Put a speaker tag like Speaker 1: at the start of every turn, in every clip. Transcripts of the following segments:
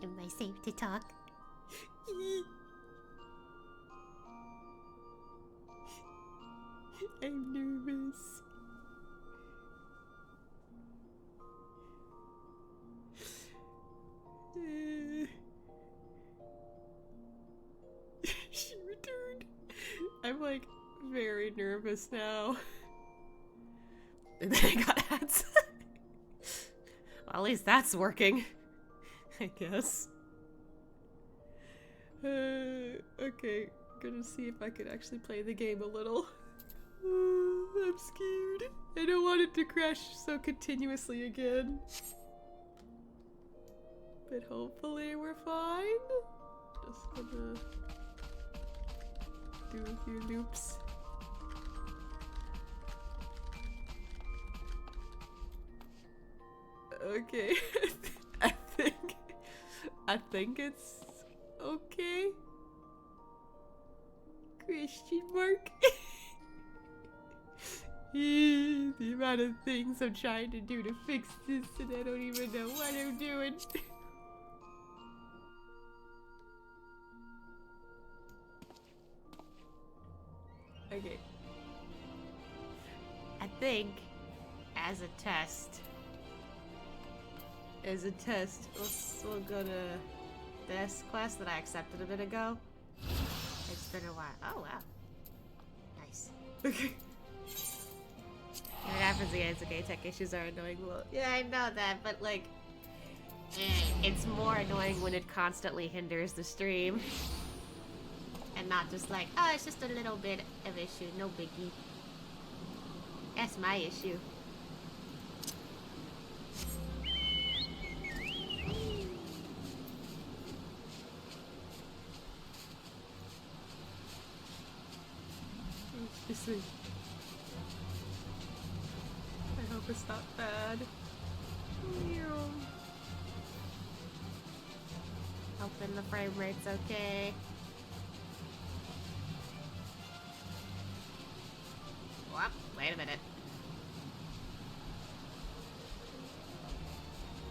Speaker 1: Am I safe to talk?
Speaker 2: I'm nervous. She returned. I'm like very nervous now. And then I got ads. Well, at least that's working. I guess. Okay, gonna see if I could actually play the game a little. I'm scared. I don't want it to crash so continuously again. But hopefully we're fine. Just gonna do a few loops. Okay. I think it's okay. Question mark. The amount of things I'm trying to do to fix this and I don't even know what I'm doing. Okay. I think as a test, we'll go to this quest that I accepted a bit ago. It's been a while. Oh wow. Nice. Okay. What happens again? It's okay, tech issues are annoying. Well, yeah, I know that, but like, it's more annoying when it constantly hinders the stream. And not just like, oh, it's just a little bit of issue, no biggie. That's my issue. I hope it's not bad. Hoping the frame rate's okay. Whoop, wait a minute.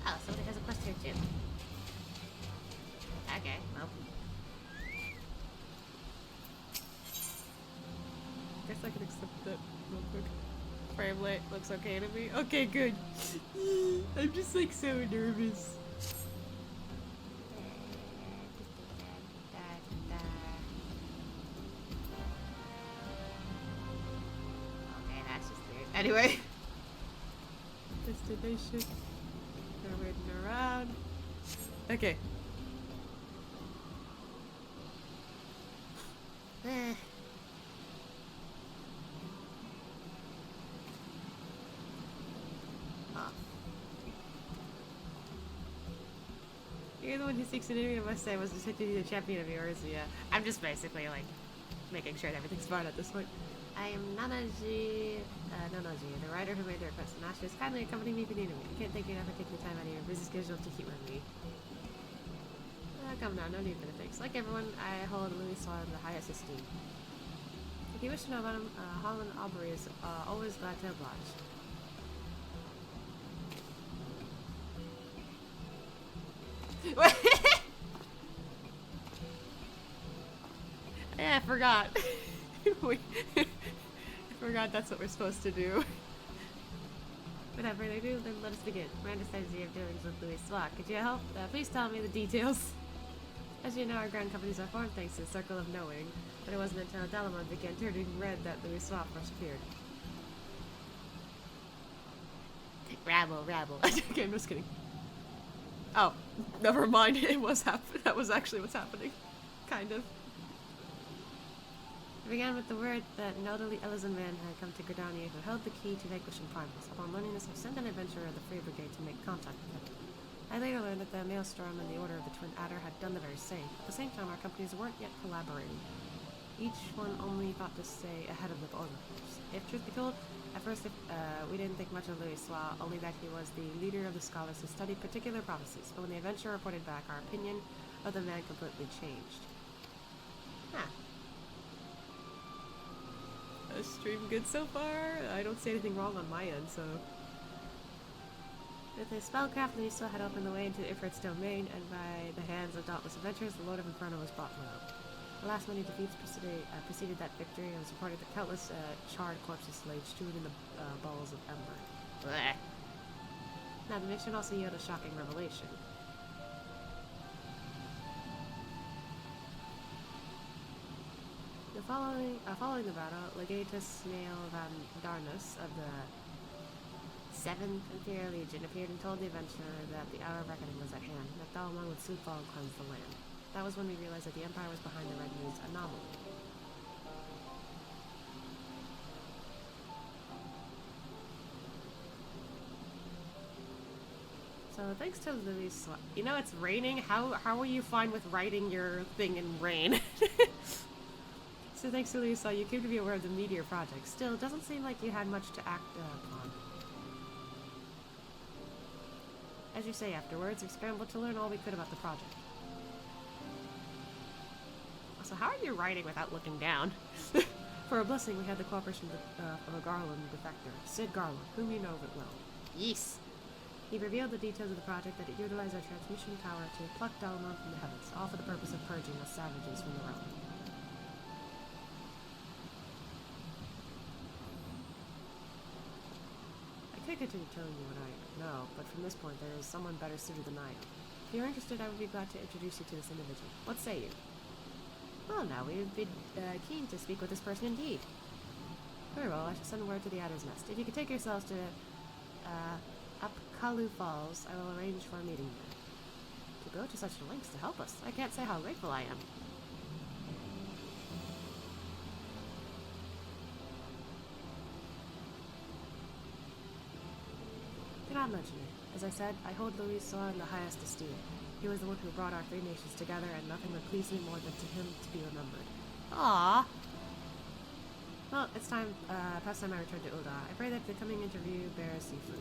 Speaker 2: Oh, somebody has a quest here too. Okay, well. Guess I can accept that real quick. Frame rate looks okay to me. Okay, good. I'm just like so nervous. Okay, that's just weird. Anyway. Destination. They're waiting around. Okay. You're the one who seeks an enemy, I must say, was just to be the champion of yours. Yeah. I'm just basically like making sure that everything's fine at this point. I am Nanaji, the writer who made the request. Nasha, kindly accompany me if you need me. I can't thank you enough for taking the time out of your busy schedule to keep with me. Come now, no need for the thanks. Like everyone, I hold Louis Swan in the highest esteem. If you wish to know about him, Holland Aubrey is always glad to oblige. Yeah, I forgot. I forgot that's what we're supposed to do. Without further ado, then let us begin. Miranda says you have dealings with Louis Swat. Could you help? Please tell me the details. As you know, our grand companies are formed thanks to the Circle of Knowing, but it wasn't until Delamon began turning red that Louis Swat first appeared. Rabble. Okay, I'm just kidding. Oh, never mind. It was that was actually what's happening. Kind of. It began with the word that an elderly Elysian man had come to Gridania who held the key to vanquishing Primus. Upon learning this, I sent an adventurer of the Free Brigade to make contact with him. I later learned that the Maelstrom and the Order of the Twin Adder had done the very same. At the same time, our companies weren't yet collaborating. Each one only thought to stay ahead of the others. If truth be told, at first we didn't think much of Louis Swat, only that he was the leader of the scholars who studied particular prophecies. But when the adventurer reported back, our opinion of the man completely changed. Huh. Stream good so far. I don't see anything wrong on my end, so With his spellcraft, Louisa had opened the way into Ifrit's domain, and by the hands of dauntless adventurers, the Lord of Inferno was brought low. The last many defeats preceded that victory, and it was reported that countless charred corpses lay strewn in the balls of ember. Blech. Now, the mission also yielded a shocking revelation. Following the battle, Legatus Snail Van Darnus of the 7th Imperial Legion appeared and told the adventurer that the hour of reckoning was at hand, and that Thalmor would soon fall and cleanse the land. That was when we realized that the Empire was behind the Red News anomaly. So thanks to Louis, you know it's raining. How are you fine with writing your thing in rain? So thanks to Louisa, you came to be aware of the Meteor Project. Still, it doesn't seem like you had much to act upon. As you say afterwards, we scrambled to learn all we could about the project. So how are you writing without looking down? For a blessing, we had the cooperation of a Garland defector, Sid Garland, whom you know of it well. Yes. He revealed the details of the project that it utilized our transmission tower to pluck Dalmon from the heavens, all for the purpose of purging us savages from the realm. I could continue telling you what I know, but from this point there is someone better suited than I am. If you're interested, I would be glad to introduce you to this individual. What say you? Well, now we would be keen to speak with this person indeed. Very well, I shall send word to the Adder's Nest. If you could take yourselves to Upkalu Falls, I will arrange for a meeting there. To go to such lengths to help us, I can't say how grateful I am. Do not mention it. As I said, I hold Louis Saw in the highest esteem. He was the one who brought our 3 nations together, and nothing would please me more than to him to be remembered. Aww. Well, it's time, past time I return to Ulda. I pray that the coming interview bears seafood.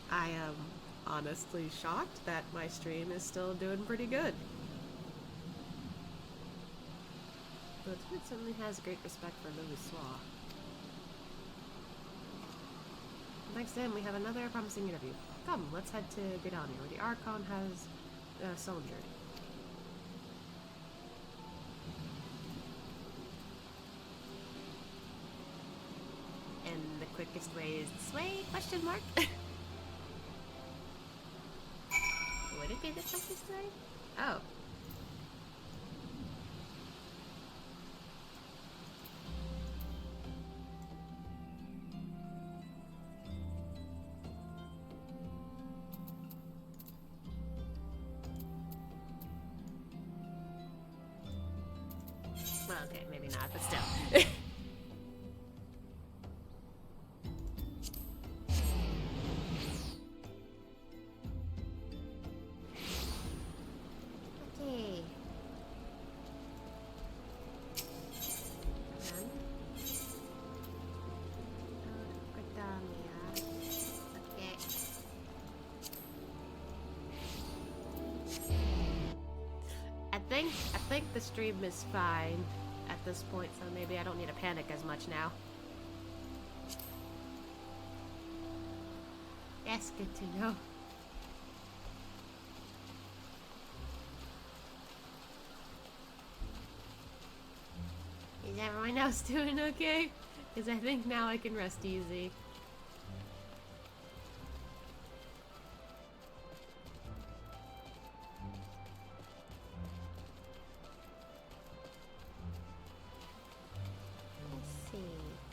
Speaker 2: I am honestly shocked that my stream is still doing pretty good. The lieutenant certainly has great respect for Louis Soir. Next to him, we have another promising interview. Come, let's head to Gridania, where the Archon has soldiered. And the quickest way is this way? Question mark? Would it be the quickest way? Oh. Well, okay, maybe not, but still. Okay. I think the stream is fine at this point, so maybe I don't need to panic as much now. That's good to know. Is everyone else doing okay? Because I think now I can rest easy.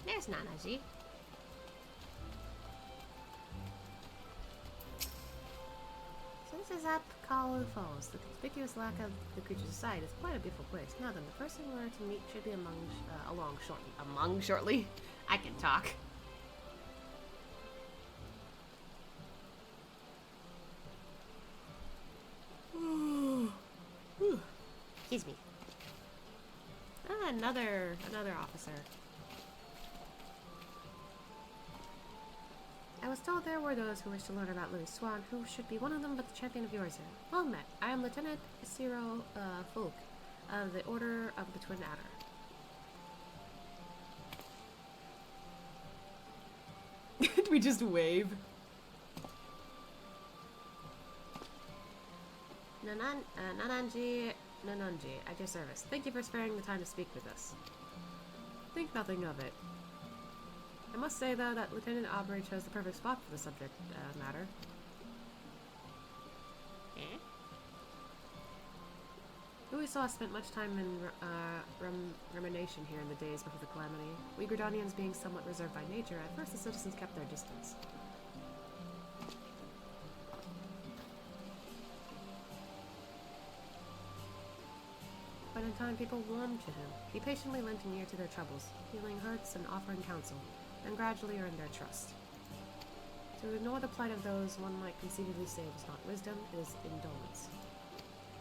Speaker 2: There's Nanaji. So this is up Kalu Falls. The conspicuous lack of the creature's sight is quite a beautiful place. Now then, the person we're to meet should be along shortly. Among shortly? I can talk. Excuse me. Ah, another officer. I was told there were those who wished to learn about Louis Swan, who should be one of them, but the champion of yours here. Well met. I am Lieutenant Ciro Fulk. of the Order of the Twin Adder. We just wave. Nananji, at your service. Thank you for sparing the time to speak with us. Think nothing of it. I must say, though, that Lieutenant Aubrey chose the perfect spot for the subject matter. Louisaw spent much time in rumination here in the days before the calamity. We Gridanians being somewhat reserved by nature, at first the citizens kept their distance. But in time people warmed to him. He patiently lent an ear to their troubles, healing hurts and offering counsel, and gradually earned their trust. To ignore the plight of those one might conceivably say was not wisdom, it is indolence.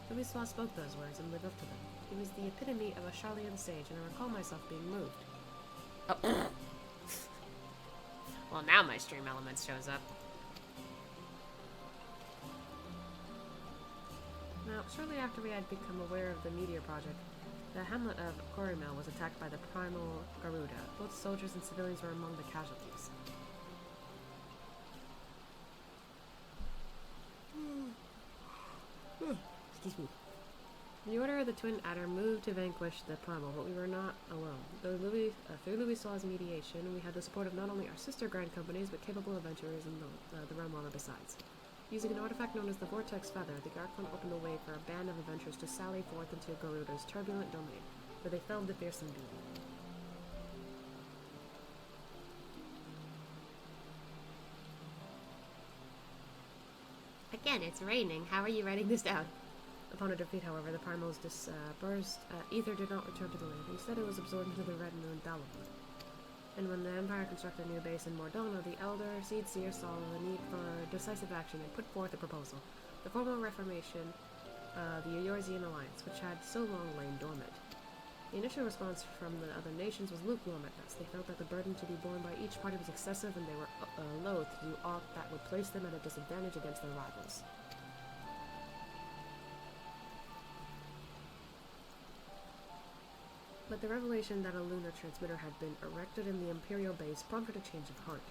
Speaker 2: Louisois spoke those words and lived up to them. He was the epitome of a Charlean sage, and I recall myself being moved. Oh. Well, now my stream elements shows up. Now, shortly after we had become aware of the Meteor Project, the hamlet of Corimel was attacked by the primal Garuda. Both soldiers and civilians were among the casualties. Excuse me. The Order of the Twin Adder moved to vanquish the primal, but we were not alone. Through Louisaw's mediation, we had the support of not only our sister grand companies, but capable adventurers in the realm besides. Using an artifact known as the Vortex Feather, the Archon opened a way for a band of adventurers to sally forth into Garuda's turbulent domain, where they felled the fearsome being. Again, it's raining. How are you writing this down? Upon a defeat, however, the primal's dispersed ether did not return to the land. Instead, it was absorbed into the retinue in Dalamon. And when the Empire constructed a new base in Mordona, the Elder Seed Seer saw the need for decisive action and put forth a proposal. The formal reformation of the Eorzean Alliance, which had so long lain dormant. The initial response from the other nations was lukewarm at best. They felt that the burden to be borne by each party was excessive, and they were loath to do aught that would place them at a disadvantage against their rivals. But the revelation that a lunar transmitter had been erected in the Imperial base prompted a change of heart.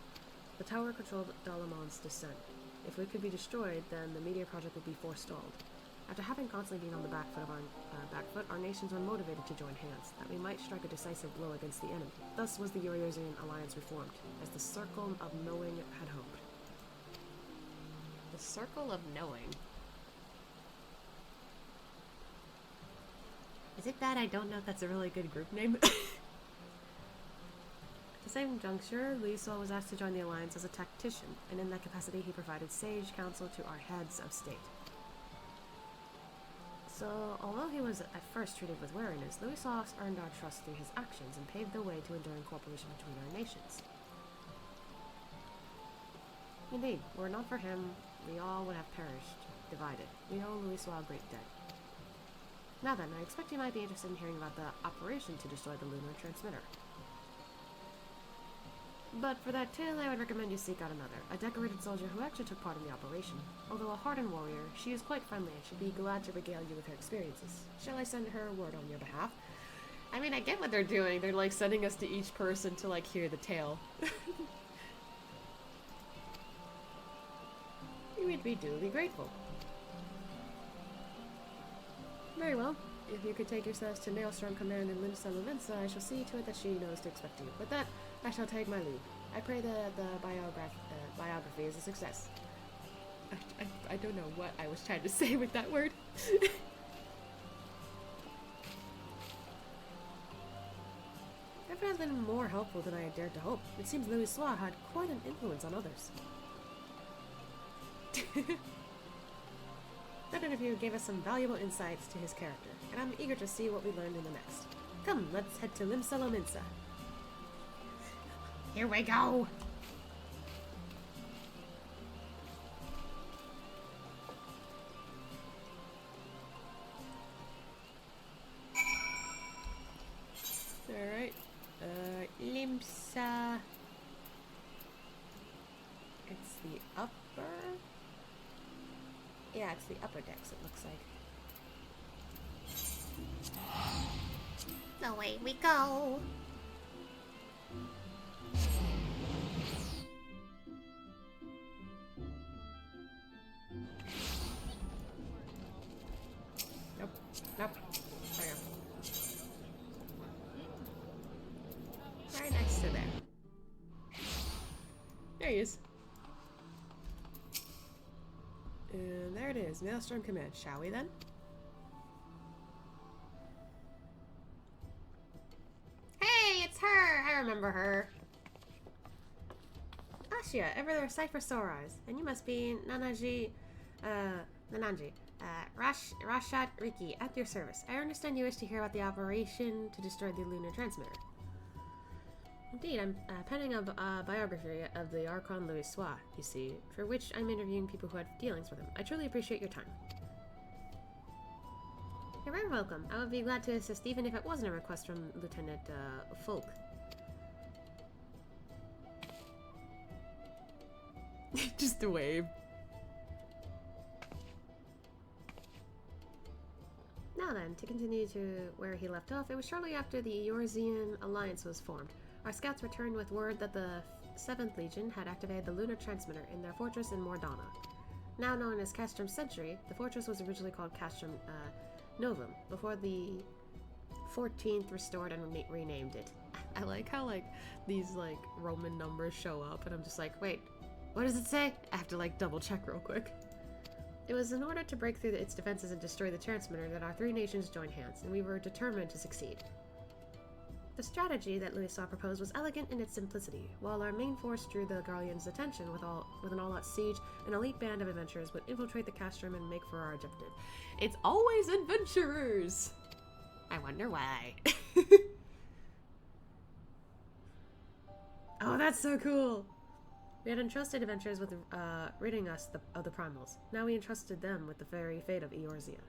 Speaker 2: The tower controlled Dalamon's descent. If it could be destroyed, then the Meteor Project would be forestalled. After having constantly been on the back foot, our nations were motivated to join hands, that we might strike a decisive blow against the enemy. Thus was the Eorzean Alliance reformed, as the Circle of Knowing had hoped. The Circle of Knowing? Is it that I don't know if that's a really good group name? At the same juncture, Louisaw was asked to join the Alliance as a tactician, and in that capacity he provided sage counsel to our heads of state. So, although he was at first treated with wariness, Louisaw earned our trust through his actions and paved the way to enduring cooperation between our nations. Indeed, were it not for him, we all would have perished, divided. We owe Louisaw a great debt. Now then, I expect you might be interested in hearing about the operation to destroy the lunar transmitter. But for that tale, I would recommend you seek out another, a decorated soldier who actually took part in the operation. Although a hardened warrior, she is quite friendly and should be glad to regale you with her experiences. Shall I send her word on your behalf? I mean, I get what they're doing. They're, like, sending us to each person to, like, hear the tale. You would be duly grateful. Very well. If you could take yourselves to Maelstrom Command in Limsa, I shall see to it that she knows to expect you. With that, I shall take my leave. I pray that the biography is a success. I don't know what I was trying to say with that word. Effort has been more helpful than I had dared to hope. It seems Louisaw had quite an influence on others. That interview gave us some valuable insights to his character, and I'm eager to see what we learned in the next. Come, let's head to Limsa. Here we go! Alright. Limsa. It's the upper? Yeah, it's the upper decks, it looks like. Away we go. Nope. Nope. There you go. Right next to there. There he is. And there it is. Maelstrom Command. Shall we then? Hey, it's her! I remember her. Ashia, ever there sight for sore eyes. And you must be Nananji, Rashat Riki, at your service. I understand you wish to hear about the operation to destroy the lunar transmitter. Indeed, I'm penning a biography of the Archon Louis Sois, you see, for which I'm interviewing people who had dealings with him. I truly appreciate your time. You're very welcome. I would be glad to assist even if it wasn't a request from Lieutenant Folk. Just a wave. Now then, to continue to where he left off, it was shortly after the Eorzean Alliance was formed. Our scouts returned with word that the 7th Legion had activated the lunar transmitter in their fortress in Mordana. Now known as Castrum Century, the fortress was originally called Castrum Novum, before the 14th restored and renamed it. I like how, like, these, like, Roman numbers show up, and I'm just like, wait, what does it say? I have to, like, double check real quick. It was in order to break through its defenses and destroy the transmitter that our three nations joined hands, and we were determined to succeed. The strategy that Louis proposed was elegant in its simplicity. While our main force drew the Garleans' attention with an all-out siege, an elite band of adventurers would infiltrate the castrum and make for our objective. It's always adventurers! I wonder why. Oh, that's so cool! We had entrusted adventurers with ridding us of the primals. Now we entrusted them with the very fate of Eorzea.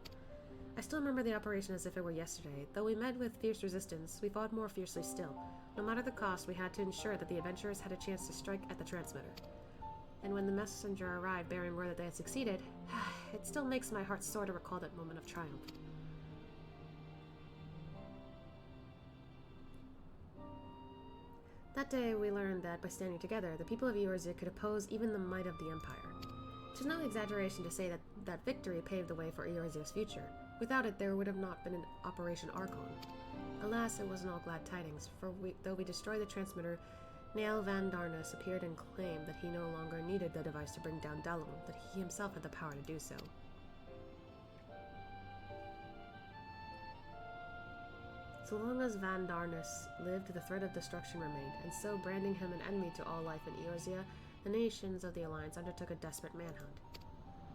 Speaker 2: I still remember the operation as if it were yesterday. Though we met with fierce resistance, we fought more fiercely still. No matter the cost, we had to ensure that the adventurers had a chance to strike at the transmitter. And when the messenger arrived bearing word that they had succeeded, it still makes my heart soar to recall that moment of triumph. That day we learned that by standing together, the people of Eorzea could oppose even the might of the Empire. It is no exaggeration to say that victory paved the way for Eorzea's future. Without it, there would have not been an Operation Archon. Alas, it wasn't all glad tidings, for though we destroyed the transmitter, Nael van Darnus appeared and claimed that he no longer needed the device to bring down Dalamon, that he himself had the power to do so. So long as Van Darnus lived, the threat of destruction remained, and so branding him an enemy to all life in Eorzea, the nations of the Alliance undertook a desperate manhunt.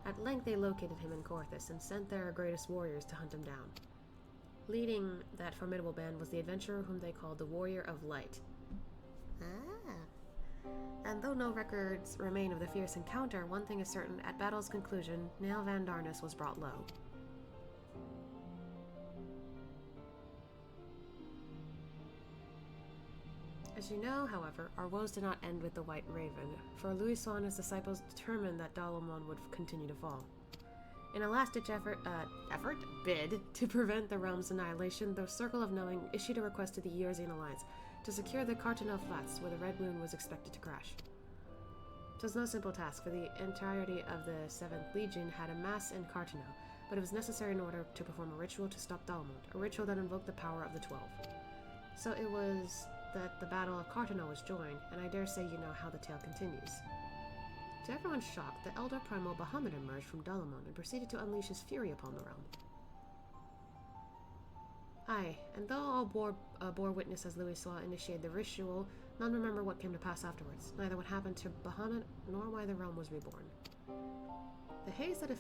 Speaker 2: At length they located him in Korthus and sent their greatest warriors to hunt him down. Leading that formidable band was the adventurer whom they called the Warrior of Light. And though no records remain of the fierce encounter, one thing is certain: at battle's conclusion, Nael van Darnus was brought low. As you know, however, our woes did not end with the White Raven, for Louis and his disciples determined that Dalamon would continue to fall. In a last-ditch bid to prevent the realm's annihilation, the Circle of Knowing issued a request to the Eorzean Alliance to secure the Cartonel Flats, where the Red Moon was expected to crash. It was no simple task, for the entirety of the 7th Legion had amassed in Cartonel, but it was necessary in order to perform a ritual to stop Dalamon, a ritual that invoked the power of the 12. So it was that the Battle of Cartonel was joined, and I dare say you know how the tale continues. To everyone's shock, the elder primal Bahamut emerged from Dalamon and proceeded to unleash his fury upon the realm. Aye, and though all bore witness as Louis initiated the ritual, none remember what came to pass afterwards, neither what happened to Bahamut nor why the realm was reborn. The haze that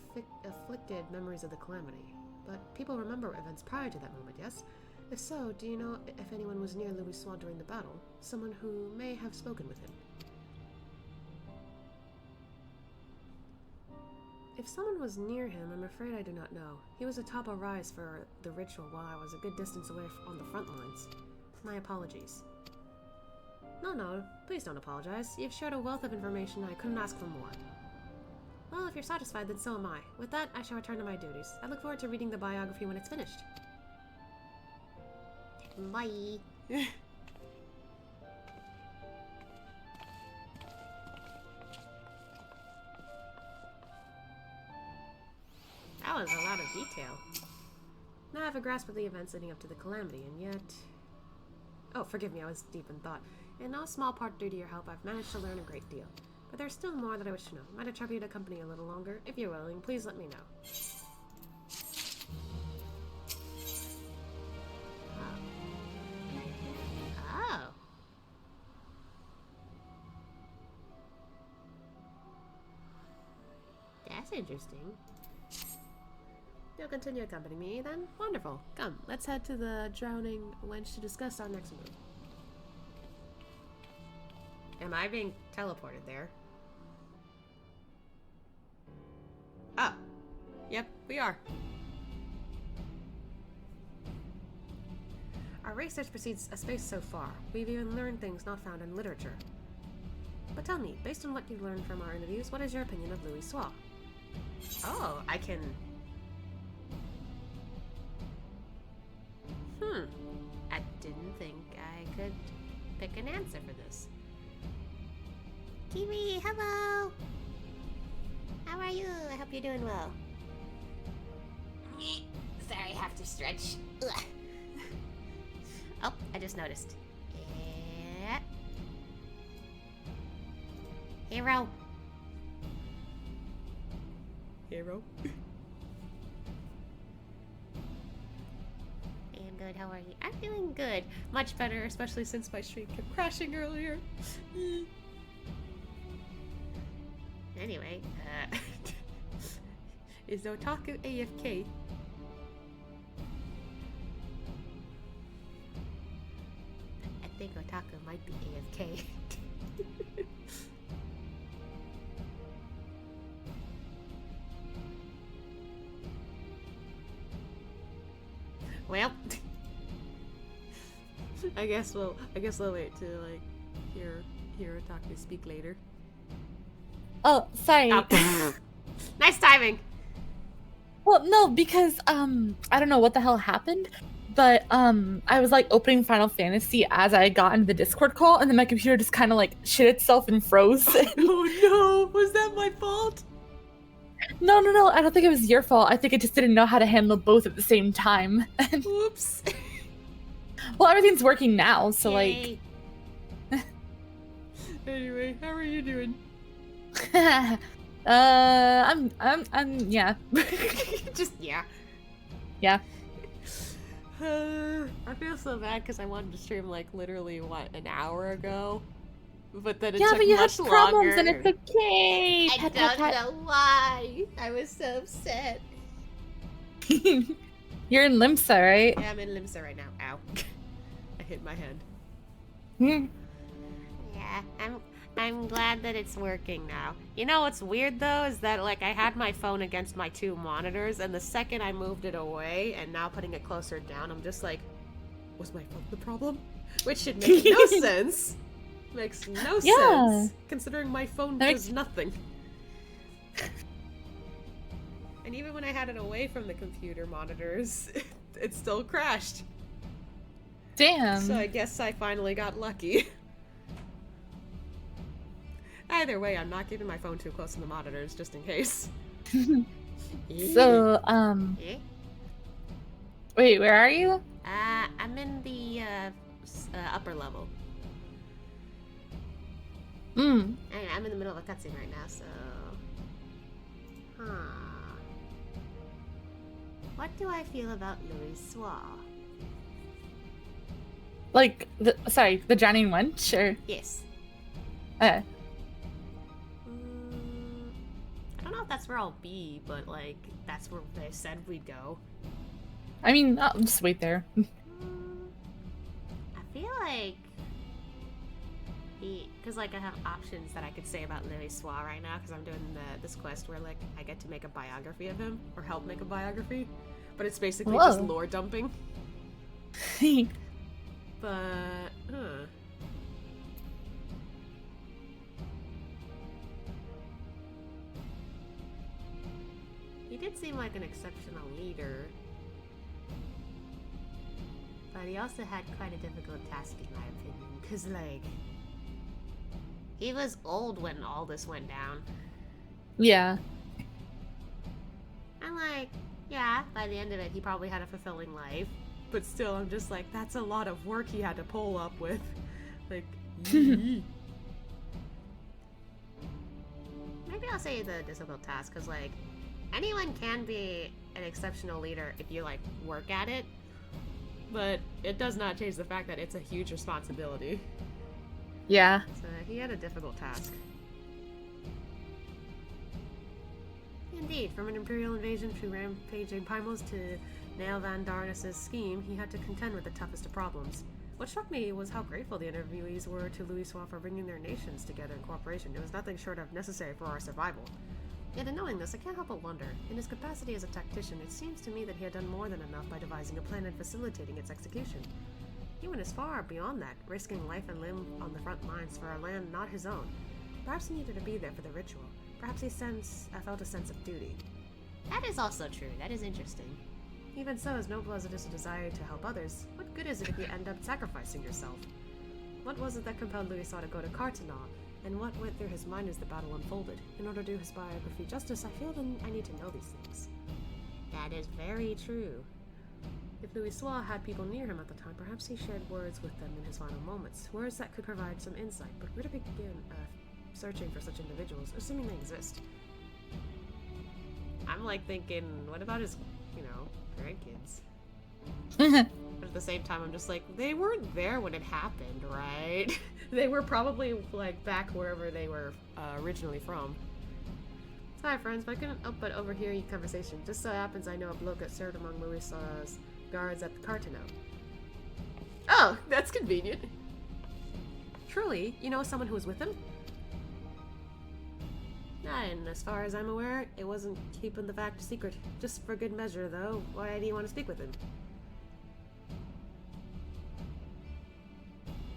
Speaker 2: afflicted memories of the calamity, but people remember events prior to that moment, yes? If so, do you know if anyone was near Louis during the battle? Someone who may have spoken with him? If someone was near him, I'm afraid I do not know. He was atop a rise for the ritual while I was a good distance away on the front lines. My apologies. No, please don't apologize. You've shared a wealth of information and I couldn't ask for more. Well, if you're satisfied, then so am I. With that, I shall return to my duties. I look forward to reading the biography when it's finished.
Speaker 1: Bye.
Speaker 2: That was a lot of detail. Now I have a grasp of the events leading up to the calamity, and yet... Oh, forgive me, I was deep in thought. In no small part due to your help, I've managed to learn a great deal. But there's still more that I wish to know. Might I trouble you to accompany a little longer? If you're willing, please let me know.
Speaker 1: Oh. That's interesting.
Speaker 2: You'll continue accompanying me, then? Wonderful. Come, let's head to the Drowning Wench to discuss our next move. Am I being teleported there? Oh. Yep, we are. Our research proceeds a space so far. We've even learned things not found in literature. But tell me, based on what you've learned from our interviews, what is your opinion of Louis Soir? Oh, I can...
Speaker 1: I didn't think I could pick an answer for this. Kiwi, hello! How are you? I hope you're doing well. Sorry, I have to stretch. Ugh. Oh, I just noticed. Yeah. Hero.
Speaker 2: Hero?
Speaker 1: I'm good, how are you?
Speaker 2: I'm feeling good. Much better, especially since my stream kept crashing earlier.
Speaker 1: Anyway,
Speaker 2: is Otaku AFK?
Speaker 1: I think Otaku might be AFK.
Speaker 2: Well, I guess we'll wait to like hear Otaku speak later.
Speaker 3: Oh, sorry.
Speaker 2: Oh. Nice timing.
Speaker 3: Well, no, because I don't know what the hell happened, but I was like opening Final Fantasy as I got into the Discord call, and then my computer just kind of like shit itself and froze.
Speaker 2: Oh no, was that my fault?
Speaker 3: No, I don't think it was your fault. I think it just didn't know how to handle both at the same time.
Speaker 2: Oops.
Speaker 3: Well, everything's working now, so
Speaker 1: Yay.
Speaker 3: like.
Speaker 2: Anyway, how are you doing?
Speaker 3: I'm yeah.
Speaker 2: Just yeah.
Speaker 3: Yeah.
Speaker 2: I feel so bad because I wanted to stream like literally what, an hour ago, but then it
Speaker 3: Yeah,
Speaker 2: took
Speaker 3: but you
Speaker 2: much
Speaker 3: had problems,
Speaker 2: longer.
Speaker 3: and it's okay.
Speaker 1: I don't know why. I was so upset.
Speaker 3: You're in Limsa, right?
Speaker 2: Yeah, I'm in Limsa right now. Ow! I hit my head.
Speaker 1: Yeah, I'm glad that it's working now.
Speaker 2: You know what's weird though is that like I had my phone against my two monitors, and the second I moved it away and now putting it closer down, I'm just like, was my phone the problem? Which should make no sense. Makes no sense considering my phone does nothing. And even when I had it away from the computer monitors, it still crashed.
Speaker 3: Damn.
Speaker 2: So I guess I finally got lucky. Either way, I'm not keeping my phone too close to the monitors, just in case.
Speaker 3: So,
Speaker 1: Eh?
Speaker 3: wait, where are you?
Speaker 2: I'm in the upper level.
Speaker 3: Mm.
Speaker 2: Anyway, I'm in the middle of a cutscene right now, so... What do I feel about Louis Soir?
Speaker 3: Like, the Drowning Wench, or?
Speaker 2: Yes.
Speaker 3: Uh.
Speaker 2: I don't know if that's where I'll be, but, like, that's where they said we'd go.
Speaker 3: I mean, I'll just wait there.
Speaker 2: I feel like... Because, like, I have options that I could say about Louis Soir right now, because I'm doing this quest where, like, I get to make a biography of him, or help make a biography. But it's basically just lore dumping. But, He did seem like an exceptional leader. But I But he also had quite a difficult task in my opinion. Cause like...
Speaker 1: He was old when all this went down.
Speaker 3: Yeah.
Speaker 1: And like, yeah, by the end of it, he probably had a fulfilling life.
Speaker 2: But still, I'm just like, that's a lot of work he had to pull up with. Like,
Speaker 1: Maybe I'll say the difficult task, because like, anyone can be an exceptional leader if you like work at it.
Speaker 2: but it does not change the fact that it's a huge responsibility.
Speaker 3: Yeah.
Speaker 1: So he had a difficult task.
Speaker 2: Indeed, from an Imperial invasion to rampaging Primals to nail Van Darnas's scheme, he had to contend with the toughest of problems. What struck me was how grateful the interviewees were to Louisoix for bringing their nations together in cooperation. It was nothing short of necessary for our survival. Yet in knowing this, I can't help but wonder. In his capacity as a tactician, it seems to me that he had done more than enough by devising a plan and facilitating its execution. He went as far beyond that, risking life and limb on the front lines for a land not his own. Perhaps he needed to be there for the ritual. Perhaps I felt a sense of duty.
Speaker 1: That is also true. That is interesting.
Speaker 2: Even so, as noble as it is a desire to help others, what good is it if you end up sacrificing yourself? What was it that compelled Louisoix to go to Cartana, and what went through his mind as the battle unfolded? In order to do his biography justice, I feel that I need to know these things.
Speaker 1: That is very true.
Speaker 2: If Louisoix had people near him at the time, perhaps he shared words with them in his final moments, words that could provide some insight, but where to begin searching for such individuals, assuming they exist?
Speaker 1: I'm like thinking, what about his, grandkids? But at the same time, I'm just like, they weren't there when it happened, right?
Speaker 2: They were probably, like, back wherever they were originally from. Sorry, friends, but I couldn't help but overhear your conversation. Just so happens I know a bloke that served among Louisoix's guards at the Cartano.
Speaker 1: Oh, that's convenient.
Speaker 2: Truly, you know someone who was with him? And as far as I'm aware, it wasn't keeping the fact secret. Just for good measure, though. Why do you want to speak with him?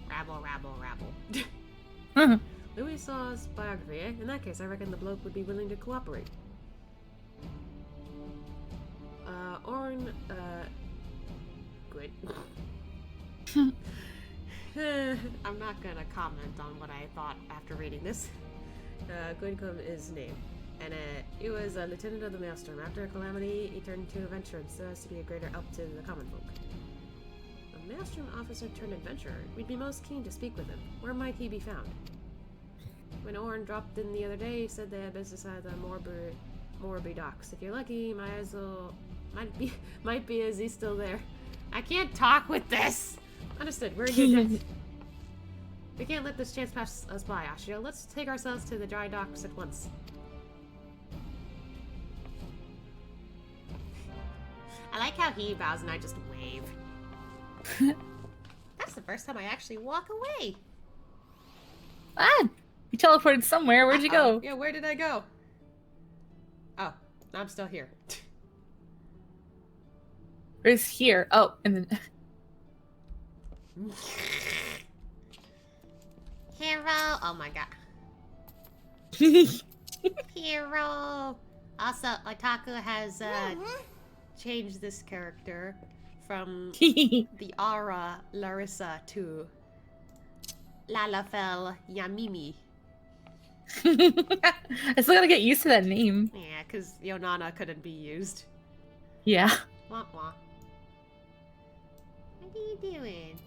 Speaker 1: Rabble, rabble, rabble.
Speaker 2: Louisoix's biography, eh? In that case, I reckon the bloke would be willing to cooperate. Orn,
Speaker 1: Good. I'm not gonna comment on what I thought after reading this.
Speaker 2: Gwynkom is his name. And he was a lieutenant of the Maelstrom. After a calamity, he turned into adventurer so as to be a greater help to the common folk. A Maelstrom officer turned adventurer. We'd be most keen to speak with him. Where might he be found? When Orn dropped in the other day, he said they had business at the Morby docks. If you're lucky, might be as he's still there.
Speaker 1: I can't talk with this!
Speaker 2: Understood. We're in We can't let this chance pass us by, Ashio. Let's take ourselves to the dry docks at once.
Speaker 1: I like how he bows and I just wave. That's the first time I actually walk away.
Speaker 3: Ah! You teleported somewhere. Where'd you go?
Speaker 2: Yeah, where did I go? Oh, I'm still here.
Speaker 3: Where's here? Oh, and then...
Speaker 1: Hero! Oh my god. Hero! Also, Otaku has changed this character from the Aura Larissa to Lalafel Yamimi.
Speaker 3: I still gotta get used to that name.
Speaker 1: Yeah, because Yonana couldn't be used.
Speaker 3: Yeah.
Speaker 1: Wah wah. What are you doing?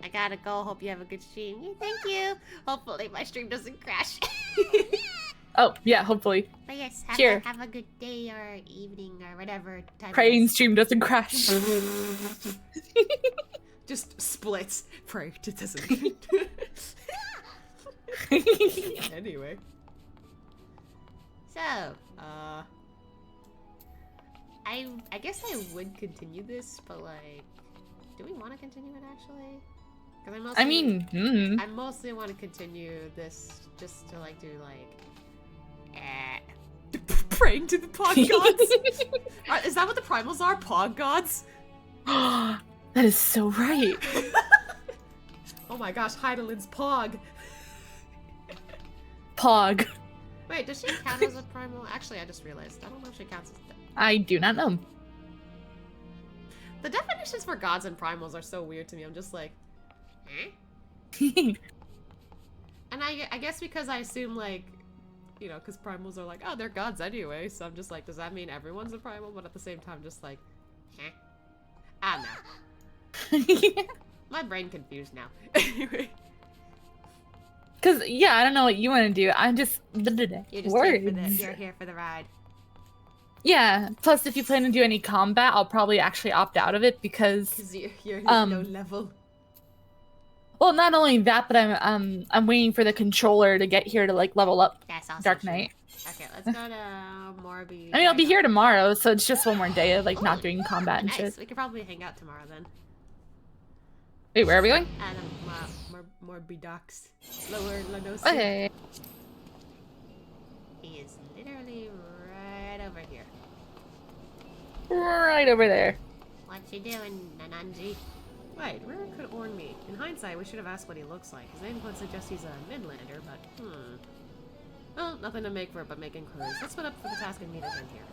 Speaker 1: I gotta go. Hope you have a good stream. Yeah, thank you. Hopefully my stream doesn't crash.
Speaker 3: Oh, yeah, hopefully.
Speaker 1: But yes, have a good day or evening or whatever time.
Speaker 3: Praying stream doesn't crash.
Speaker 2: Just splits. Pray it doesn't. Anyway.
Speaker 1: So, I guess I would continue this, but like, do we want to continue it actually? Because I mostly want to continue this just to like do like,
Speaker 2: praying to the pog gods. Is that what the primals are? Pog gods?
Speaker 3: That is so right.
Speaker 2: Oh my gosh, Heidelin's pog.
Speaker 3: Pog.
Speaker 1: Wait, does she count as a primal? Actually, I just realized. I don't know if she counts as...
Speaker 3: I do not know.
Speaker 1: The definitions for gods and primals are so weird to me. I'm just like... Eh? And I guess because I assume, like... You know, because primals are like, oh, they're gods anyway. So I'm just like, does that mean everyone's a primal? But at the same time, just like... Eh? I don't know. My brain confused now. Anyway.
Speaker 3: Cause yeah, I don't know what you want to do. I'm just
Speaker 2: You're just
Speaker 3: words.
Speaker 2: You're here for the ride.
Speaker 3: Yeah. Plus, if you plan to do any combat, I'll probably actually opt out of it because
Speaker 1: you're low level.
Speaker 3: Well, not only that, but I'm waiting for the controller to get here to like level up.
Speaker 1: That's also
Speaker 3: Dark
Speaker 1: true.
Speaker 3: Knight.
Speaker 1: Okay, let's go to Morby.
Speaker 3: I mean, I'll be here tomorrow, so it's just one more day of like not doing combat and
Speaker 1: nice.
Speaker 3: shit.
Speaker 1: We could probably hang out tomorrow then.
Speaker 3: Wait, where are we going?
Speaker 1: Morby docks. Lower Lanosi.
Speaker 3: Okay.
Speaker 1: He is literally right over here.
Speaker 3: Right over there.
Speaker 1: What you doing, Nananji?
Speaker 2: Right, where could Orn be? In hindsight, we should have asked what he looks like. His name would suggest he's a Midlander, but
Speaker 1: Well, nothing to make for it but make inquiries. Let's split up for the task and meet again here.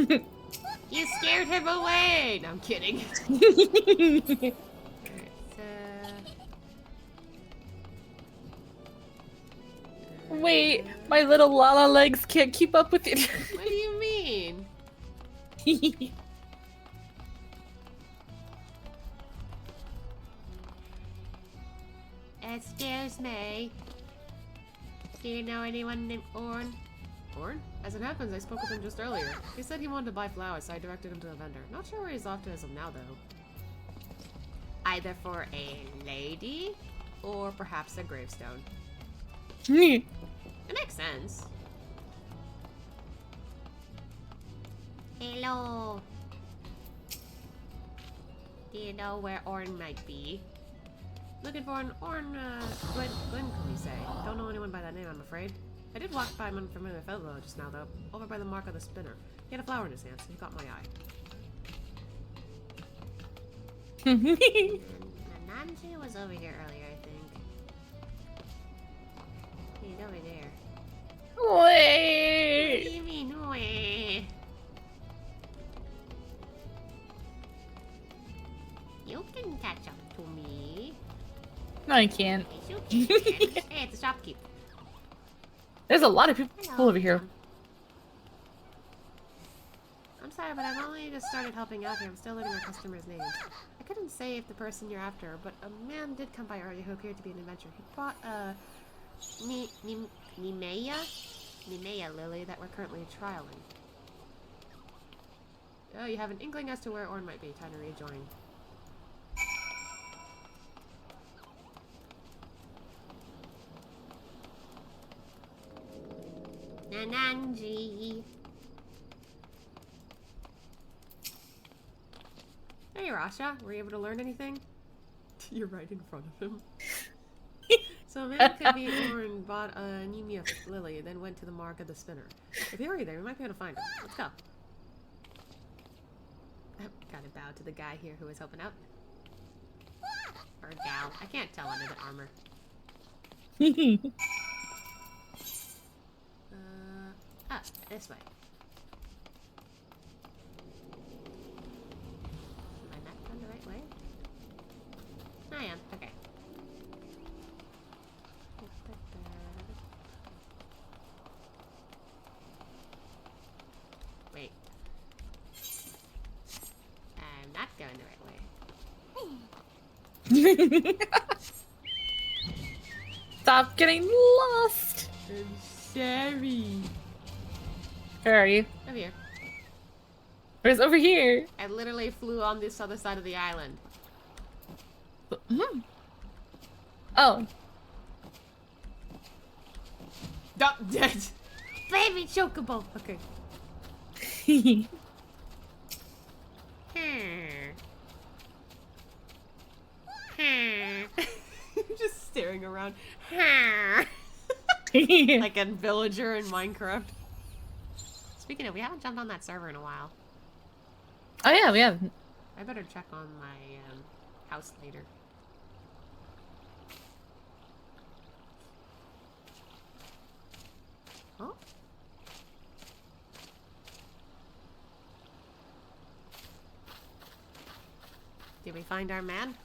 Speaker 1: Okay. You scared him away! No, I'm kidding.
Speaker 3: Wait, my little Lala legs can't keep up with it.
Speaker 1: What do you mean? Excuse me. Do you know anyone named Orn? Orn? As it happens, I spoke with him just earlier. He said he wanted to buy flowers, so I directed him to a vendor. Not sure where he's off to as of now, though. Either for a lady, or perhaps a gravestone. It makes sense. Hello. Do you know where Orn might be? Looking for an Orn, Gwen, can we say? Don't know anyone by that name, I'm afraid. I did walk by him from a fellow just now, though, over by the mark of the spinner. He had a flower in his hand, so he caught my eye. Nanji was over here earlier, I think. He's over there.
Speaker 3: Wait.
Speaker 1: What do you mean, wait? You can catch up to me.
Speaker 3: No, I can't.
Speaker 1: Yes, you can. Hey, it's a shopkeep.
Speaker 3: There's a lot of people
Speaker 1: Hello.
Speaker 3: over here.
Speaker 1: I'm sorry, but I've only just started helping out here. I'm still learning our customers' names. I couldn't say if the person you're after, but a man did come by earlier who appeared to be an adventurer. He bought a Nemea lily that we're currently trialing. Oh, you have an inkling as to where Orn might be. Time to rejoin. Nananji. Hey, Rasha. Were you able to learn anything? You're right in front of him. So a man could be Orn bought a Nemea lily, then went to the mark of the spinner. If you hurry there, we might be able to find him. Let's go. Gotta bow to the guy here who is helping out. Or gal. I can't tell under the armor. This way. Am I not going the right way? I am. Okay. Wait. I'm not going the right way.
Speaker 3: Stop getting lost.
Speaker 1: I'm sorry.
Speaker 3: Where are you?
Speaker 1: Over here.
Speaker 3: Where's over here?
Speaker 1: I literally flew on this other side of the island.
Speaker 3: Oh.
Speaker 1: Dead. Baby chocobo. Okay. Just staring around. Like a villager in Minecraft. Speaking of, we haven't jumped on that server in a while.
Speaker 3: Oh yeah, we have.
Speaker 1: I better check on my house later.
Speaker 2: Oh? Did we find our man?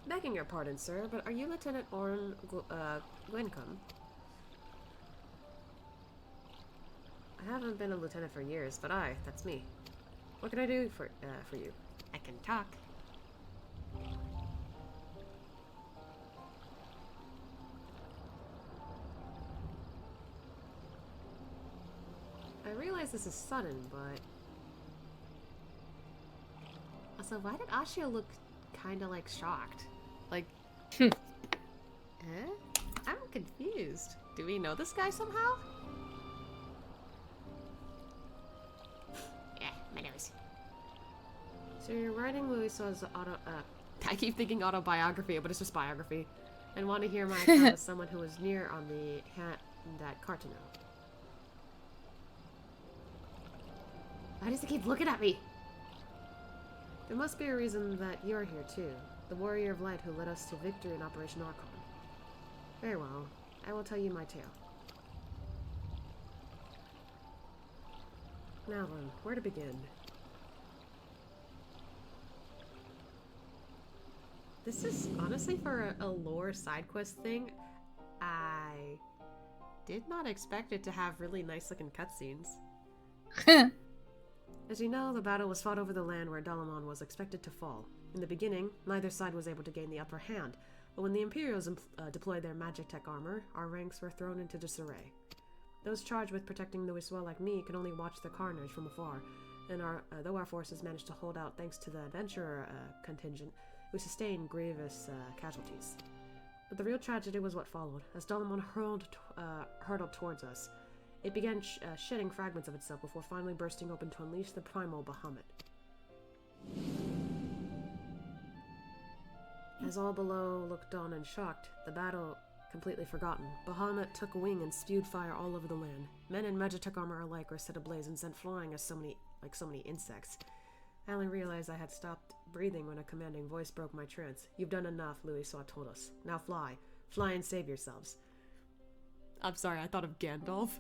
Speaker 2: Begging your pardon, sir, but are you Lieutenant Orrin Gwyncombe? I haven't been a lieutenant for years, but that's me. What can I do for you?
Speaker 1: I can talk.
Speaker 2: I realize this is sudden, but...
Speaker 1: Also, why did Ashia look kinda like shocked? Like...
Speaker 3: Eh?
Speaker 1: I'm confused. Do we know this guy somehow? Yeah, my nose.
Speaker 2: So you're writing Louis's I keep thinking autobiography, but it's just biography. And want to hear my account as someone who was near on the that Cartano.
Speaker 1: Why does he keep looking at me?
Speaker 2: There must be a reason that you're here too. The warrior of light who led us to victory in Operation Archon. Very well. I will tell you my tale. Now then, where to begin?
Speaker 1: This is honestly for a lore side quest thing. I did not expect it to have really nice looking cutscenes.
Speaker 2: As you know, the battle was fought over the land where Dalamon was expected to fall. In the beginning, neither side was able to gain the upper hand, but when the Imperials deployed their magic tech armor, our ranks were thrown into disarray. Those charged with protecting Louiswa like me could only watch the carnage from afar, and though our forces managed to hold out thanks to the adventurer contingent, we sustained grievous casualties. But the real tragedy was what followed. As Dalamon hurtled towards us, it began shedding fragments of itself before finally bursting open to unleash the primal Bahamut. As all below looked on and shocked, the battle completely forgotten, Bahamut took wing and spewed fire all over the land. Men in Magitech armor alike were set ablaze and sent flying as so many insects. I only realized I had stopped breathing when a commanding voice broke my trance. "You've done enough," Louiswa told us. "Now fly. Fly and save yourselves."
Speaker 1: I'm sorry, I thought of Gandalf.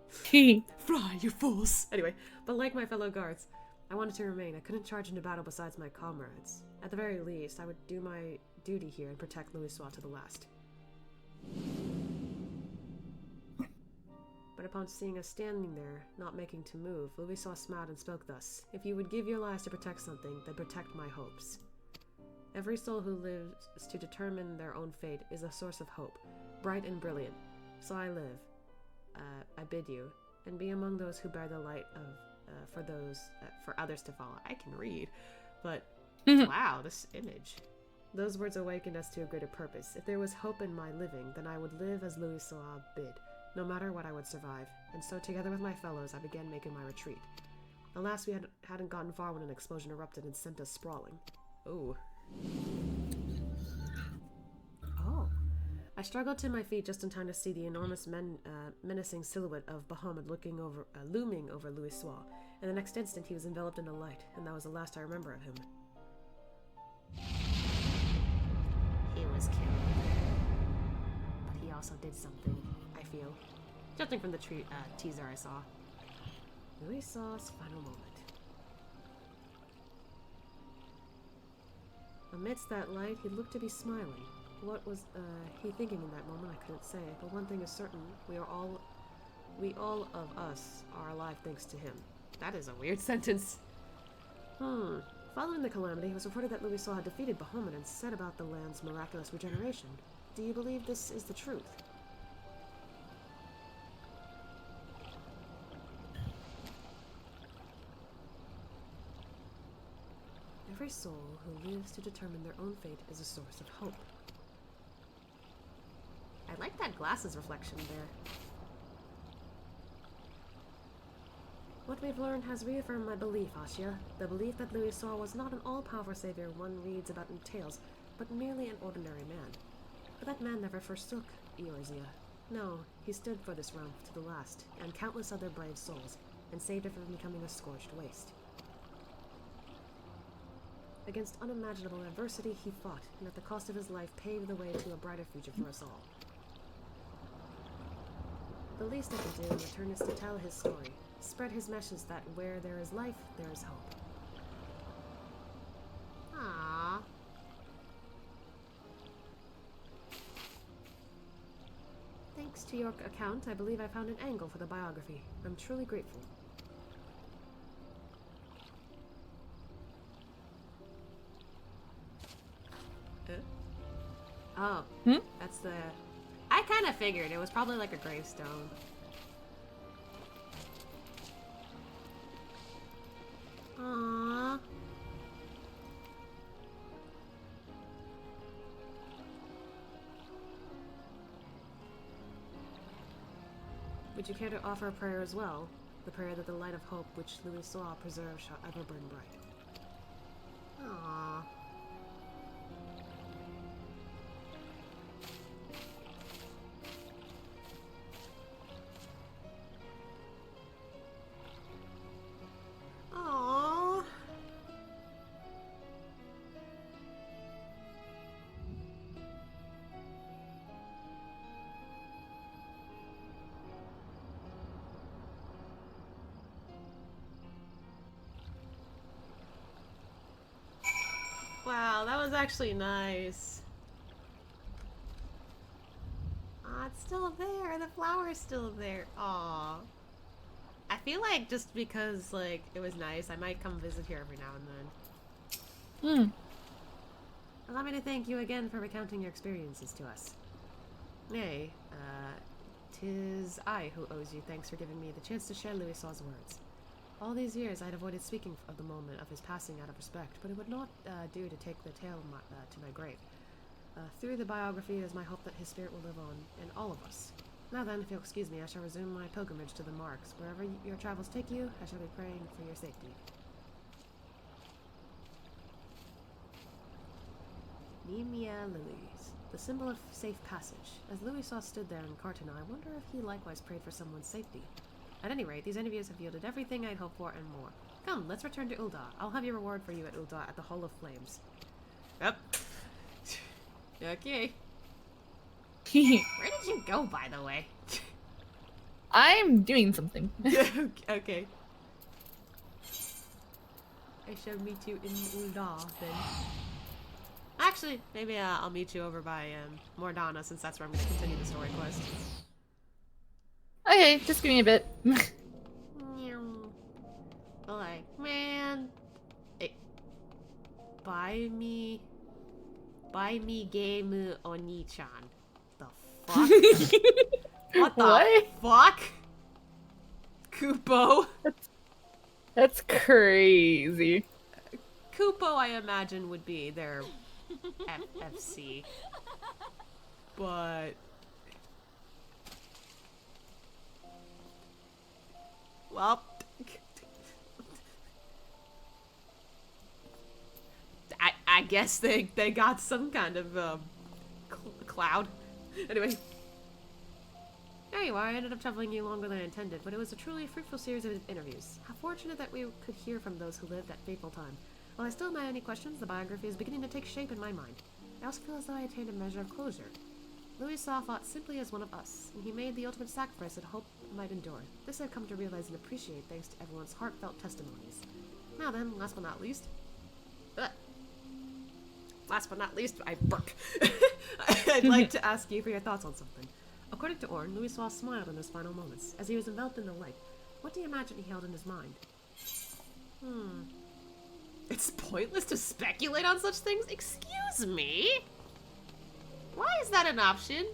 Speaker 2: Fly, you fools! Anyway, but like my fellow guards, I wanted to remain. I couldn't charge into battle besides my comrades. At the very least, I would do my duty here and protect Louiswa to the last. But upon seeing us standing there, not making to move, Louiswa smiled and spoke thus: "If you would give your lives to protect something, then protect my hopes. Every soul who lives to determine their own fate is a source of hope, bright and brilliant. So I live. I bid you, and be among those who bear the light of for others to follow." I can read, but wow, this image. Those words awakened us to a greater purpose. If there was hope in my living, then I would live as Louiswa bid. No matter what, I would survive. And so, together with my fellows, I began making my retreat. Alas, we hadn't gotten far when an explosion erupted and sent us sprawling. Oh. I struggled to my feet just in time to see the enormous menacing silhouette of Bahamut looming over Louiswa. In the next instant, he was enveloped in a light, and that was the last I remember of him.
Speaker 1: He was killed. But he also did something, I feel. Judging from the teaser I saw.
Speaker 2: Louiswa's final moment. Amidst that light, he looked to be smiling. What was he thinking in that moment, I couldn't say, but one thing is certain, we all of us are alive thanks to him.
Speaker 1: That is a weird sentence.
Speaker 2: Following the calamity, it was reported that Louiswa had defeated Bahamut and said about the land's miraculous regeneration. Do you believe this is the truth? Every soul who lives to determine their own fate is a source of hope.
Speaker 1: I like that glasses reflection there.
Speaker 2: What we've learned has reaffirmed my belief, Ashia. The belief that Louiswa was not an all-powerful savior one reads about in tales, but merely an ordinary man. But that man never forsook Eorzea. No, he stood for this realm to the last, and countless other brave souls, and saved it from becoming a scorched waste. Against unimaginable adversity, he fought, and at the cost of his life paved the way to a brighter future for us all. The least I can do in return is to tell his story, spread his message that where there is life, there is hope.
Speaker 1: Aww.
Speaker 2: Thanks to your account, I believe I found an angle for the biography. I'm truly grateful. Oh, that's the... I kind of figured. It was probably like a gravestone. Aww. Would you care to offer a prayer as well? The prayer that the light of hope which Louis saw preserved shall ever burn bright.
Speaker 1: Aww. Aww. Wow, that was actually nice. Aw, it's still there. The flower's still there. Aw. I feel like just because, like, it was nice, I might come visit here every now and then. Allow me to thank you again for recounting your experiences to us. Nay, 'tis I who owes you thanks for giving me the chance to share Louis's words. All these years I had avoided speaking of the moment of his passing out of respect, but it would not do to take the tale to my grave. Through the biography, it is my hope that his spirit will live on in all of us. Now then, if you'll excuse me, I shall resume my pilgrimage to the marks. Wherever your travels take you, I shall be praying for your safety. Nemia Lilies, the symbol of safe passage. As Louis stood there in Cartana, I wonder if he likewise prayed for someone's safety. At any rate, these interviews have yielded everything I'd hoped for and more. Come, let's return to Ul'dah. I'll have your reward for you at Ul'dah at the Hall of Flames. Yep. Okay. Where did you go, by the way?
Speaker 3: I'm doing something.
Speaker 1: Okay. I shall meet you in Ul'dah, then. Actually, maybe I'll meet you over by Mordana, since that's where I'm going to continue the story quest.
Speaker 3: Okay, just give me a bit.
Speaker 1: Like, man. Hey. Buy me game Oni-chan. The fuck? What the fuck? Kupo?
Speaker 3: That's crazy.
Speaker 1: Kupo, I imagine, would be their FFC. But... well... I guess they got some kind of cloud. Anyway. There you are. I ended up troubling you longer than I intended, but it was a truly fruitful series of interviews. How fortunate that we could hear from those who lived that fateful time. While I still have many questions, the biography is beginning to take shape in my mind. I also feel as though I attained a measure of closure. Louis fought simply as one of us, and he made the ultimate sacrifice that hope might endure. This I've come to realize and appreciate thanks to everyone's heartfelt testimonies. Now then, last but not least... last but not least, I burp. I'd like to ask you for your thoughts on something. According to Orn, Louis smiled in his final moments, as he was enveloped in the light. What do you imagine he held in his mind? It's pointless to speculate on such things? Excuse me? Why is that an option?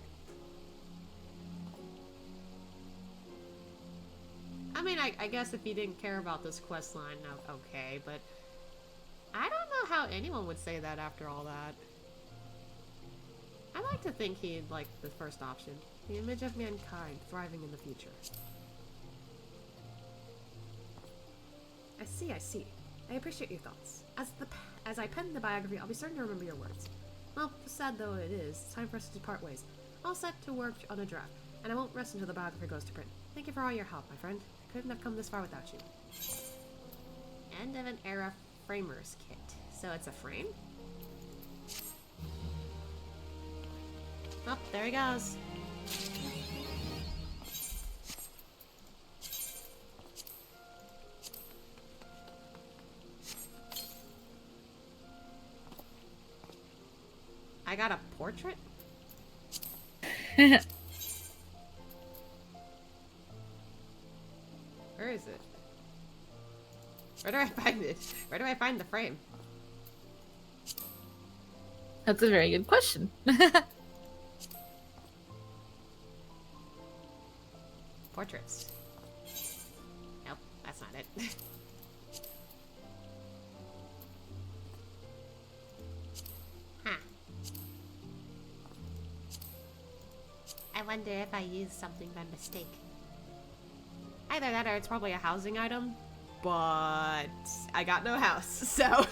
Speaker 1: I mean, I guess if he didn't care about this quest line, okay, but... I don't know how anyone would say that after all that. I like to think he'd like the first option. The image of mankind thriving in the future. I see. I appreciate your thoughts. As I pen the biography, I'll be certain to remember your words. Well, sad though it is, it's time for us to part ways. I'll set to work on a draft, and I won't rest until the biography goes to print. Thank you for all your help, my friend. I couldn't have come this far without you. End of an era framers kit. So it's a frame? Oh, there he goes. I got a portrait? Where is it? Where do I find it? Where do I find the frame?
Speaker 3: That's a very good question.
Speaker 1: Portraits. Nope, that's not it. Huh. I wonder if I used something by mistake. Either that or it's probably a housing item, but I got no house, so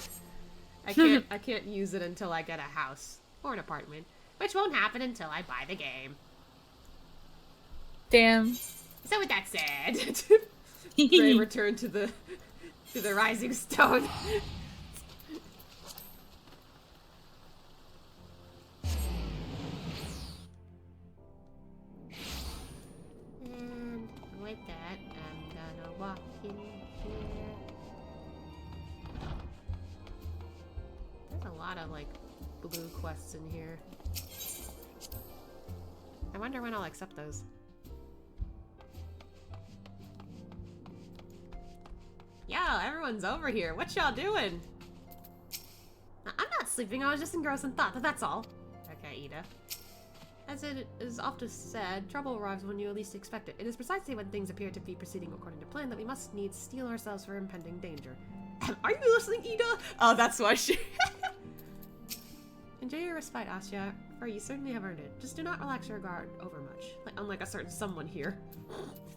Speaker 1: I can't use it until I get a house or an apartment, which won't happen until I buy the game.
Speaker 3: Damn.
Speaker 1: So with that said, Ray returned to the Rising Stone. And with that, I'm gonna walk in here. There's a lot of like blue quests in here. I wonder when I'll accept those. Yo, everyone's over here. What y'all doing? I'm not sleeping. I was just engrossed in thought, but that's all. Okay, Ida. As it is often said, trouble arrives when you least expect it. It is precisely when things appear to be proceeding according to plan that we must needs steel ourselves for impending danger. Are you listening, Ida? Oh, that's why she... Enjoy your respite, Asya, for you certainly have earned it. Just do not relax your guard overmuch, unlike a certain someone here.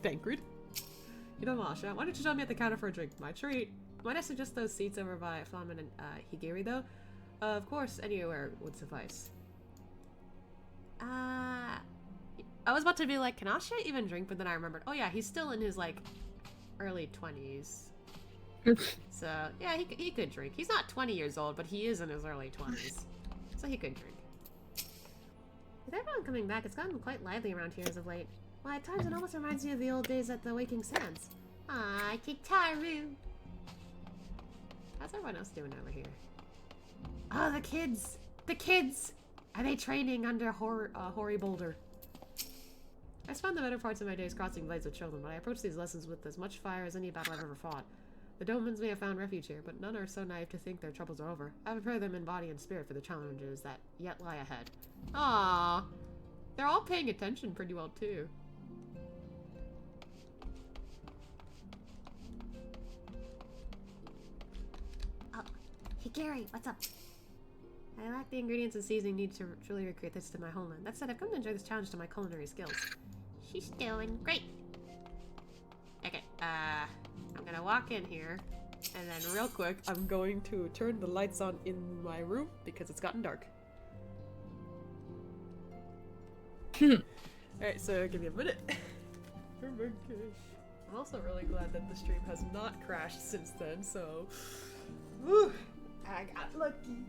Speaker 1: Thancred. You know, Asya, why don't you join me at the counter for a drink? My treat. Might I suggest those seats over by Flamen and Higiri, though? Of course, anywhere would suffice. I was about to be like, can Asya even drink? But then I remembered, oh yeah, he's still in his, like, early 20s. So, yeah, he could drink. He's not 20 years old, but he is in his early 20s. So he could drink. With everyone coming back, it's gotten quite lively around here as of late. Why, at times it almost reminds me of the old days at the Waking Sands. Ah, Kitaru! How's everyone else doing over here? Oh, the kids! The kids! Are they training under Hoary Boulder? I spend the better parts of my days crossing blades with children, but I approach these lessons with as much fire as any battle I've ever fought. The Domans may have found refuge here, but none are so naive to think their troubles are over. I prepare them in body and spirit for the challenges that yet lie ahead. Aww. They're all paying attention pretty well, too. Oh, hey Gary, what's up? I lack the ingredients and seasoning needed to truly recreate this to my homeland. That said, I've come to enjoy this challenge to my culinary skills. She's doing great. Okay, I'm gonna walk in here, and then real quick, I'm going to turn the lights on in my room because it's gotten dark. Alright, so give me a minute. Oh my gosh. I'm also really glad that the stream has not crashed since then, so... Whew, I got lucky.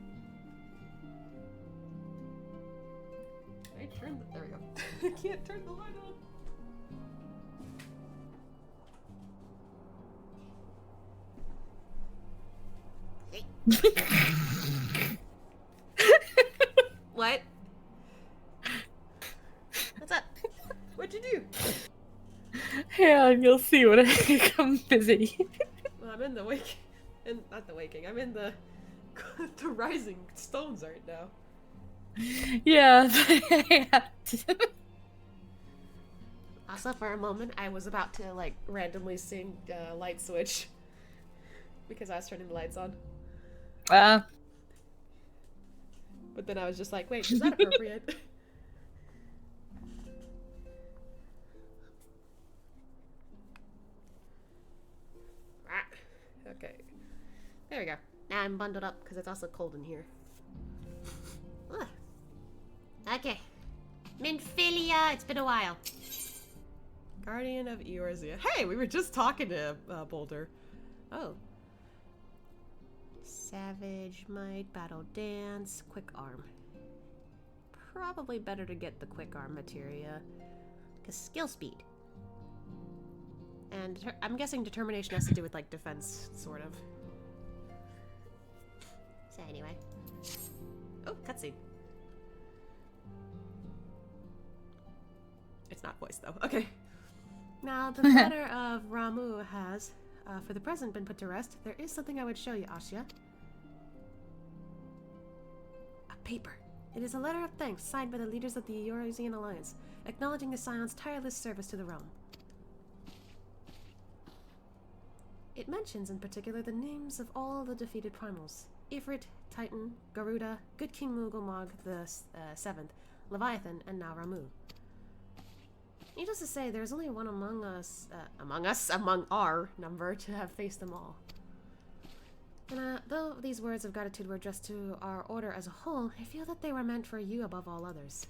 Speaker 1: I turned the... There we go. I can't turn the light on. Hey. What? What's up? What'd you do?
Speaker 3: Yeah, you'll see when I become busy.
Speaker 1: Well, I'm in the wake... not the waking, I'm in the... the rising stones right now.
Speaker 3: Yeah.
Speaker 1: Also, for a moment, I was about to, like, randomly sing Light Switch. Because I was turning the lights on. But then I was just like, wait, is that appropriate? Okay. There we go. Now I'm bundled up because it's also cold in here. Okay. Minfilia, it's been a while. Guardian of Eorzea. Hey, we were just talking to Boulder. Oh.
Speaker 2: Savage Might, Battle Dance, Quick Arm. Probably better to get the Quick Arm materia. Because skill speed. And I'm guessing determination has to do with, like, defense, sort of. So anyway. Oh, cutscene. It's not voice, though. Okay. Now, the matter of Ramu has, for the present, been put to rest. There is something I would show you, Asya. A paper. It is a letter of thanks signed by the leaders of the Eurasian Alliance, acknowledging the Scion's tireless service to the realm. It mentions in particular the names of all the defeated primals. Ifrit, Titan, Garuda, Good King Mughal the 7th, Leviathan, and now Ramu. Needless to say, there is only one among our number, to have faced them all. And though these words of gratitude were addressed to our order as a whole, I feel that they were meant for you above all others.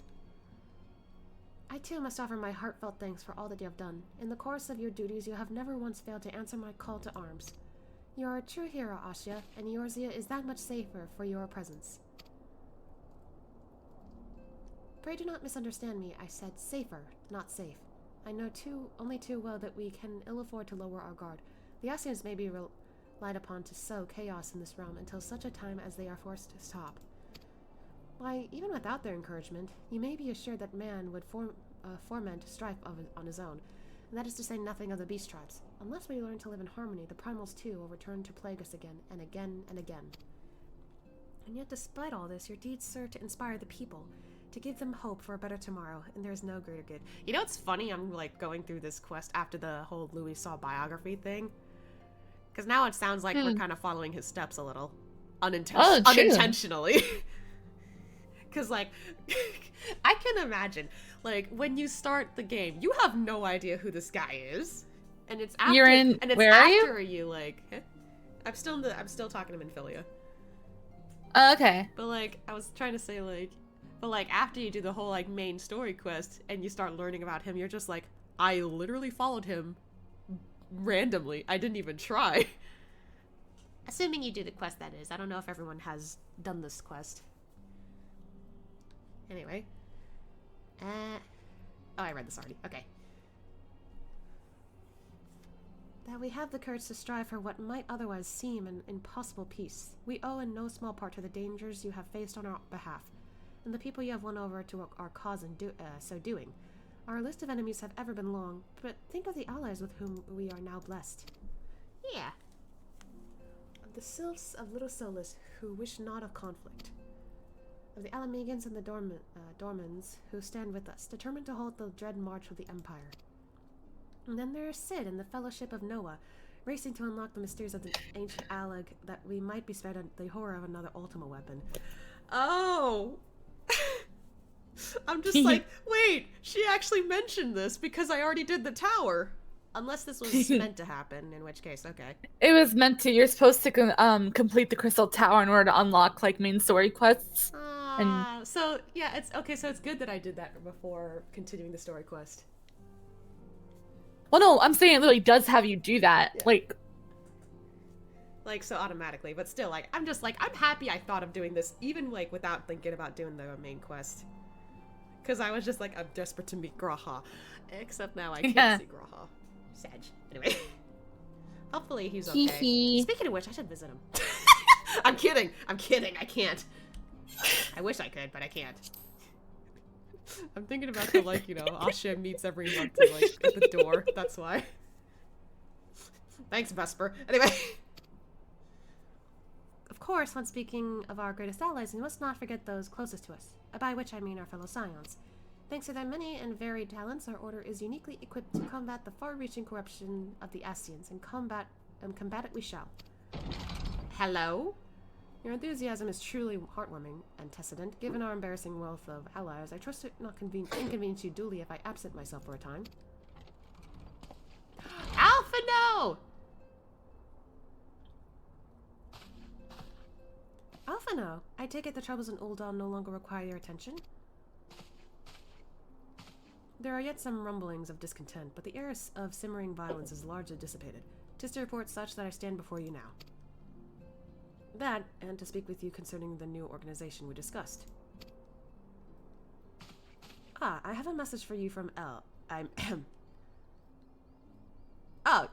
Speaker 2: I too must offer my heartfelt thanks for all that you have done. In the course of your duties, you have never once failed to answer my call to arms. You are a true hero, Asya, and Eorzea is that much safer for your presence. Pray do not misunderstand me. I said safer, not safe. I know only too well that we can ill afford to lower our guard. The Ascians may be relied upon to sow chaos in this realm until such a time as they are forced to stop. Why, even without their encouragement, you may be assured that man would foment strife on his own, and that is to say nothing of the beast tribes. Unless we learn to live in harmony, the primals too will return to plague us again, and again, and again. And yet despite all this, your deeds serve to inspire the people, to give them hope for a better tomorrow, and there is no greater good. You know what's funny? I'm, like, going through this quest after the whole Louis Saw biography thing. Because now it sounds like we're kind of following his steps a little. Unintentionally. Because, like, I can imagine, like, when you start the game, you have no idea who this guy is. And it's after,
Speaker 3: where are
Speaker 2: you like, I'm still talking to him in Philia.
Speaker 3: Okay.
Speaker 2: But, like, I was trying to say, like, but, like, after you do the whole, like, main story quest and you start learning about him, you're just like, I literally followed him randomly. I didn't even try. Assuming you do the quest, that is. I don't know if everyone has done this quest. Anyway. Oh, I read this already. Okay. That we have the courage to strive for what might otherwise seem an impossible peace. We owe in no small part to the dangers you have faced on our behalf, and the people you have won over to our cause in so doing. Our list of enemies have ever been long, but think of the allies with whom we are now blessed. Yeah. Of the sylphs of Little Solus, who wish not of conflict. Of the Alamegans and the Dormans, who stand with us, determined to halt the dread march of the Empire. And then there is Sid and the Fellowship of Noah, racing to unlock the mysteries of the ancient Alag, that we might be spared the horror of another Ultima weapon. Oh! I'm just like, wait, she actually mentioned this because I already did the tower. Unless this was meant to happen, in which case, okay.
Speaker 3: It was meant to. You're supposed to complete the Crystal Tower in order to unlock, like, main story quests.
Speaker 2: So, yeah, it's okay, so it's good that I did that before continuing the story quest.
Speaker 3: Well, no, I'm saying it literally does have you do that. Yeah.
Speaker 2: Like, so automatically, but still, like, I'm just, like, I'm happy I thought of doing this, even, like, without thinking about doing the main quest. Because I was just, like, I'm desperate to meet Graha. Except now I can't see Graha. Sag. Anyway. Hopefully he's okay. Speaking of which, I should visit him. I'm kidding, I can't. I wish I could, but I can't. I'm thinking about the, like, you know, Asya meets every month, like, at the door. That's why. Thanks, Vesper. Anyway. Of course, when speaking of our greatest allies, we must not forget those closest to us, by which I mean our fellow Scions. Thanks to their many and varied talents, our order is uniquely equipped to combat the far-reaching corruption of the Ascians, and combat it we shall. Hello? Your enthusiasm is truly heartwarming, antecedent. Given our embarrassing wealth of allies, I trust it not inconvenience you duly if I absent myself for a time. Alpha, no! Alpha, no. I take it the troubles in Ul'dah no longer require your attention? There are yet some rumblings of discontent, but the air of simmering violence is largely dissipated. 'Tis to report such that I stand before you now. That, and to speak with you concerning the new organization we discussed. Ah, I have a message for you from L. Oh,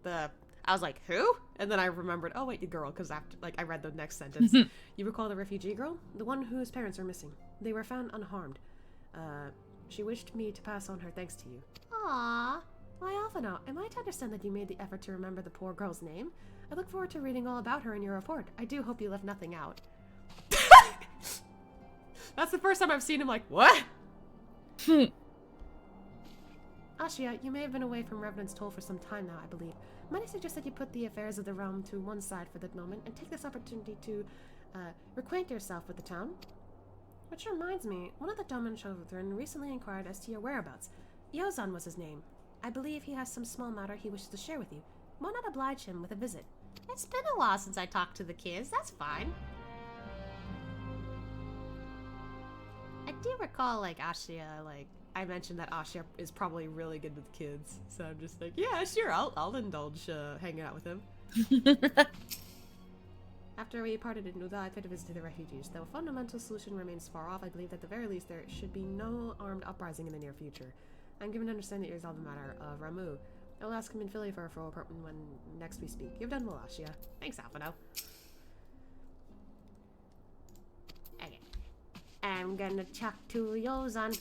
Speaker 2: I was like, who? And then I remembered, oh wait, the girl, because after, like, I read the next sentence. You recall the refugee girl? The one whose parents are missing. They were found unharmed. She wished me to pass on her thanks to you. Aww. I often know. Am I to understand that you made the effort to remember the poor girl's name? I look forward to reading all about her in your report. I do hope you left nothing out. That's the first time I've seen him like, what? Ashia, you may have been away from Revenant's Toll for some time now, I believe. Might I suggest that you put the affairs of the realm to one side for the moment and take this opportunity to reacquaint yourself with the town? Which reminds me, one of the Doman children recently inquired as to your whereabouts. Yozan was his name. I believe he has some small matter he wishes to share with you. Why not oblige him with a visit?
Speaker 1: It's been a while since I talked to the kids. That's fine. I do recall, like, Ashia, like, I mentioned that Ashia is probably really good with kids. So I'm just like, yeah, sure, I'll indulge hanging out with him.
Speaker 2: After we parted in Nuda, I tried to visit the refugees. Though a fundamental solution remains far off, I believe that at the very least there should be no armed uprising in the near future. I'm given to understand that you resolved the matter of Ramu. I will ask him in Philly for a full apartment when next we speak. You've done well, Ashia.
Speaker 1: Thanks, Alphino. Okay. I'm gonna talk to Yozan.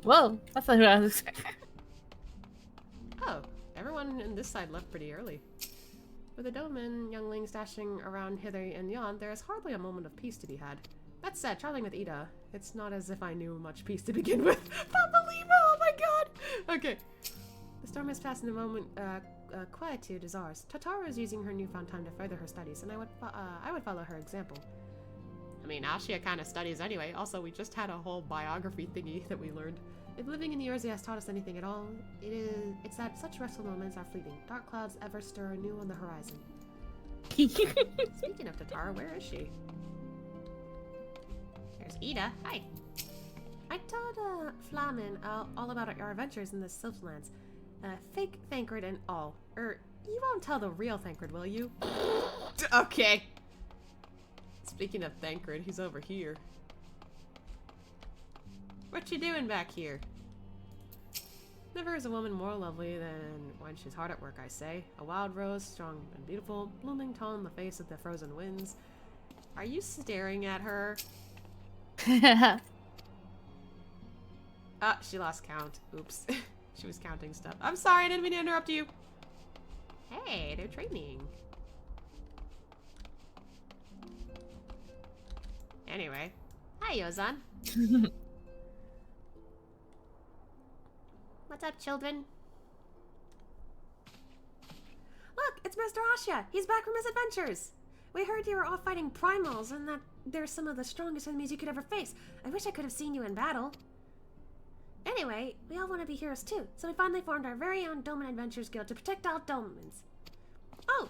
Speaker 3: Whoa, that's not who I was expecting.
Speaker 2: Oh, everyone in this side left pretty early. With the Doman younglings dashing around hither and yon, there is hardly a moment of peace to be had. That said, traveling with Ida, it's not as if I knew much peace to begin with. Papa Lima, oh my god! Okay. The storm has passed in the moment, quietude is ours. Totara is using her newfound time to further her studies, and I would follow her example.
Speaker 1: I mean, Ashia kind of studies anyway. Also, we just had a whole biography thingy that we learned.
Speaker 2: If living in the Earthsea has taught us anything at all, it's that such restful moments are fleeting. Dark clouds ever stir anew on the horizon.
Speaker 1: Speaking of Totara, where is she? There's Ida. Hi.
Speaker 2: I told Flamin all about our adventures in the Sylphlands. Fake Thancred and all. You won't tell the real Thancred, will you?
Speaker 1: Okay.
Speaker 2: Speaking of Thancred, he's over here. What you doing back here? Never is a woman more lovely than when she's hard at work, I say. A wild rose, strong and beautiful, blooming tall in the face of the frozen winds. Are you staring at her? She lost count. Oops. She was counting stuff. I'm sorry, I didn't mean to interrupt you.
Speaker 1: Hey, they're training. Anyway. Hi, Yozan. What's up, children?
Speaker 2: Look, it's Mr. Ashia. He's back from his adventures. We heard you were off fighting primals and that they're some of the strongest enemies you could ever face. I wish I could have seen you in battle. Anyway, we all want to be heroes too, so we finally formed our very own Doman Adventures Guild to protect all Domans. Oh,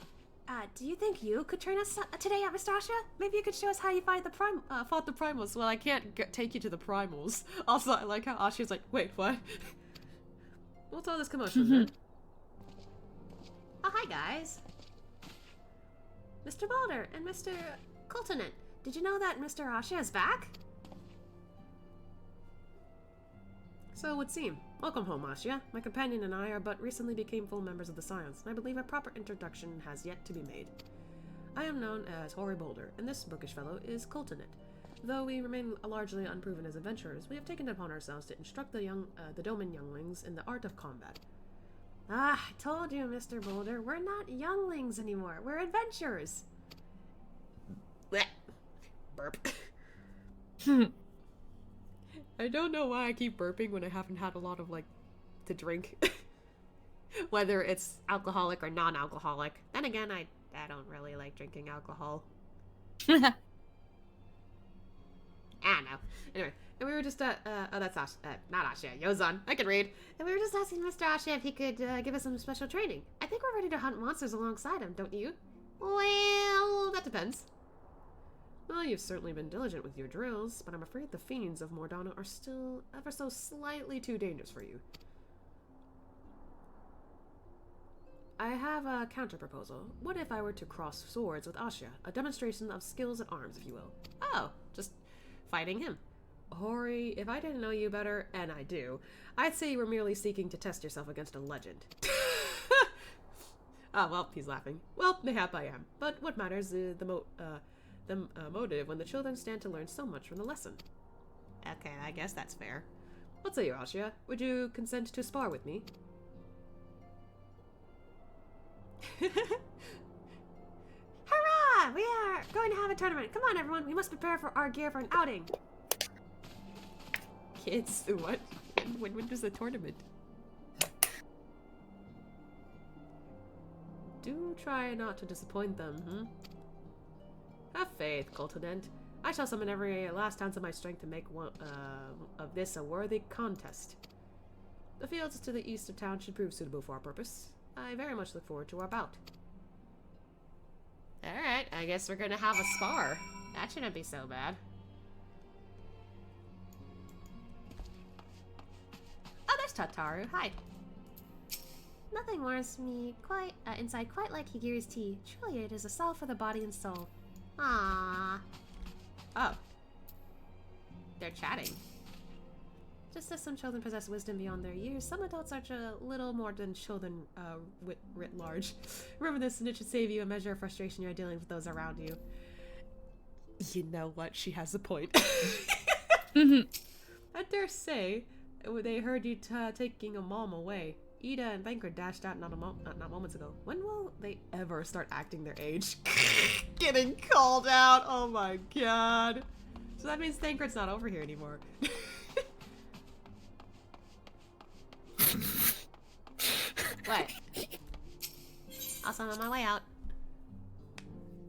Speaker 2: do you think you could train us today at Mr. Ashia? Maybe you could show us how you fought the primals. Well, I can't take you to the primals. Also, I like how Ashia's like, wait, what? What's all this commotion then?
Speaker 1: Oh, hi, guys.
Speaker 2: Mr. Boulder and Mr. Coltonant, did you know that Mr. Ashia is back? So it would seem. Welcome home, Ashia. My companion and I are but recently became full members of the Scions, and I believe a proper introduction has yet to be made. I am known as Hoary Boulder, and this bookish fellow is Coltonant. Though we remain largely unproven as adventurers, we have taken it upon ourselves to instruct the Doman younglings in the art of combat. Ah, I told you, Mr. Boulder, we're not younglings anymore. We're adventurers.
Speaker 1: Blech. Burp.
Speaker 2: I don't know why I keep burping when I haven't had a lot of, to drink.
Speaker 1: Whether it's alcoholic or non-alcoholic. Then again, I don't really like drinking alcohol.
Speaker 2: I don't know. Anyway, and we were just, not Ashia, Yozan. I can read. And we were just asking Mr. Ashia if he could give us some special training. I think we're ready to hunt monsters alongside him, don't you? Well, that depends. Well, you've certainly been diligent with your drills, but I'm afraid the fiends of Mordana are still ever so slightly too dangerous for you. I have a counter-proposal. What if I were to cross swords with Asya? A demonstration of skills at arms, if you will.
Speaker 1: Oh, just fighting him.
Speaker 2: Hori, if I didn't know you better, and I do, I'd say you were merely seeking to test yourself against a legend. Ah, well, he's laughing. Well, mayhap I am. But what matters is the motive when the children stand to learn so much from the lesson.
Speaker 1: Okay, I guess that's fair.
Speaker 2: What say you, Asya? Would you consent to spar with me? Hurrah! We are going to have a tournament. Come on, everyone. We must prepare for our gear for an outing.
Speaker 1: Kids, what? When does the tournament?
Speaker 2: Do try not to disappoint them, Have faith, Cultident. I shall summon every last ounce of my strength to make one of this a worthy contest. The fields to the east of town should prove suitable for our purpose. I very much look forward to our bout.
Speaker 1: Alright, I guess we're gonna have a spar. That shouldn't be so bad.
Speaker 2: Oh, there's Tataru. Hi.
Speaker 4: Nothing warms me inside quite like Higiri's tea. Truly, it is a salve for the body and soul.
Speaker 1: Ah. Oh. They're chatting.
Speaker 2: Just as some children possess wisdom beyond their years, some adults are a little more than children writ large. Remember this, and it should save you a measure of frustration you're dealing with those around you. You know what? She has a point. I dare say they heard you taking a mom away. Ida and Banker dashed out not moments ago. When will they ever start acting their age? Getting called out. Oh my god. So that means Thancred's not over here anymore.
Speaker 1: What? Also, I'm on my way out.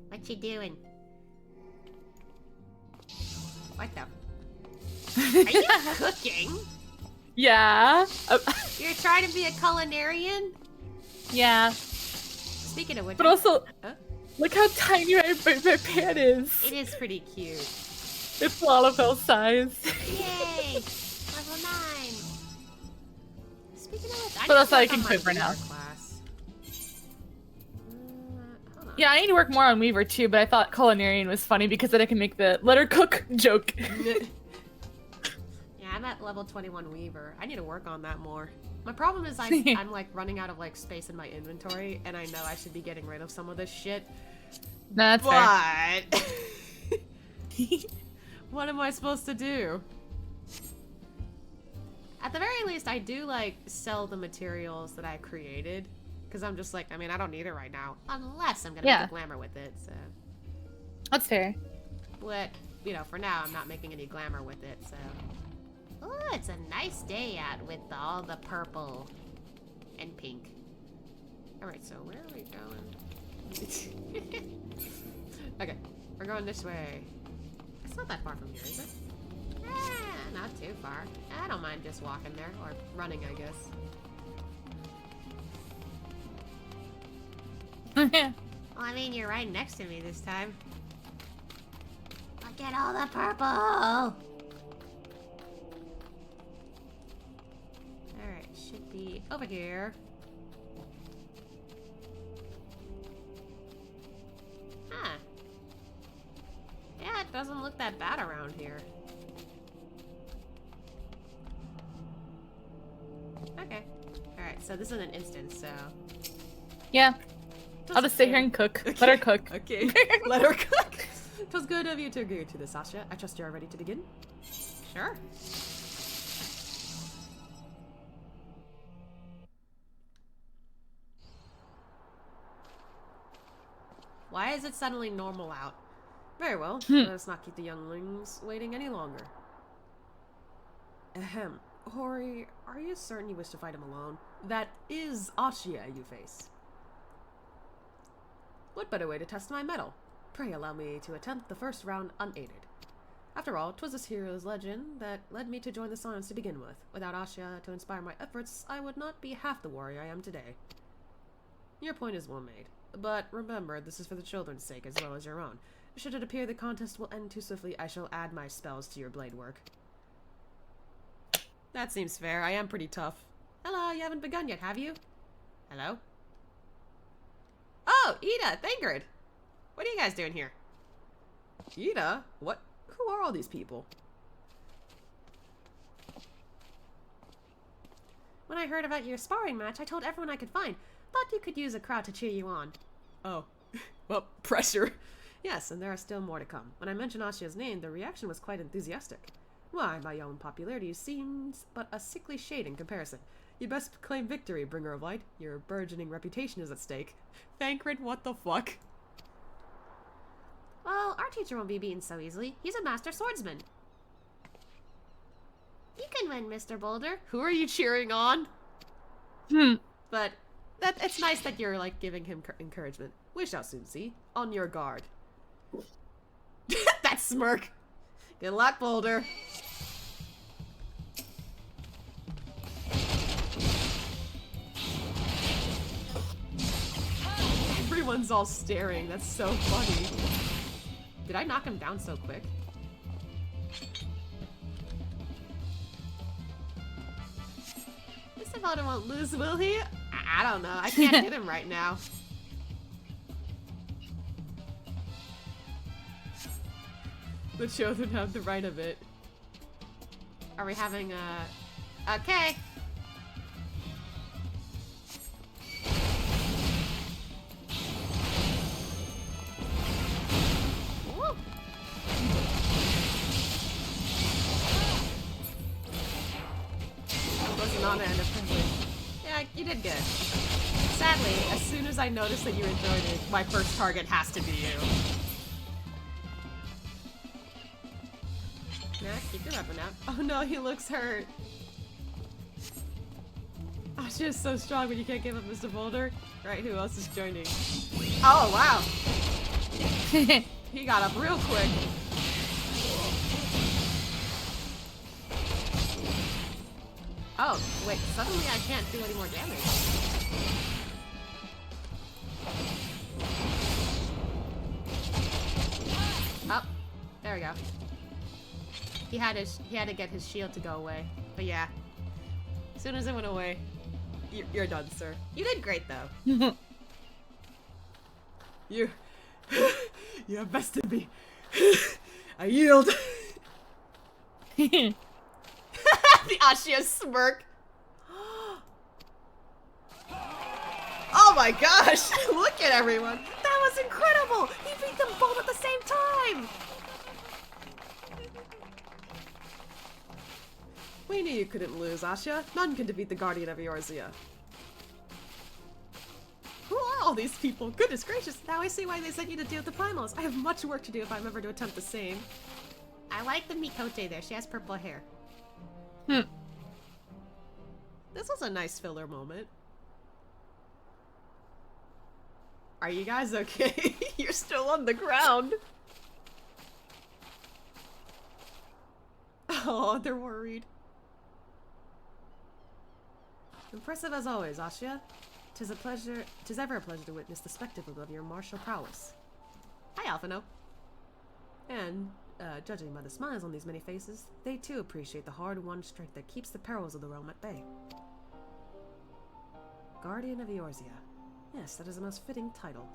Speaker 1: What you doing? What the? Are you cooking?
Speaker 3: Yeah.
Speaker 1: You're trying to be a culinarian?
Speaker 3: Yeah.
Speaker 1: Speaking of which...
Speaker 3: But also, look how tiny my pan is.
Speaker 1: It is pretty cute.
Speaker 3: It's Lalafell size.
Speaker 1: Yay! Level 9. Speaking of which,
Speaker 3: But also I can quit for now. Yeah, I need to work more on Weaver too, but I thought culinarian was funny because then I can make the let her cook joke.
Speaker 1: Yeah, I'm at level 21 Weaver. I need to work on that more. My problem is I'm like running out of like space in my inventory, and I know I should be getting rid of some of this shit.
Speaker 3: That's fair.
Speaker 1: What am I supposed to do? At the very least, I do like sell the materials that I created, because I'm just like, I mean, I don't need it right now, unless I'm gonna make a glamour with it. So
Speaker 3: that's fair.
Speaker 1: But you know, for now, I'm not making any glamour with it. So. Oh, it's a nice day out with all the purple and pink. Alright, so where are we going? Okay, we're going this way. It's not that far from here, is it? Not too far. I don't mind just walking there, or running, I guess. Well, I mean, you're right next to me this time. Look at all the purple! Alright, should be over here. Huh. Yeah, it doesn't look that bad around here. Okay. Alright, so this is an instance, so...
Speaker 3: Yeah. I'll just sit here and cook. Okay. Let her cook.
Speaker 2: Okay. Let her cook! It was good of you to agree to this, Asya. I trust you are ready to begin?
Speaker 1: Sure. Why is it suddenly normal out?
Speaker 2: Very well. Let's not keep the younglings waiting any longer. Ahem. Hori, are you certain you wish to fight him alone? That is Asya you face. What better way to test my mettle? Pray allow me to attempt the first round unaided. After all, 'twas this hero's legend that led me to join the Science to begin with. Without Asya to inspire my efforts, I would not be half the warrior I am today. Your point is well made. But remember, this is for the children's sake as well as your own. Should it appear the contest will end too swiftly, I shall add my spells to your blade work. That seems fair. I am pretty tough. Hello, you haven't begun yet, have you? Hello? Oh, Ida, Thangrid. What are you guys doing here? Ida? What? Who are all these people?
Speaker 4: When I heard about your sparring match, I told everyone I could find. Thought you could use a crowd to cheer you on.
Speaker 2: Oh. Well, pressure. Yes, and there are still more to come. When I mentioned Ashia's name, the reaction was quite enthusiastic. Why, my own popularity seems but a sickly shade in comparison. You best claim victory, bringer of light. Your burgeoning reputation is at stake. Thancred, what the fuck?
Speaker 4: Well, our teacher won't be beaten so easily. He's a master swordsman. You can win, Mr. Boulder.
Speaker 2: Who are you cheering on? But it's nice that you're, like, giving him encouragement. We shall soon see. On your guard. That smirk. Good luck, Boulder. Everyone's all staring. That's so funny. Did I knock him down so quick?
Speaker 4: Mr. Boulder won't lose, will he?
Speaker 2: I don't know. I can't hit him right now. The children have the right of it. Are we having a... Okay. Woo. It was an honor and a privilege. Yeah, you did good. Sadly, as soon as I noticed that you enjoyed it, my first target has to be you. Nah, keep your weapon out. Oh no, he looks hurt. Oh, she is so strong, but you can't give up Mr. Boulder. Right, who else is joining? Oh, wow. He got up real quick. Oh, wait, suddenly I can't do any more damage. Oh, there we go. He had to get his shield to go away. But yeah. As soon as it went away, you're done, sir. You did great though. You have bested me. I yield. The Ashia smirk. Oh my gosh! Look at everyone! That was incredible! He beat them both at the same time! We knew you couldn't lose, Asha. None can defeat the Guardian of Eorzea. Who are all these people? Goodness gracious, now I see why they sent you to deal with the Primals. I have much work to do if I'm ever to attempt the same.
Speaker 4: I like the Mikote there. She has purple hair.
Speaker 2: This was a nice filler moment. Are you guys okay? You're still on the ground. Oh, they're worried. Impressive as always, Asha. 'Tis ever a pleasure to witness the spectacle of your martial prowess. Hi, Alphino. And, judging by the smiles on these many faces, they too appreciate the hard-won strength that keeps the perils of the realm at bay. Guardian of Eorzea. Yes, that is a most fitting title.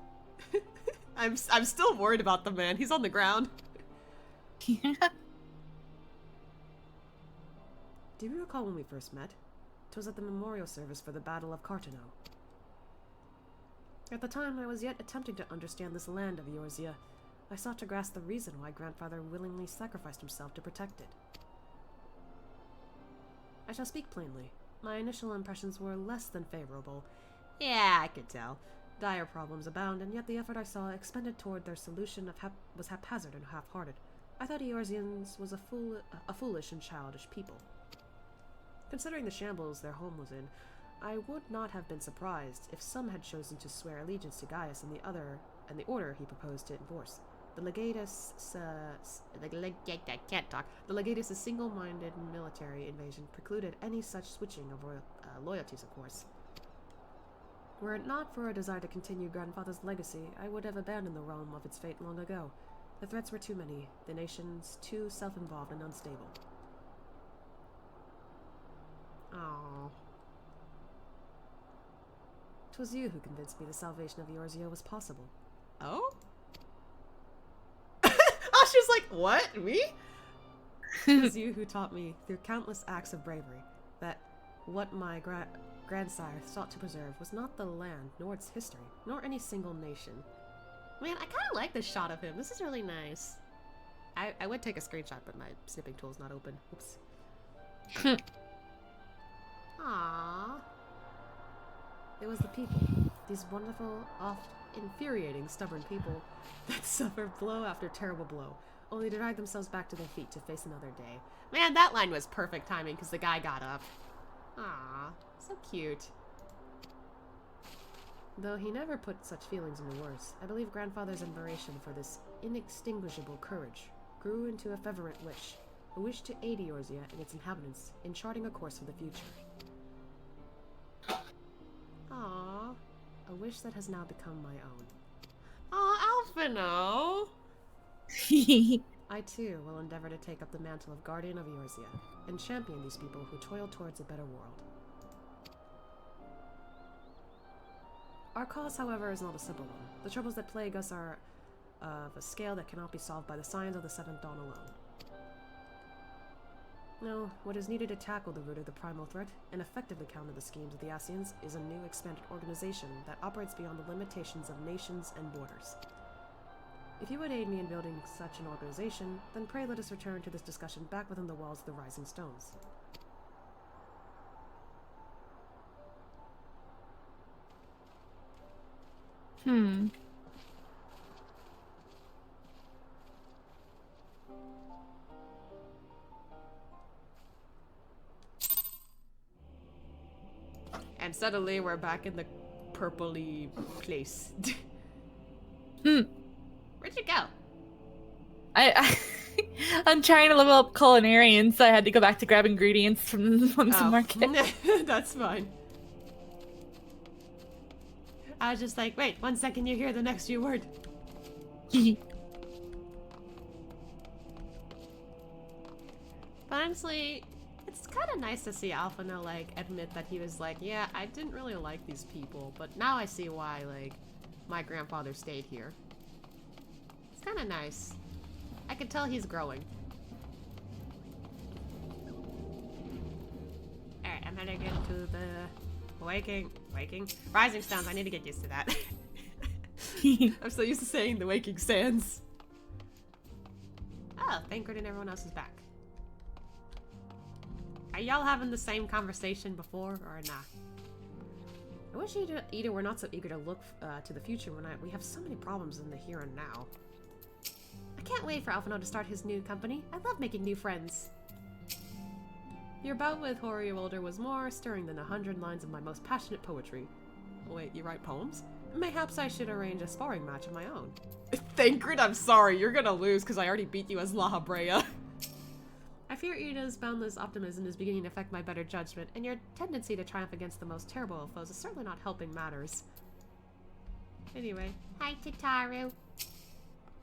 Speaker 2: I'm still worried about the man. He's on the ground.
Speaker 3: Yeah.
Speaker 2: Do you recall when we first met? 'Twas at the memorial service for the Battle of Cartano. At the time, I was yet attempting to understand this land of Eorzea. I sought to grasp the reason why Grandfather willingly sacrificed himself to protect it. I shall speak plainly. My initial impressions were less than favorable. Yeah, I could tell. Dire problems abound, and yet the effort I saw expended toward their solution was haphazard and half-hearted. I thought Eorzeans was a foolish and childish people. Considering the shambles their home was in, I would not have been surprised if some had chosen to swear allegiance to Gaius and the order he proposed to enforce. The Legatus, I can't talk. The Legatus' single-minded military invasion precluded any such switching of loyalties, of course. Were it not for a desire to continue Grandfather's legacy, I would have abandoned the realm of its fate long ago. The threats were too many, the nations too self-involved and unstable. Aww. 'Twas you who convinced me the salvation of Eorzea was possible.
Speaker 1: Oh? Oh, she was like, what? Me?
Speaker 2: It was you who taught me, through countless acts of bravery, that what my grandsire sought to preserve was not the land, nor its history, nor any single nation.
Speaker 1: Man, I kind of like this shot of him. This is really nice. I would take a screenshot, but my snipping tool's not open. Oops. Aww.
Speaker 2: It was the people, these wonderful, oft infuriating, stubborn people, that suffered blow after terrible blow, only to drag themselves back to their feet to face another day.
Speaker 1: Man, that line was perfect timing because the guy got up. Aww, so cute.
Speaker 2: Though he never put such feelings into words, I believe grandfather's admiration for this inextinguishable courage grew into a fervent wish, a wish to aid Eorzea and its inhabitants in charting a course for the future.
Speaker 1: Aww.
Speaker 2: A wish that has now become my own.
Speaker 1: Aw, Alphino!
Speaker 2: I too will endeavor to take up the mantle of guardian of Eorzea and champion these people who toil towards a better world. Our cause, however, is not a simple one. The troubles that plague us are of a scale that cannot be solved by the science of the Seventh Dawn alone. No, what is needed to tackle the root of the primal threat and effectively counter the schemes of the Ascians is a new expanded organization that operates beyond the limitations of nations and borders. If you would aid me in building such an organization, then pray let us return to this discussion back within the walls of the Rising Stones.
Speaker 1: And suddenly we're back in the purpley place. Where'd you go?
Speaker 3: I'm trying to level up culinarian, so I had to go back to grab ingredients from the market.
Speaker 1: That's fine. I was just like, wait, 1 second, you hear the next few word. But honestly, it's kind of nice to see Alphino, like, admit that he was like, yeah, I didn't really like these people, but now I see why, like, my grandfather stayed here. It's kind of nice. I can tell he's growing. Alright, I'm heading into the Rising Stones. I need to get used to that. I'm so used to saying the Waking Sands. Oh, Thancred and everyone else is back. Are y'all having the same conversation before or not?
Speaker 2: I wish Ida were not so eager to look to the future when we have so many problems in the here and now.
Speaker 4: I can't wait for Alphino to start his new company. I love making new friends.
Speaker 2: Your bout with Hoary Wilder was more stirring than 100 lines of my most passionate poetry.
Speaker 1: Wait, you write poems?
Speaker 2: Mayhaps I should arrange a sparring match of my own.
Speaker 1: Thancred, I'm sorry, you're gonna lose because I already beat you as La Habrea.
Speaker 2: I fear Ida's boundless optimism is beginning to affect my better judgment, and your tendency to triumph against the most terrible of foes is certainly not helping matters. Anyway.
Speaker 4: Hi, Tataru.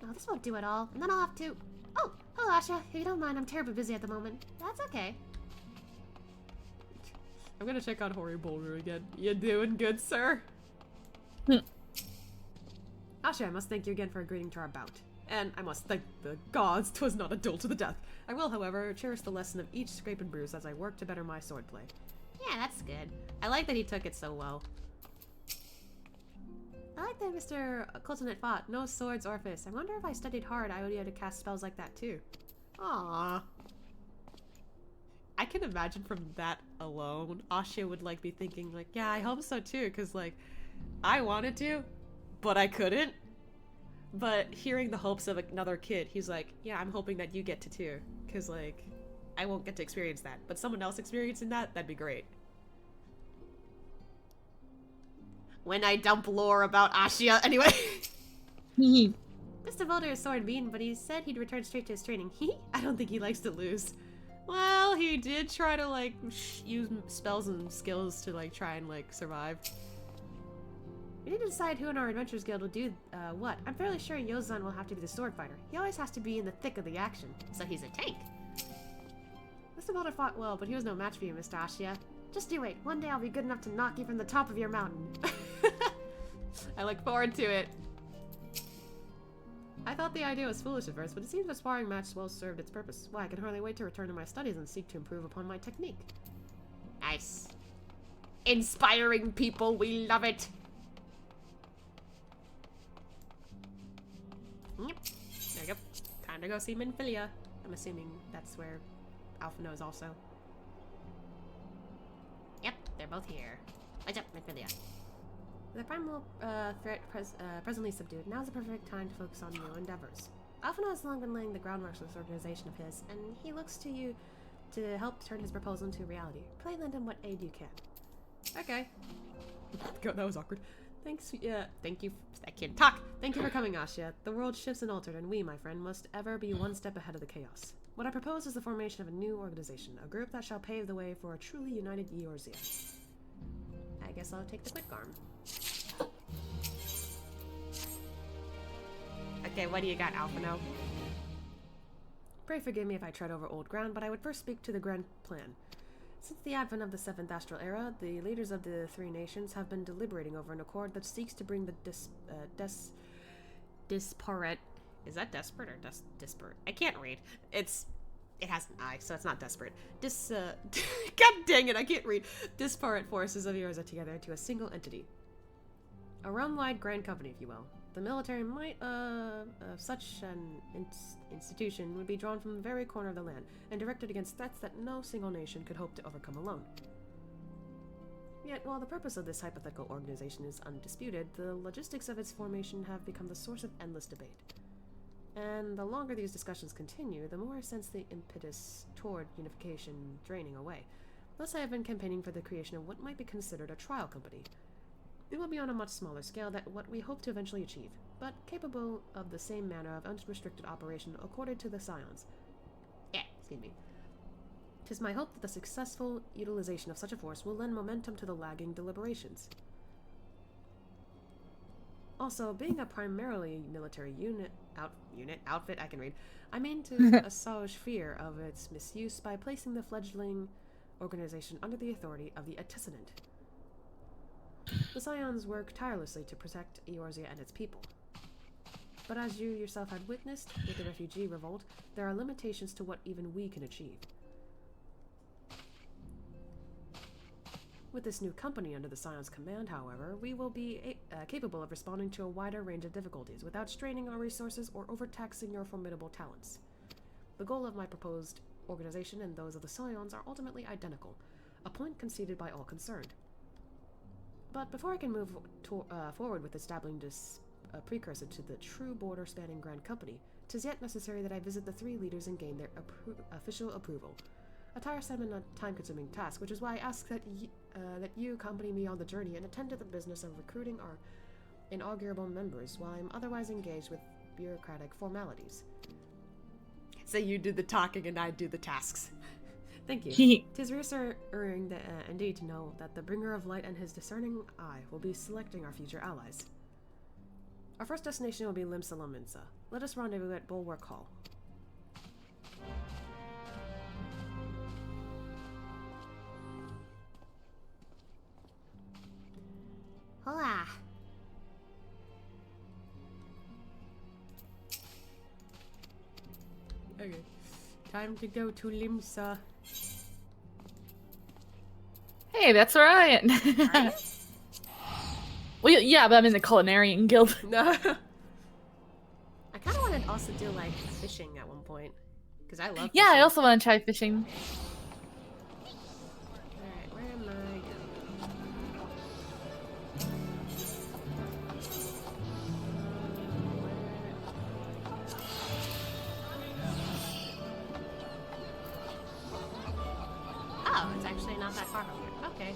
Speaker 4: Oh, this won't do at all. And then I'll have to... Oh, hello, Asha. If you don't mind, I'm terribly busy at the moment. That's okay.
Speaker 1: I'm gonna check on Hoary Boulder again. You doing good, sir?
Speaker 2: Asha, I must thank you again for agreeing to our bout. And I must thank the gods 'twas not a duel to the death. I will, however, cherish the lesson of each scrape and bruise as I work to better my swordplay.
Speaker 4: Yeah, that's good.
Speaker 1: I like that he took it so well.
Speaker 2: I like that Mr. Coltonet fought. No swords or fists. I wonder if I studied hard, I would be able to cast spells like that too.
Speaker 1: Aww. I can imagine from that alone, Asha would like be thinking like, yeah, I hope so too, because like, I wanted to, but I couldn't. But hearing the hopes of another kid, he's like, yeah, I'm hoping that you get to too, because like, I won't get to experience that, but someone else experiencing that, that'd be great. When I dump lore about Asha, anyway.
Speaker 2: Mr. Boulder is sword mean, but he said he'd return straight to his training.
Speaker 1: I don't think he likes to lose. Well, he did try to like use spells and skills to like try and like survive.
Speaker 2: We need to decide who in our Adventurers Guild will do what. I'm fairly sure Yozan will have to be the sword fighter. He always has to be in the thick of the action.
Speaker 1: So he's a tank.
Speaker 2: Mr. Boulder fought well, but he was no match for you, Mr. Asha. Just you wait. One day I'll be good enough to knock you from the top of your mountain. I look forward to it. I thought the idea was foolish at first, but it seems a sparring match well served its purpose. Why, I can hardly wait to return to my studies and seek to improve upon my technique.
Speaker 1: Nice. Inspiring people, we love it.
Speaker 2: Yep. There you go. Time to go see Minfilia. I'm assuming that's where Alphino is also.
Speaker 1: Yep, they're both here. What's up, Minfilia?
Speaker 2: The primal threat presently subdued, now's the perfect time to focus on new endeavors. Alphino has long been laying the groundwork for this organization of his, and he looks to you to help turn his proposal into reality. Pray lend him what aid you can. Okay. God, that was awkward. Thanks, thank you. I can't talk. Thank you for coming, Asha. The world shifts and altered, and we, my friend, must ever be one step ahead of the chaos. What I propose is the formation of a new organization, a group that shall pave the way for a truly united Eorzea. I guess I'll take the quick arm.
Speaker 1: Okay, what do you got, Alphino?
Speaker 2: Pray forgive me if I tread over old ground, but I would first speak to the grand plan. Since the advent of the 7th Astral Era, the leaders of the three nations have been deliberating over an accord that seeks to bring the disparate...
Speaker 1: Is that desperate or disparate? I can't read. It has an I, so it's not desperate. God dang it, I can't read.
Speaker 2: Disparate forces of Eorzea together into a single entity. A realm-wide grand company, if you will. The military might of such an institution would be drawn from the very corner of the land and directed against threats that no single nation could hope to overcome alone. Yet, while the purpose of this hypothetical organization is undisputed, the logistics of its formation have become the source of endless debate. And the longer these discussions continue, the more I sense the impetus toward unification draining away. Thus I have been campaigning for the creation of what might be considered a trial company. It will be on a much smaller scale than what we hope to eventually achieve, but capable of the same manner of unrestricted operation accorded to the Scions. Excuse me. 'Tis my hope that the successful utilization of such a force will lend momentum to the lagging deliberations. Also, being a primarily military outfit, I can read, I mean to assuage fear of its misuse by placing the fledgling organization under the authority of the Anticipant. The Scions work tirelessly to protect Eorzea and its people. But as you yourself had witnessed with the refugee revolt, there are limitations to what even we can achieve. With this new company under the Scion's command, however, we will be capable of responding to a wider range of difficulties without straining our resources or overtaxing your formidable talents. The goal of my proposed organization and those of the Scions are ultimately identical, a point conceded by all concerned. But before I can move forward with establishing this precursor to the true border-spanning Grand Company, 'tis yet necessary that I visit the three leaders and gain their official approval. A tiresome and time-consuming task, which is why I ask that you accompany me on the journey and attend to the business of recruiting our inaugural members while I'm otherwise engaged with bureaucratic formalities.
Speaker 1: So you do the talking and I do the tasks.
Speaker 2: Thank you. 'Tis reassuring indeed to know that the bringer of light and his discerning eye will be selecting our future allies. Our first destination will be Limsa. Let us rendezvous at Bulwark Hall.
Speaker 4: Hola.
Speaker 2: Okay. Time to go to Limsa.
Speaker 3: Hey, that's right. Well, yeah, but I'm in the Culinarian Guild.
Speaker 2: No. I kind of wanted to also do like fishing at one point, because I love.
Speaker 3: Yeah,
Speaker 2: fishing.
Speaker 3: I also want to try fishing.
Speaker 2: Alright, where am I going?
Speaker 4: Oh, it's actually not that far from here. Okay.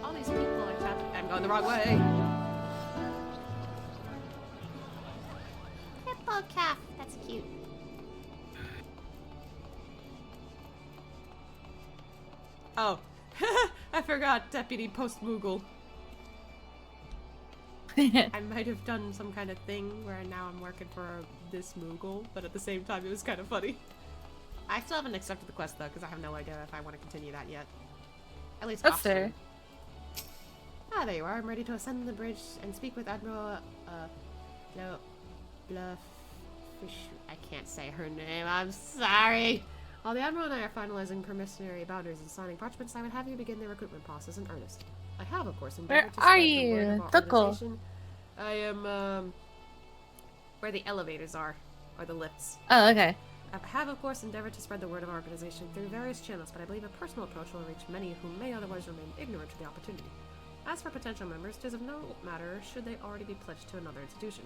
Speaker 2: All these people are trapped. I'm going the wrong way.
Speaker 4: Hippo calf. That's cute.
Speaker 2: Oh, I forgot Deputy Post Moogle. I might have done some kind of thing where now I'm working for this Moogle, but at the same time it was kind of funny. I still haven't accepted the quest though, because I have no idea if I want to continue that yet.
Speaker 1: At least
Speaker 3: That's
Speaker 1: off screen.
Speaker 3: fair.
Speaker 1: Ah, there you are. I'm ready to ascend the bridge and speak with Admiral, I can't say her name. I'm sorry. While the Admiral and I are finalizing permissionary boundaries and signing parchments, I would have you begin the recruitment process in earnest. I have, of course, endeavored to
Speaker 3: Where are
Speaker 1: spread the word of
Speaker 3: you?
Speaker 1: our
Speaker 3: Tuckle.
Speaker 1: organization. I am, where the elevators are, or the lifts.
Speaker 3: Oh, okay.
Speaker 2: I have, of course, endeavored to spread the word of our organization through various channels, but I believe a personal approach will reach many who may otherwise remain ignorant to the opportunity. As for potential members, it is of no matter should they already be pledged to another institution,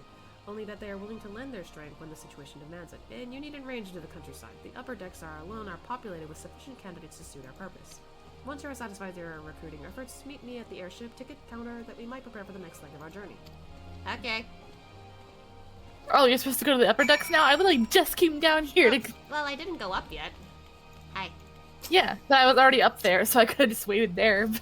Speaker 2: only that they are willing to lend their strength when the situation demands it, and you needn't range to the countryside. The upper decks alone are populated with sufficient candidates to suit our purpose. Once you are satisfied with your recruiting efforts, meet me at the airship ticket counter that we might prepare for the next leg of our journey.
Speaker 1: Okay.
Speaker 3: Oh, you're supposed to go to the upper decks now? I literally just came down here to...
Speaker 1: Well, I didn't go up yet. Hi.
Speaker 3: Yeah, but I was already up there, so I could have just waited there. But...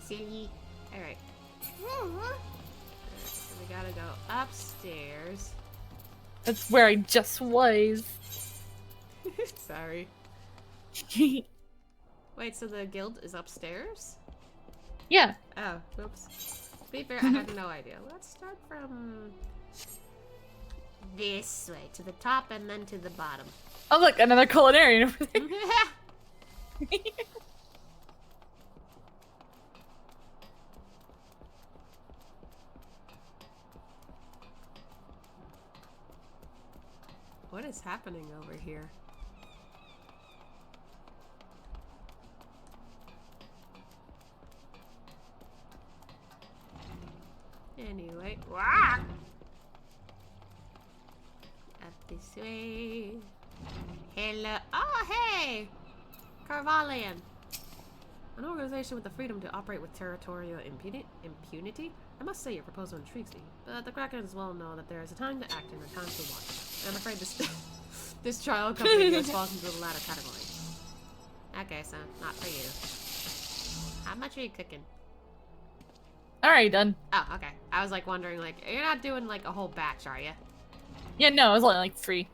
Speaker 1: Silly. Alright. So we gotta go upstairs.
Speaker 3: That's where I just was.
Speaker 1: Sorry. Wait, so the guild is upstairs?
Speaker 3: Yeah.
Speaker 1: Oh, whoops. To be fair, I had no idea. Let's start from this way, to the top and then to the bottom.
Speaker 3: Oh look, another culinarian over there.
Speaker 1: What is happening over here? Anyway, wah! Up this way. Hello. Oh, hey! Carvalian.
Speaker 2: An organization with the freedom to operate with territorial impunity? I must say your proposal intrigues me, but the Krakens well know that there is a time to act and a time to watch. And I'm afraid this trial company just falls into the latter category.
Speaker 1: Okay, so not for you. How much are you cooking?
Speaker 3: Alright, done.
Speaker 1: Oh, okay. I was like wondering, like, you're not doing like a whole batch, are you?
Speaker 3: Yeah, no, it was only like 3.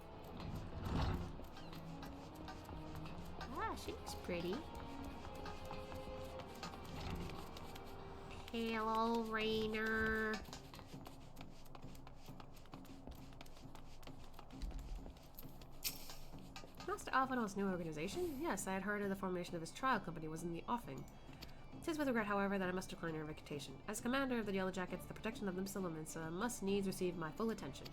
Speaker 1: Ah, she looks pretty. Hello, Rainer.
Speaker 2: Master Alphinaud's new organization? Yes, I had heard of the formation of his trial company was in the offing. It is with regret, however, that I must decline your invitation. As commander of the Yellow Jackets, the protection of the settlements must needs receive my full attention.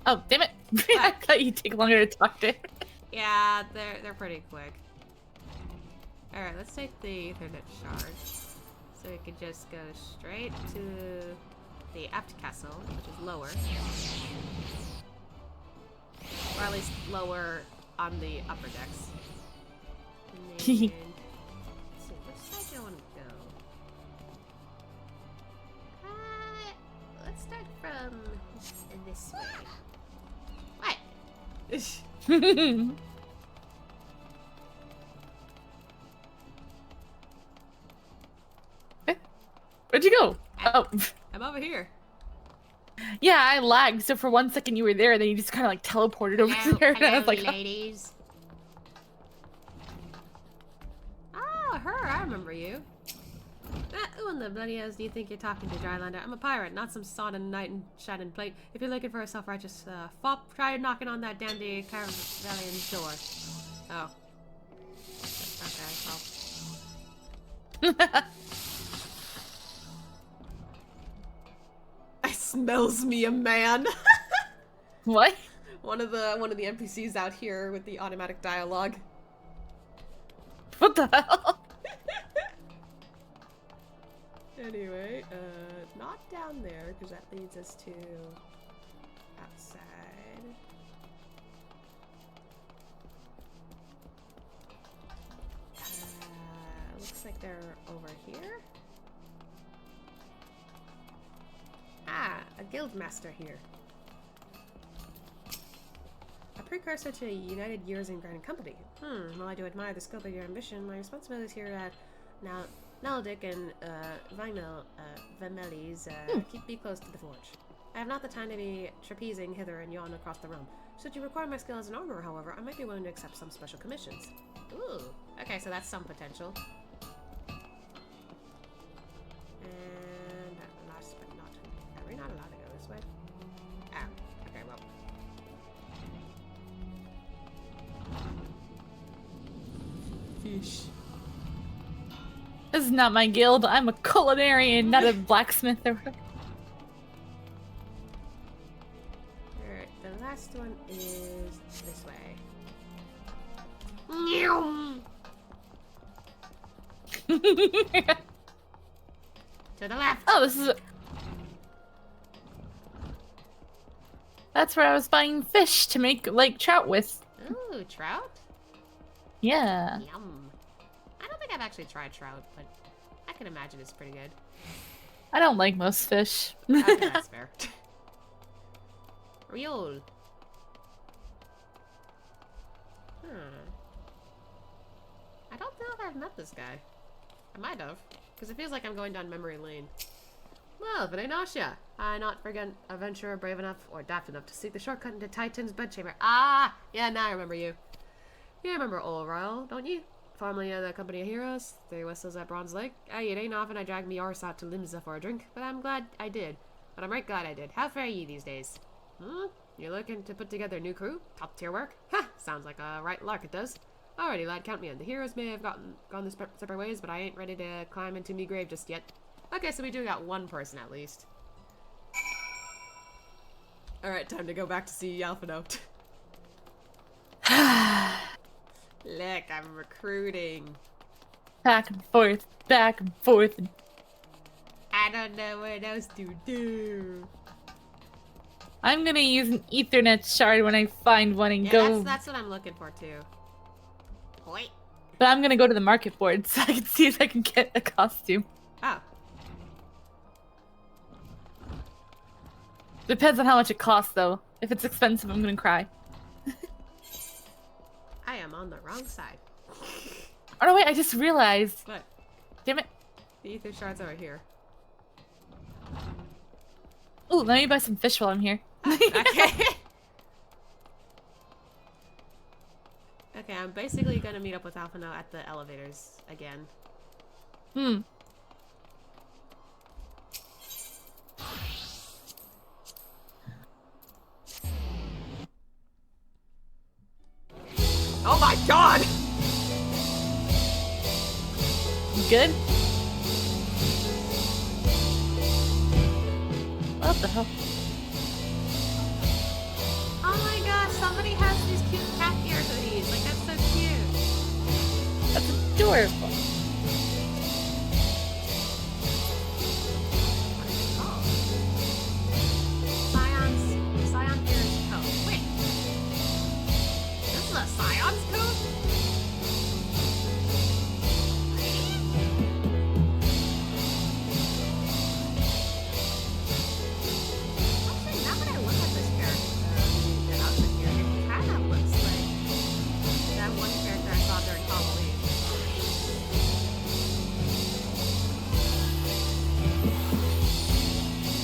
Speaker 3: Oh, damn it. I thought you'd take longer to talk to.
Speaker 1: Yeah, they're pretty quick. Alright, let's take the Ethernet shard. So we can just go straight to the aft castle, which is lower. Or at least lower on the upper decks. And then, let's see, which side do I want to go? Let's start from this way. What?
Speaker 3: Where'd you go? Oh.
Speaker 1: I'm over here.
Speaker 3: Yeah, I lagged, so for 1 second you were there, and then you just kind of like teleported over there, and I was like,
Speaker 1: ladies. Oh, her, I remember you. Who in the bloody hell do you think you're talking to, Drylander? I'm a pirate, not some sodden knight in shattered plate. If you're looking for a self-righteous fop, try knocking on that dandy Caravalian's door. Oh. Okay, well. Smells me a man.
Speaker 3: what?
Speaker 1: One of the NPCs out here with the automatic dialogue.
Speaker 3: What the hell?
Speaker 1: Anyway, not down there, because that leads us to outside. Looks like they're over here. Ah, a guild master here. A precursor to United Years in Grand Company. While I do admire the scope of your ambition, my responsibilities here at now
Speaker 2: Naldic and Vemelis keep me close to the forge. I have not the time to be trapezing hither and yon across the realm. Should you require my skill as an armorer, however, I might be willing to accept some special commissions.
Speaker 1: Ooh. Okay, so that's some potential.
Speaker 2: And last but not, are we not allowed to go this way? Ah, okay, well.
Speaker 1: Fish.
Speaker 3: This is not my guild. I'm a culinarian, not a blacksmith or whatever.
Speaker 2: Alright, the last one is this way.
Speaker 1: To the left.
Speaker 3: Oh, this is... That's where I was buying fish to make, like, trout with.
Speaker 1: Ooh, trout?
Speaker 3: Yeah.
Speaker 1: Yum. I don't think I've actually tried trout, but I can imagine it's pretty good.
Speaker 3: I don't like most fish.
Speaker 1: Okay, that's fair. Real. I don't know if I've met this guy. I might have, because it feels like I'm going down memory lane. Well, if it ain't Asha, I not forget a adventurer brave enough or daft enough to seek the shortcut into Titan's bedchamber. Ah, yeah, now I remember you. You remember Old Ryle, don't you? Formerly of the Company of Heroes, 3 whistles at Bronze Lake. It ain't often I drag me arse out to Limsa for a drink, but I'm glad I did. But I'm right glad I did. How fare ye these days? You looking to put together a new crew? Top tier work? Ha! Sounds like a right lark it does. Alrighty, lad, count me in. The heroes may have gone their separate ways, but I ain't ready to climb into me grave just yet. Okay, so we do got one person at least. Alright, time to go back to see Alpha Note. Look, I'm recruiting.
Speaker 3: Back and forth, back and forth.
Speaker 1: I don't know what else to do.
Speaker 3: I'm gonna use an Ethernet shard when I find one and go.
Speaker 1: That's what I'm looking for too. Wait.
Speaker 3: But I'm gonna go to the market board so I can see if I can get a costume.
Speaker 1: Oh.
Speaker 3: Depends on how much it costs, though. If it's expensive, I'm gonna cry.
Speaker 1: I am on the wrong side.
Speaker 3: Oh no, wait! I just realized.
Speaker 1: What?
Speaker 3: Damn it!
Speaker 1: The ether shards over here.
Speaker 3: Ooh, let me buy some fish while I'm here.
Speaker 1: Okay. Okay, I'm basically gonna meet up with Alpha now at the elevators again. Oh my god!
Speaker 3: You good? What the hell?
Speaker 1: Oh my gosh, somebody has these cute cat ear hoodies. Like, that's so cute.
Speaker 3: That's adorable.
Speaker 1: What is it called? Scion Ears Coat. Wait. This is a Scion's coat? Actually, now that I look at this character, the outfit here, it kind of looks like that one character I saw during Halloween.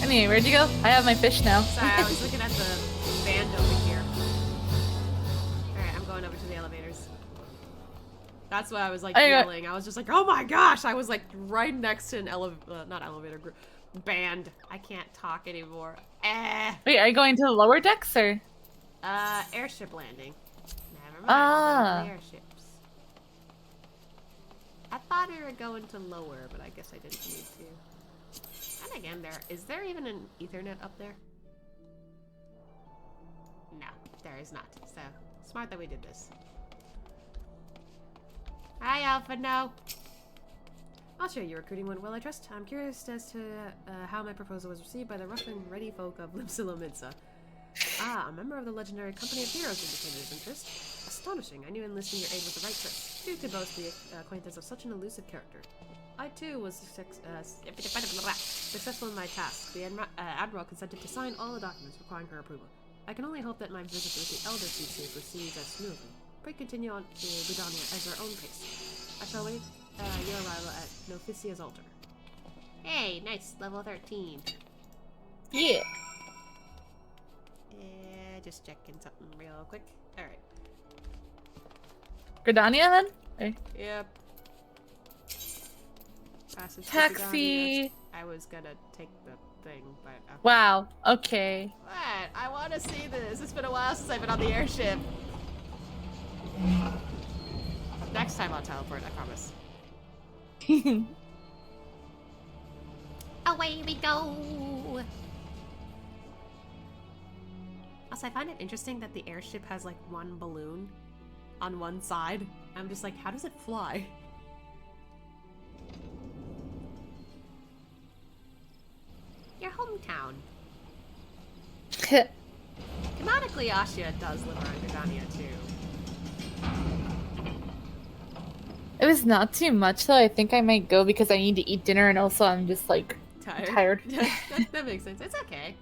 Speaker 3: Anyway, where'd you go? I have my fish now.
Speaker 1: Sorry, I was looking at the band over here. Alright, I'm going over to the elevators. That's why I was like yelling. I was just like, oh my gosh! I was like right next to an not elevator group. Band. I can't talk anymore.
Speaker 3: Wait, are you going to the lower decks or?
Speaker 1: Airship landing. Never mind.
Speaker 3: Ah.
Speaker 1: The airships. I thought we were going to lower, but I guess I didn't need to. And again, is there even an Ethernet up there? No, there is not. So, smart that we did this. Hi, Alpha, no.
Speaker 2: I'll share your recruiting went well, I trust. I'm curious as to how my proposal was received by the rough and ready folk of Limsa. Ah, a member of the legendary Company of Heroes indicated his interest. Astonishing. I knew enlisting your aid was the right choice. Who could boast the acquaintance of such an elusive character? I, too, was successful in my task. The Admiral consented to sign all the documents requiring her approval. I can only hope that my visit with the Elder Seed proceeds as smoothly. Pray continue on to Budania at your own pace. I shall wait your arrival at Noficia's altar.
Speaker 4: Hey, nice. Level 13.
Speaker 3: Yeah.
Speaker 2: Just checking something real quick. Alright.
Speaker 3: Gridania then? Okay.
Speaker 2: Yep. Passage to
Speaker 3: Taxi.
Speaker 2: Gridania. I was gonna take the thing, but... Okay.
Speaker 3: Wow. Okay.
Speaker 2: What? I want to see this. It's been a while since I've been on the airship. Next time I'll teleport, I promise.
Speaker 4: Away we go!
Speaker 2: Also, I find it interesting that the airship has like one balloon on one side. I'm just like, how does it fly?
Speaker 4: Your hometown.
Speaker 3: It
Speaker 2: Canonically, Asha does live around Gridania too.
Speaker 3: was not too much though. I think I might go because I need to eat dinner and also I'm just like tired.
Speaker 2: That makes sense. It's okay.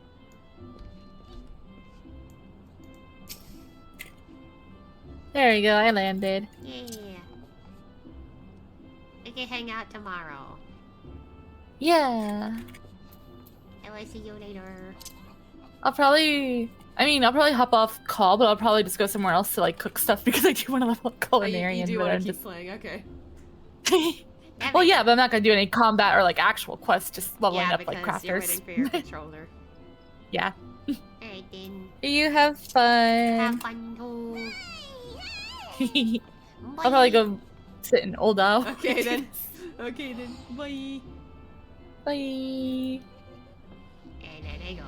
Speaker 3: There we go, I landed.
Speaker 4: Yeah. We can hang out tomorrow.
Speaker 3: Yeah.
Speaker 4: I will see you later.
Speaker 3: I'll probably hop off call, but I'll probably just go somewhere else to like cook stuff because I do want to level up culinarian.
Speaker 2: You do
Speaker 3: but
Speaker 2: want
Speaker 3: I'm
Speaker 2: to keep
Speaker 3: just...
Speaker 2: playing, okay.
Speaker 3: Well, yeah, but I'm not gonna do any combat or like actual quests, just leveling up like crafters.
Speaker 2: You're waiting for your controller.
Speaker 3: Yeah.
Speaker 4: Alright then.
Speaker 3: You have fun.
Speaker 4: Have fun too.
Speaker 3: I'll probably go sit in Old Owl.
Speaker 2: Okay then. Okay then. Bye.
Speaker 3: Bye.
Speaker 4: And then I go.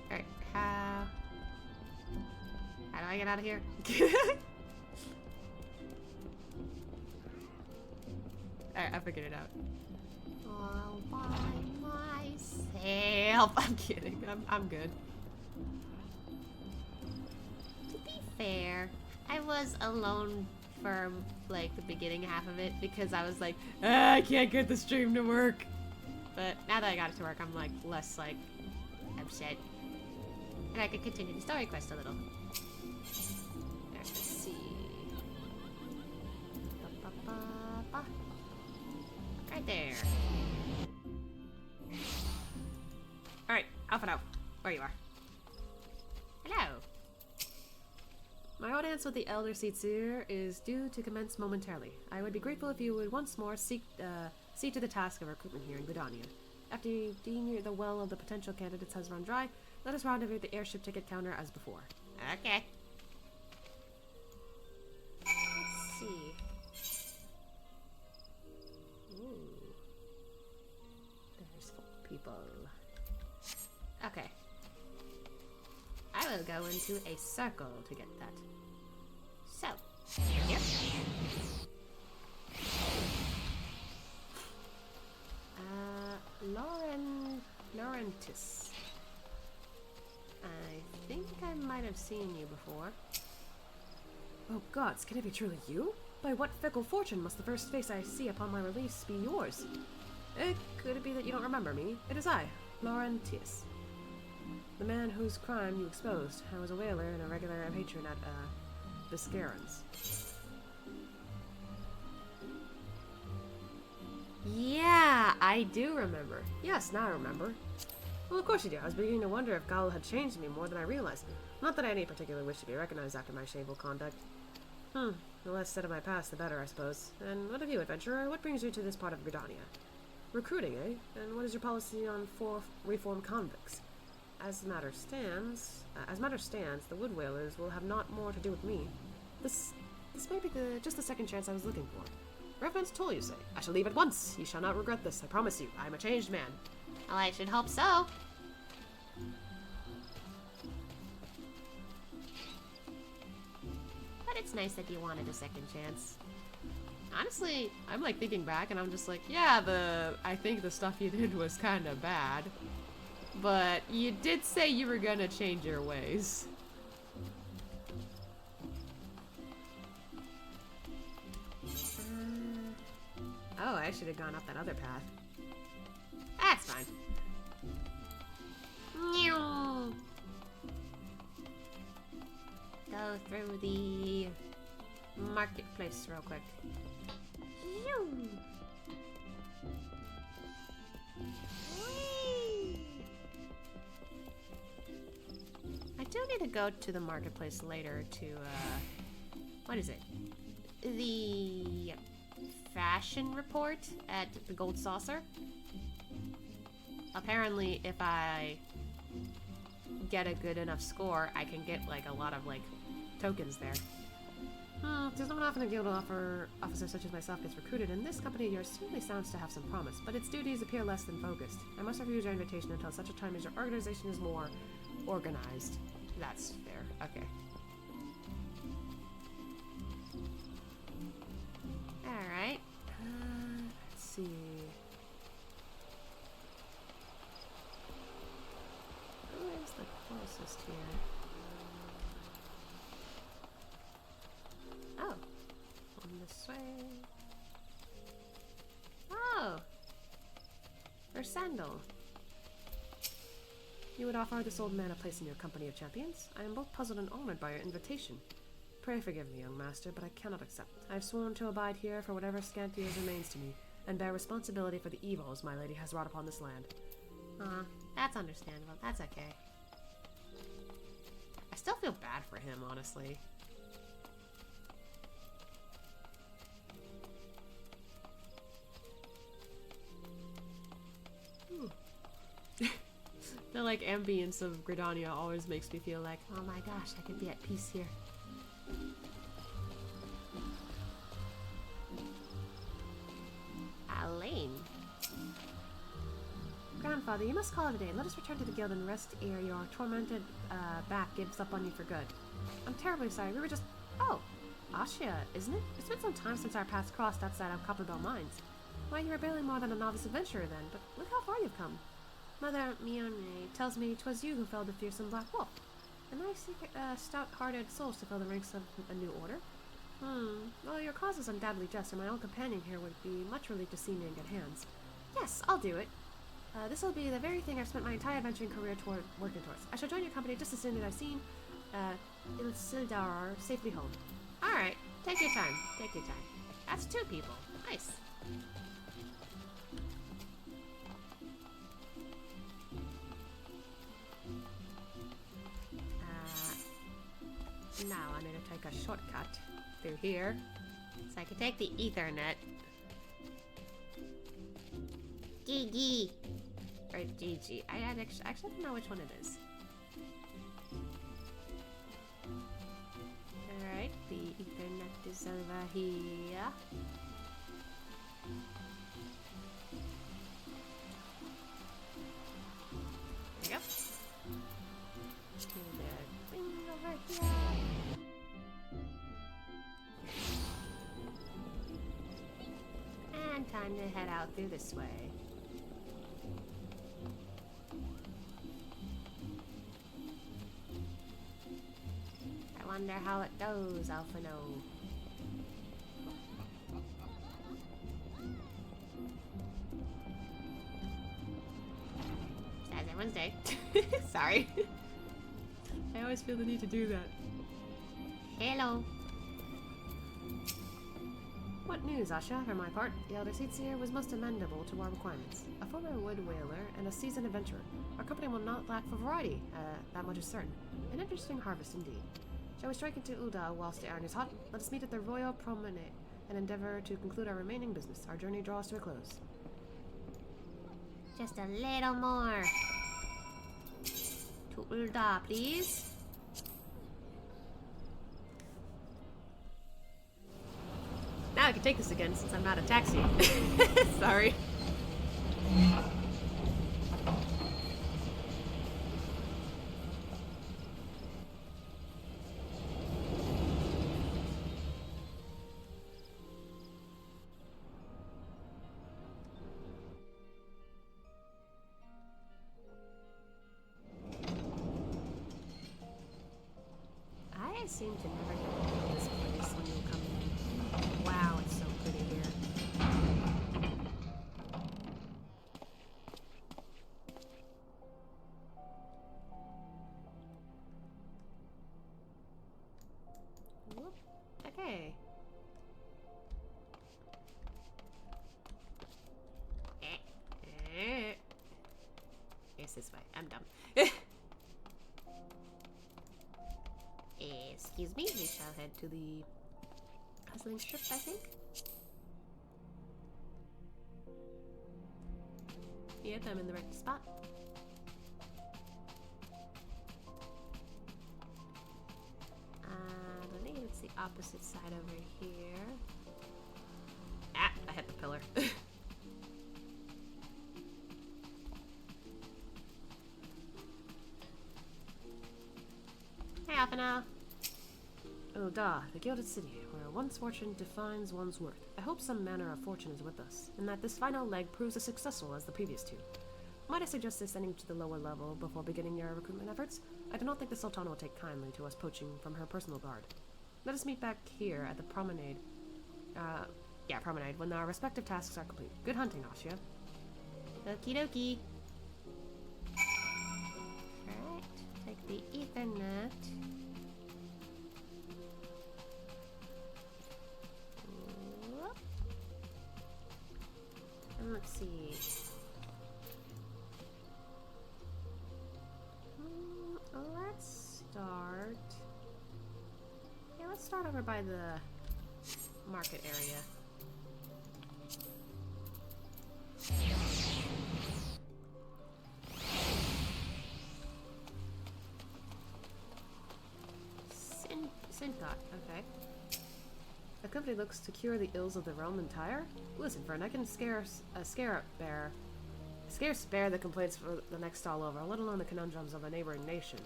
Speaker 2: Alright, how do I get out of here? Alright, I figured it out.
Speaker 4: All by myself.
Speaker 2: I'm kidding. I'm good.
Speaker 4: To be fair, I was alone for like the beginning half of it because I was like,
Speaker 2: I can't get the stream to work.
Speaker 4: but now that I got it to work, I'm like less like upset. And I could continue the story quest a little.
Speaker 2: Let's see.
Speaker 4: Ba-ba-ba-ba. Right there.
Speaker 2: Alright, off and out. Where you are.
Speaker 4: Hello.
Speaker 2: My audience with the Elder Seatsir is due to commence momentarily. I would be grateful if you would once more see to the task of recruitment here in Gridania. After you deem the well of the potential candidates has run dry, let us rendezvous at the airship ticket counter as before.
Speaker 4: Okay.
Speaker 2: Let's see. Ooh. There's 4 people. Okay. I will go into a circle to get that.
Speaker 4: So, yep.
Speaker 2: Laurentis. I think I might have seen you before. Oh gods, can it be truly you? By what fickle fortune must the first face I see upon my release be yours? Could it be that you don't remember me? It is I, Laurentis. The man whose crime you exposed. I was a whaler and a regular patron at, Biscaron's. Yeah, I do remember. Yes, now I remember. Well, of course you do. I was beginning to wonder if Gal had changed me more than I realized. Not that I had any particular wish to be recognized after my shameful conduct. The less said of my past, the better, I suppose. And what of you, adventurer? What brings you to this part of Gridania? Recruiting, eh? And what is your policy on reformed convicts? As matter stands, the wood whalers will have not more to do with me. This may be just the second chance I was looking for. Reverence toll, you say? I shall leave at once. You shall not regret this, I promise you. I am a changed man.
Speaker 4: Well, I should hope so. But it's nice that you wanted a second chance.
Speaker 2: Honestly, I'm like thinking back and I'm just like, yeah, I think the stuff you did was kind of bad. But you did say you were gonna change your ways. Oh, I should have gone up that other path. That's fine.
Speaker 4: Go through the marketplace real quick.
Speaker 2: go to the marketplace later to, what is it? The fashion report at the Gold Saucer. Apparently, if I get a good enough score, I can get, like, a lot of, like, tokens there. There's not often a guild officer such as myself gets recruited, and this company of yours certainly sounds to have some promise, but its duties appear less than focused. I must refuse your invitation until such a time as your organization is more organized. That's fair. Okay. Alright. Let's see. Who is the closest here? Oh. On this way. Oh! There's Sandal. You would offer this old man a place in your company of champions? I am both puzzled and honored by your invitation. Pray forgive me, young master, but I cannot accept. I have sworn to abide here for whatever scant years remains to me, and bear responsibility for the evils my lady has wrought upon this land.
Speaker 1: That's understandable. That's okay. I still feel bad for him, honestly. The like ambience of Gridania always makes me feel like, oh my gosh, I could be at peace here. Alain.
Speaker 2: Grandfather, you must call it a day. Let us return to the guild and rest ere your tormented back gives up on you for good. I'm terribly sorry. We were just... Oh, Asha, isn't it? It's been some time since our paths crossed outside of Copperbell Mines. Why, you were barely more than a novice adventurer then, but look how far you've come. Mother Mione tells me 'twas you who felled the fearsome black wolf. And I seek stout-hearted souls to fill the ranks of a new order. Well, your cause is undoubtedly just, and my old companion here would be much relieved to see me in good hands. Yes, I'll do it. This will be the very thing I've spent my entire adventuring career working towards. I shall join your company just as soon as I've seen Il Sildar safely home.
Speaker 1: Alright, take your time. Take your time. That's 2 people. Nice.
Speaker 2: Now I need to take a shortcut through here.
Speaker 1: So I can take the Ethernet.
Speaker 4: GG.
Speaker 1: Or GG. I actually don't know which one it is. Alright, the Ethernet is over here. There we go. And the thing over here. And time to head out through this way. I wonder how it goes, Alphino. As everyone's day. Sorry. I always feel the need to do that. Hello.
Speaker 2: What news, Asha? For my part, the Elder Seatsier was most amenable to our requirements. A former wood whaler and a seasoned adventurer. Our company will not lack for variety, that much is certain. An interesting harvest indeed. Shall we strike into Ulda whilst the iron is hot? Let us meet at the Royal Promenade and endeavor to conclude our remaining business. Our journey draws to a close.
Speaker 4: Just a little more. To Ulda, please.
Speaker 1: Now I can take this again since I'm not a taxi. Sorry.
Speaker 2: I seem to never get to this place when you come in. Wow, it's so pretty here.
Speaker 1: Whoop. Okay. It's this way. I'm dumb.
Speaker 2: Excuse me, we shall head to the puzzling strip, I think. Yep, I'm in the right spot. I think it's the opposite side over here. Ah, I hit the pillar.
Speaker 1: Hey, Alphina.
Speaker 2: Oh, da, the Gilded City, where one's fortune defines one's worth. I hope some manner of fortune is with us, and that this final leg proves as successful as the previous two. Might I suggest ascending to the lower level before beginning your recruitment efforts? I do not think the Sultana will take kindly to us poaching from her personal guard. Let us meet back here at the promenade. Promenade, when our respective tasks are complete. Good hunting, Asha.
Speaker 1: Okie dokie. Alright, take the Ethernet. Whoop. And let's see. Let's start. Yeah, let's start over by the market area. Sinthot, okay.
Speaker 2: The company looks to cure the ills of the realm entire? Listen, friend, I can scarce spare the complaints for the next stall over, let alone the conundrums of a neighboring nation.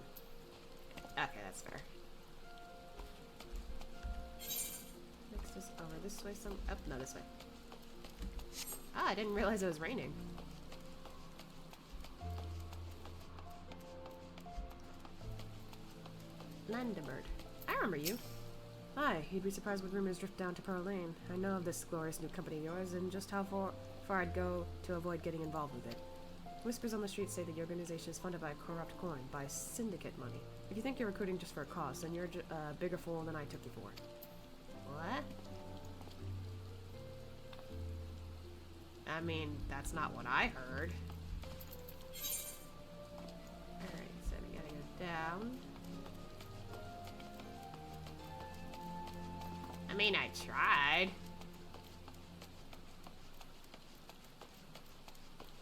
Speaker 1: Okay, that's fair.
Speaker 2: Next is over this way some- oh, no, this way.
Speaker 1: Ah, I didn't realize it was raining. Landebird. I remember you.
Speaker 2: Hi, you'd be surprised when rumors drift down to Pearl Lane. I know of this glorious new company of yours and just how far I'd go to avoid getting involved with it. Whispers on the street say that your organization is funded by a corrupt coin, by syndicate money. If you think you're recruiting just for a cause, then you're a bigger fool than I took you for.
Speaker 1: What? I mean, that's not what I heard. Alright, so we gotta go down. I mean, I tried.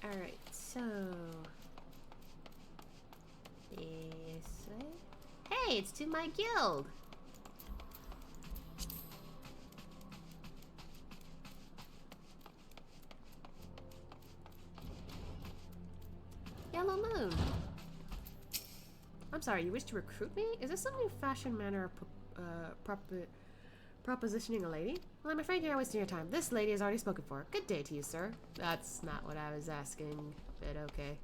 Speaker 1: Alright, so... this way? Hey, it's to my guild! Yellow Moon.
Speaker 2: I'm sorry, you wish to recruit me? Is this some new fashion manner of propositioning a lady?
Speaker 1: Well, I'm afraid you're wasting your time. This lady has already spoken for. Good day to you, sir. That's not what I was asking, but okay.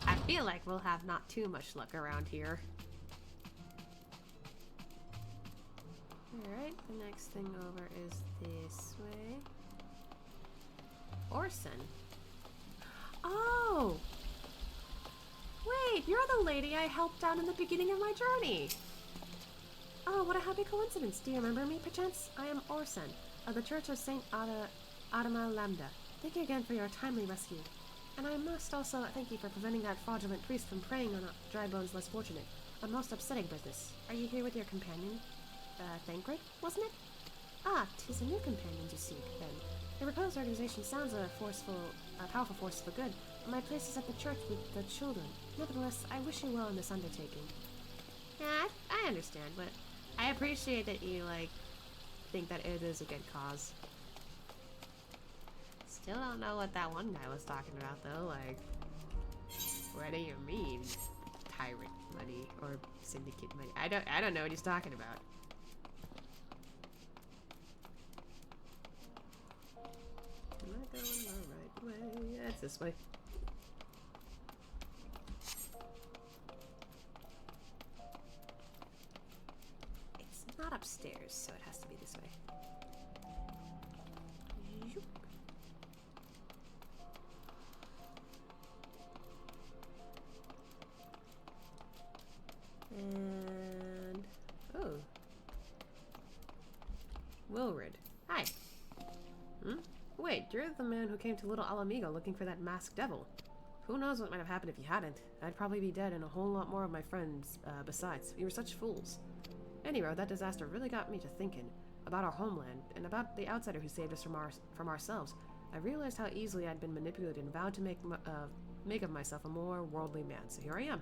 Speaker 1: I feel like we'll have not too much luck around here. Alright, the next thing over is this way. Orson.
Speaker 2: Oh! Wait, you're the lady I helped out in the beginning of my journey! Oh, what a happy coincidence. Do you remember me, perchance? I am Orson, of the Church of St. Adama Lambda. Thank you again for your timely rescue. And I must also thank you for preventing that fraudulent priest from preying on dry bones less fortunate. A most upsetting business. Are you here with your companion? Thancred, wasn't it? Ah, 'tis a new companion to seek, then. Your proposed organization sounds a powerful force for good. My place is at the church with the children. Nevertheless, I wish you well in this undertaking.
Speaker 1: Yeah, I understand, but I appreciate that you, like, think that it is a good cause. Still don't know what that one guy was talking about, though. Like, what do you mean, tyrant money or syndicate money? I don't know what he's talking about.
Speaker 2: Am I going the right way? Yeah, it's this way.
Speaker 1: It's not upstairs, so it has to be this way. Yoop. And... oh. Wilred. Hi.
Speaker 2: Hmm? Wait, you're the man who came to Little Alamigo looking for that masked devil. Who knows what might have happened if you hadn't? I'd probably be dead and a whole lot more of my friends, besides. We were such fools. Anyway, that disaster really got me to thinking about our homeland and about the outsider who saved us from ourselves. I realized how easily I'd been manipulated and vowed to make of myself a more worldly man. So here I am.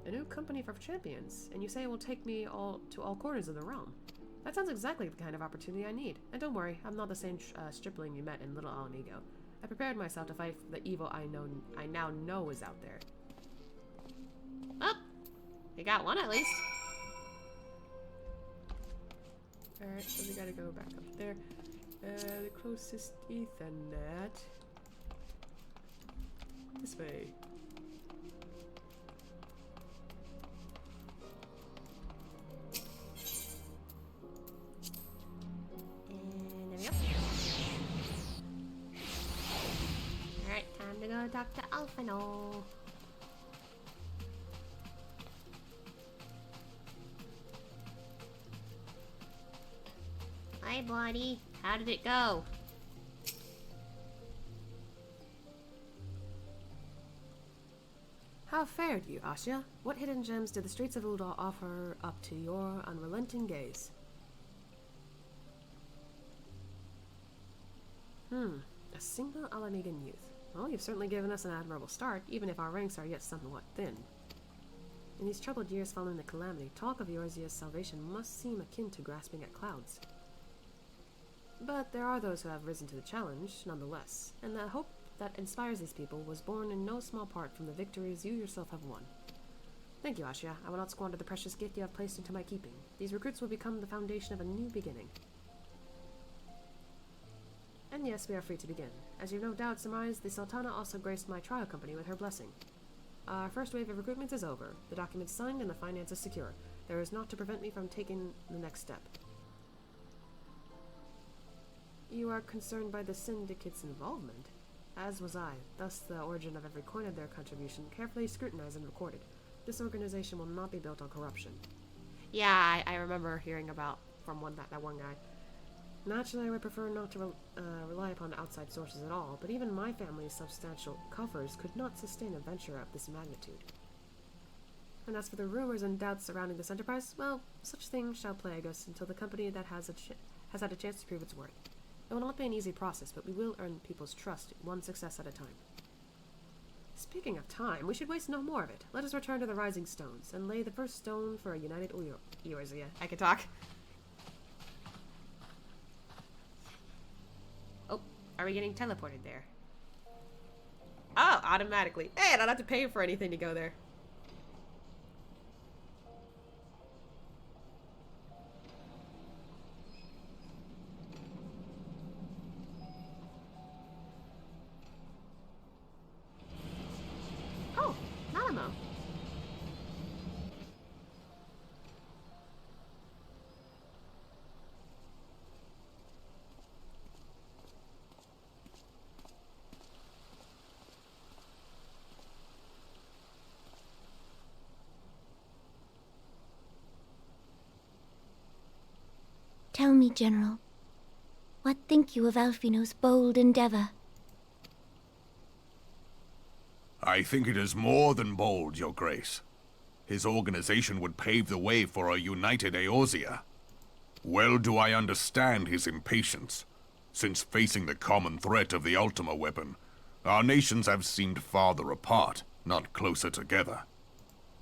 Speaker 2: A new company for champions, and you say it will take me to all corners of the realm. That sounds exactly the kind of opportunity I need. And don't worry, I'm not the same stripling you met in Little Alanigo. I prepared myself to fight the evil I now know is out there.
Speaker 1: Oh, you got one at least.
Speaker 2: Alright, so we gotta go back up there. The closest Ethernet. This way.
Speaker 4: And there we go. Alright, time to go talk to Alphino. Hi, buddy. How did it go?
Speaker 2: How fared you, Asya? What hidden gems did the streets of Uldal offer up to your unrelenting gaze? A single Alanigan youth. Well, you've certainly given us an admirable start, even if our ranks are yet somewhat thin. In these troubled years following the calamity, talk of Eorzea's salvation must seem akin to grasping at clouds. But there are those who have risen to the challenge, nonetheless, and the hope that inspires these people was born in no small part from the victories you yourself have won. Thank you, Asya. I will not squander the precious gift you have placed into my keeping. These recruits will become the foundation of a new beginning. And yes, we are free to begin. As you've no doubt surmised, the Sultana also graced my trial company with her blessing. Our first wave of recruitment is over. The documents signed and the finances secure. There is naught to prevent me from taking the next step. You are concerned by the Syndicate's involvement? As was I. Thus, the origin of every coin of their contribution carefully scrutinized and recorded. This organization will not be built on corruption.
Speaker 1: Yeah, I remember hearing about from that one guy.
Speaker 2: Naturally, I would prefer not to rely upon outside sources at all, but even my family's substantial coffers could not sustain a venture of this magnitude. And as for the rumors and doubts surrounding this enterprise, well, such things shall plague us until the company that has had a chance to prove its worth. It will not be an easy process, but we will earn people's trust one success at a time. Speaking of time, we should waste no more of it. Let us return to the Rising Stones and lay the first stone for a united Eorzea.
Speaker 1: I can talk. Oh, are we getting teleported there? Oh, automatically. Hey, I don't have to pay for anything to go there.
Speaker 4: Tell me, General, what think you of Alphino's bold endeavor?
Speaker 5: I think it is more than bold, Your Grace. His organization would pave the way for a united Eorzea. Well do I understand his impatience, since facing the common threat of the Ultima weapon, our nations have seemed farther apart, not closer together.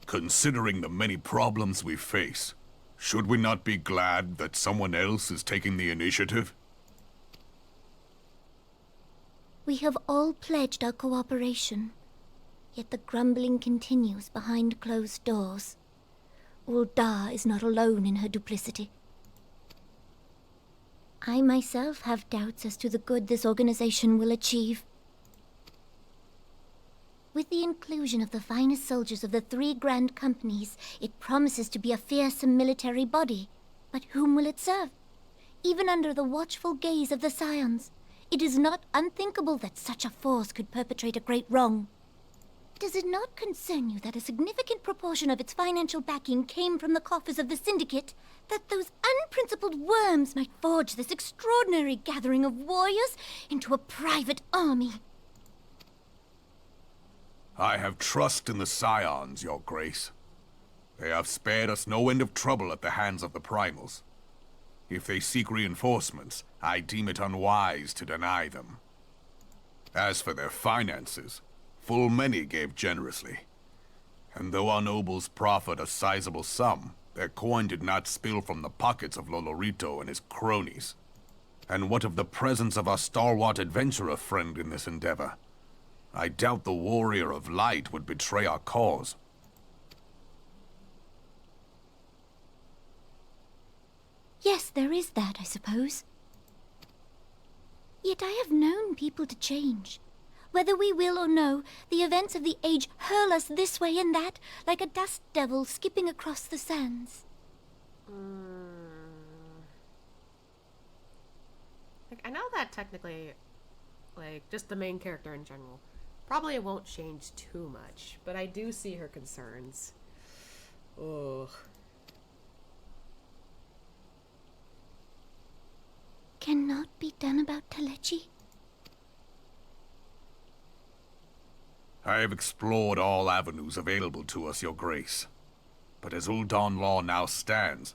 Speaker 5: Considering the many problems we face, should we not be glad that someone else is taking the initiative?
Speaker 4: We have all pledged our cooperation, yet the grumbling continues behind closed doors. Ul'dah is not alone in her duplicity. I myself have doubts as to the good this organization will achieve. With the inclusion of the finest soldiers of the 3 grand companies, it promises to be a fearsome military body. But whom will it serve? Even under the watchful gaze of the Scions, it is not unthinkable that such a force could perpetrate a great wrong. Does it not concern you that a significant proportion of its financial backing came from the coffers of the Syndicate? That those unprincipled worms might forge this extraordinary gathering of warriors into a private army?
Speaker 5: I have trust in the Scions, your grace. They have spared us no end of trouble at the hands of the primals. If they seek reinforcements, I deem it unwise to deny them. As for their finances, full many gave generously. And though our nobles proffered a sizable sum, their coin did not spill from the pockets of Lolorito and his cronies. And what of the presence of our stalwart adventurer friend in this endeavor? I doubt the warrior of light would betray our cause.
Speaker 4: Yes, there is that, I suppose. Yet I have known people to change. Whether we will or no, the events of the age hurl us this way and that, like a dust devil skipping across the sands.
Speaker 2: Like, I know that technically, like, just the main character in general probably won't change too much, but I do see her concerns. Ugh.
Speaker 4: Cannot be done about Telechi?
Speaker 5: I have explored all avenues available to us, your grace. But as Ul'Dan law now stands,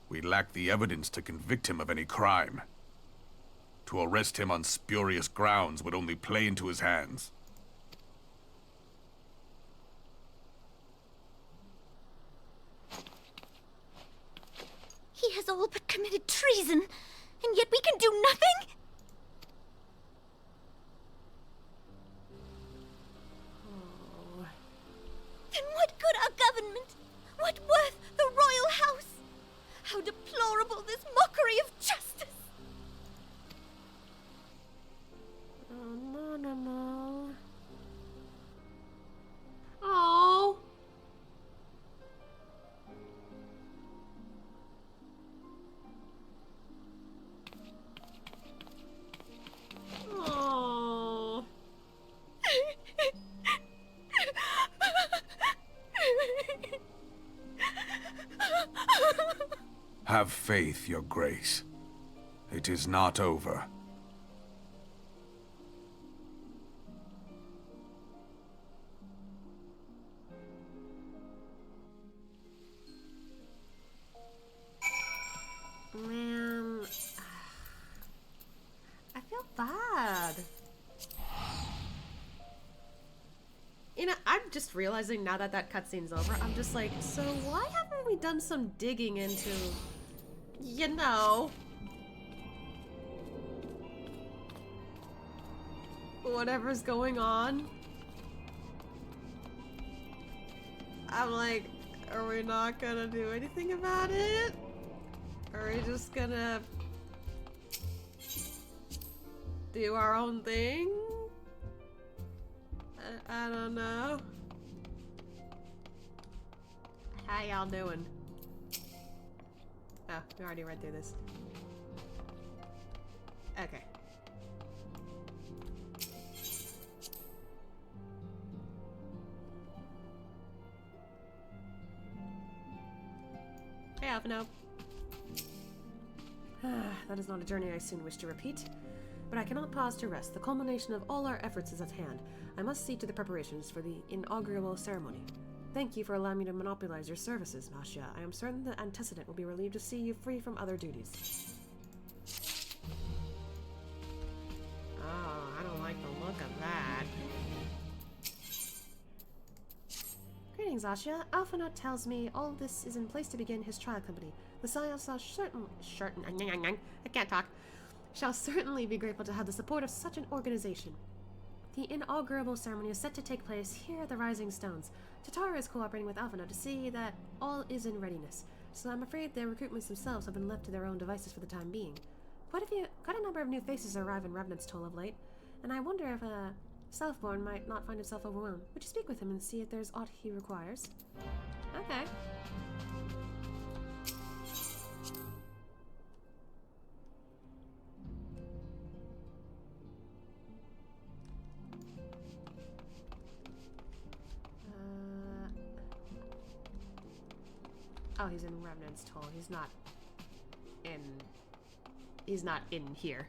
Speaker 5: we lack the evidence to convict him of any crime. To arrest him on spurious grounds would only play into his hands.
Speaker 4: He has all but committed treason, and yet we can do nothing?
Speaker 2: Oh.
Speaker 4: Then what good our government? What worth the royal house? How deplorable this mockery of justice!
Speaker 2: Oh, no, no, no. Oh. Oh.
Speaker 5: Have faith, your grace. It is not over.
Speaker 2: Man, I feel bad. You know, I'm just realizing now that that cutscene's over, I'm just like, so why haven't we done some digging into, you know, whatever's going on? I'm like, are we not gonna do anything about it? Are we just gonna do our own thing? I don't know. How y'all doing? Oh, we already read through this. Okay. Hey, Alphino. That is not a journey I soon wish to repeat, but I cannot pause to rest. The culmination of all our efforts is at hand. I must see to the preparations for the inaugural ceremony. Thank you for allowing me to monopolize your services, Masha. I am certain the antecedent will be relieved to see you free from other duties. Oh, I don't like the look of that. Greetings, Asha. Alphinaud tells me all this is in place to begin his trial company. The Scions I can't talk. Shall certainly be grateful to have the support of such an organization. The inaugural ceremony is set to take place here at the Rising Stones. Tatara is cooperating with Alphinaud to see that all is in readiness, so I'm afraid their recruitments themselves have been left to their own devices for the time being. Quite a number of new faces arrive in Revenant's Toll of late, and I wonder if Southbourne might not find himself overwhelmed. Would you speak with him and see if there's aught he requires? Okay. Oh, he's in Revenant's Toll. He's not in here.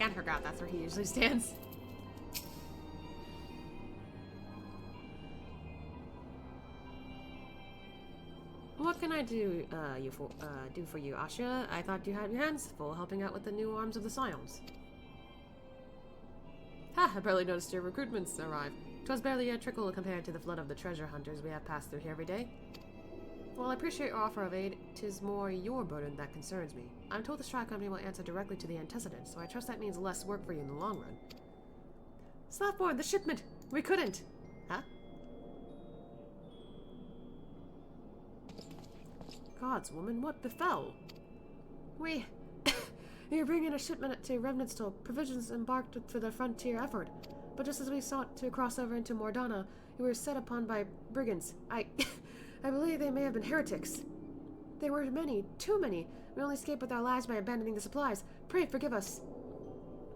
Speaker 2: again forgot that's where he usually stands. What can I do for you, Asha? I thought you had your hands full helping out with the new arms of the Scions. Ha! I barely noticed your recruitments arrive. 'Twas barely a trickle compared to the flood of the treasure hunters we have passed through here every day. While I appreciate your offer of aid, 'tis more your burden that concerns me. I'm told the Strat Company will answer directly to the antecedent, so I trust that means less work for you in the long run. Slathborn, the shipment! We couldn't! Huh? Gods, woman, what befell? You're bringing a shipment to Revenant's provisions embarked for the frontier effort. But just as we sought to cross over into Mordana, we were set upon by brigands. I believe they may have been heretics. There were many, too many. We only escaped with our lives by abandoning the supplies. Pray, forgive us.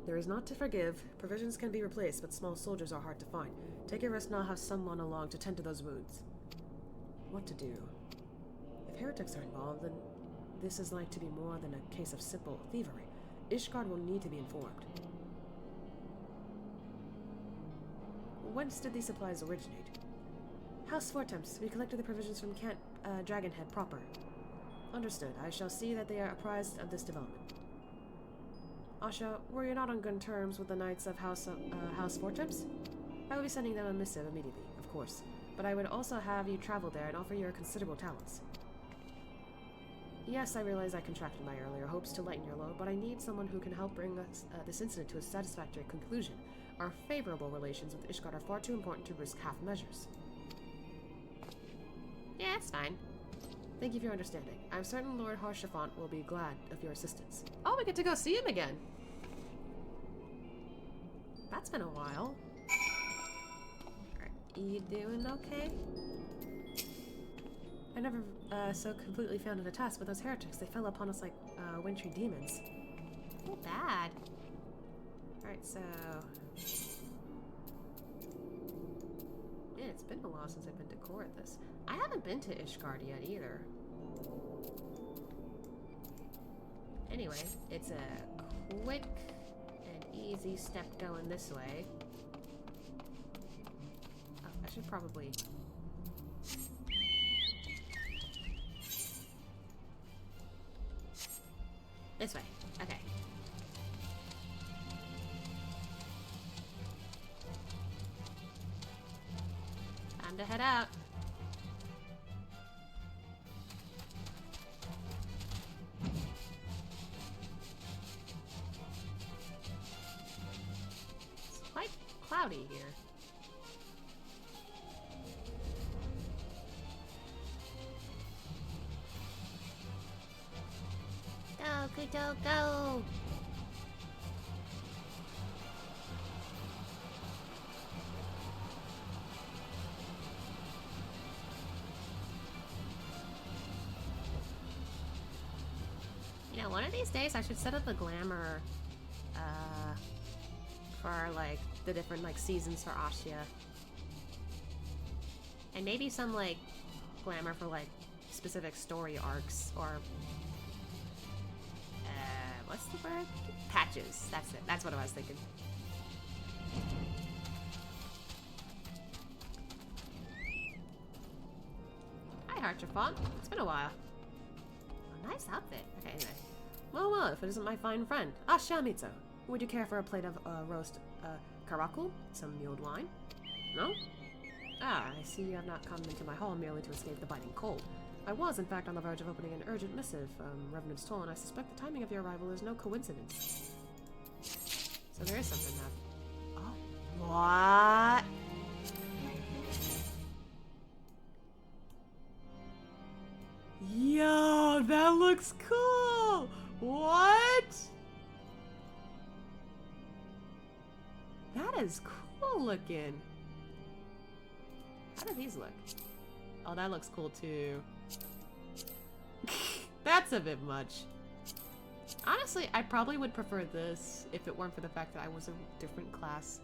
Speaker 2: There is naught to forgive. Provisions can be replaced, but small soldiers are hard to find. Take a rest and I'll have someone along to tend to those wounds. What to do? If heretics are involved, then this is like to be more than a case of simple thievery. Ishgard will need to be informed. Whence did these supplies originate? House Fortemps. We collected the provisions from Camp Dragonhead proper. Understood. I shall see that they are apprised of this development. Asha, were you not on good terms with the Knights of House Fortemps? I will be sending them a missive immediately, of course. But I would also have you travel there and offer your considerable talents. Yes, I realize I contracted my earlier hopes to lighten your load, but I need someone who can help bring us, this incident to a satisfactory conclusion. Our favorable relations with Ishgard are far too important to risk half measures. Yeah, it's fine. Thank you for your understanding. I'm certain Lord Harshafont will be glad of your assistance. Oh, we get to go see him again! That's been a while. Are you doing okay? I never so completely founded a task with those heretics. They fell upon us like wintry demons. Oh, bad. Alright, so... Man, it's been a while since I've been to Corinthus. I haven't been to Ishgard yet either. Anyway, it's a quick and easy step going this way. Oh, I should probably... This way. Okay. Time to head out. It's quite cloudy here. Go, Kuto, go! You know, one of these days I should set up a glamour, for, like, the different, like, seasons for Asha. And maybe some, like, glamour for, like, specific story arcs, or... what's the word? Patches. That's it. That's what I was thinking. Hi, Harchafont. It's been a while. Oh, nice outfit. Okay, anyway. Well, if it isn't my fine friend, Asha Mitsu. Would you care for a plate of roast karakul? Some mulled wine? No? Ah, I see you have not come into my hall merely to escape the biting cold. I was, in fact, on the verge of opening an urgent missive from Revenant's Toll, and I suspect the timing of your arrival is no coincidence. So there is something now. Oh. What? Yo, that looks cool! What? That is cool looking. How do these look? Oh, that looks cool too. That's a bit much. Honestly, I probably would prefer this if it weren't for the fact that I was a different class.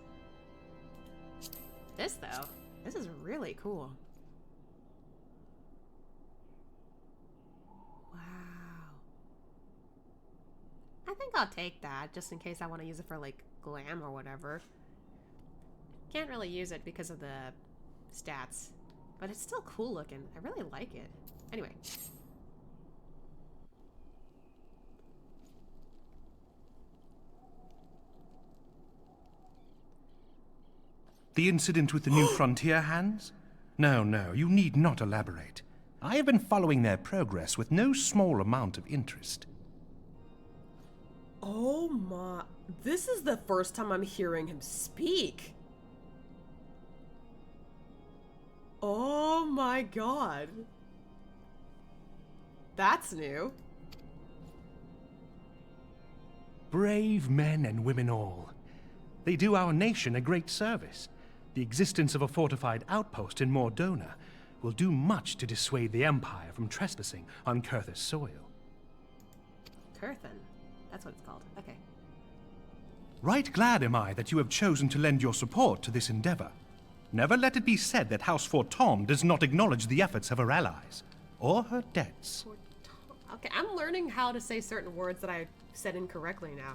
Speaker 2: This, though, this is really cool. Wow. I think think I'll take that, just in case I want to use it for, like, glam or whatever. Can't really use it because of the stats. But it's still cool looking. I really like it. Anyway.
Speaker 6: The incident with the new frontier hands? No, no, you need not elaborate. I have been following their progress with no small amount of interest.
Speaker 2: Oh my... This is the first time I'm hearing him speak. Oh my god. That's new.
Speaker 6: Brave men and women all. They do our nation a great service. The existence of a fortified outpost in Mordona will do much to dissuade the Empire from trespassing on Kurthus soil.
Speaker 2: Kurthan? That's what it's called. Okay.
Speaker 6: Right glad am I that you have chosen to lend your support to this endeavor. Never let it be said that House Fortom does not acknowledge the efforts of her allies, or her debts.
Speaker 2: Okay, I'm learning how to say certain words that I said incorrectly now.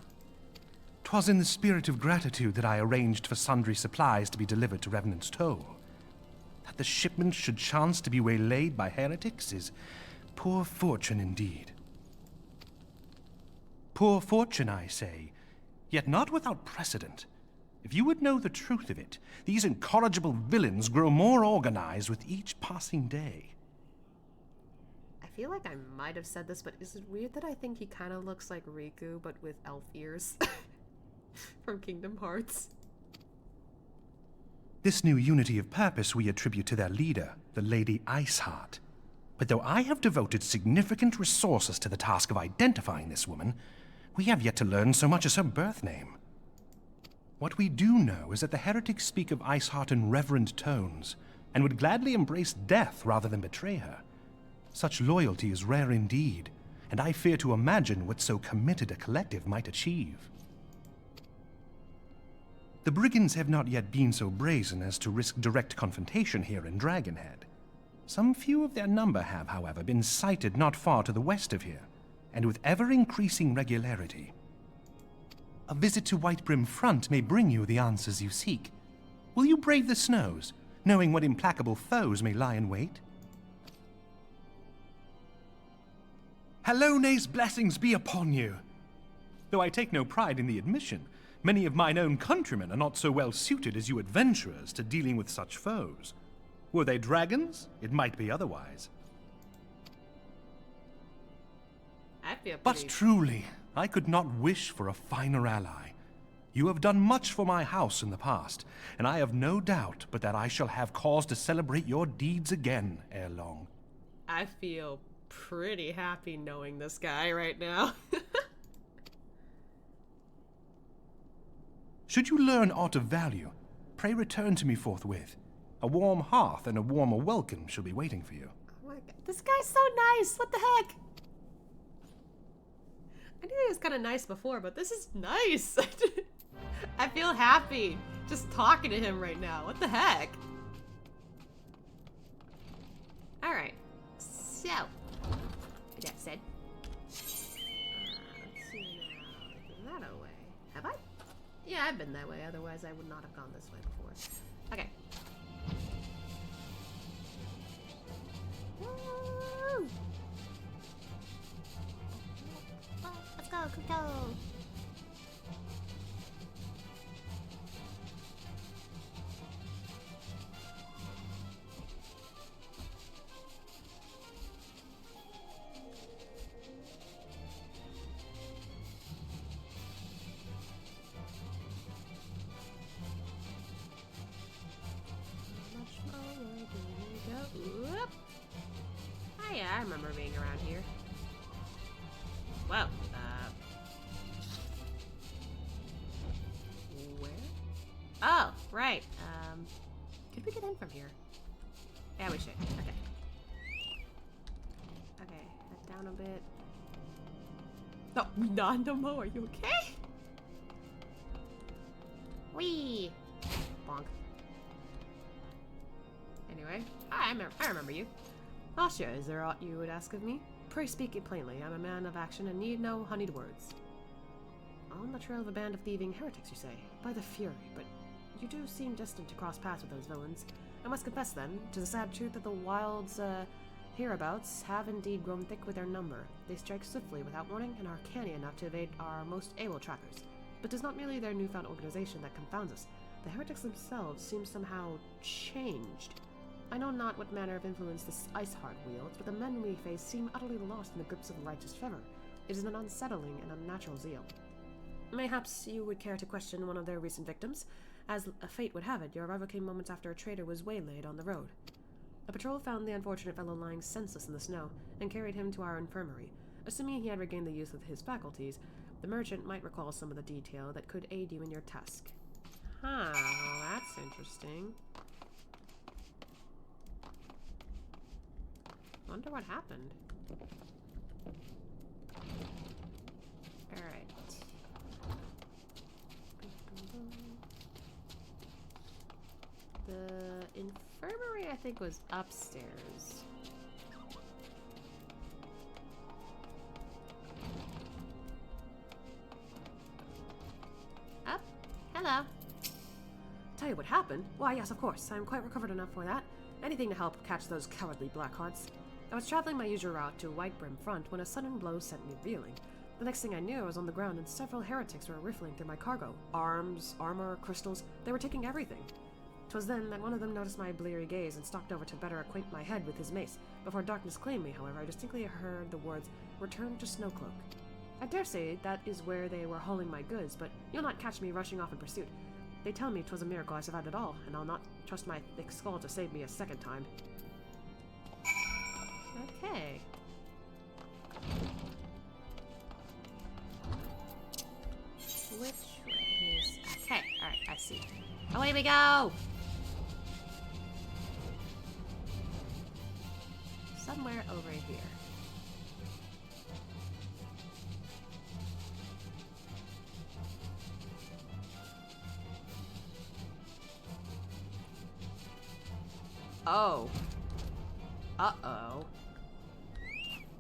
Speaker 6: 'Twas in the spirit of gratitude that I arranged for sundry supplies to be delivered to Revenant's Toll. That the shipment should chance to be waylaid by heretics is poor fortune indeed. Poor fortune, I say, yet not without precedent. If you would know the truth of it, these incorrigible villains grow more organized with each passing day.
Speaker 2: I feel like I might have said this, but is it weird that I think he kind of looks like Riku, but with elf ears? From Kingdom Hearts.
Speaker 6: This new unity of purpose we attribute to their leader, the Lady Iceheart. But though I have devoted significant resources to the task of identifying this woman, we have yet to learn so much as her birth name. What we do know is that the heretics speak of Iceheart in reverent tones, and would gladly embrace death rather than betray her. Such loyalty is rare indeed, and I fear to imagine what so committed a collective might achieve. The brigands have not yet been so brazen as to risk direct confrontation here in Dragonhead. Some few of their number have, however, been sighted not far to the west of here, and with ever-increasing regularity. A visit to Whitebrim Front may bring you the answers you seek. Will you brave the snows, knowing what implacable foes may lie in wait? Halone's blessings be upon you! Though I take no pride in the admission, many of mine own countrymen are not so well suited as you adventurers to dealing with such foes. Were they dragons, it might be otherwise.
Speaker 2: I feel
Speaker 6: But truly, I could not wish for a finer ally. You have done much for my house in the past, and I have no doubt but that I shall have cause to celebrate your deeds again ere long.
Speaker 2: I feel pretty happy knowing this guy right now.
Speaker 6: Should you learn aught of value, pray return to me forthwith. A warm hearth and a warmer welcome shall be waiting for you.
Speaker 2: Oh my god, this guy's so nice! What the heck? I knew he was kind of nice before, but this is nice! I feel happy just talking to him right now. What the heck? Alright, so, with that said, let's see now, is that a way? Have I? Yeah, I've been that way, otherwise I would not have gone this way before. Okay.
Speaker 4: Woo! Let's go, Kuto!
Speaker 2: Whoop. Oh yeah, I remember being around here. Whoa. Where? Oh, right. Could we get in from here? Yeah, we should. Okay. Okay, head down a bit. Oh, Nandomo, are you okay? Whee! Bonk. Anyway, I remember you. Asha, is there aught you would ask of me? Pray speak it plainly. I'm a man of action and need no honeyed words. On the trail of a band of thieving heretics, you say? By the Fury, but you do seem destined to cross paths with those villains. I must confess, then, to the sad truth that the Wild's, hereabouts have indeed grown thick with their number. They strike swiftly, without warning, and are canny enough to evade our most able trackers. But 'tis not merely their newfound organization that confounds us. The heretics themselves seem somehow changed. I know not what manner of influence this Iceheart wields, but the men we face seem utterly lost in the grips of righteous fervor. It is an unsettling and unnatural zeal. Mayhaps you would care to question one of their recent victims. As fate would have it, your arrival came moments after a traitor was waylaid on the road. A patrol found the unfortunate fellow lying senseless in the snow, and carried him to our infirmary. Assuming he had regained the use of his faculties, the merchant might recall some of the detail that could aid you in your task. Huh, well that's interesting. Wonder what happened. Alright. The infirmary, I think, was upstairs. Up. Hello. Tell you what happened? Why, yes, of course. I'm quite recovered enough for that. Anything to help catch those cowardly Blackhearts. I was traveling my usual route to Whitebrim Front when a sudden blow sent me reeling. The next thing I knew, I was on the ground and several heretics were riffling through my cargo. Arms, armor, crystals, they were taking everything. 'Twas then that one of them noticed my bleary gaze and stalked over to better acquaint my head with his mace. Before darkness claimed me, however, I distinctly heard the words, "Return to Snowcloak." I dare say that is where they were hauling my goods, but you'll not catch me rushing off in pursuit. They tell me 'twas a miracle I survived at all, and I'll not trust my thick skull to save me a second time. Okay. Which way is... Okay, alright, I see. Away we go! Somewhere over here. Oh. Uh-oh.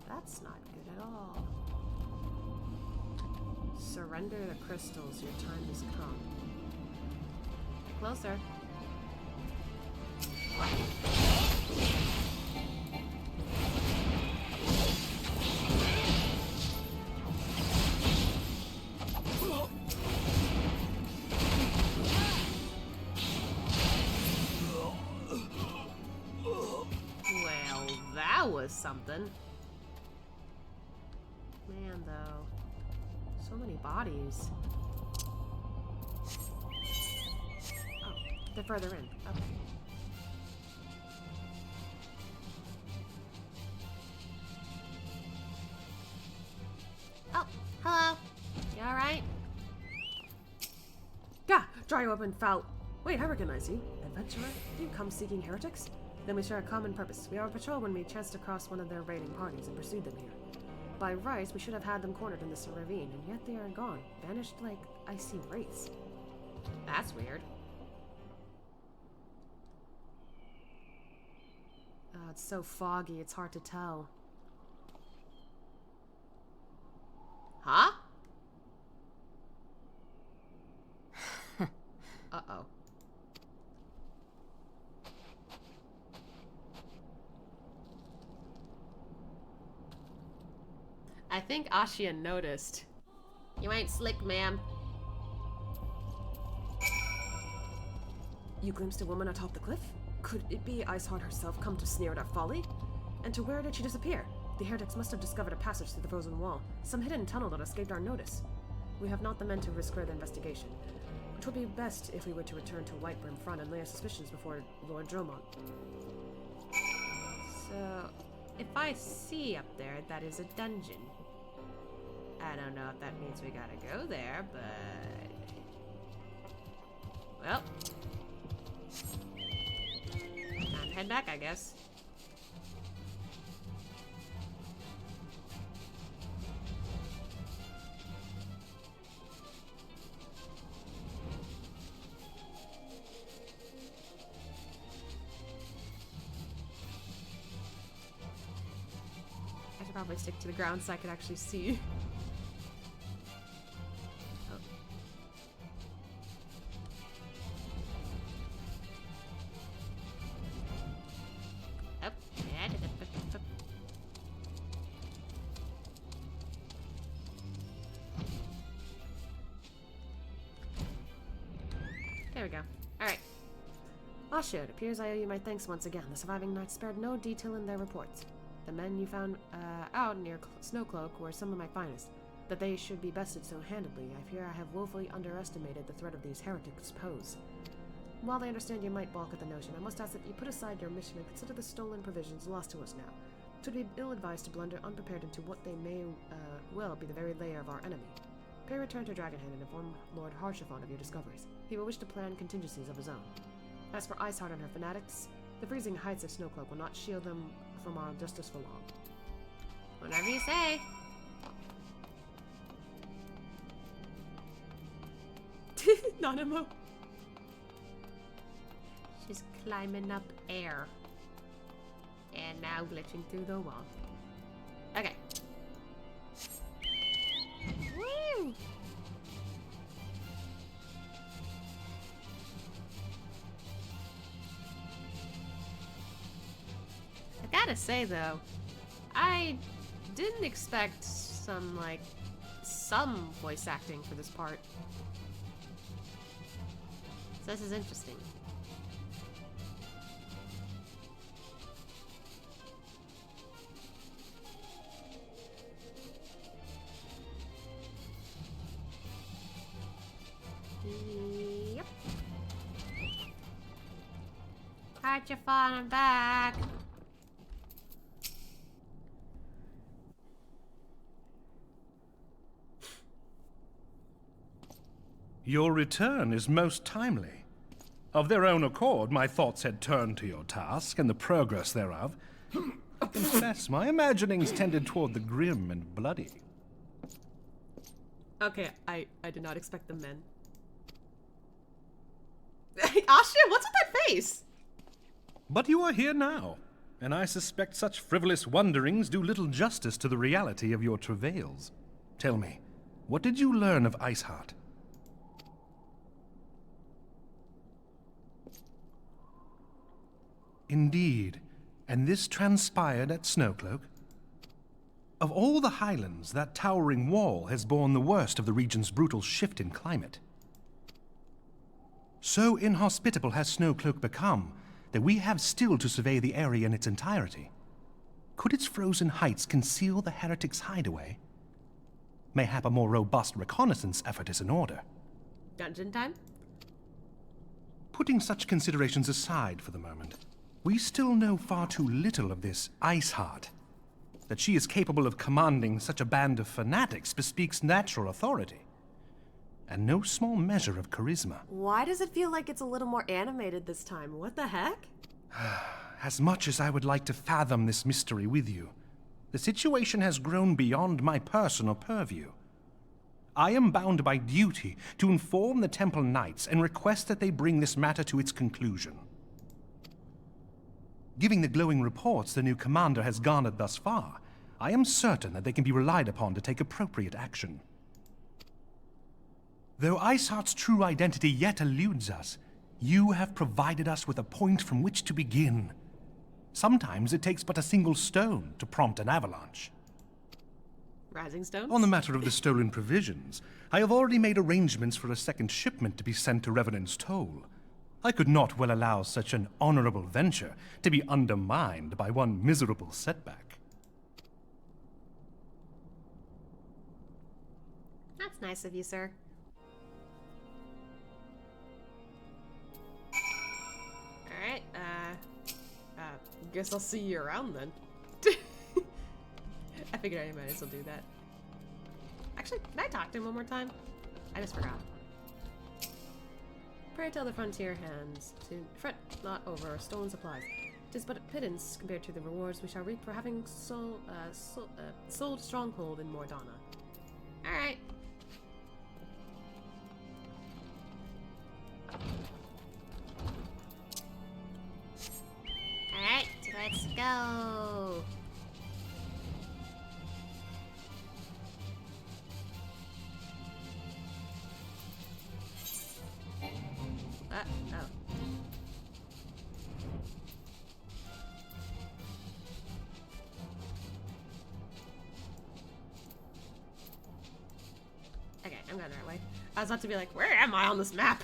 Speaker 2: That's not good at all. Surrender the crystals, your time has come. Get closer. Well, that was something. Man, though. So many bodies. Oh, they're further in. Okay. Oh, hello. You alright? Gah! Dry you up and foul. Wait, I recognize you. Adventurer? Do you come seeking heretics? Then we share a common purpose. We are on patrol when we chanced across one of their raiding parties and pursued them here. By rights, we should have had them cornered in this ravine, and yet they are gone, vanished like icy wraiths. That's weird. Oh, it's so foggy, it's hard to tell. Huh? Uh-oh. I think Ashian noticed. You ain't slick, ma'am. You glimpsed a woman atop the cliff? Could it be Iceheart herself come to sneer at our folly? And to where did she disappear? The heretics must have discovered a passage through the frozen wall, some hidden tunnel that escaped our notice. We have not the men to risk further investigation. It would be best if we were to return to Whitebrim Front and lay our suspicions before Lord Dromont. So, if I see up there, that is a dungeon. I don't know if that means we gotta go there, but... Well. Time to head back, I guess. I should probably stick to the ground so I could actually see.
Speaker 1: we go. Alright.
Speaker 2: Asha, it appears I owe you my thanks once again. The surviving knights spared no detail in their reports. The men you found out near Snowcloak were some of my finest. That they should be bested so handedly, I fear I have woefully underestimated the threat of these heretics pose. While I understand you might balk at the notion, I must ask that you put aside your mission and consider the stolen provisions lost to us now. It would be ill-advised to blunder unprepared into what they may well be the very lair of our enemy. Pray return to Dragonhead and inform Lord Harshaphon of your discoveries. He will wish to plan contingencies of his own. As for Iceheart and her fanatics, the freezing heights of Snowcloak will not shield them from our justice for long.
Speaker 1: Whatever you say.
Speaker 2: Nanimo.
Speaker 1: She's climbing up air. And now glitching through the wall. Okay. Woo! I gotta say though, I didn't expect some voice acting for this part. So this is interesting. Yep. Harshaphon, I'm back.
Speaker 6: Your return is most timely. Of their own accord, my thoughts had turned to your task and the progress thereof. Confess, my imaginings tended toward the grim and bloody.
Speaker 2: Okay, I did not expect the men. Asha, what's with that face?
Speaker 6: But you are here now, and I suspect such frivolous wonderings do little justice to the reality of your travails. Tell me, what did you learn of Iceheart? Indeed, and this transpired at Snowcloak? Of all the highlands, that towering wall has borne the worst of the region's brutal shift in climate. So inhospitable has Snowcloak become that we have still to survey the area in its entirety. Could its frozen heights conceal the heretics' hideaway? Mayhap a more robust reconnaissance effort is in order.
Speaker 2: Dungeon time?
Speaker 6: Putting such considerations aside for the moment, we still know far too little of this Iceheart. That she is capable of commanding such a band of fanatics bespeaks natural authority, and no small measure of charisma.
Speaker 2: Why does it feel like it's a little more animated this time? What the heck?
Speaker 6: As much as I would like to fathom this mystery with you, the situation has grown beyond my personal purview. I am bound by duty to inform the Temple Knights and request that they bring this matter to its conclusion. Given the glowing reports the new commander has garnered thus far, I am certain that they can be relied upon to take appropriate action. Though Iceheart's true identity yet eludes us, you have provided us with a point from which to begin. Sometimes it takes but a single stone to prompt an avalanche.
Speaker 2: Rising stones?
Speaker 6: On the matter of the stolen provisions, I have already made arrangements for a second shipment to be sent to Revenant's Toll. I could not well allow such an honorable venture to be undermined by one miserable setback.
Speaker 1: That's nice of you, sir. Alright,
Speaker 2: Guess I'll see you around then. I figured I might as well do that.
Speaker 1: actually, can I talk to him one more time? I just forgot.
Speaker 2: Pray tell the frontier hands to fret not over stolen supplies. 'Tis but a pittance compared to the rewards we shall reap for having sold stronghold in Mordana.
Speaker 1: Alright. Alright, let's go.
Speaker 2: Oh.
Speaker 1: Okay, I'm going the right way. I was about to be like, where am I on this map?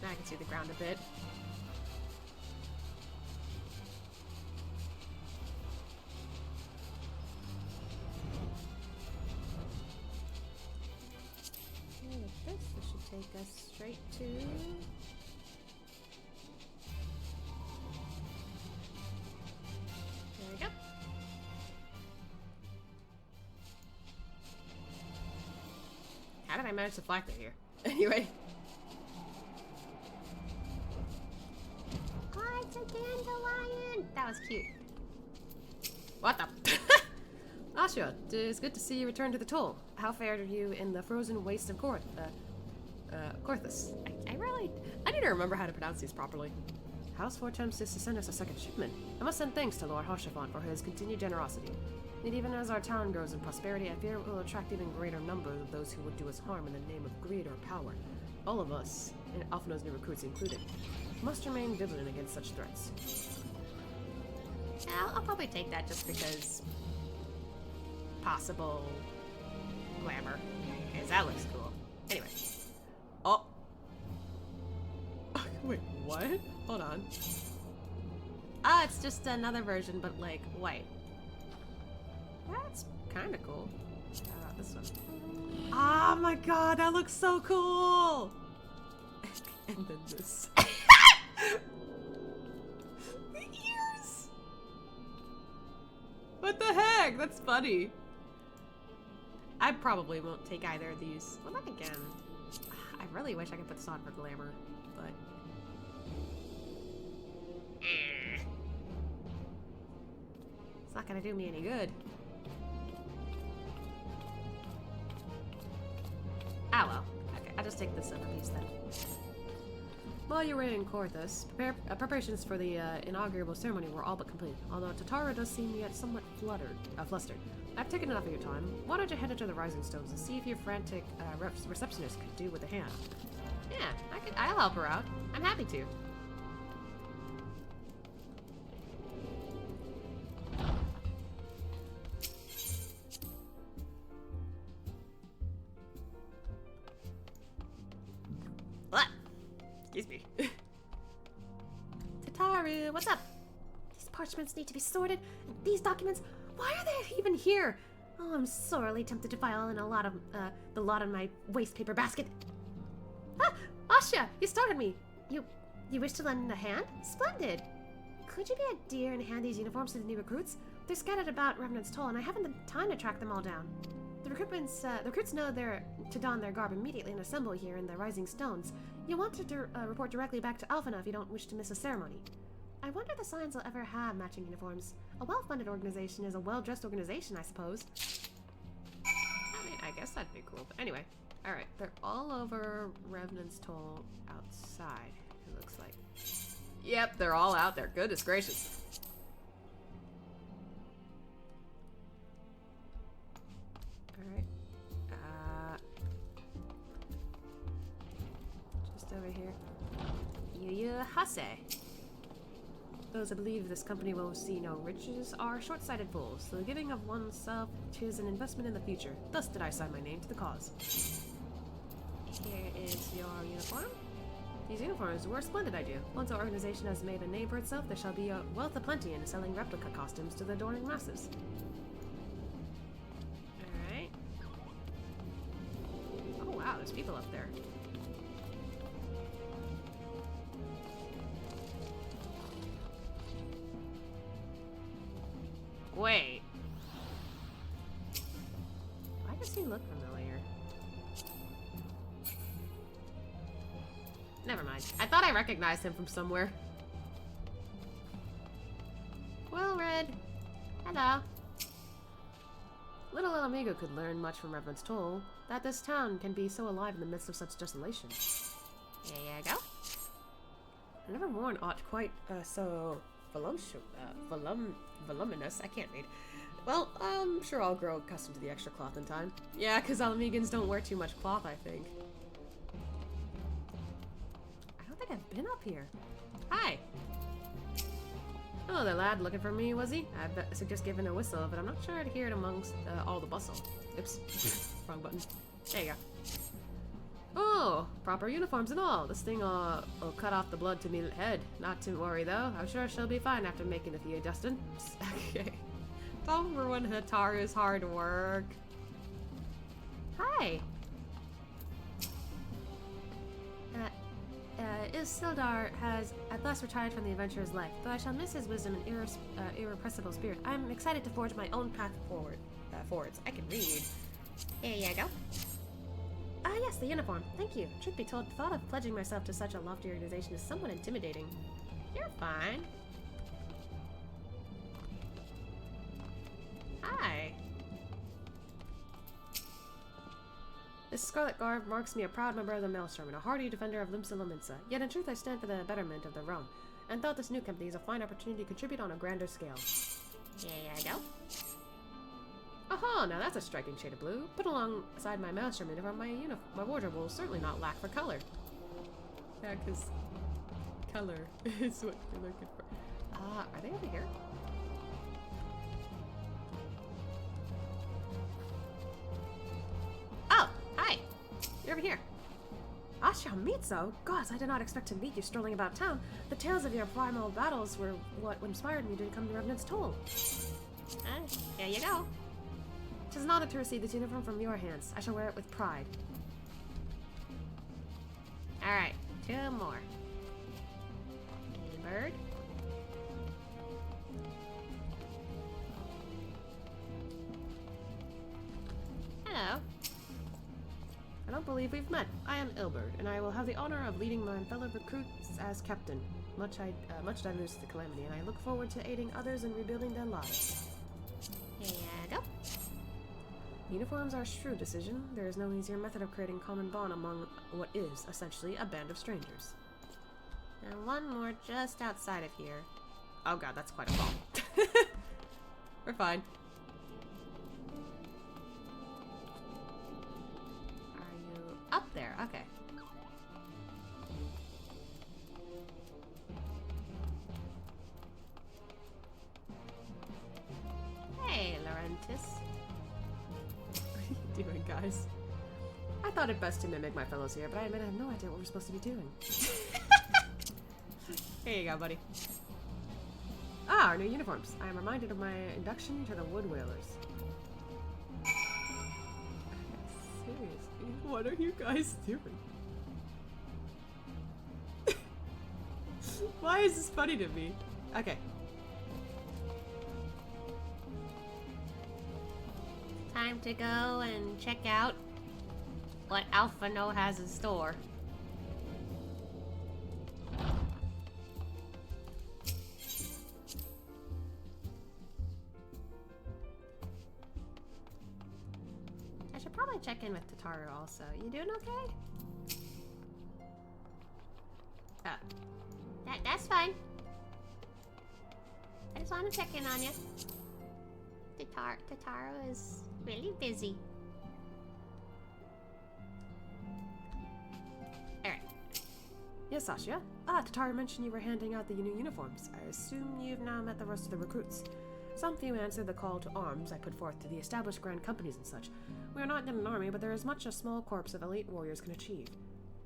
Speaker 2: Now I can see the ground a bit. This should take us straight to... There we go. How did I manage to fly through here? Anyway. Hi, it's a dandelion! That was cute. What the? Ashua, it's good to see you return to the toll. How fared are you in the frozen waste of Corthus? I need to remember how to pronounce these properly. House 4 attempts to send us a second shipment. I must send thanks to Lord Hoshafon for his continued generosity. And even as our town grows in prosperity, I fear it will attract even greater numbers of those who would do us harm in the name of greed or power. All of us, and Alphinaud's new recruits included, must remain vigilant against such threats.
Speaker 1: Yeah, I'll probably take that just because possible glamour. Because that looks cool. Anyway.
Speaker 2: Oh. Wait, what? Hold on.
Speaker 1: Ah, it's just another version, but like white.
Speaker 2: That's kind of cool. This one. Oh my god, that looks so cool! And then this. The ears! What the heck? That's funny. I probably won't take either of these. Well, then again, I really wish I could put this on for glamour, but... It's not gonna do me any good. Ah well. Okay, I'll just take this other piece then. While you were in Corthus, preparations for the inaugural ceremony were all but complete, although Tatara does seem yet somewhat flustered. I've taken enough of your time. Why don't you head into the Rising Stones and see if your frantic receptionist could do with a hand?
Speaker 1: Yeah, I'll help her out. I'm happy to. What? Excuse me.
Speaker 2: Tataru, what's up? These parchments need to be sorted, and these documents, why are they even here? Oh, I'm sorely tempted to file in a lot of, the lot in my waste paper basket. Ah, Asha, you started me. You wish to lend a hand? Splendid. Could you be a dear and hand these uniforms to the new recruits? They're scattered about Revenant's Toll, and I haven't the time to track them all down. The recruits know they're to don their garb immediately and assemble here in the Rising Stones. You'll want to report directly back to Alphina if you don't wish to miss a ceremony. I wonder if the Scions will ever have matching uniforms. A well-funded organization is a well-dressed organization, I suppose.
Speaker 1: I mean, I guess that'd be cool. But anyway,
Speaker 2: Alright, they're all over Revenant's Toll outside, it looks like.
Speaker 1: Yep, they're all out there. Goodness gracious.
Speaker 2: Alright. Just over here. Yu Hase. Those who believe this company will see no riches are short-sighted fools. The giving of oneself is an investment in the future. Thus did I sign my name to the cause. Here is your uniform. These uniforms were a splendid idea. Once our organization has made a name for itself, there shall be a wealth aplenty in selling replica costumes to the adoring masses. Alright. Oh wow, there's people up there.
Speaker 1: Wait.
Speaker 2: Why does he look familiar?
Speaker 1: Never mind. I thought I recognized him from somewhere.
Speaker 2: Well, Red.
Speaker 1: Hello.
Speaker 2: Little El Amigo could learn much from Revenant's Toll, that this town can be so alive in the midst of such desolation.
Speaker 1: There you go.
Speaker 2: I've never worn aught quite so voluminous. I can't read. Well, I'm sure I'll grow accustomed to the extra cloth in time. Yeah, because Alamegans don't wear too much cloth, I think. I don't think I've been up here. Hi. Hello there, lad. Looking for me, was he? I suggest giving a whistle, but I'm not sure I'd hear it amongst all the bustle. Oops. Wrong button. There you go. Oh, proper uniforms and all. This thing will cut off the blood to me head. Not to worry though. I'm sure she'll be fine after making the VA Dustin. Okay. Don't ruin Hataru's hard work. Hi. Isildar has at last retired from the adventurer's life. Though I shall miss his wisdom and irrepressible spirit, I'm excited to forge my own path forwards. I can read. Here you go. Ah, yes, the uniform. Thank you. Truth be told, the thought of pledging myself to such a lofty organization is somewhat intimidating. You're fine. Hi. This scarlet garb marks me a proud member of the Maelstrom and a hardy defender of Limsa Lominsa. Yet in truth I stand for the betterment of the realm, and thought this new company is a fine opportunity to contribute on a grander scale. Here you go. Aha, now that's a striking shade of blue. Put alongside my Maelstrom uniform, my wardrobe will certainly not lack for color. Yeah, because color is what you're looking for. Are they over here? Oh, hi. You're over here. Asha Mitsu? Gods, I did not expect to meet you strolling about town. The tales of your primal battles were what inspired me to come to Revenant's Toll. There you go. 'Tis an honor to receive this uniform from your hands. I shall wear it with pride. Alright, 2 more. A bird. Hello. I don't believe we've met. I am Ilbert, and I will have the honor of leading my fellow recruits as captain. Much diverse to Calamity, and I look forward to aiding others in rebuilding their lives. Here you go. Uniforms are a shrewd decision. There is no easier method of creating common bond among what is, essentially, a band of strangers. And one more just outside of here. Oh god, that's quite a fall. We're fine. Are you up there? Okay. Hey, Laurentis. Doing, guys? I thought it best to mimic my fellows here, but I admit I have no idea what we're supposed to be doing. Here you go, buddy. Ah, our new uniforms. I am reminded of my induction to the Wood Whalers. Seriously, what are you guys doing? Why is this funny to me? Okay. Time to go and check out what Alpha No has in store. I should probably check in with Tataru also. You doing okay? Oh. That's fine. I just want to check in on you. Tataru is really busy. Alright. Yes, Sasha? Tataru mentioned you were handing out the new uniforms. I assume you've now met the rest of the recruits. Some few answered the call to arms I put forth to the established grand companies and such. We are not yet an army, but there is much a small corps of elite warriors can achieve.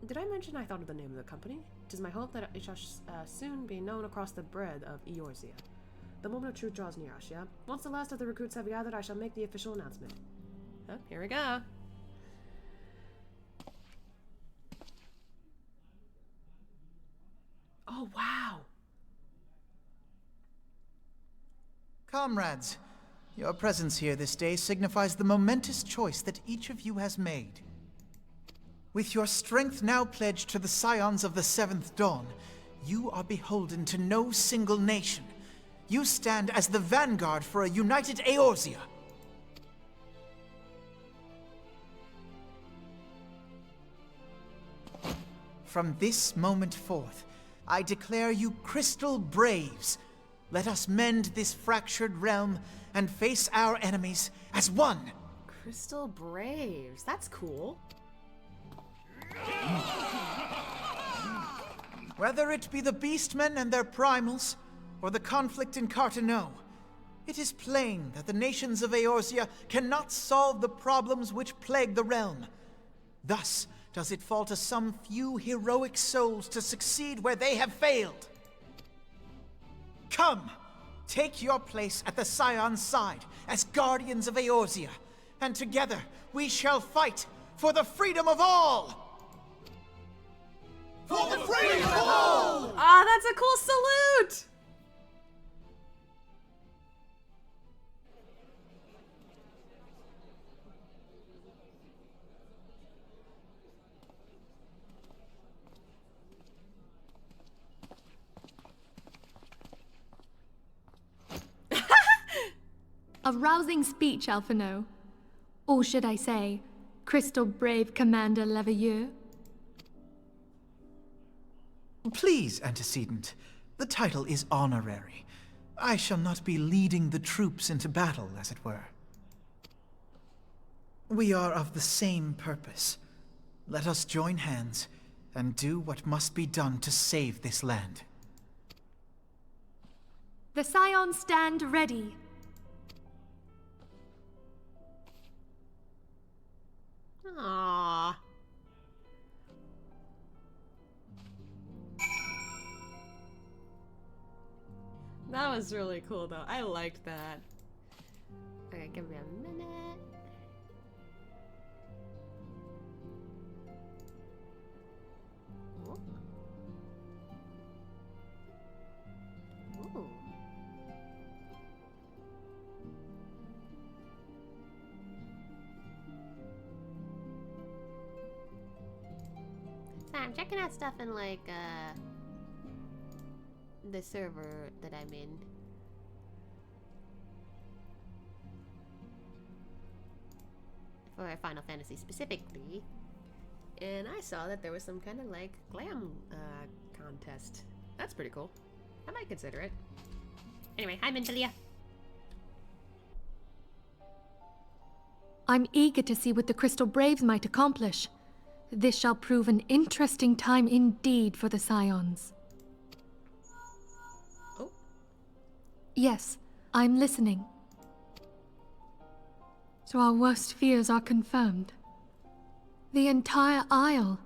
Speaker 2: Did I mention I thought of the name of the company? It is my hope that it shall soon be known across the breadth of Eorzea. The moment of truth draws near, Ashia. Once the last of the recruits have gathered, I shall make the official announcement. Oh, here we go. Oh, wow.
Speaker 7: Comrades, your presence here this day signifies the momentous choice that each of you has made. With your strength now pledged to the scions of the Seventh Dawn, you are beholden to no single nation. You stand as the vanguard for a united Eorzea. From this moment forth, I declare you Crystal Braves. Let us mend this fractured realm and face our enemies as one.
Speaker 2: Crystal Braves. That's cool.
Speaker 7: Whether it be the Beastmen and their primals, or the conflict in Carteneau, it is plain that the nations of Eorzea cannot solve the problems which plague the realm. Thus, does it fall to some few heroic souls to succeed where they have failed. Come, take your place at the Scion's side as guardians of Eorzea, and together we shall fight for the freedom of all! For the freedom of all!
Speaker 2: Ah, that's a cool salute!
Speaker 8: A rousing speech, Alphino. Or should I say, Crystal Brave Commander Leveilleur?
Speaker 7: Please, Antecedent. The title is honorary. I shall not be leading the troops into battle, as it were. We are of the same purpose. Let us join hands and do what must be done to save this land.
Speaker 8: The Scions stand ready.
Speaker 1: Aww. That was really cool, though. I liked that. Okay, give me a minute. Ooh. Ooh. So I'm checking out stuff in like the server that I'm in. For Final Fantasy specifically. And I saw that there was some kind of like glam contest. That's pretty cool. I might consider it. Anyway, hi Mintalia.
Speaker 8: I'm eager to see what the Crystal Braves might accomplish. This shall prove an interesting time indeed for the Scions.
Speaker 1: Oh.
Speaker 8: Yes, I'm listening. So our worst fears are confirmed. The entire Isle.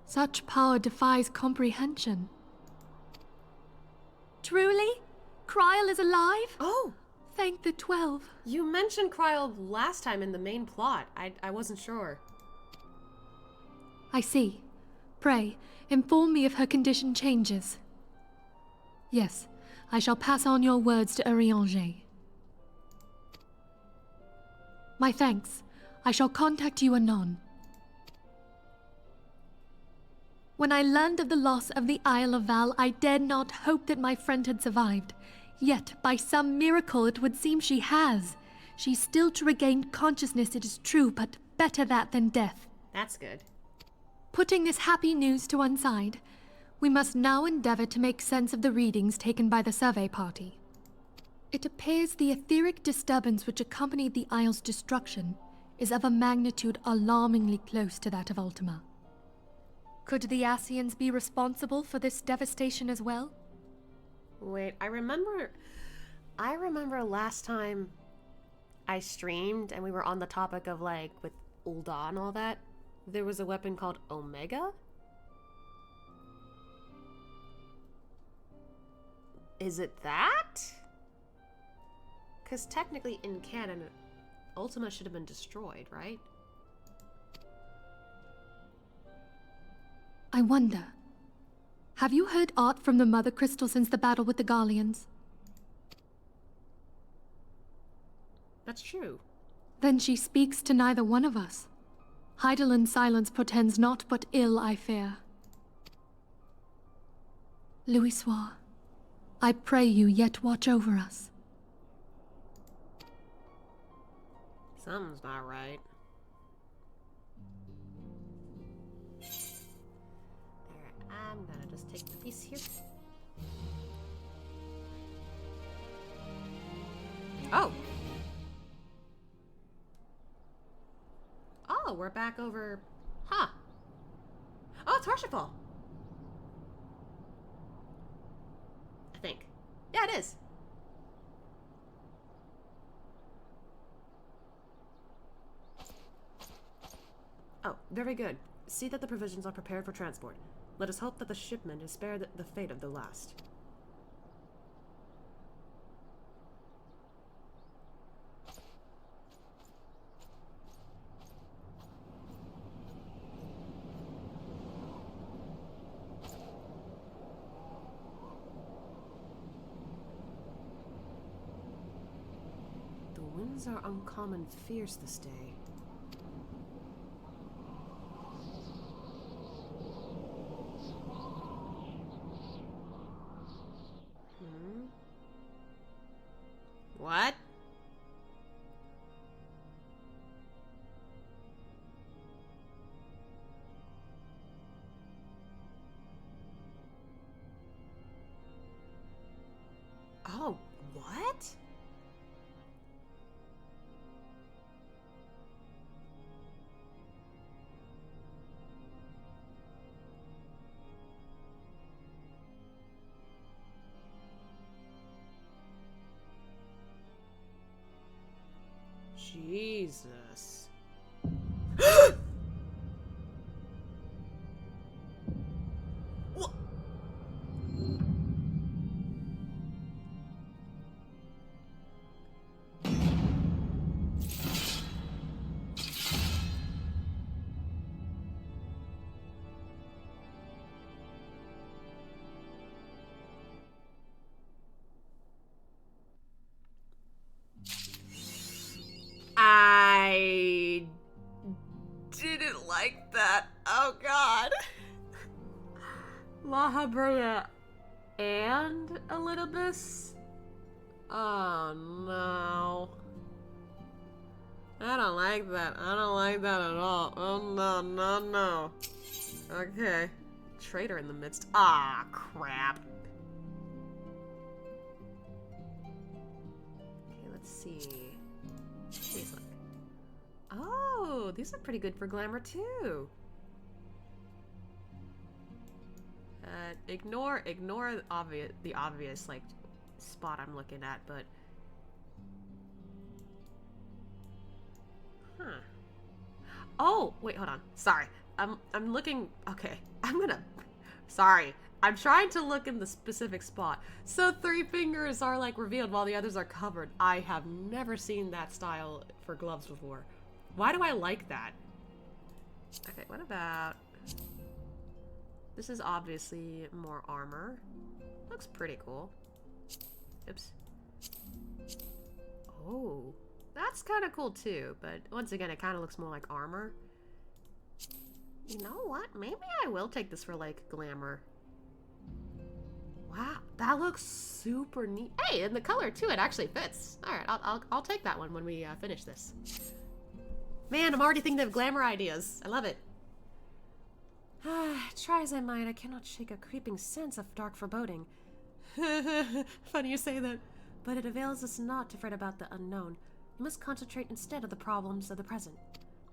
Speaker 8: Such power defies comprehension. Truly? Kryl is alive?
Speaker 2: Oh!
Speaker 8: Thank the 12.
Speaker 2: You mentioned Kryl last time in the main plot. I wasn't sure.
Speaker 8: I see. Pray, inform me if her condition changes. Yes, I shall pass on your words to Urianger. My thanks. I shall contact you anon. When I learned of the loss of the Isle of Val, I dared not hope that my friend had survived. Yet, by some miracle, it would seem she has. She's still to regain consciousness, it is true, but better that than death.
Speaker 1: That's good.
Speaker 8: Putting this happy news to one side, we must now endeavor to make sense of the readings taken by the survey party. It appears the etheric disturbance which accompanied the Isle's destruction is of a magnitude alarmingly close to that of Ultima. Could the Ascians be responsible for this devastation as well?
Speaker 1: Wait, I remember last time I streamed and we were on the topic of like with Ul'dah and all that. There was a weapon called Omega? Is it that? Because technically in canon, Ultima should have been destroyed, right?
Speaker 8: I wonder. Have you heard aught from the Mother Crystal since the battle with the Garleans?
Speaker 1: That's true.
Speaker 8: Then she speaks to neither one of us. Heidelind's silence portends naught but ill, I fear. Louisoix, I pray you yet watch over us.
Speaker 1: Something's not right. Alright, I'm gonna just take the piece here. Oh! Oh, we're back over... Huh. Oh, it's Harshafall. I think. Yeah, it is. Oh, very good.
Speaker 2: See that the provisions are prepared for transport. Let us hope that the shipment is spared the fate of the last. The winds are uncommon fierce this day.
Speaker 1: What? Oh, what?
Speaker 2: Jesus. What? I didn't like that. Oh god. Mahabharata and Elidibus? Oh no. I don't like that. I don't like that at all. Oh no, no, no. Okay. Traitor in the midst. Ah, crap. Okay, let's see. These look. Oh, these look pretty good for glamour too. Ignore the obvious like spot I'm looking at, but oh, wait, hold on. Sorry. I'm looking. Okay. Sorry. I'm trying to look in the specific spot. So 3 fingers are like revealed while the others are covered. I have never seen that style for gloves before. Why do I like that? Okay, what about... This is obviously more armor. Looks pretty cool. Oops. Oh, that's kind of cool too, but once again, it kind of looks more like armor. You know what? Maybe I will take this for like glamour. Wow, that looks super neat. Hey, and the color too, it actually fits. All right, I'll take that one when we finish this. Man, I'm already thinking of glamour ideas. I love it. Try as I might, I cannot shake a creeping sense of dark foreboding.
Speaker 1: Funny you say that.
Speaker 2: But it avails us not to fret about the unknown. We must concentrate instead on the problems of the present.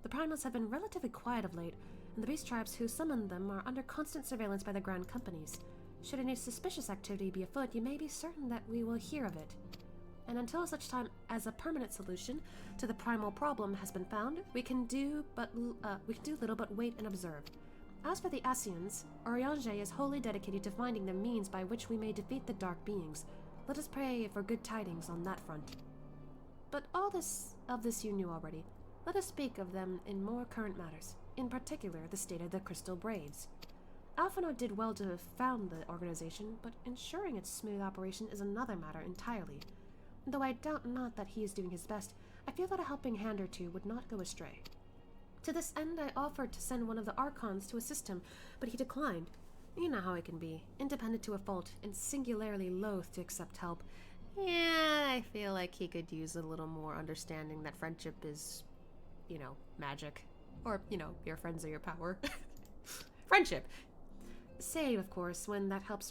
Speaker 2: The primals have been relatively quiet of late, and the beast tribes who summoned them are under constant surveillance by the grand companies. Should any suspicious activity be afoot, you may be certain that we will hear of it. And until such time as a permanent solution to the primal problem has been found, we can do little but wait and observe. As for the Asians, Oriange is wholly dedicated to finding the means by which we may defeat the dark beings. Let us pray for good tidings on that front. But of this you knew already. Let us speak of them in more current matters, in particular the state of the Crystal Braves. Alphinaud did well to found the organization, but ensuring its smooth operation is another matter entirely. Though I doubt not that he is doing his best, I feel that a helping hand or two would not go astray. To this end, I offered to send one of the Archons to assist him, but he declined. You know how he can be, independent to a fault, and singularly loath to accept help.
Speaker 1: Yeah, I feel like he could use a little more understanding that friendship is, you know, magic. Or, you know, your friends are your power. Friendship.
Speaker 2: Save, of course, when that help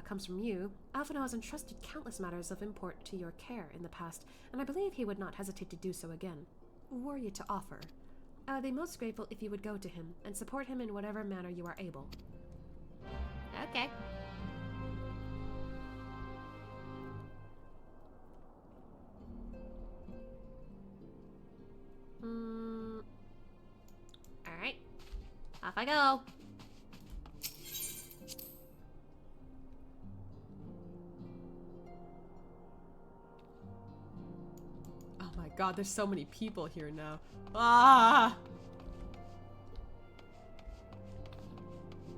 Speaker 2: comes from you. Alphinaud has entrusted countless matters of import to your care in the past, and I believe he would not hesitate to do so again. Were you to offer, I would be most grateful if you would go to him and support him in whatever manner you are able.
Speaker 1: Okay. Alright. Off
Speaker 2: I go. Oh my god, there's so many people here now. Ah!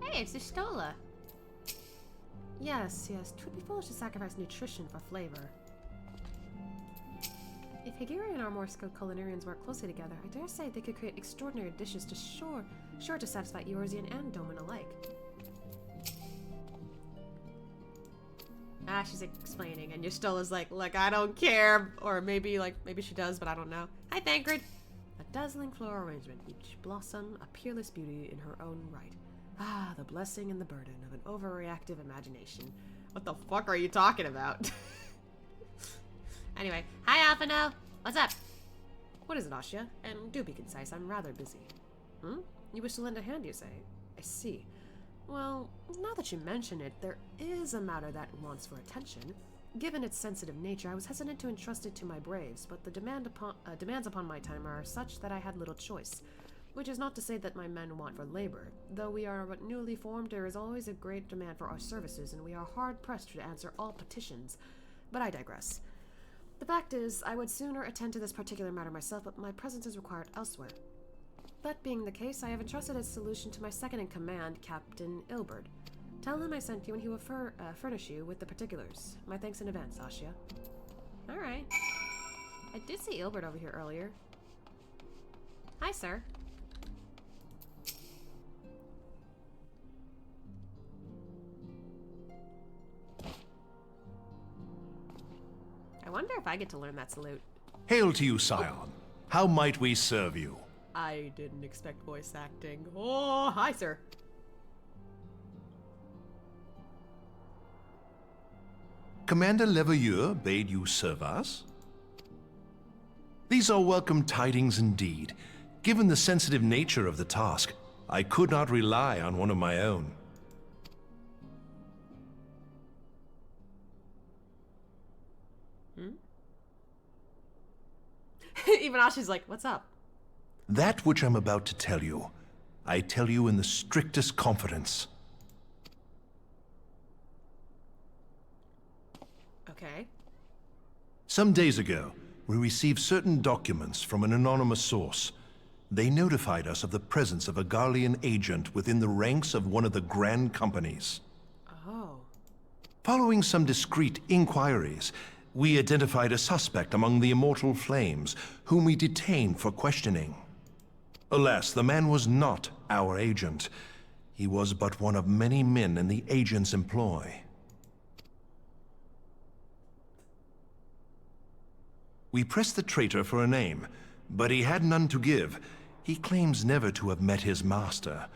Speaker 1: Hey, it's Stola.
Speaker 2: Yes, yes. 'Twould be foolish to sacrifice nutrition for flavor. If Hegiri and our more skilled culinarians work closely together, I dare say they could create extraordinary dishes sure to satisfy Eorzean and Doman alike.
Speaker 1: Ah, she's explaining, and Ystola's like, look, I don't care. Or maybe she does, but I don't know. Hi, Thancred.
Speaker 2: A dazzling floral arrangement, each blossom a peerless beauty in her own right. Ah, the blessing and the burden of an overreactive imagination.
Speaker 1: What the fuck are you talking about? Anyway, hi, Alphino. What's up?
Speaker 2: What is it, Asya? And do be concise, I'm rather busy. You wish to lend a hand, you say? I see. Well, now that you mention it, there is a matter that wants for attention. Given its sensitive nature, I was hesitant to entrust it to my braves, but the demands upon my time are such that I had little choice. Which is not to say that my men want for labor. Though we are but newly formed, there is always a great demand for our services, and we are hard-pressed to answer all petitions. But I digress. The fact is, I would sooner attend to this particular matter myself, but my presence is required elsewhere. That being the case, I have entrusted its solution to my second-in-command, Captain Ilberd. Tell him I sent you, and he will furnish you with the particulars. My thanks in advance, Asya.
Speaker 1: Alright. I did see Ilberd over here earlier. Hi, sir. I wonder if I get to learn that salute.
Speaker 9: Hail to you, Scion. How might we serve you?
Speaker 1: I didn't expect voice acting. Oh, hi, sir.
Speaker 9: Commander Leveilleur bade you serve us? These are welcome tidings indeed. Given the sensitive nature of the task, I could not rely on one of my own.
Speaker 1: Even Ashi's like, what's up?
Speaker 9: That which I'm about to tell you, I tell you in the strictest confidence.
Speaker 1: Okay.
Speaker 9: Some days ago, we received certain documents from an anonymous source. They notified us of the presence of a Garlean agent within the ranks of one of the Grand Companies.
Speaker 1: Oh.
Speaker 9: Following some discreet inquiries, we identified a suspect among the Immortal Flames, whom we detained for questioning. Alas, the man was not our agent. He was but one of many men in the agent's employ. We pressed the traitor for a name, but he had none to give. He claims never to have met his master,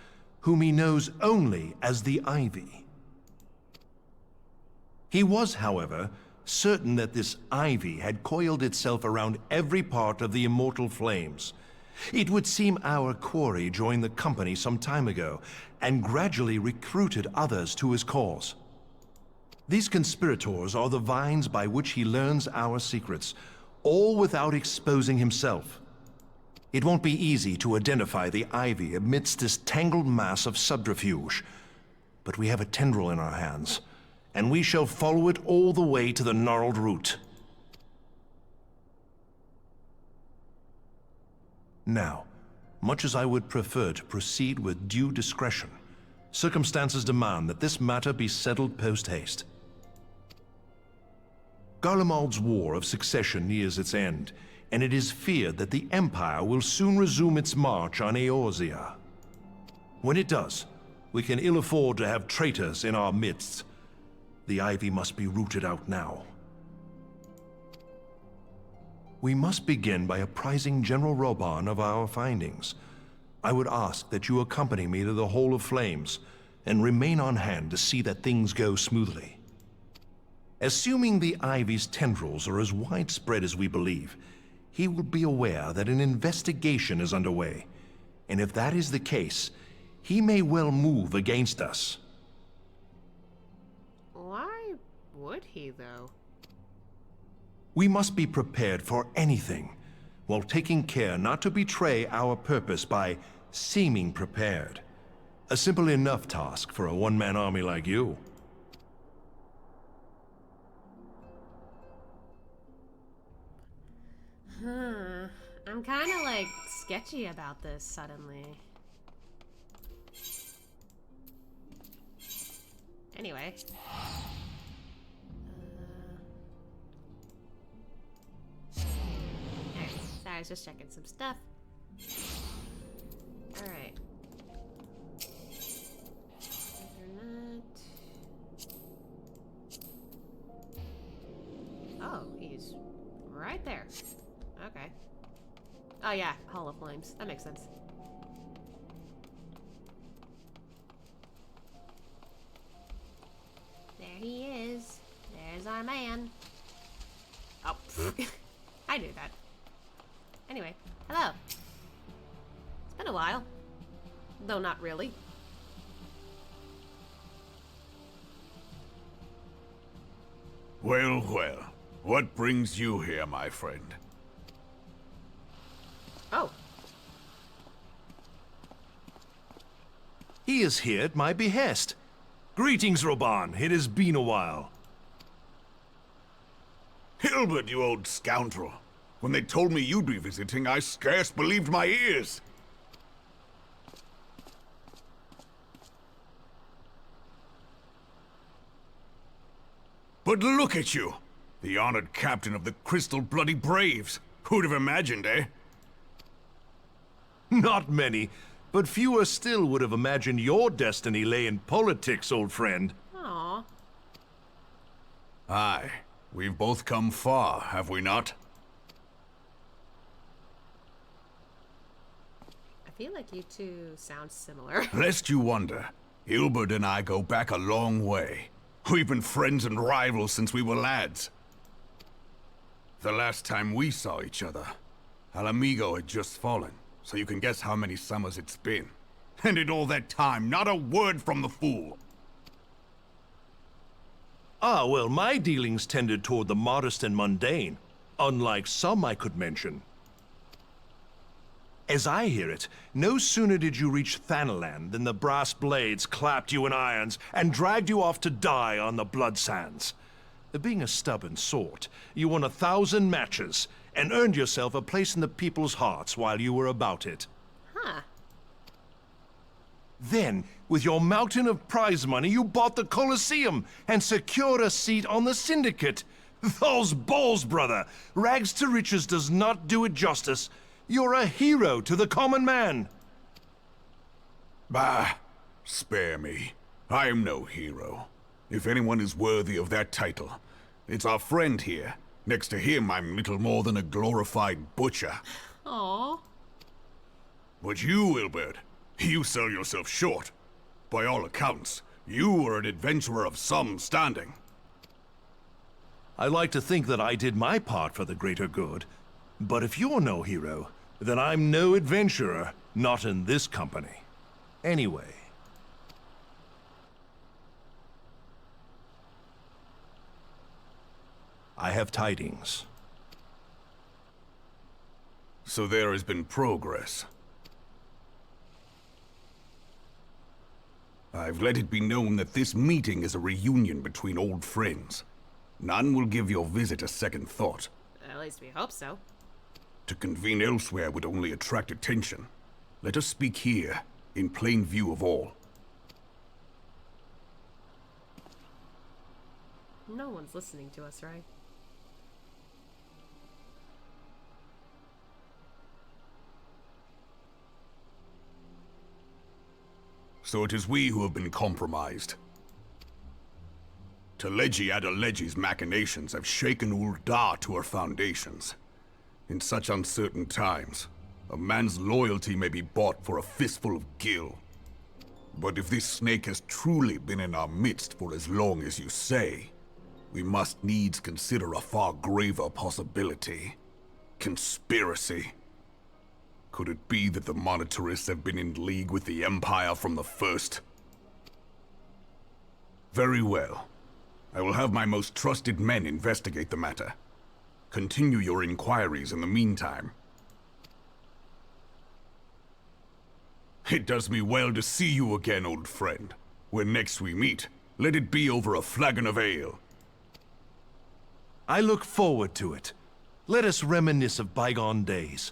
Speaker 9: whom he knows only as the Ivy. He was, however, certain that this ivy had coiled itself around every part of the Immortal Flames. It would seem our quarry joined the company some time ago, and gradually recruited others to his cause. These conspirators are the vines by which he learns our secrets, all without exposing himself. It won't be easy to identify the ivy amidst this tangled mass of subterfuge, but we have a tendril in our hands, and we shall follow it all the way to the gnarled root. Now, much as I would prefer to proceed with due discretion, circumstances demand that this matter be settled post-haste. Garlemald's War of Succession nears its end, and it is feared that the Empire will soon resume its march on Eorzea. When it does, we can ill afford to have traitors in our midst. The ivy must be rooted out now. We must begin by apprising General Roban of our findings. I would ask that you accompany me to the Hall of Flames and remain on hand to see that things go smoothly. Assuming the ivy's tendrils are as widespread as we believe, he will be aware that an investigation is underway, and if that is the case, he may well move against us.
Speaker 1: Why would he, though?
Speaker 9: We must be prepared for anything, while taking care not to betray our purpose by seeming prepared. A simple enough task for a one-man army like you.
Speaker 2: I'm kind of like sketchy about this suddenly. Anyway. Alright, sorry, I was just checking some stuff. Alright. Oh, he's right there. Okay. Oh yeah, Hall of Flames. That makes sense. There he is. There's our man. Oh, I knew that. Anyway, hello. It's been a while. Though not really.
Speaker 5: Well, well. What brings you here, my friend?
Speaker 2: Oh.
Speaker 9: He is here at my behest. Greetings, Roban. It has been a while.
Speaker 5: Hilbert, you old scoundrel. When they told me you'd be visiting, I scarce believed my ears. But look at you! The honored captain of the Crystal Bloody Braves. Who'd have imagined, eh?
Speaker 9: Not many, but fewer still would have imagined your destiny lay in politics, old friend.
Speaker 2: Aww.
Speaker 5: Aye. We've both come far, have we not?
Speaker 2: I feel like you two sound similar.
Speaker 5: Lest you wonder, Hilbert and I go back a long way. We've been friends and rivals since we were lads. The last time we saw each other, Alamigo had just fallen, so you can guess how many summers it's been. And in all that time, not a word from the fool.
Speaker 9: Ah, well, my dealings tended toward the modest and mundane, unlike some I could mention. As I hear it, no sooner did you reach Thanalan than the brass blades clapped you in irons and dragged you off to die on the blood sands. Being a stubborn sort, you won 1,000 matches and earned yourself a place in the people's hearts while you were about it.
Speaker 2: Huh.
Speaker 9: Then, with your mountain of prize money, you bought the Colosseum and secured a seat on the Syndicate. Those balls, brother! Rags to riches does not do it justice. You're a hero to the common man.
Speaker 5: Bah, spare me. I am no hero. If anyone is worthy of that title, it's our friend here. Next to him, I'm little more than a glorified butcher.
Speaker 2: Aww.
Speaker 5: But you, Wilbert, you sell yourself short. By all accounts, you are an adventurer of some standing.
Speaker 9: I like to think that I did my part for the greater good. But if you're no hero, then I'm no adventurer, not in this company. Anyway. I have tidings.
Speaker 5: So there has been progress. I've let it be known that this meeting is a reunion between old friends. None will give your visit a second thought.
Speaker 2: At least we hope so.
Speaker 5: To convene elsewhere would only attract attention. Let us speak here, in plain view of all.
Speaker 2: No one's listening to us, right?
Speaker 5: So it is we who have been compromised. Teleji Adeleji's machinations have shaken Ul'dah to her foundations. In such uncertain times, a man's loyalty may be bought for a fistful of gil. But if this snake has truly been in our midst for as long as you say, we must needs consider a far graver possibility. Conspiracy. Could it be that the Monetarists have been in league with the Empire from the first? Very well. I will have my most trusted men investigate the matter. Continue your inquiries in the meantime. It does me well to see you again, old friend. When next we meet, let it be over a flagon of ale.
Speaker 9: I look forward to it. Let us reminisce of bygone days,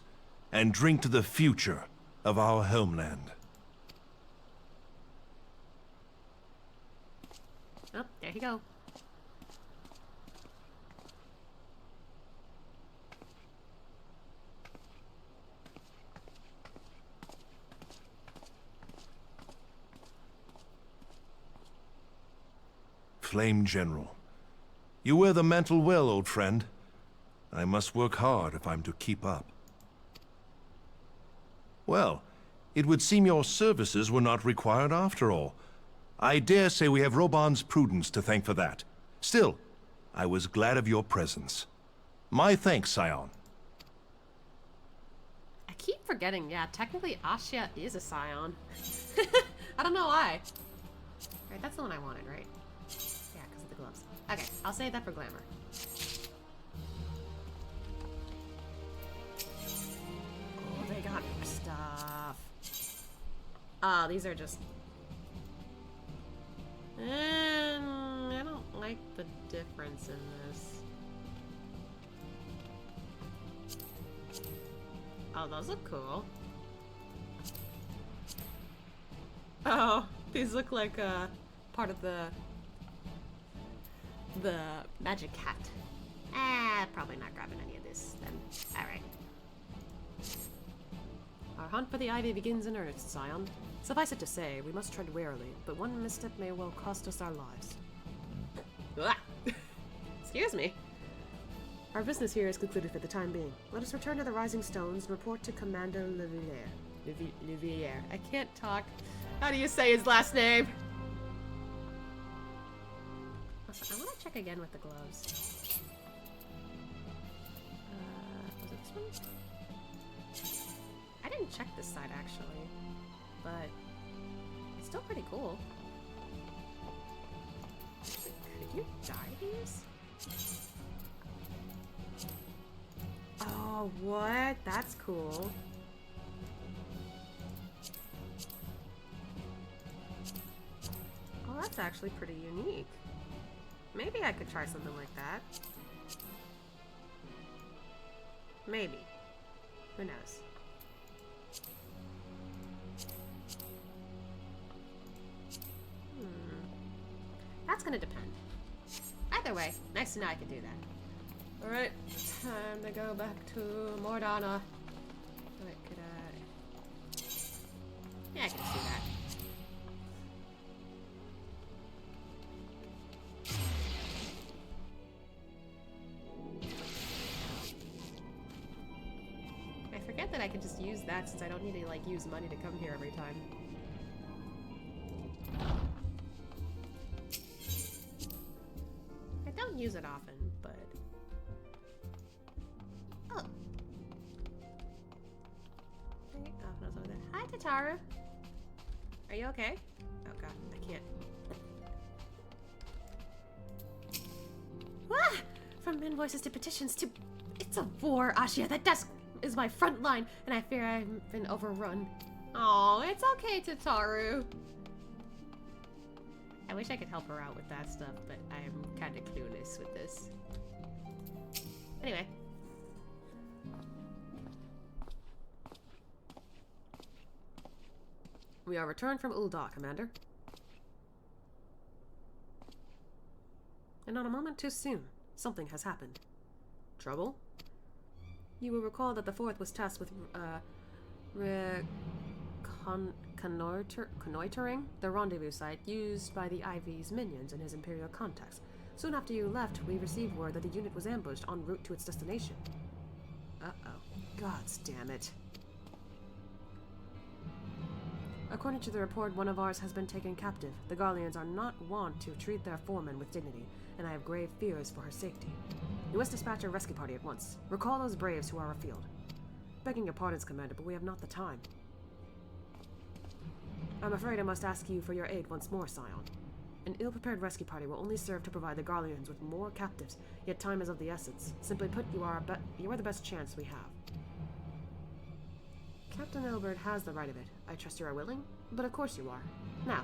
Speaker 9: and drink to the future of our homeland.
Speaker 2: Oh, there you go.
Speaker 9: Flame General. You wear the mantle well, old friend. I must work hard if I'm to keep up. Well, it would seem your services were not required after all. I dare say we have Roban's prudence to thank for that. Still, I was glad of your presence. My thanks, Scion.
Speaker 2: I keep forgetting, yeah, technically Asya is a Scion. I don't know why. Alright, that's the one I wanted, right? Yeah, because of the gloves. Okay, I'll save that for glamour. Oh, they got more stuff. Ah, these are just... I don't like the difference in this. Oh, those look cool. Oh, these look like part of the magic hat. Probably not grabbing any of this then. Alright. Our hunt for the Ivy begins in earnest, Scion. Suffice it to say, we must tread warily, but one misstep may well cost us our lives. Excuse me. Our business here is concluded for the time being. Let us return to the Rising Stones and report to Commander Levillier. I can't talk. How do you say his last name? Also, I want to check again with the gloves. Was it this one? I didn't check this side actually, but it's still pretty cool. Could you dye these? Oh, what? That's cool. Oh, that's actually pretty unique. Maybe I could try something like that. Maybe. Who knows? That's gonna depend. Either way, nice to know I can do that. Alright, time to go back to Mordana. Wait, could I... Yeah, I can see that. I forget that I can just use that since I don't need to, like, use money to come here every time. I don't use it often, but... Oh. Hi, Tataru. Are you okay? Oh god, I can't. Ah! From invoices to petitions to... It's a war, Asya. That desk is my front line, and I fear I've been overrun. Oh, it's okay, Tataru. I wish I could help her out with that stuff, but I'm kind of clueless with this. Anyway. We are returned from Ul'dah, Commander. And not a moment too soon, something has happened. Trouble? You will recall that the Fourth was tasked with connoitering the rendezvous site used by the IV's minions in his Imperial contacts. Soon after you left, we received word that the unit was ambushed en route to its destination. Uh-oh. Gods damn it. According to the report, one of ours has been taken captive. The Garleans are not wont to treat their foreman with dignity, and I have grave fears for her safety. You must dispatch a rescue party at once. Recall those braves who are afield. Begging your pardons, Commander, but we have not the time. I'm afraid I must ask you for your aid once more, Scion. An ill-prepared rescue party will only serve to provide the Garleans with more captives, yet time is of the essence. Simply put, you are the best chance we have. Captain Elbert has the right of it. I trust you are willing, but of course you are. Now,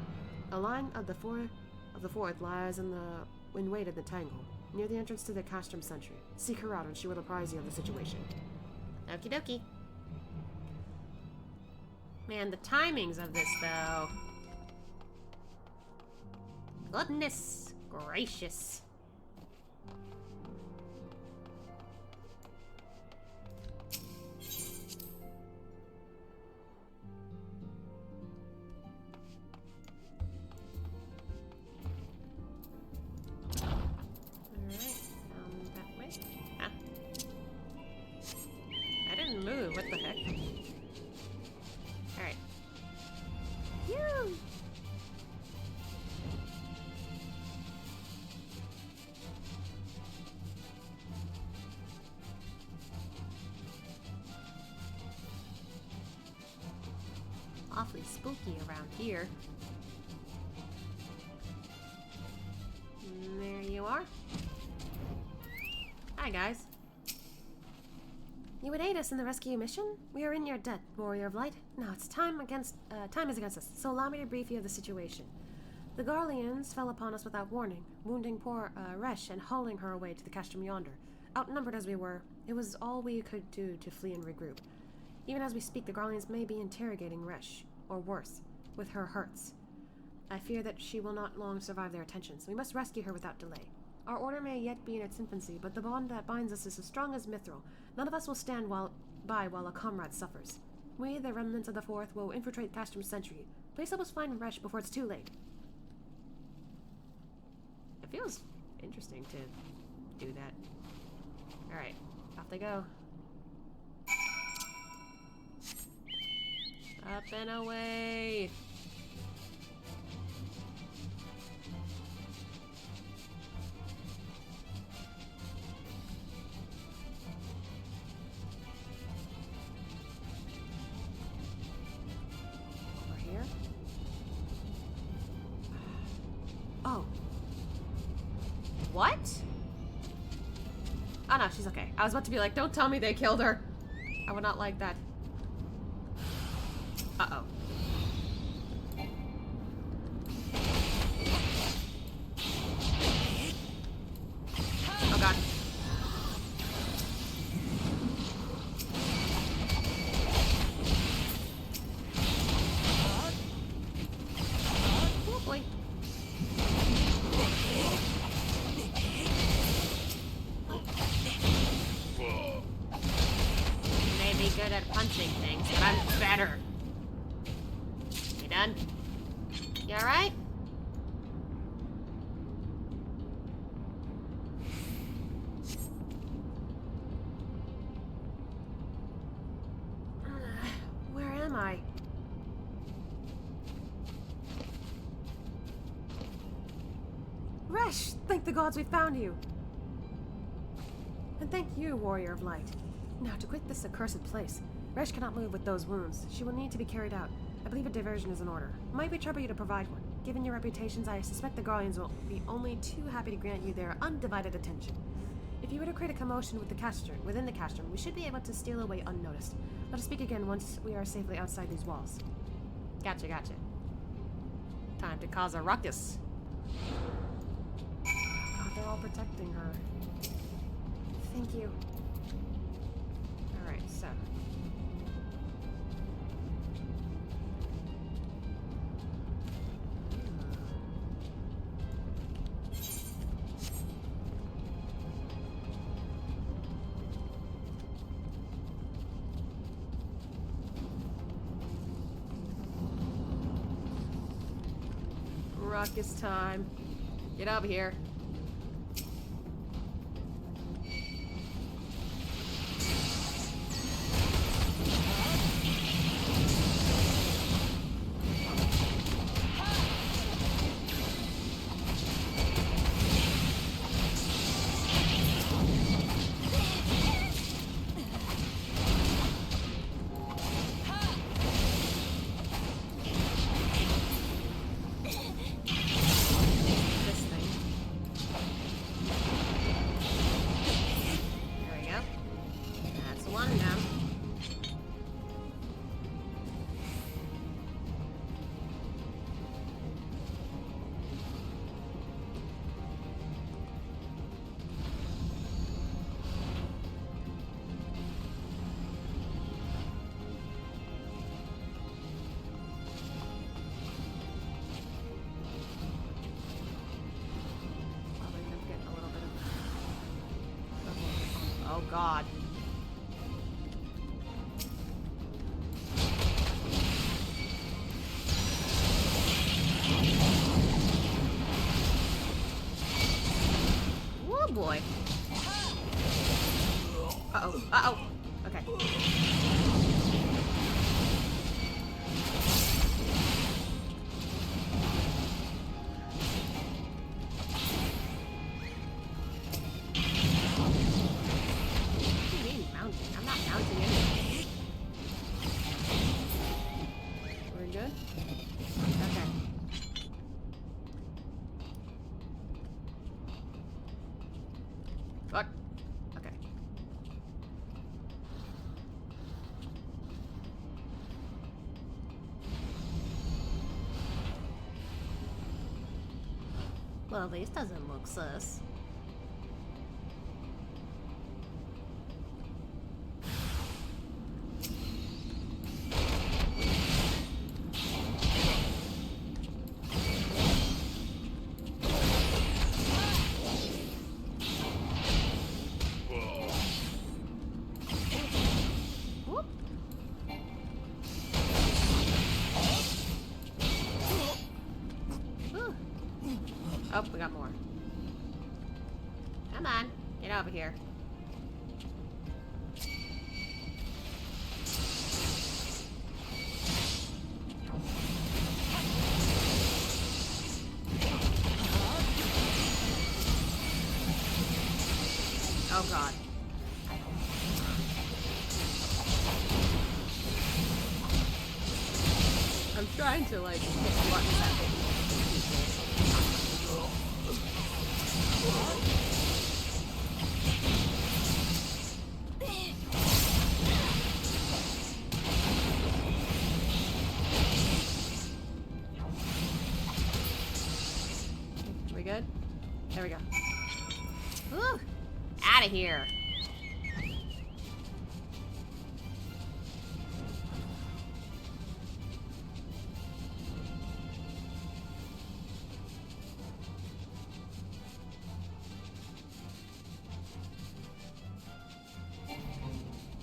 Speaker 2: a line of the fourth lies in wait in the tangle, near the entrance to the Castrum Sentry. Seek her out and she will apprise you of the situation.
Speaker 1: Okie dokie. Man, the timings of this, though. Goodness gracious. Move, what the heck? Alright. Phew! Awfully spooky around here. And there you are. Hi, guys.
Speaker 2: You would aid us in the rescue mission? We are in your debt, Warrior of Light. Now it's time is against us, so allow me to brief you of the situation. The Garleans fell upon us without warning, wounding poor Resh and hauling her away to the Castrum yonder. Outnumbered as we were, it was all we could do to flee and regroup. Even as we speak, the Garleans may be interrogating Resh, or worse, with her hurts. I fear that she will not long survive their attentions. We must rescue her without delay. Our order may yet be in its infancy, but the bond that binds us is as strong as mithril. None of us will stand by while a comrade suffers. We, the remnants of the Fourth, will infiltrate Castrum Sentry. Please help us find Resh before it's too late.
Speaker 1: It feels interesting to do that. Alright, off they go. Up and away!
Speaker 2: Oh.
Speaker 1: What? Oh no, she's okay. I was about to be like, don't tell me they killed her. I would not like that. Uh-oh. Oh god. Oh boy. Good at punching things, but I'm better. You done? You alright?
Speaker 2: Where am I? Resh! Thank the gods we found you! And thank you, Warrior of Light. Now, to quit this accursed place. Resh cannot move with those wounds. She will need to be carried out. I believe a diversion is in order. Might we trouble you to provide one? Given your reputations, I suspect the Garleans will be only too happy to grant you their undivided attention. If you were to create a commotion within the Castrum, we should be able to steal away unnoticed. Let us speak again once we are safely outside these walls.
Speaker 1: Gotcha, gotcha. Time to cause a ruckus.
Speaker 2: God, they're all protecting her. Thank you.
Speaker 1: Alright, so. Ruckus time. Get over here.
Speaker 2: God. Oh boy. Uh-oh. Uh-oh. Okay. I'm not mounting anything. We're good? Okay. Fuck. Okay. Well, this doesn't look sus. Oh, we got more. Come on, get over here. Oh God. I'm trying to like hit buttons at it. We good? There we go. Woo! Out of here.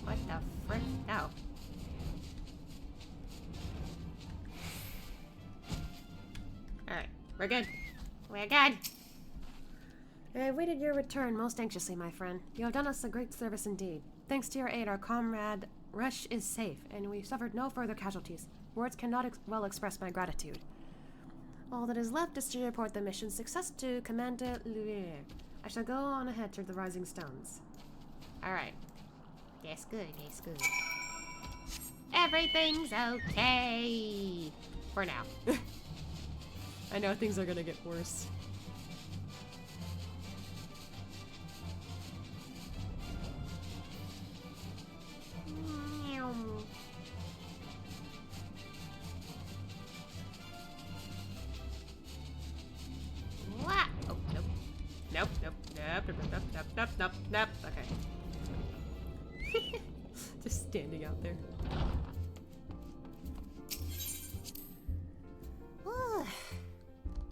Speaker 2: What the frick? No. Alright, we're good. We're good. I awaited your return most anxiously, my friend. You have done us a great service indeed. Thanks to your aid, our comrade Resh is safe, and we've suffered no further casualties. Words cannot well express my gratitude. All that is left is to report the mission's success to Commander Luire. I shall go on ahead to the Rising Stones. Alright. That's good, that's good. Everything's okay! For now. I know things are gonna get worse. What? Oh, nope. Nope, nope, nope, nope, nope, nope, nope, nope, nope. Okay. Just standing out there.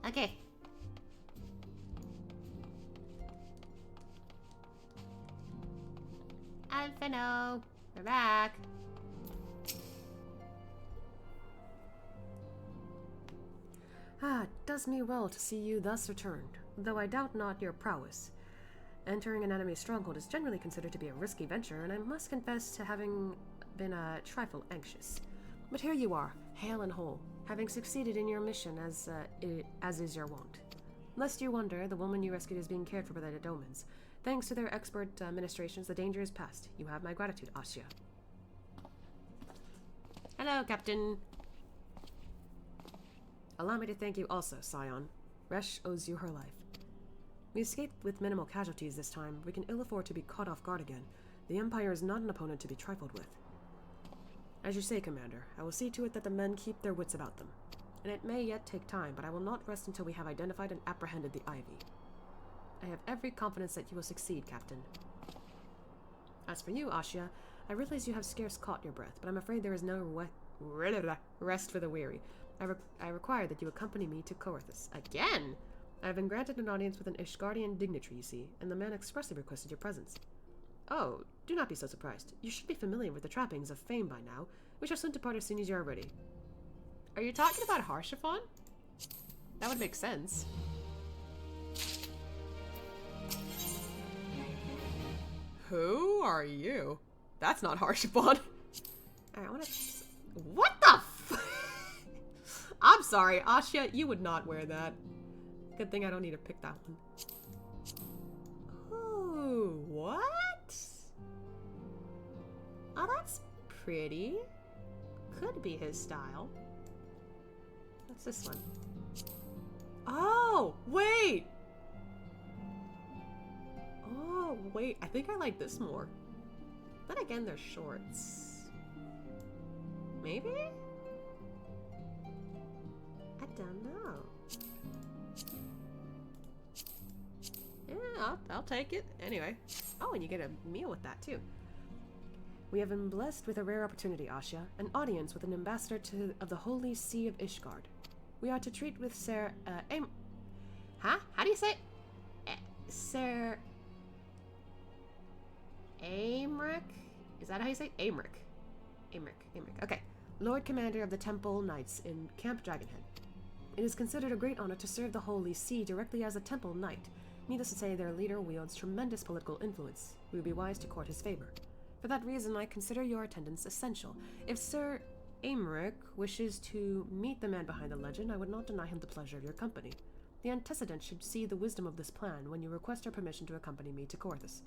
Speaker 2: Okay. Alphino, we're back. Ah, it does me well to see you thus returned, though I doubt not your prowess. Entering an enemy stronghold is generally considered to be a risky venture, and I must confess to having been a trifle anxious. But here you are, hale and whole, having succeeded in your mission as is your wont. Lest you wonder, the woman you rescued is being cared for by the Domans. Thanks to their expert ministrations, the danger is past. You have my gratitude, Asya. Hello, Captain. Allow me to thank you also, Scion. Resh owes you her life. We escaped with minimal casualties this time. We can ill afford to be caught off guard again. The Empire is not an opponent to be trifled with. As you say, Commander, I will see to it that the men keep their wits about them. And it may yet take time, but I will not rest until we have identified and apprehended the Ivy. I have every confidence that you will succeed, Captain. As for you, Asya, I realize you have scarce caught your breath, but I'm afraid there is no rest for the weary. I require that you accompany me to Coerthus. Again? I have been granted an audience with an Ishgardian dignitary, you see, and the man expressly requested your presence. Oh, do not be so surprised. You should be familiar with the trappings of fame by now. We shall soon depart as soon as you are ready.
Speaker 1: Are you talking about Harshaphon? That would make sense. Who are you? That's not Harshaphon.
Speaker 2: Alright, I wanna...
Speaker 1: What the f- I'm sorry, Asya, you would not wear that.
Speaker 2: Good thing I don't need to pick that one.
Speaker 1: Ooh, what? Oh, that's pretty. Could be his style.
Speaker 2: What's this one?
Speaker 1: Oh, wait! Oh, wait, I think I like this more. Then again, they're shorts. Maybe? I don't know. Yeah, I'll take it. Anyway. Oh, and you get a meal with that, too.
Speaker 2: We have been blessed with a rare opportunity, Asya, an audience with an ambassador of the Holy See of Ishgard. We are to treat with Sir,
Speaker 1: Huh? How do you say it? Sir... Aymeric? Is that how you say it? Aymeric. Aymeric. Okay.
Speaker 2: Lord Commander of the Temple Knights in Camp Dragonhead. It is considered a great honor to serve the Holy See directly as a Temple Knight. Needless to say, their leader wields tremendous political influence. We would be wise to court his favor. For that reason, I consider your attendance essential. If Sir Aymeric wishes to meet the man behind the legend, I would not deny him the pleasure of your company. The antecedent should see the wisdom of this plan when you request our permission to accompany me to Corthus.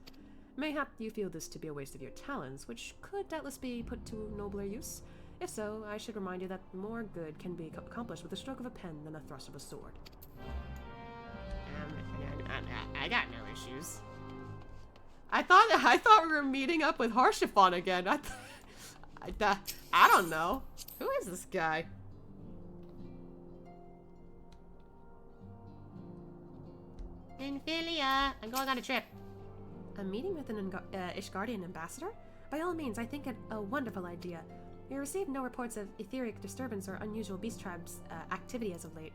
Speaker 2: Mayhap you feel this to be a waste of your talents, which could doubtless be put to nobler use. If so, I should remind you that more good can be accomplished with a stroke of a pen than a thrust of a sword.
Speaker 1: I got no issues. I thought we were meeting up with Harshaphon again. I don't know. Who is this guy? Infilia, I'm going on a trip.
Speaker 2: A meeting with an Ishgardian ambassador? By all means, I think it a wonderful idea. We received no reports of etheric disturbance or unusual beast tribes activity as of late.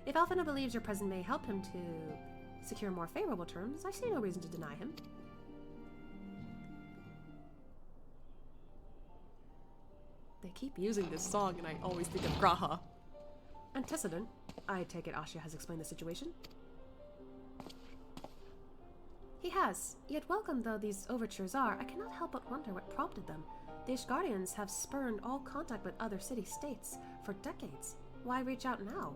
Speaker 2: If Alphina believes your presence may help him to secure more favorable terms, I see no reason to deny him.
Speaker 1: They keep using this song and I always think of Graha.
Speaker 2: Antecedent. I take it Asya has explained the situation. He has. Yet welcome though these overtures are, I cannot help but wonder what prompted them. The Ishgardians have spurned all contact with other city-states for decades. Why reach out now?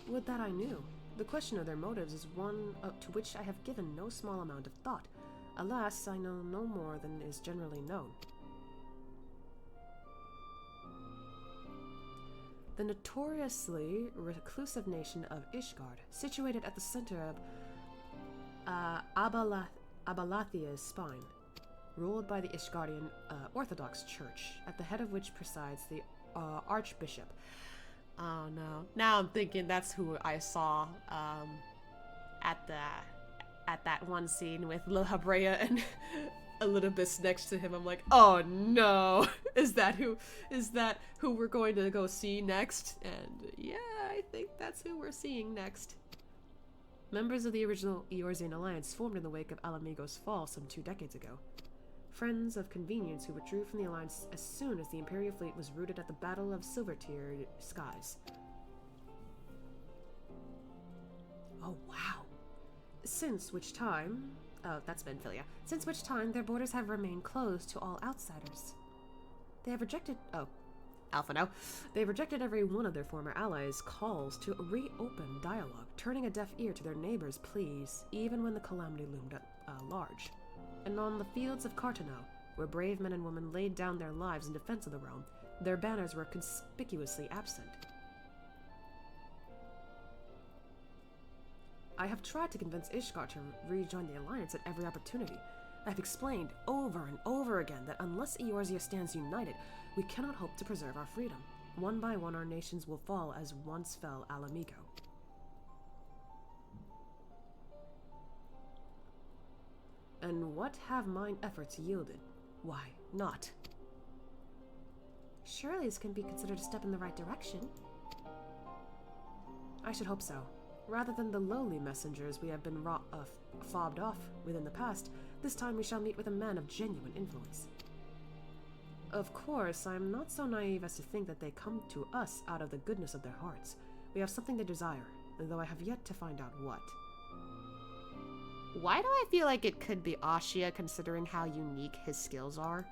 Speaker 2: Would that I knew. The question of their motives is one to which I have given no small amount of thought. Alas, I know no more than is generally known. The notoriously reclusive nation of Ishgard, situated at the center of Abalathia's spine, ruled by the Ishgardian Orthodox Church, at the head of which presides the Archbishop.
Speaker 1: Oh no. Now I'm thinking that's who I saw at that one scene with La Habrea and Elidibus next to him. I'm like, oh no. Is that who we're going to go see next? And yeah, I think that's who we're seeing next.
Speaker 2: Members of the original Eorzean alliance formed in the wake of Alamigo's fall some 2 decades ago. Friends of convenience who withdrew from the alliance as soon as the Imperial fleet was routed at the Battle of Silver-Tiered Skies. Oh, wow. Since which time... Oh, that's Benfilia. Since which time their borders have remained closed to all outsiders. They have rejected... Oh, Alpha now. They've rejected every one of their former allies' calls to reopen dialogue, turning a deaf ear to their neighbors' pleas, even when the calamity loomed large. And on the fields of Cartanau, where brave men and women laid down their lives in defense of the realm, their banners were conspicuously absent. I have tried to convince Ishgard to rejoin the alliance at every opportunity. I have explained over and over again that unless Eorzea stands united, we cannot hope to preserve our freedom. One by one, our nations will fall as once fell Alamigo. And what have mine efforts yielded? Why, naught. Surely this can be considered a step in the right direction. I should hope so. Rather than the lowly messengers we have been fobbed off with in the past, this time we shall meet with a man of genuine influence. Of course, I am not so naive as to think that they come to us out of the goodness of their hearts. We have something they desire, though I have yet to find out what.
Speaker 1: Why do I feel like it could be Ashia, considering how unique his skills are?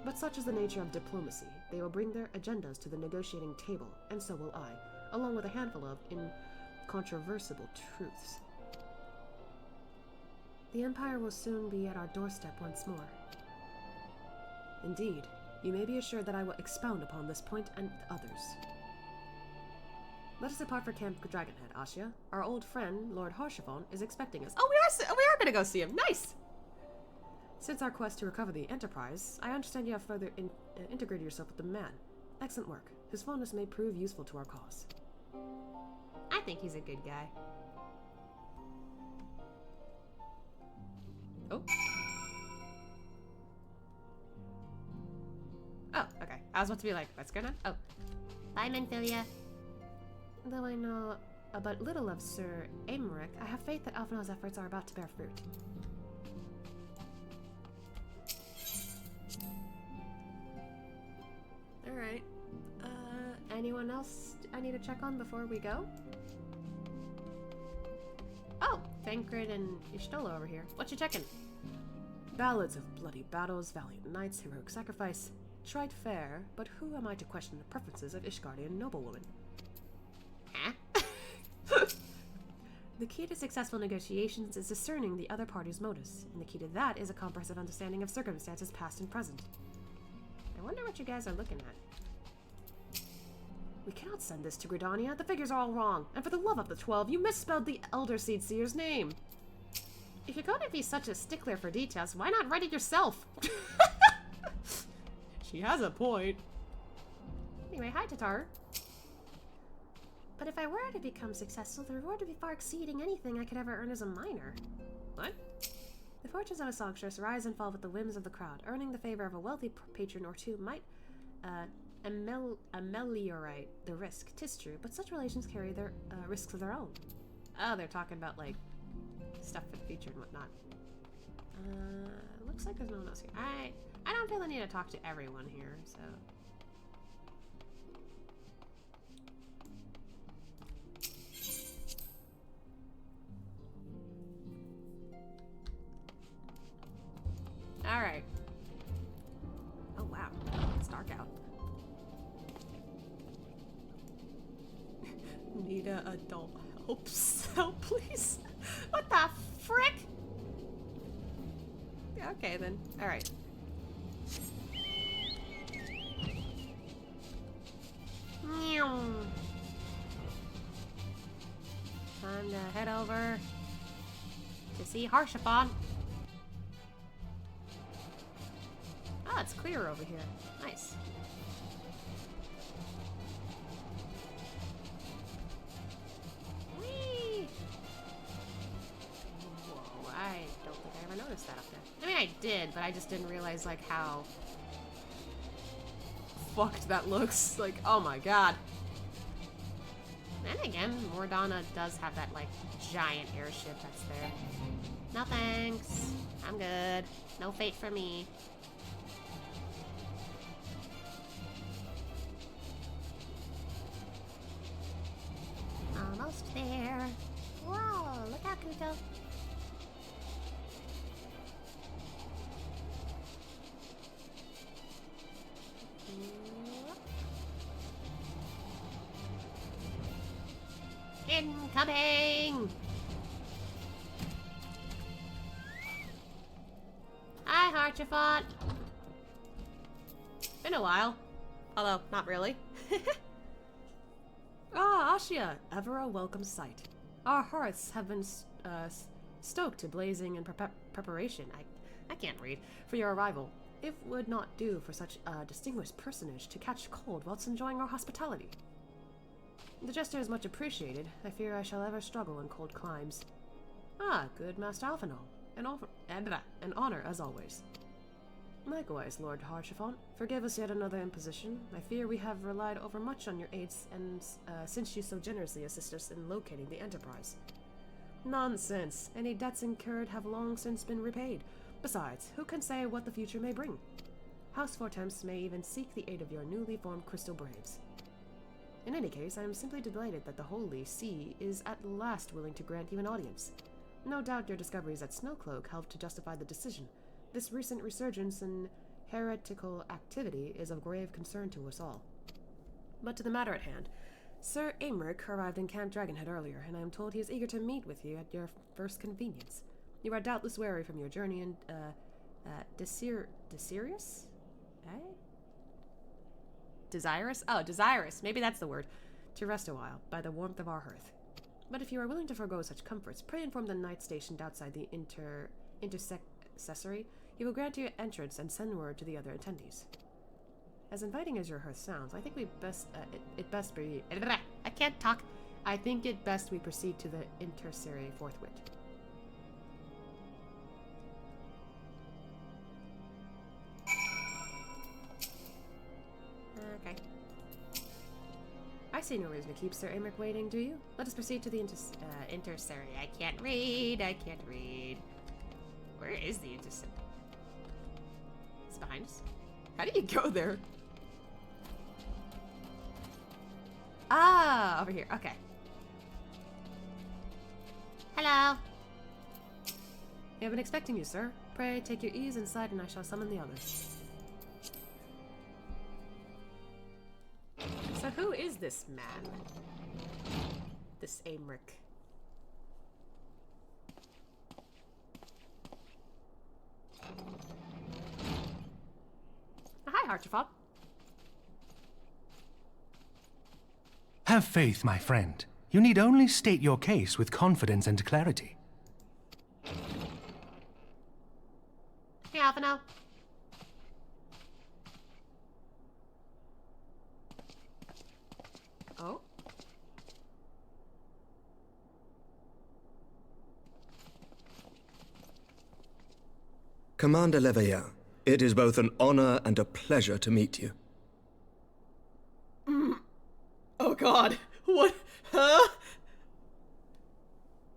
Speaker 2: But such is the nature of diplomacy. They will bring their agendas to the negotiating table, and so will I, along with a handful of incontrovertible truths. The Empire will soon be at our doorstep once more. Indeed, you may be assured that I will expound upon this point and others. Let us depart for Camp Dragonhead, Ashia. Our old friend, Lord Harshavon, is expecting us. Oh, we are gonna go see him. Nice! Since our quest to recover the Enterprise, I understand you have further integrated yourself with the man. Excellent work. His fondness may prove useful to our cause.
Speaker 1: I think he's a good guy. Oh. Oh, okay. I was about to be like, what's going on? Oh. Bye, Menphilia.
Speaker 2: Though I know but little of Sir Aymeric, I have faith that Alphinaud's efforts are about to bear fruit. Alright. Anyone else I need to check on before we go?
Speaker 1: Oh, Thancred and Ishtola over here. What you checking?
Speaker 2: Ballads of bloody battles, valiant knights, heroic sacrifice. Tried fair, but who am I to question the preferences of Ishgardian noblewomen?
Speaker 1: Huh?
Speaker 2: The key to successful negotiations is discerning the other party's motives, and the key to that is a comprehensive understanding of circumstances past and present.
Speaker 1: I wonder what you guys are looking at.
Speaker 2: We cannot send this to Gridania. The figures are all wrong. And for the love of the 12, you misspelled the Elder Seed Seer's name.
Speaker 1: If you're going to be such a stickler for details, why not write it yourself?
Speaker 2: She has a point.
Speaker 1: Anyway, hi, Tatar.
Speaker 2: But if I were to become successful, the reward would be far exceeding anything I could ever earn as a minor.
Speaker 1: What?
Speaker 2: The fortunes of a songstress rise and fall with the whims of the crowd. Earning the favor of a wealthy patron or two might ameliorate the risk. 'Tis true, but such relations carry their risks of their own.
Speaker 1: Oh, they're talking about, like, stuff for the future and whatnot. Looks like there's no one else here. I don't feel the need to talk to everyone here, so... Alright.
Speaker 2: Oh wow, it's dark out.
Speaker 1: Need a adult help, please? What the frick? Yeah, okay then. Alright. Time to head over to see Harshavon. Ah, it's clear over here. Nice. Whee! Whoa, I don't think I ever noticed that up there. I mean, I did, but I just didn't realize, like, how fucked that looks. Like, oh my god. And again, Mordana does have that, like, giant airship that's there. No thanks. I'm good. No fate for me. Almost there. Whoa, look out, Kuto. Incoming! Hi, Harshavon. Been a while. Although, not really.
Speaker 2: Ah, Ashia, ever a welcome sight. Our hearths have been stoked to blazing in preparation. I can't read for your arrival. It would not do for such a distinguished personage to catch cold whilst enjoying our hospitality. The gesture is much appreciated. I fear I shall ever struggle in cold climes. Ah, good Master Alphinaud. An honor as always. Likewise, Lord Harchefont. Forgive us yet another imposition. I fear we have relied overmuch on your aids, and since you so generously assist us in locating the Enterprise. Nonsense. Any debts incurred have long since been repaid. Besides, who can say what the future may bring? House Fortemps may even seek the aid of your newly formed Crystal Braves. In any case, I am simply delighted that the Holy See is at last willing to grant you an audience. No doubt your discoveries at Snowcloak helped to justify the decision. This recent resurgence in heretical activity is of grave concern to us all. But to the matter at hand, Sir Aymeric arrived in Camp Dragonhead earlier, and I am told he is eager to meet with you at your first convenience. You are doubtless weary from your journey in, Desirous? Eh? Desirous? Oh, desirous. Maybe that's the word. To rest a while, by the warmth of our hearth. But if you are willing to forego such comforts, pray inform the knight stationed outside the intercessory. He will grant you entrance and send word to the other attendees. As inviting as your hearth sounds, I think we best, it best be... I can't talk. I think it best we proceed to the intercessory forthwith. Okay. I see no reason to keep Sir Aymeric waiting, do you? Let us proceed to the intercessory. I can't read. Where is the intercessory? It's behind us. How do you go there? Ah, over here. Okay.
Speaker 1: Hello.
Speaker 2: We have been expecting you, sir. Pray take your ease inside, and I shall summon the others. So who is this man? This Aymeric. Hi, Harchefont.
Speaker 6: Have faith, my friend. You need only state your case with confidence and clarity.
Speaker 1: Hey, Alphino.
Speaker 2: Oh?
Speaker 10: Commander Leveilleur, it is both an honor and a pleasure to meet you.
Speaker 2: Oh god. What? Huh?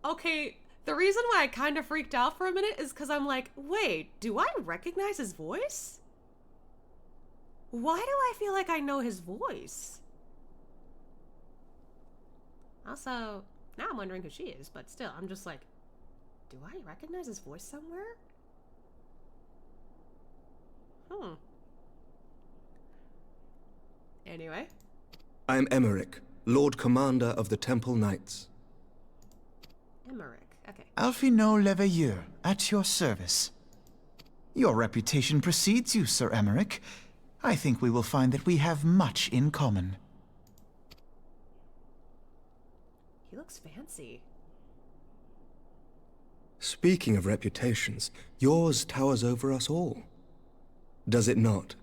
Speaker 2: Okay, the reason why I kind of freaked out for a minute is because I'm like, wait, do I recognize his voice? Why do I feel like I know his voice? Also, now I'm wondering who she is, but still, I'm just like, do I recognize his voice somewhere? Anyway.
Speaker 10: I am Aymeric, Lord Commander of the Temple Knights.
Speaker 2: Aymeric, okay.
Speaker 7: Alphino Leveilleur, at your service. Your reputation precedes you, Sir Aymeric. I think we will find that we have much in common.
Speaker 2: He looks fancy.
Speaker 10: Speaking of reputations, yours towers over us all. Does it not?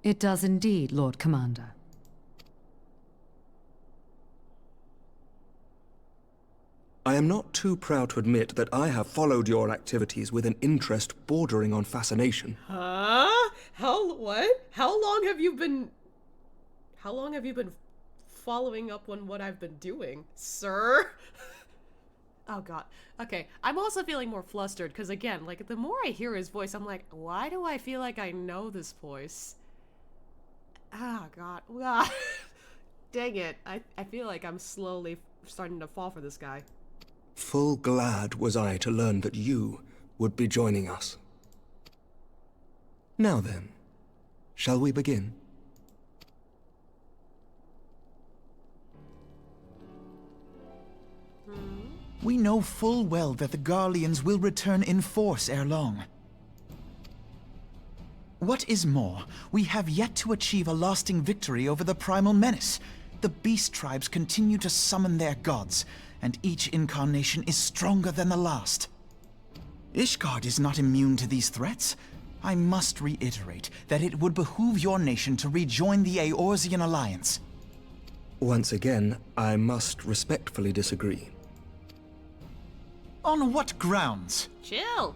Speaker 11: It does indeed, Lord Commander.
Speaker 10: I am not too proud to admit that I have followed your activities with an interest bordering on fascination.
Speaker 2: Huh? What? How long have you been following up on what I've been doing, sir? Oh god. Okay, I'm also feeling more flustered because again, like the more I hear his voice, I'm like, why do I feel like I know this voice? Oh god. Ah. Dang it. I feel like I'm slowly starting to fall for this guy.
Speaker 10: Full glad was I to learn that you would be joining us. Now then, shall we begin?
Speaker 7: We know full well that the Garleans will return in force ere long. What is more, we have yet to achieve a lasting victory over the primal menace. The beast tribes continue to summon their gods, and each incarnation is stronger than the last. Ishgard is not immune to these threats. I must reiterate that it would behoove your nation to rejoin the Eorzean Alliance.
Speaker 10: Once again, I must respectfully disagree.
Speaker 7: On what grounds?
Speaker 1: Chill.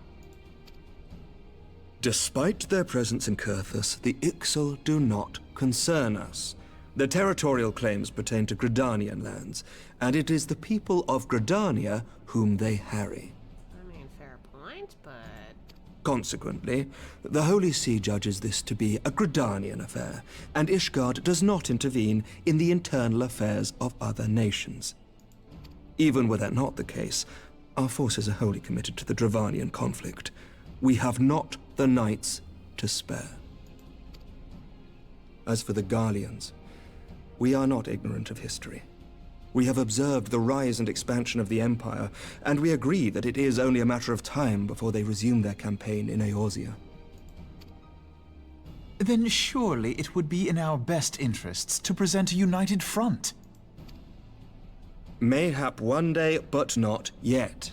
Speaker 10: Despite their presence in Kurthus, the Ixal do not concern us. Their territorial claims pertain to Gridanian lands, and it is the people of Gridania whom they harry.
Speaker 1: I mean, fair point, but...
Speaker 10: Consequently, the Holy See judges this to be a Gridanian affair, and Ishgard does not intervene in the internal affairs of other nations. Even were that not the case, our forces are wholly committed to the Dravanian conflict. We have not the knights to spare. As for the Garleans, we are not ignorant of history. We have observed the rise and expansion of the Empire, and we agree that it is only a matter of time before they resume their campaign in Eorzea.
Speaker 7: Then surely it would be in our best interests to present a united front.
Speaker 10: Mayhap one day, but not yet.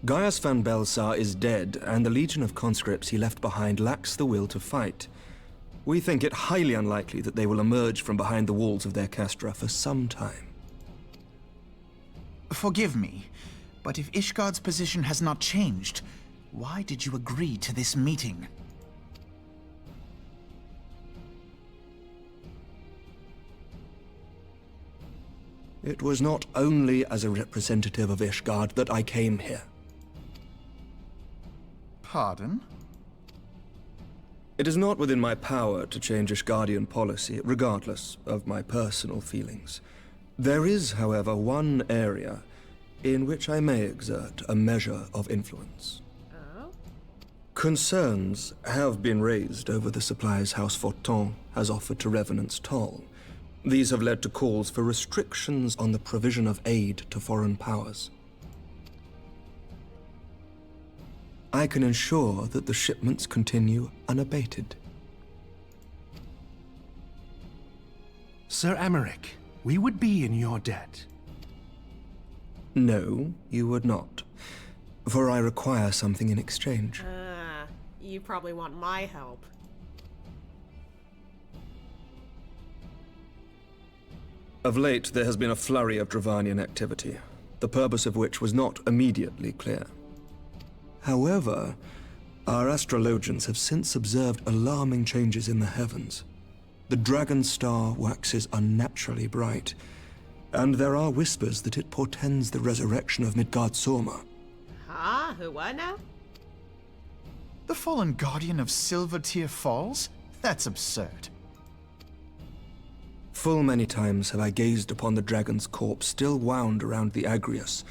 Speaker 10: Gaius van Belsar is dead, and the legion of conscripts he left behind lacks the will to fight. We think it highly unlikely that they will emerge from behind the walls of their castra for some time.
Speaker 7: Forgive me, but if Ishgard's position has not changed, why did you agree to this meeting?
Speaker 10: It was not only as a representative of Ishgard that I came here.
Speaker 7: Pardon?
Speaker 10: It is not within my power to change Ishgardian policy, regardless of my personal feelings. There is, however, one area in which I may exert a measure of influence.
Speaker 1: Oh?
Speaker 10: Concerns have been raised over the supplies House Fortin has offered to Revenant's Toll. These have led to calls for restrictions on the provision of aid to foreign powers. I can ensure that the shipments continue unabated.
Speaker 6: Sir Emmerich, we would be in your debt.
Speaker 10: No, you would not. For I require something in exchange.
Speaker 1: You probably want my help.
Speaker 10: Of late, there has been a flurry of Dravanian activity, the purpose of which was not immediately clear. However, our astrologians have since observed alarming changes in the heavens. The dragon star waxes unnaturally bright, and there are whispers that it portends the resurrection of Midgard-Sorma.
Speaker 1: Huh? Who, what now?
Speaker 7: The fallen guardian of Silvertear Falls? That's absurd.
Speaker 10: Full many times have I gazed upon the dragon's corpse still wound around the Agrius,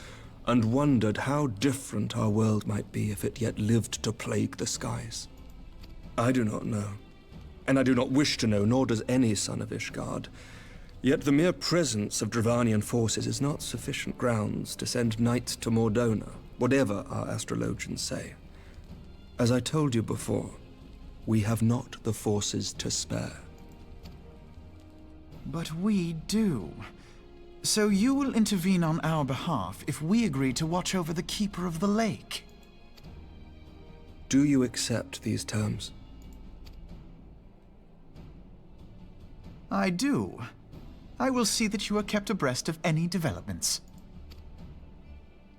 Speaker 10: and wondered how different our world might be if it yet lived to plague the skies. I do not know, and I do not wish to know, nor does any son of Ishgard. Yet the mere presence of Dravanian forces is not sufficient grounds to send knights to Mordona, whatever our astrologians say. As I told you before, we have not the forces to spare.
Speaker 7: But we do. So you will intervene on our behalf if we agree to watch over the Keeper of the Lake.
Speaker 10: Do you accept these terms?
Speaker 7: I do. I will see that you are kept abreast of any developments.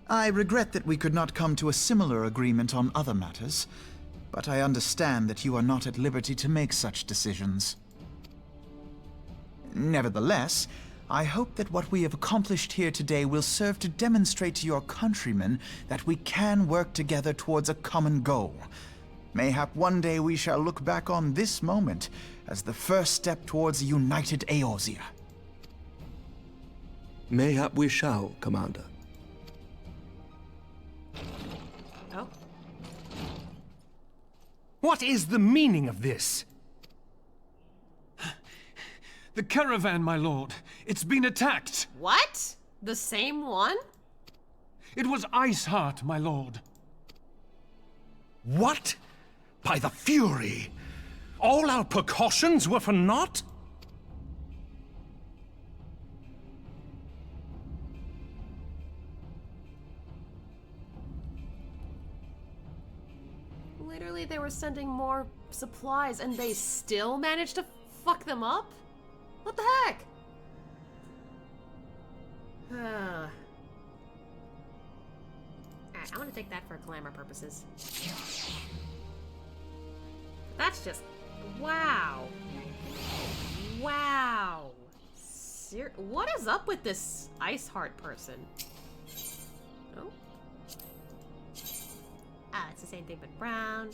Speaker 7: I regret that we could not come to a similar agreement on other matters, but I understand that you are not at liberty to make such decisions. Nevertheless, I hope that what we have accomplished here today will serve to demonstrate to your countrymen that we can work together towards a common goal. Mayhap one day we shall look back on this moment as the first step towards a united Eorzea.
Speaker 10: Mayhap we shall, Commander.
Speaker 1: Oh?
Speaker 6: What is the meaning of this?
Speaker 12: The caravan, my lord. It's been attacked.
Speaker 1: What? The same one?
Speaker 12: It was Iceheart, my lord.
Speaker 6: What? By the Fury! All our precautions were for naught?
Speaker 1: Literally, they were sending more supplies and they still managed to fuck them up? What the heck?
Speaker 2: Alright, I'm gonna take that for glamour purposes. That's just... Wow. Wow. What is up with this Ice Heart person? Oh. Ah, it's the same thing but brown.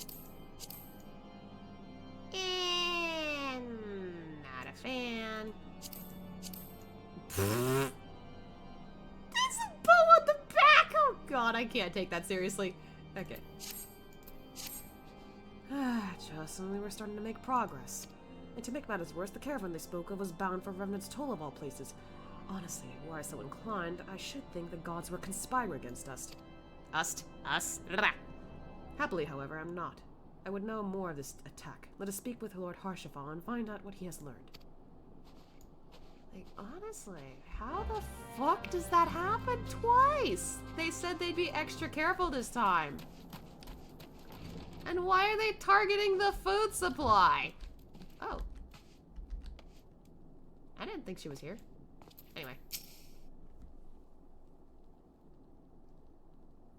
Speaker 2: And... not a fan. There's a bow on the back! Oh god, I can't take that seriously. Okay. Just when we were starting to make progress. And to make matters worse, the caravan they spoke of was bound for Revenant's Toll of all places. Honestly, were I so inclined, I should think the gods were conspiring against us. Us? Blah. Happily, however, I'm not. I would know more of this attack. Let us speak with Lord Harshaval and find out what he has learned. Like, honestly, how the fuck does that happen twice? They said they'd be extra careful this time. And why are they targeting the food supply? Oh. I didn't think she was here. Anyway.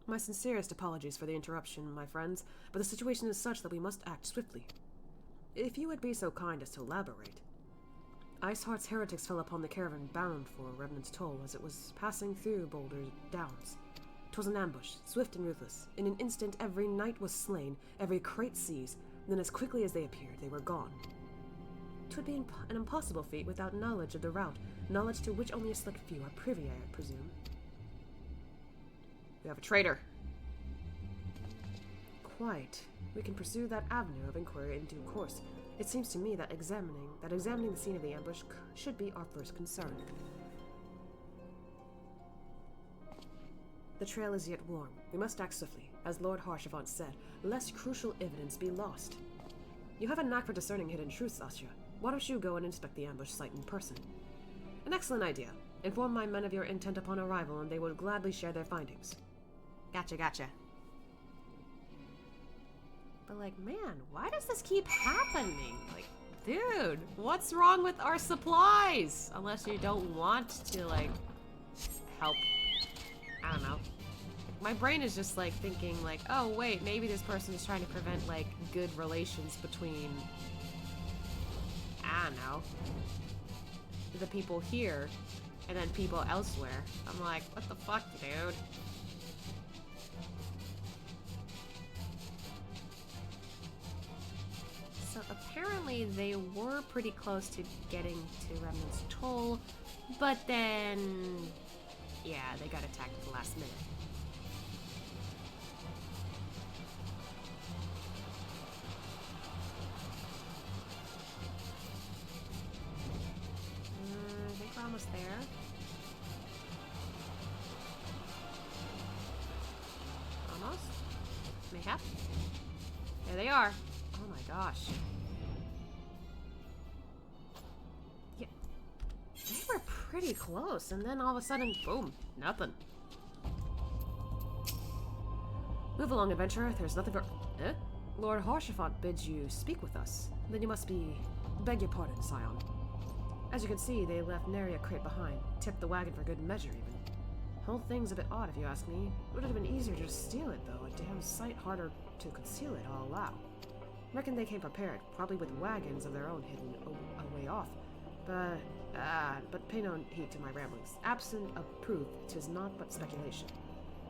Speaker 2: My sincerest apologies for the interruption, my friends, but the situation is such that we must act swiftly. If you would be so kind as to elaborate. Iceheart's heretics fell upon the caravan bound for Revenant's Toll as it was passing through Boulder Downs. 'Twas an ambush, swift and ruthless. In an instant, every knight was slain, every crate seized, then as quickly as they appeared, they were gone. 'Twould be an impossible feat without knowledge of the route, knowledge to which only a select few are privy, I presume. We have a traitor. Quite. We can pursue that avenue of inquiry in due course. It seems to me that examining the scene of the ambush should be our first concern. The trail is yet warm. We must act swiftly. As Lord Harshaval said, lest crucial evidence be lost. You have a knack for discerning hidden truths, Asya. Why don't you go and inspect the ambush site in person? An excellent idea. Inform my men of your intent upon arrival, and they will gladly share their findings. Gotcha. But like, man, why does this keep happening? Like, dude, what's wrong with our supplies? Unless you don't want to, like, help. I don't know. My brain is just, like, thinking, like, oh, wait, maybe this person is trying to prevent, like, good relations between, I don't know, the people here and then people elsewhere. I'm like, what the fuck, dude? So apparently they were pretty close to getting to Remnant's Toll, but then, yeah, they got attacked at the last minute. I think we're almost there. Almost? Mayhap? There they are. Oh my gosh. Yeah. They were pretty close, and then all of a sudden, boom, nothing. Move along, adventurer. There's nothing for... Eh? Lord Harshaval bids you speak with us. Then you must be... Beg your pardon, Scion. As you can see, they left nary a crate behind. Tipped the wagon for good measure, even. Whole thing's a bit odd, if you ask me. Would have been easier to just steal it, though. A damn sight harder to conceal it, I'll allow. Reckon they came prepared, probably with wagons of their own hidden a way off. But pay no heed to my ramblings. Absent of proof, 'tis naught but speculation.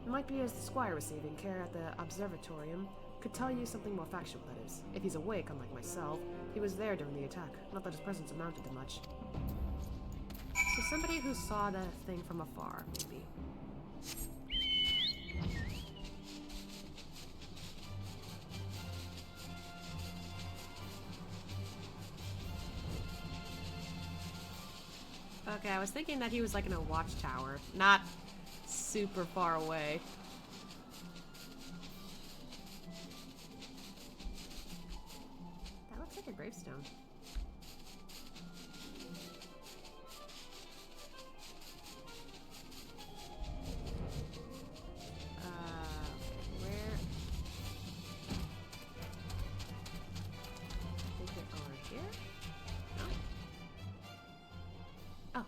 Speaker 2: It might be as the squire receiving care at the observatorium could tell you something more factual, that is. If he's awake, unlike myself, he was there during the attack. Not that his presence amounted to much. So somebody who saw the thing from afar, maybe. Okay, I was thinking that he was like in a watchtower, not super far away. That looks like a gravestone. Where? Take it over here? No. Oh.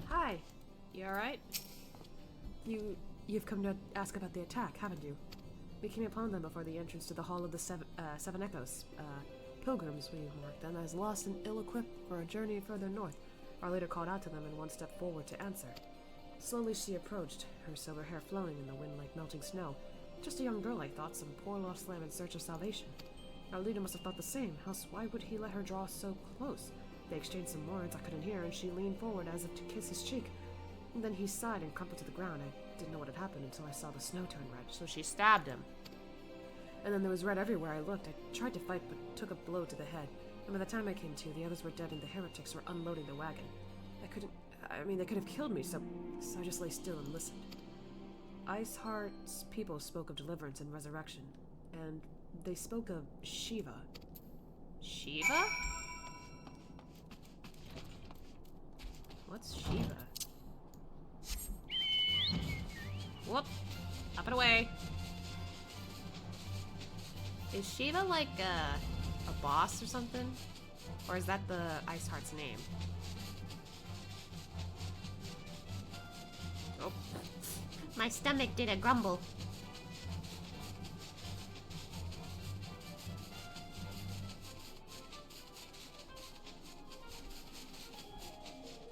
Speaker 2: Hi. You alright? You've come to ask about the attack, haven't you? We came upon them before the entrance to the Hall of the Seven Echoes. Pilgrims, we marked them as lost and ill-equipped for a journey further north. Our leader called out to them and one stepped forward to answer. Slowly she approached, her silver hair flowing in the wind like melting snow. Just a young girl, I thought, some poor lost lamb in search of salvation. Our leader must have thought the same, else why would he let her draw so close? They exchanged some words I couldn't hear, and she leaned forward as if to kiss his cheek. And then he sighed and crumpled to the ground. I didn't know what had happened until I saw the snow turn red.
Speaker 1: So she stabbed him.
Speaker 2: And then there was red everywhere I looked. I tried to fight, but took a blow to the head. And by the time I came to, the others were dead and the heretics were unloading the wagon. They could have killed me, so I just lay still and listened. Iceheart's people spoke of deliverance and resurrection, and they spoke of Shiva.
Speaker 1: Shiva? What's Shiva? Whoop! Up and away! Is Shiva like a boss or something? Or is that the Iceheart's name? Oh. My stomach did a grumble.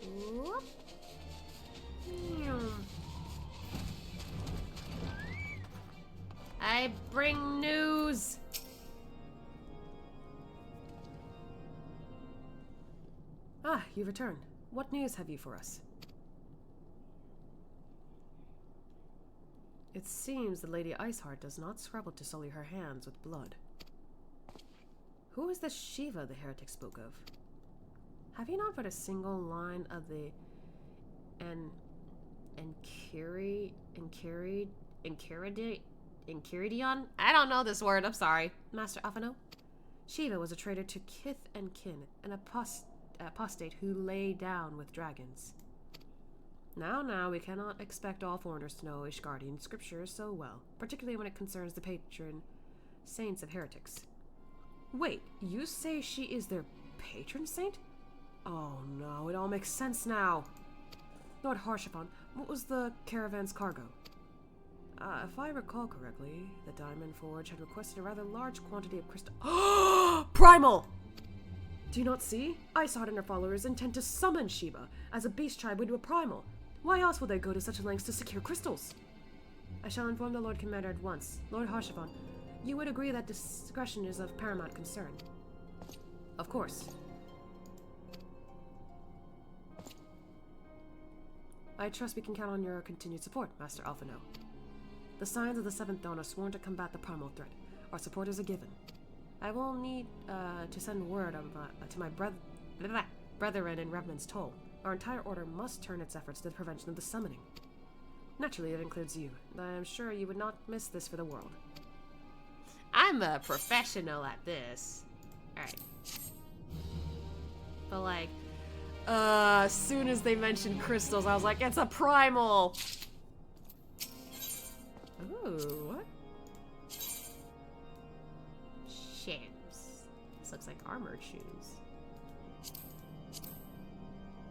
Speaker 1: Whoop. I bring news.
Speaker 2: Ah, you returned. What news have you for us? It seems that Lady Iceheart does not scrabble to sully her hands with blood. Who is this Shiva the heretic spoke of? Have you not read a single line of the Enchiridion? I don't know this word, I'm sorry. Master Afano? Shiva was a traitor to kith and kin, an apostate who lay down with dragons. Now, we cannot expect all foreigners to know Ishgardian scripture so well, particularly when it concerns the patron saints of heretics. Wait, you say she is their patron saint? Oh no, it all makes sense now. Lord Harshavan, what was the caravan's cargo? If I recall correctly, the Diamond Forge had requested a rather large quantity of crystal— Primal! Do you not see? Iceheart and her followers intend to summon Shiva as a beast tribe would do a primal. Why else would they go to such lengths to secure crystals? I shall inform the Lord Commander at once. Lord Harshavan, you would agree that discretion is of paramount concern. Of course. I trust we can count on your continued support, Master Alphino. The Scions of the Seventh Dawn are sworn to combat the primal threat. Our support is a given. I will need to send word to my brethren in Revenant's Toll. Our entire order must turn its efforts to the prevention of the summoning. Naturally, it includes you. I am sure you would not miss this for the world.
Speaker 1: I'm a professional at this. Alright. But like, as soon as they mentioned crystals, I was like, it's a primal! Ooh, what? Shoes. This looks like armored shoes.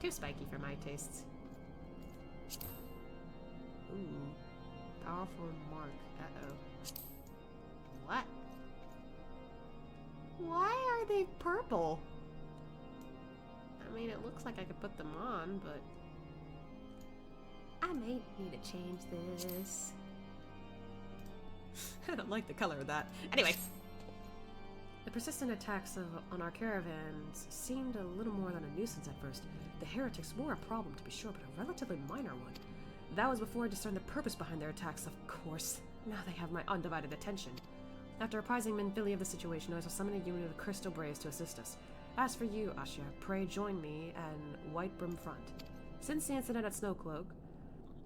Speaker 1: Too spiky for my tastes. Ooh. Powerful mark. Uh-oh. What? Why are they purple? I mean, it looks like I could put them on, but I may need to change this. I don't like the color of that. Anyway. The persistent attacks on our caravans seemed a little more than a nuisance at first. The heretics were a problem, to be sure, but a relatively minor one. That was before I discerned the purpose behind their attacks, of course. Now they have my undivided attention. After apprising Minfili of the situation, I shall summon a unit of Crystal Braves to assist us. As for you, Asha, pray join me and White Brim Front. Since the incident at Snowcloak,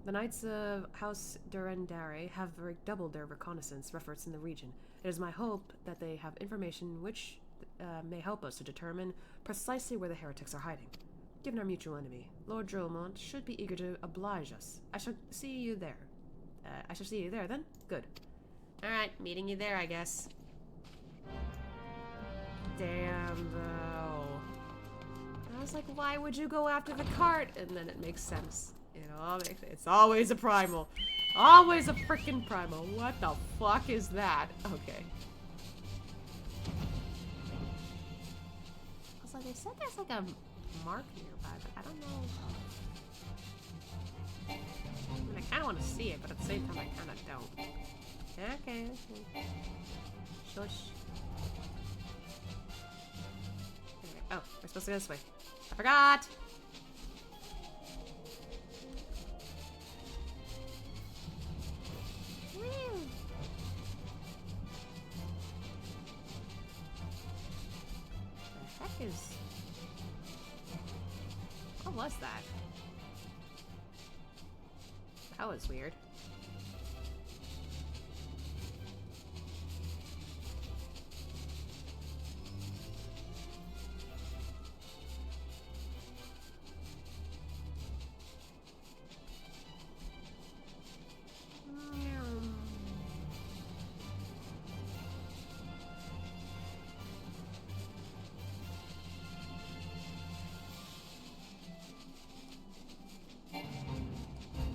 Speaker 1: the Knights of House Durendare have redoubled their reconnaissance efforts in the region. It is my hope that they have information which may help us to determine precisely where the heretics are hiding. Given our mutual enemy, Lord Dromont should be eager to oblige us. I shall see you there. I shall see you there, then? Good. Alright, meeting you there, I guess. Damn, though. I was like, why would you go after the cart? And then it makes sense.
Speaker 2: It's always a primal. Always a freaking primal. What the fuck is that? Okay. Also, they said there's like a mark nearby, but I don't know. I mean, I kind of want to see it, but at the same time, I kind of don't. Okay. Shush. Anyway, oh, we're supposed to go this way. I forgot! The heck is... What was that? That was weird.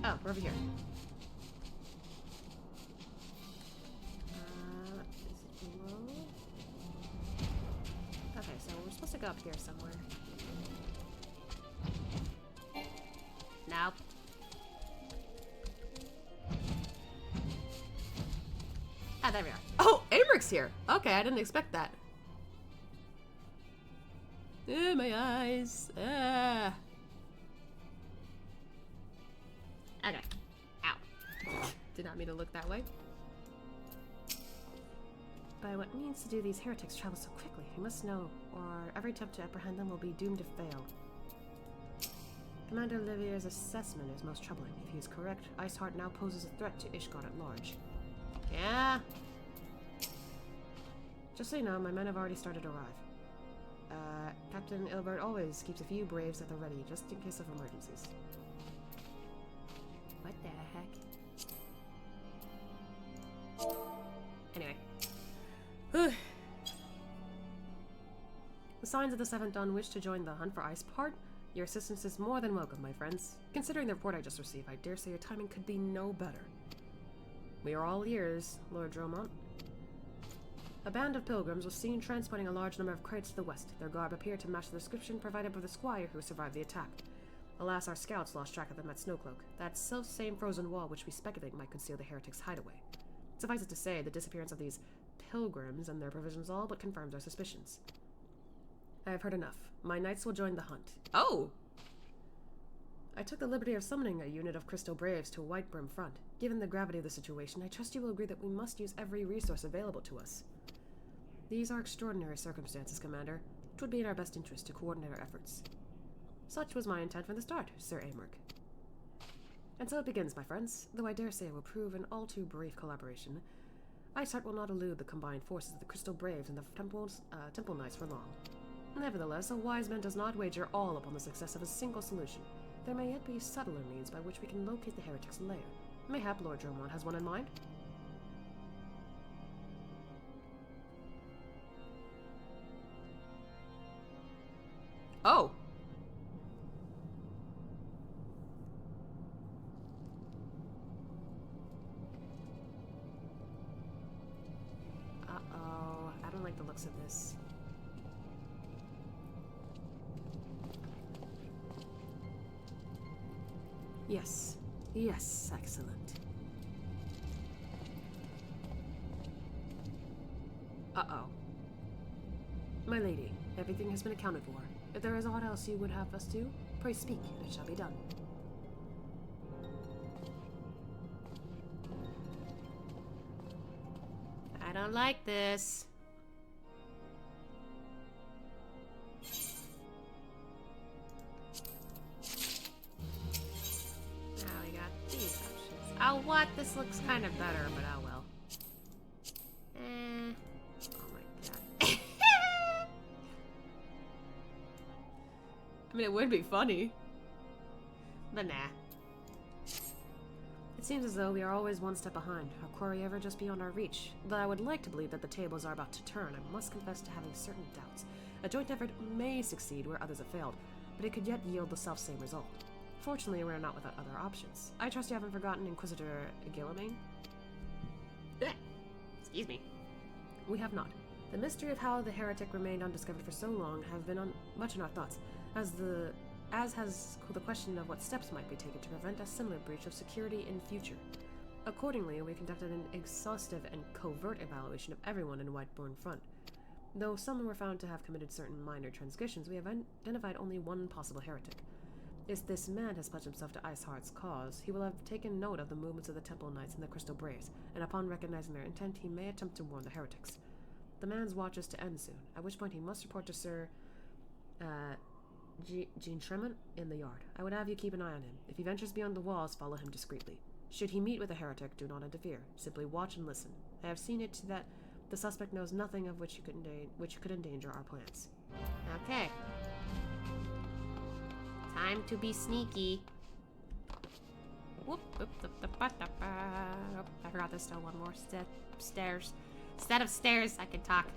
Speaker 2: Oh, we're over here. Is it below? Okay, so we're supposed to go up here somewhere. Nope. Ah, there we are. Oh, Amric's here! Okay, I didn't expect that. My eyes. Ah. Okay. Ow. Did not mean to look that way. By what means to do these heretics travel so quickly? We must know, or every attempt to apprehend them will be doomed to fail. Commander Olivier's assessment is most troubling. If he is correct, Iceheart now poses a threat to Ishgard at large. Yeah. Just so you know, my men have already started to arrive. Captain Ilbert always keeps a few braves at the ready, just in case of emergencies. What the heck? Anyway. The signs of the Seventh Dawn wish to join the hunt for Iceheart. Your assistance is more than welcome, my friends. Considering the report I just received, I dare say your timing could be no better. We are all ears, Lord Dromont. A band of pilgrims was seen transporting a large number of crates to the west. Their garb appeared to match the description provided by the squire who survived the attack. Alas, our scouts lost track of them at Snowcloak, that self-same frozen wall which we speculate might conceal the heretics' hideaway. Suffice it to say, the disappearance of these pilgrims and their provisions all but confirms our suspicions. I have heard enough. My knights will join the hunt. Oh! I took the liberty of summoning a unit of Crystal Braves to Whitebrim Front. Given the gravity of the situation, I trust you will agree that we must use every resource available to us. These are extraordinary circumstances, Commander. It would be in our best interest to coordinate our efforts. Such was my intent from the start, Sir Amric. And so it begins, my friends, though I dare say it will prove an all too brief collaboration. Iceheart will not elude the combined forces of the Crystal Braves and the Temple Knights for long. Nevertheless, a wise man does not wager all upon the success of a single solution. There may yet be subtler means by which we can locate the heretic's lair. Mayhap Lord Dromont has one in mind? Oh! Uh-oh. I don't like the looks of this. Yes. Yes, excellent. Uh-oh. My lady, everything has been accounted for. If there is aught else you would have us do, pray speak, and it shall be done. I don't like this. Now we got these options. Oh, what? This looks kind of better, but oh well. Oh my god. I mean, it would be funny. But nah. It seems as though we are always one step behind, our quarry ever just beyond our reach. Though I would like to believe that the tables are about to turn, I must confess to having certain doubts. A joint effort may succeed where others have failed, but it could yet yield the self-same result. Fortunately, we're not without other options. I trust you haven't forgotten Inquisitor Guilliman?
Speaker 1: Excuse me.
Speaker 2: We have not. The mystery of how the heretic remained undiscovered for so long have been much in our thoughts, as has the question of what steps might be taken to prevent a similar breach of security in future. Accordingly, we conducted an exhaustive and covert evaluation of everyone in Whiteburn Front. Though some were found to have committed certain minor transgressions, we have identified only one possible heretic. If this man has pledged himself to Iceheart's cause, he will have taken note of the movements of the Temple Knights and the Crystal Braves, and upon recognizing their intent, he may attempt to warn the heretics. The man's watch is to end soon, at which point he must report to Sir Jean Tremont in the yard. I would have you keep an eye on him. If he ventures beyond the walls, follow him discreetly. Should he meet with a heretic, do not interfere. Simply watch and listen. I have seen it to that the suspect knows nothing of which could endanger our plans.
Speaker 1: Okay. Time to be sneaky. Whoop, whoop, I forgot there's still one more stairs. Set of stairs, I can talk.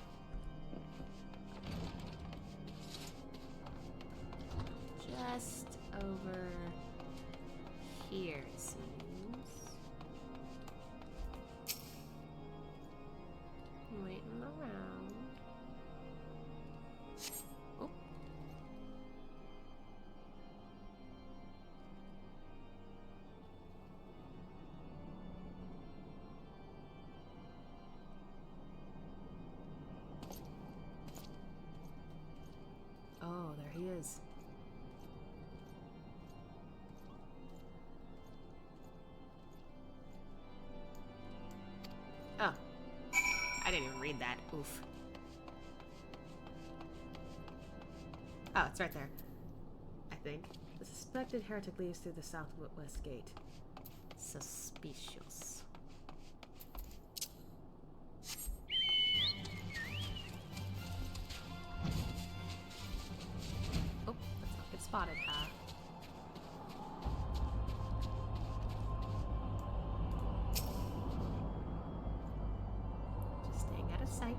Speaker 1: Just over here, it seems. Waiting around. Oh.
Speaker 2: Oh, there he is.
Speaker 1: Oh. I didn't even read that. Oof. Oh, it's right there. I think.
Speaker 2: The suspected heretic leaves through the southwest gate.
Speaker 1: Suspicious. Oh, let's not get spotted, huh? Just staying out of sight.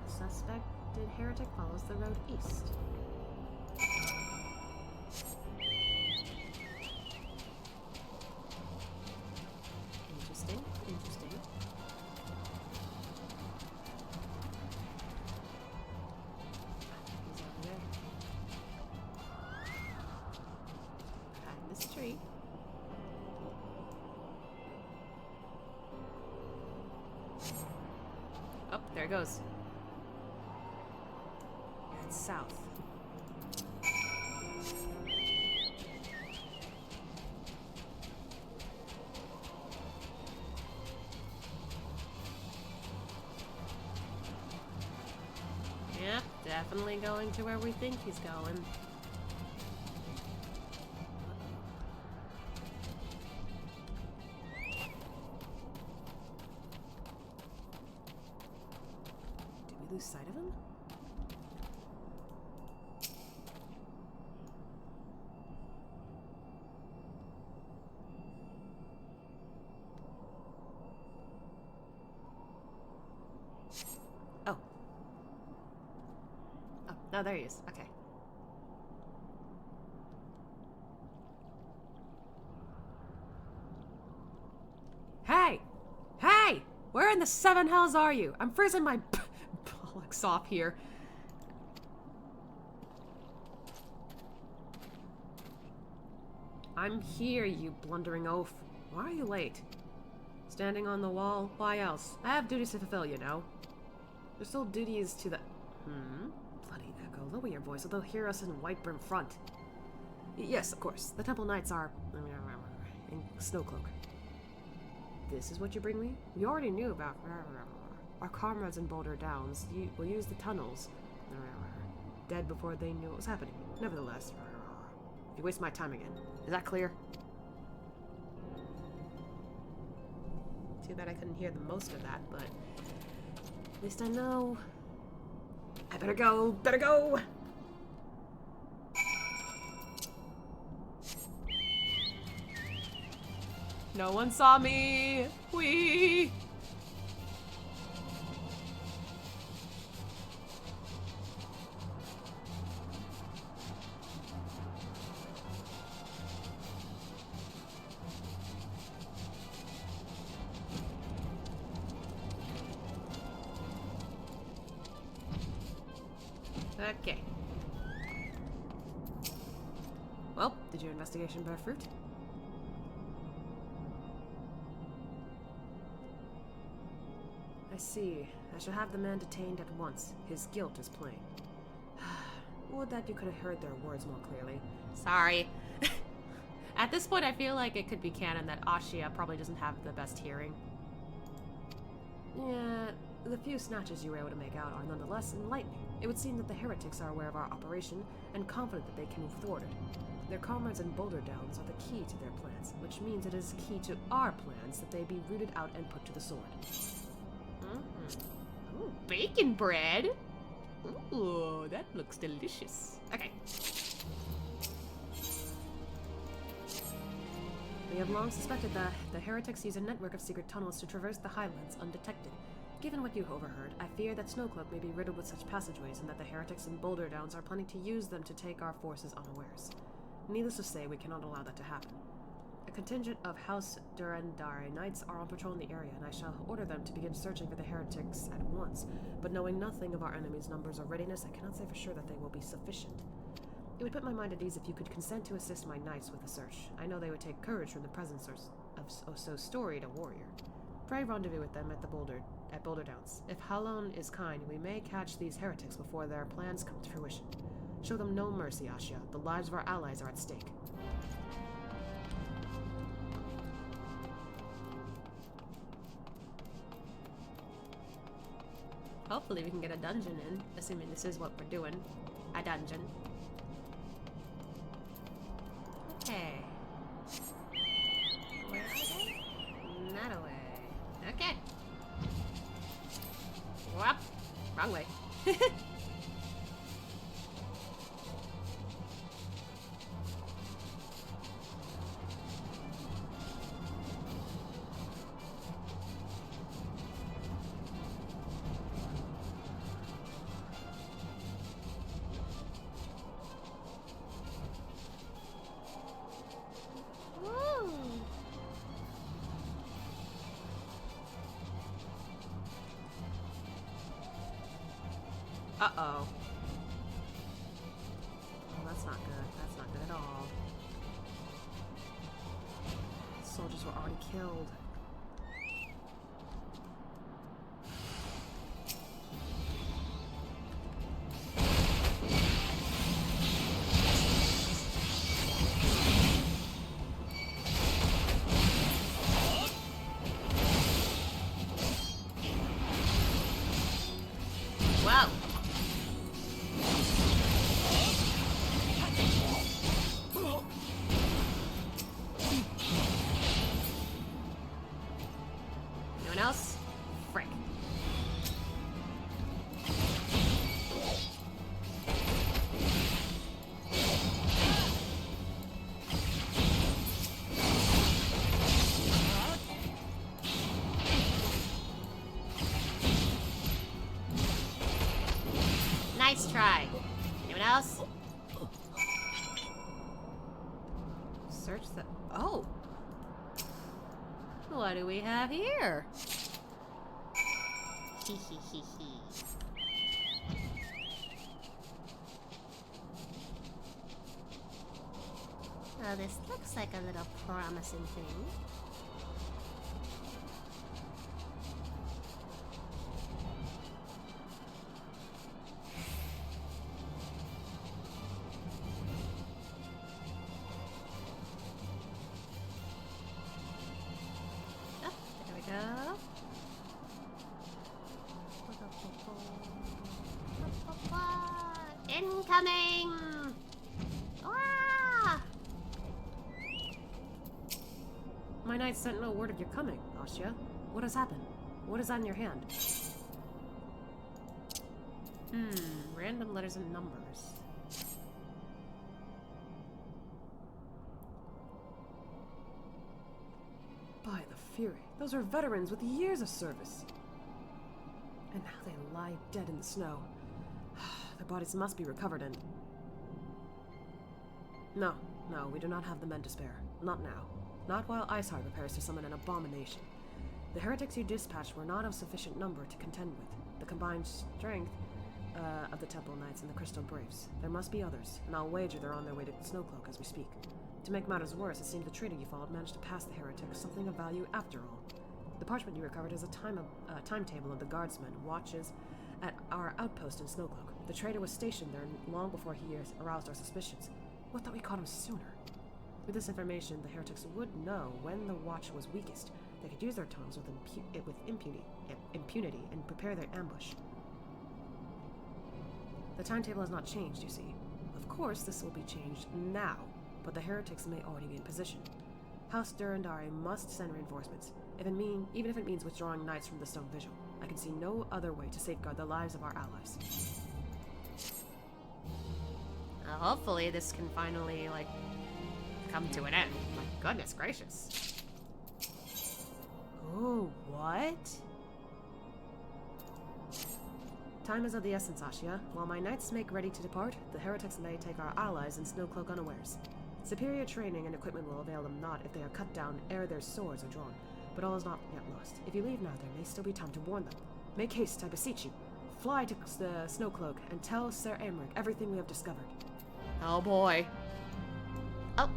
Speaker 2: The suspected heretic follows the road east.
Speaker 1: Interesting, interesting.
Speaker 2: He's over there.
Speaker 1: Behind this tree. Oh, there it goes.
Speaker 2: It's south.
Speaker 1: Yeah, definitely going to where we think he's going.
Speaker 2: Did we lose sight of him?
Speaker 1: Oh. Oh, no, there he is. Okay.
Speaker 2: Hey! Hey! Where in the seven hells are you? I'm freezing my bollocks off here. I'm here, you blundering oaf. Why are you late? Standing on the wall? Why else? I have duties to fulfill, you know. There's still duties to the... Bloody echo. Lower your voice, or they'll hear us in Whiteburn Front. Yes, of course. The Temple Knights are... in Snowcloak. This is what you bring me? We already knew about... Our comrades in Boulder Downs will use the tunnels. Dead before they knew what was happening. Nevertheless... You waste my time again. Is that clear?
Speaker 1: Too bad I couldn't hear the most of that, but...
Speaker 2: At least I know. I better go! Better go! No one saw me! Whee! Okay. Well, did your investigation bear fruit? I see. I shall have the man detained at once. His guilt is plain. Would that you could have heard their words more clearly.
Speaker 1: Sorry. At this point, I feel like it could be canon that Ashia probably doesn't have the best hearing.
Speaker 2: Yeah, the few snatches you were able to make out are nonetheless enlightening. It would seem that the heretics are aware of our operation and confident that they can move thwarted. Their comrades in Boulder Downs are the key to their plans, which means it is key to our plans that they be rooted out and put to the sword.
Speaker 1: Ooh, bacon bread? Ooh, that looks delicious. Okay.
Speaker 2: We have long suspected that the heretics use a network of secret tunnels to traverse the highlands undetected. Given what you overheard, I fear that Snowcloak may be riddled with such passageways and that the heretics in Boulder Downs are planning to use them to take our forces unawares. Needless to say, we cannot allow that to happen. A contingent of House Durandare knights are on patrol in the area, and I shall order them to begin searching for the heretics at once, but knowing nothing of our enemies' numbers or readiness, I cannot say for sure that they will be sufficient. It would put my mind at ease if you could consent to assist my knights with the search. I know they would take courage from the presence of so storied a warrior. Pray rendezvous with them at Boulder Downs. If Halon is kind, we may catch these heretics before their plans come to fruition. Show them no mercy, Ashia. The lives of our allies are at stake.
Speaker 1: Hopefully we can get a dungeon in, assuming this is what we're doing. A dungeon. Okay. Where are they? That away. Okay. Whoop. Wrong way. Uh-oh. Well, that's not good. That's not good at all. Soldiers were already killed. Wow. Anyone else? Frick. Nice try. Anyone else? Search the... Oh! What do we have here? Hee hee hee hee. Oh, this looks like a little promising thing. Incoming! Ah!
Speaker 2: My knights sent no word of your coming, Ashia. What has happened? What is on your hand?
Speaker 1: Random letters and numbers.
Speaker 2: By the Fury, those are veterans with years of service. And now they lie dead in the snow. Their bodies must be recovered and... No, we do not have the men to spare. Not now. Not while Iceheart prepares to summon an abomination. The heretics you dispatched were not of sufficient number to contend with. The combined strength of the Temple Knights and the Crystal Braves. There must be others, and I'll wager they're on their way to Snowcloak as we speak. To make matters worse, it seems the traitor you followed managed to pass the heretic something of value after all. The parchment you recovered is a timetable of the guardsmen watches at our outpost in Snowcloak. The traitor was stationed there long before he aroused our suspicions. What thought we caught him sooner? With this information, the heretics would know when the watch was weakest. They could use their tongues with impunity and prepare their ambush. The timetable has not changed, you see. Of course, this will be changed now, but the heretics may already be in position. House Durandari must send reinforcements, even if it means withdrawing knights from the Stone Vigil. I can see no other way to safeguard the lives of our allies.
Speaker 1: Hopefully this can finally, like, come to an end. My goodness gracious.
Speaker 2: Oh, what? Time is of the essence, Ashia. While my knights make ready to depart, the heretics may take our allies in Snowcloak unawares. Superior training and equipment will avail them not if they are cut down ere their swords are drawn. But all is not yet lost. If you leave now, there may still be time to warn them. Make haste, I beseech you. Fly to the Snowcloak and tell Sir Aymeric everything we have discovered.
Speaker 1: Oh boy. Oh.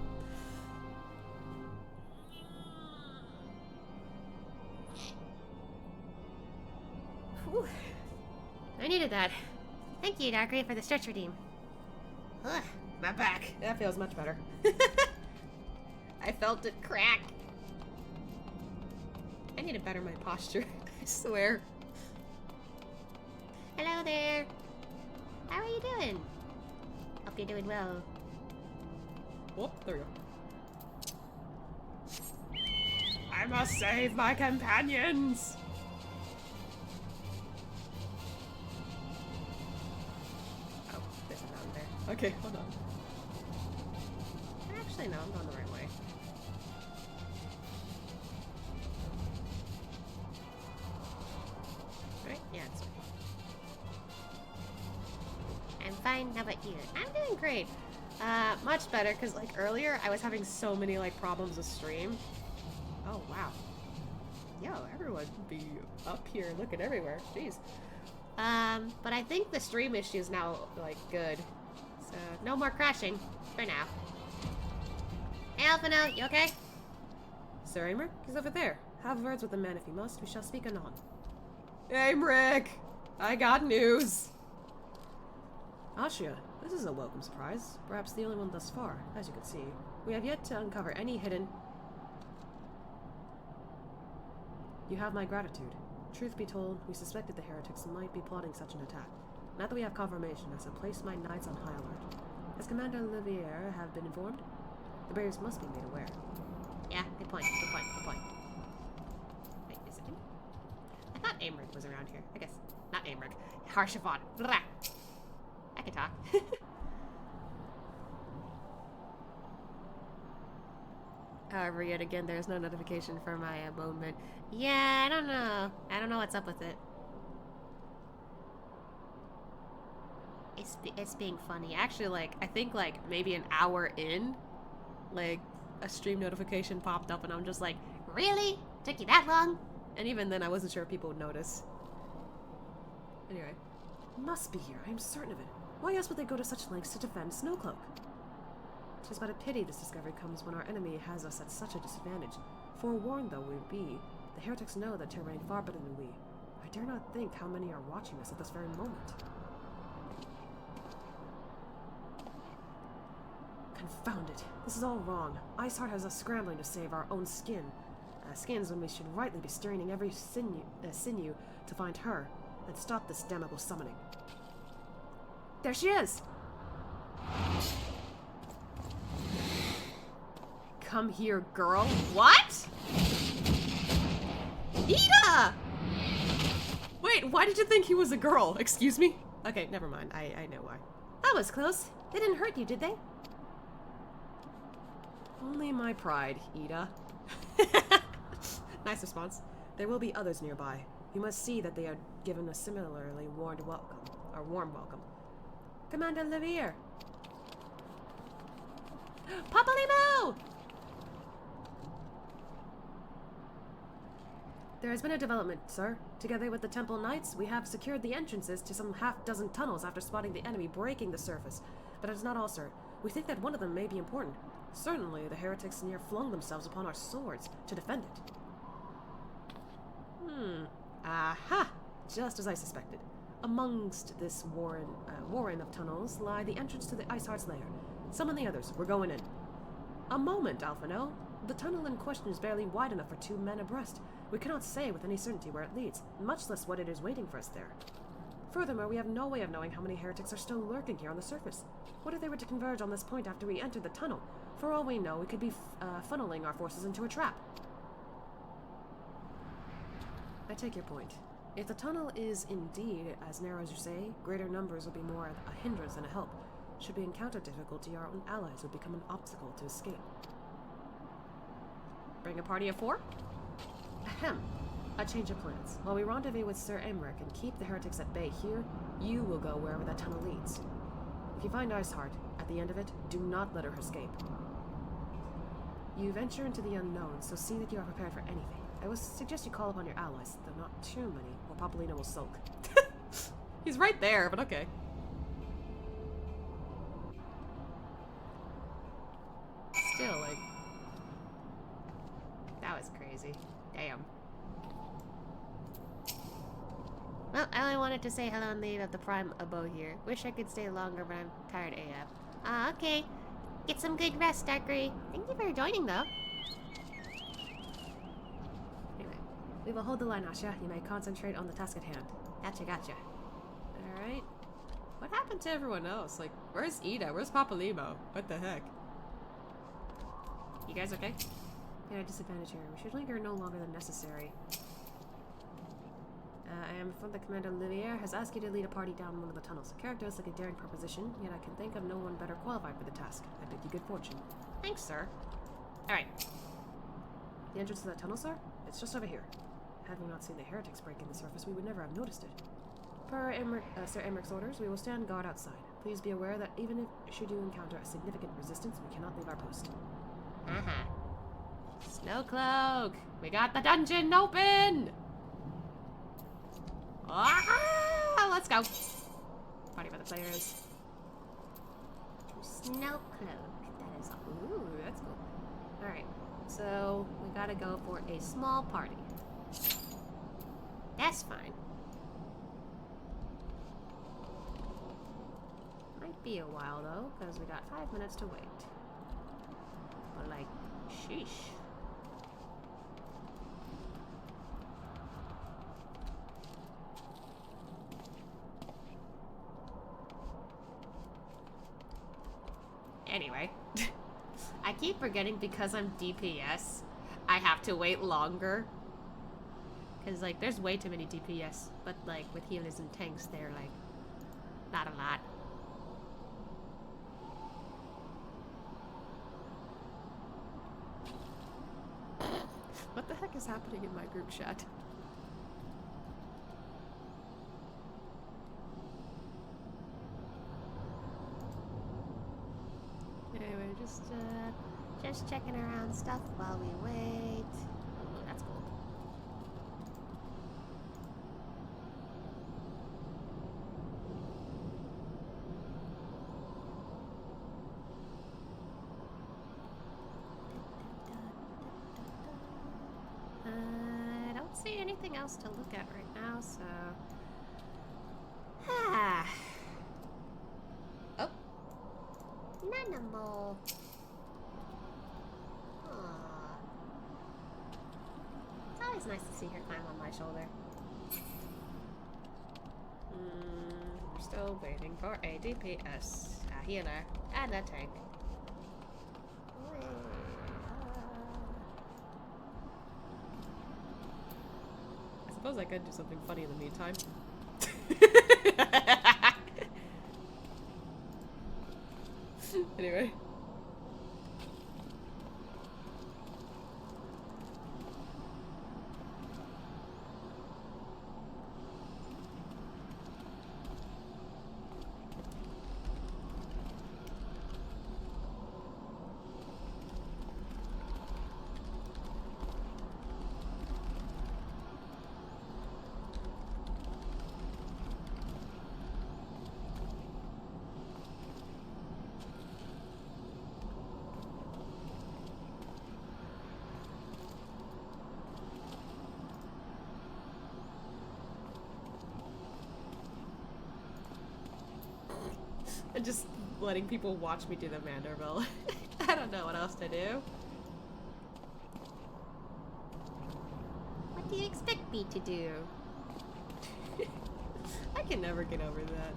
Speaker 1: Whew. I needed that. Thank you, Darkrai, for the stretch redeem. Ugh, my back.
Speaker 2: That feels much better.
Speaker 1: I felt it crack. I need to better my posture, I swear. Hello there. How are you doing? Hope you're doing well.
Speaker 2: Oh, there we go.
Speaker 1: I must save my companions!
Speaker 2: Oh, there's a mountain there. Okay, hold on.
Speaker 1: Actually, no, I'm going the right way. Right? Yeah, it's right. I'm fine. How about you? I'm doing great. Much better, because, like, earlier I was having so many, like, problems with stream. Oh, wow. Yo, everyone be up here looking everywhere. Jeez. But I think the stream issue is now, like, good. So, no more crashing. For now. Hey, Alphino, you okay?
Speaker 2: Sir Aymeric? He's over there. Have words with the man if you must. We shall speak anon.
Speaker 1: Aymeric! I got news!
Speaker 2: Ashia, this is a welcome surprise. Perhaps the only one thus far. As you can see, we have yet to uncover any hidden... You have my gratitude. Truth be told, we suspected the heretics might be plotting such an attack. Now that we have confirmation, I shall place my knights on high alert. Has Commander Olivier have been informed? The Braves must be made aware.
Speaker 1: Yeah, good point, good point, good point. Wait, is it him? I thought Aymeric was around here. I guess. Not Aymeric. Harshavon. Blah. I can talk. However, yet again, there's no notification for my moment. Yeah, I don't know. I don't know what's up with it. It's being funny. Actually, like, I think, like, maybe an hour in, like, a stream notification popped up and I'm just like, really? Took you that long? And even then, I wasn't sure if people would notice. Anyway.
Speaker 2: Must be here. I am certain of it. Why else would they go to such lengths to defend Snowcloak? Tis but a pity this discovery comes when our enemy has us at such a disadvantage. Forewarned though we be, the heretics know the terrain far better than we. I dare not think how many are watching us at this very moment. Confound it. This is all wrong. Iceheart has us scrambling to save our own skins when we should rightly be straining every sinew to find her and stop this damnable summoning. There she is!
Speaker 1: Come here, girl. What? Ida! Wait, why did you think he was a girl? Excuse me? Okay, never mind. I know why.
Speaker 2: That was close. They didn't hurt you, did they?
Speaker 1: Only my pride, Ida.
Speaker 2: Nice response. There will be others nearby. You must see that they are given a similarly warm welcome. Commander Olivier!
Speaker 1: Papa Limo!
Speaker 2: There has been a development, sir. Together with the Temple Knights, we have secured the entrances to some half-dozen tunnels after spotting the enemy breaking the surface. But it is not all, sir. We think that one of them may be important. Certainly, the heretics near flung themselves upon our swords to defend it. Aha! Just as I suspected. Amongst this warren of tunnels lie the entrance to the Iceheart's lair. Summon the others. We're going in. A moment, Alphino. The tunnel in question is barely wide enough for 2 men abreast. We cannot say with any certainty where it leads, much less what it is waiting for us there. Furthermore, we have no way of knowing how many heretics are still lurking here on the surface. What if they were to converge on this point after we entered the tunnel? For all we know, we could be funneling our forces into a trap. I take your point. If the tunnel is indeed as narrow as you say, greater numbers would be more a hindrance than a help. Should we encounter difficulty, our own allies would become an obstacle to escape. Bring a party of 4? Ahem. A change of plans. While we rendezvous with Sir Emmerich and keep the heretics at bay here, you will go wherever that tunnel leads. If you find Iceheart, at the end of it, do not let her escape. You venture into the unknown, so see that you are prepared for anything. I would suggest you call upon your allies, though not too many, or Papolino will sulk.
Speaker 1: He's right there, but okay. Still, like... That was crazy. Damn. Well, I only wanted to say hello and leave at the prime abode here. Wish I could stay longer, but I'm tired AF. Ah, okay. Get some good rest, Darkrai. Thank you for joining, though.
Speaker 2: Anyway, we will hold the line, Asha. You may concentrate on the task at hand.
Speaker 1: Gotcha.
Speaker 2: Alright.
Speaker 1: What happened to everyone else? Like, where's Ida? Where's Papolino? What the heck? You guys okay?
Speaker 2: Yeah, disadvantage here. We should linger no longer than necessary. I am from the Commander Olivier has asked you to lead a party down one of the tunnels. The character is like a daring proposition, yet I can think of no one better qualified for the task. I bid you good fortune.
Speaker 1: Thanks, sir. Alright.
Speaker 2: The entrance to that tunnel, sir? It's just over here. Had we not seen the heretics breaking the surface, we would never have noticed it. Per Sir Emmerich's orders, we will stand guard outside. Please be aware that even if should you encounter a significant resistance, we cannot leave our post.
Speaker 1: Snowcloak! We got the dungeon open! Ah, let's go. Party by the players.
Speaker 4: Snowcloak. That is...
Speaker 1: Ooh, that's cool. Alright, so we gotta go for a small party. That's fine. Might be a while though, because we got 5 minutes to wait. But like, sheesh. Anyway, I keep forgetting because I'm DPS, I have to wait longer. Because, like, there's way too many DPS, but, like, with healers and tanks, they're, like, not a lot. What the heck is happening in my group chat? Anyway, just checking around stuff while we wait. Oh, that's cool. I don't see anything else to look at right now, so... Oh. Nanamal. It's always nice to see her climb on my shoulder. We're still waiting for a DPS, a healer, and a tank. I suppose I could do something funny in the meantime. Anyway. Just letting people watch me do the Manderville. I don't know what else to do. What do you expect me to do? I can never get over that.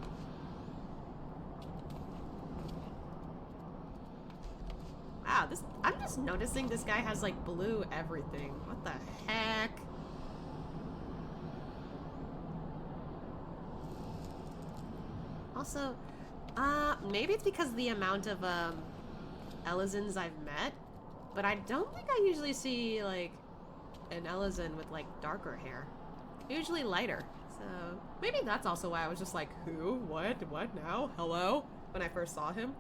Speaker 1: Wow, I'm just noticing this guy has like blue everything. What the heck? Also, maybe it's because of the amount of Elizans I've met, but I don't think I usually see like an Elizan with like darker hair. Usually lighter. So maybe that's also why I was just like, who? What now? Hello? When I first saw him.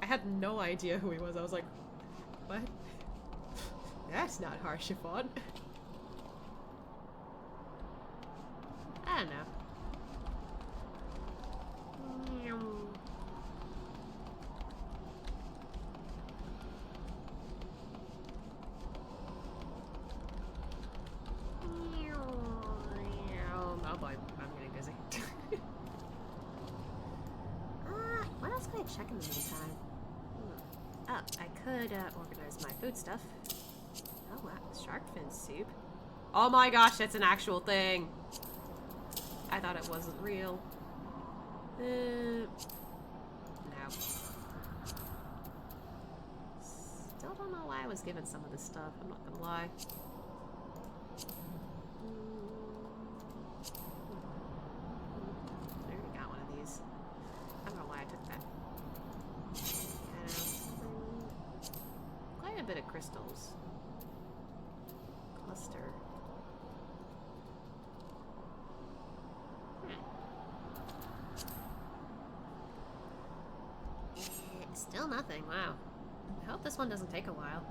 Speaker 1: I had no idea who he was. I was like, what? That's not Harshiphon. I don't know. Oh boy, I'm getting dizzy. What else can I check in the meantime? Oh, I could organize my food stuff. Oh wow, shark fin soup. Oh my gosh, that's an actual thing. I thought it wasn't real. No. Still don't know why I was given some of this stuff, I'm not gonna lie. I already got one of these. I don't know why I took that. Quite a bit of crystals. Cluster. Still nothing, wow. I hope this one doesn't take a while.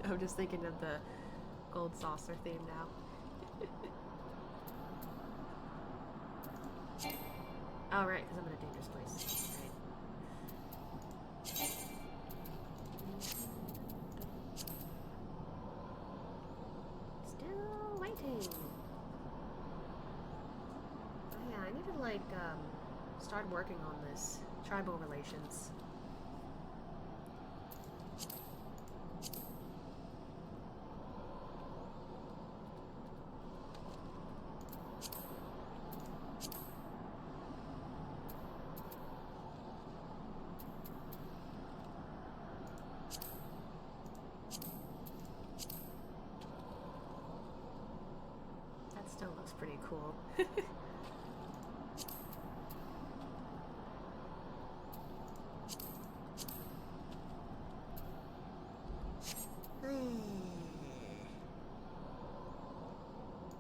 Speaker 1: I'm just thinking of the gold saucer theme now. Oh, right, because I'm in a dangerous place. Right. Still waiting. Oh, yeah, I need to, like, start working on this. Tribal relations. Still looks pretty cool.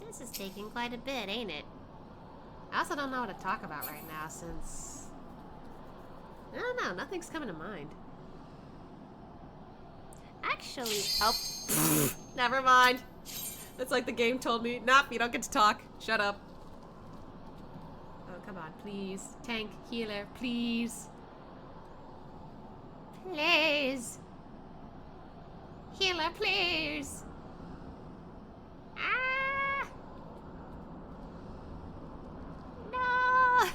Speaker 1: This is taking quite a bit, ain't it? I also don't know what to talk about right now since... I don't know, nothing's coming to mind. Actually... Oh, never mind. It's like the game told me, nope, you don't get to talk. Shut up. Oh, come on, please. Tank, healer, please. Please. Healer, please. Ah! No!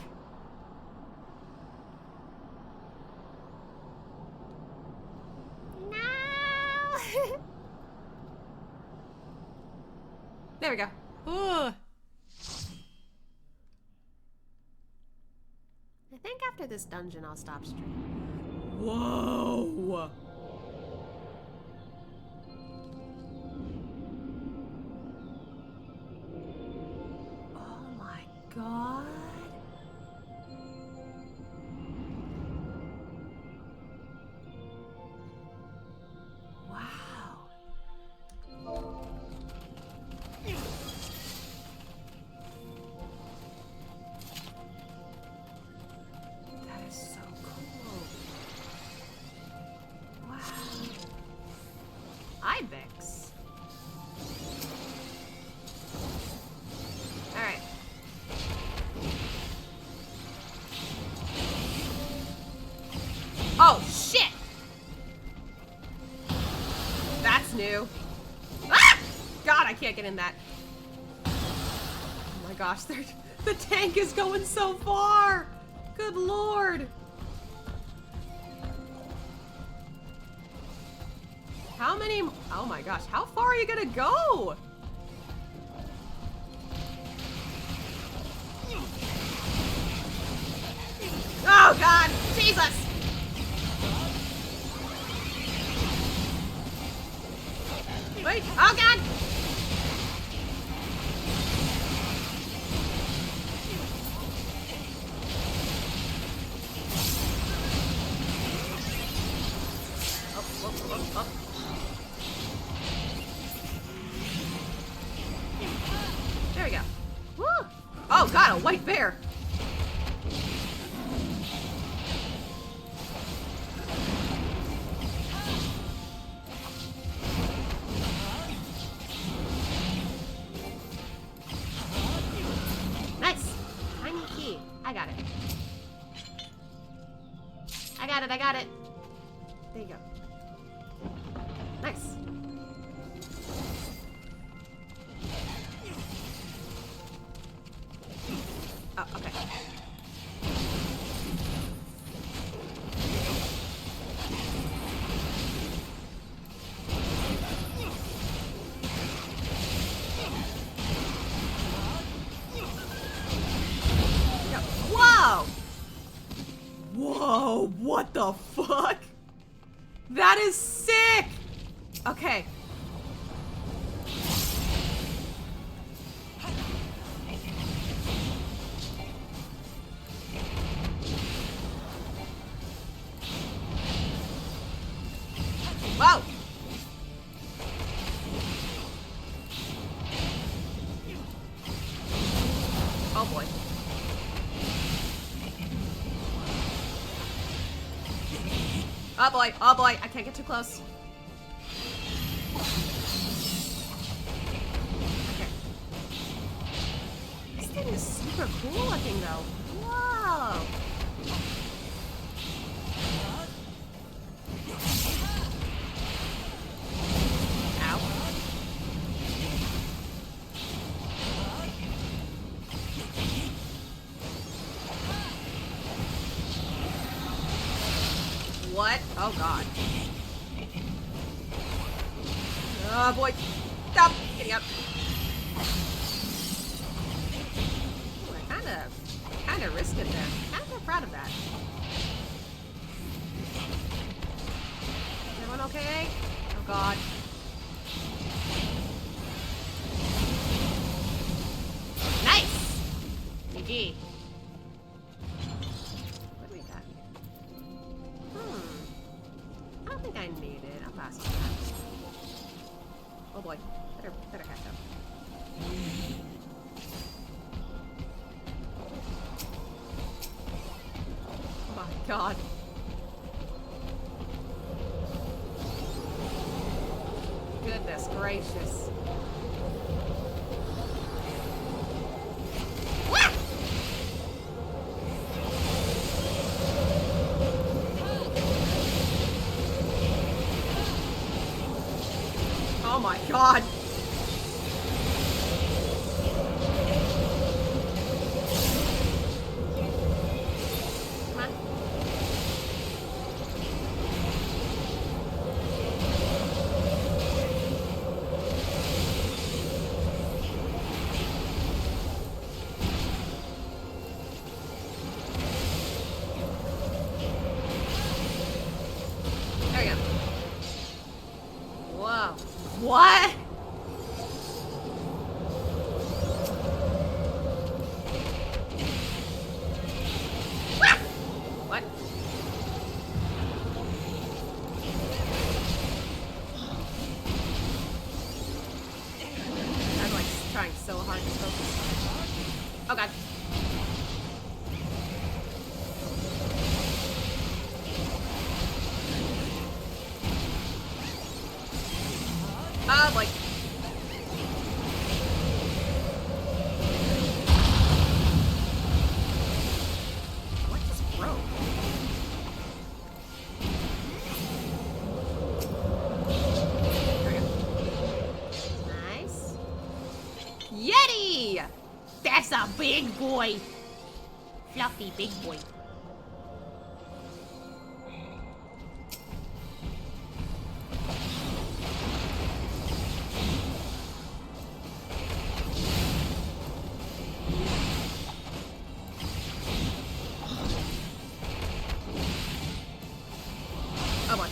Speaker 1: No! There we go. Ooh. I think after this dungeon I'll stop streaming. Whoa! Oh my god. Wow. That is so cool.
Speaker 2: can't get in that. Oh my gosh, the tank is going so far! Good lord! How many... Oh my gosh, how far are you gonna go? Oh god! Jesus! Wait! Oh god! Oh. There we go. Woo! Oh god, a white bear! Nice! Tiny key. I got it. I got it. There you go. Nice. Oh, okay. Whoa! Whoa, what the fuck? That is sick! Okay. Whoa! Oh boy. Oh boy, I can't get too close. Okay. This thing is super cool looking though. Whoa! Ow. What? Oh god. Oh boy. Stop! Getting up. Ooh, I kinda risked it there. Kinda proud of that. Is everyone okay? Oh god. Nice! GG. What do we got here? I don't think I need it. I'll pass on that. Oh boy. Better catch up. Oh my god. Goodness gracious. Oh my god! Come on. There we go. Whoa. What? What? I'm like trying so hard to focus. Oh god. Oh boy. What just broke? There we go. Nice.
Speaker 1: big boy. Fluffy big boy. Oh boy.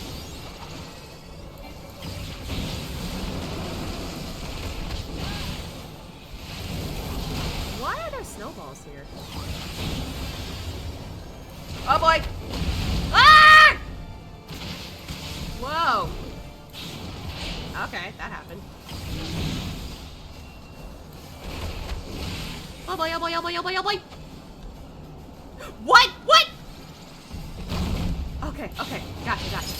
Speaker 1: Why are there snowballs here? Oh boy! Ah! Whoa! Okay, that happened. Oh boy, oh boy, oh boy, oh boy, oh boy! What? What? Okay, okay, gotcha, gotcha.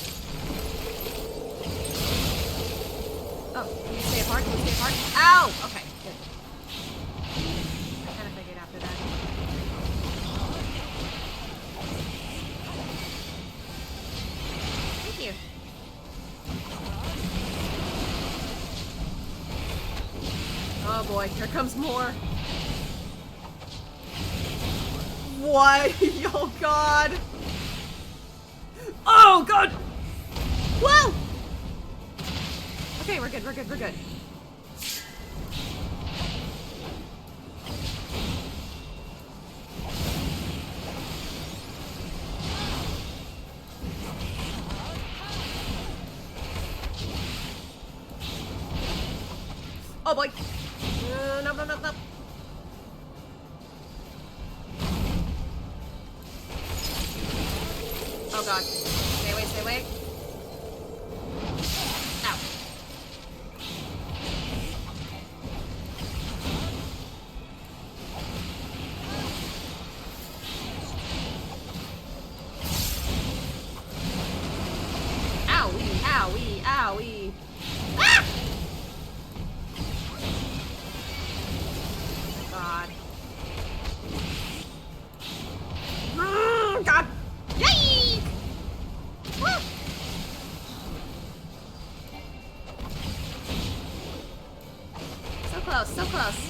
Speaker 1: Oh, can you stay apart? Can you stay apart? Ow! Okay, good. I kind of figured after that. Thank you. Oh boy, here comes more. What? Oh god! Oh god! Whoa! Okay, we're good, we're good, we're good. Oh boy! No, no, no, no. Oh god. Stay away, stay away. Ow. Owie, owie, owie. Ah! God. God. Yay! Woo! So close, so close.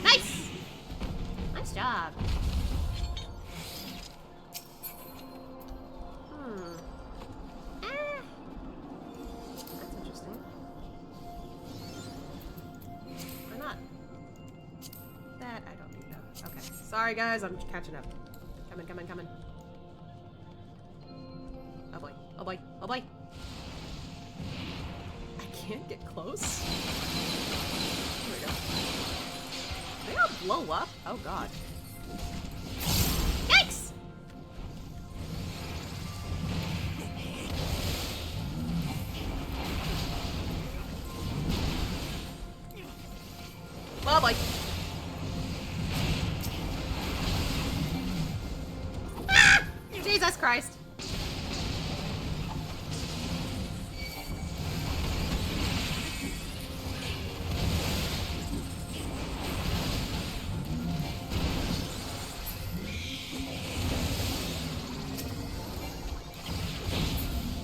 Speaker 1: Nice! Nice job. That's interesting. Or not. That I don't need though. Okay. Sorry guys, I'm catching up. Coming, coming, coming. Oh boy. Oh boy. Oh boy. I can't get close. Here we go. They all blow up? Oh god. Yikes! Oh boy. Ah! Jesus Christ.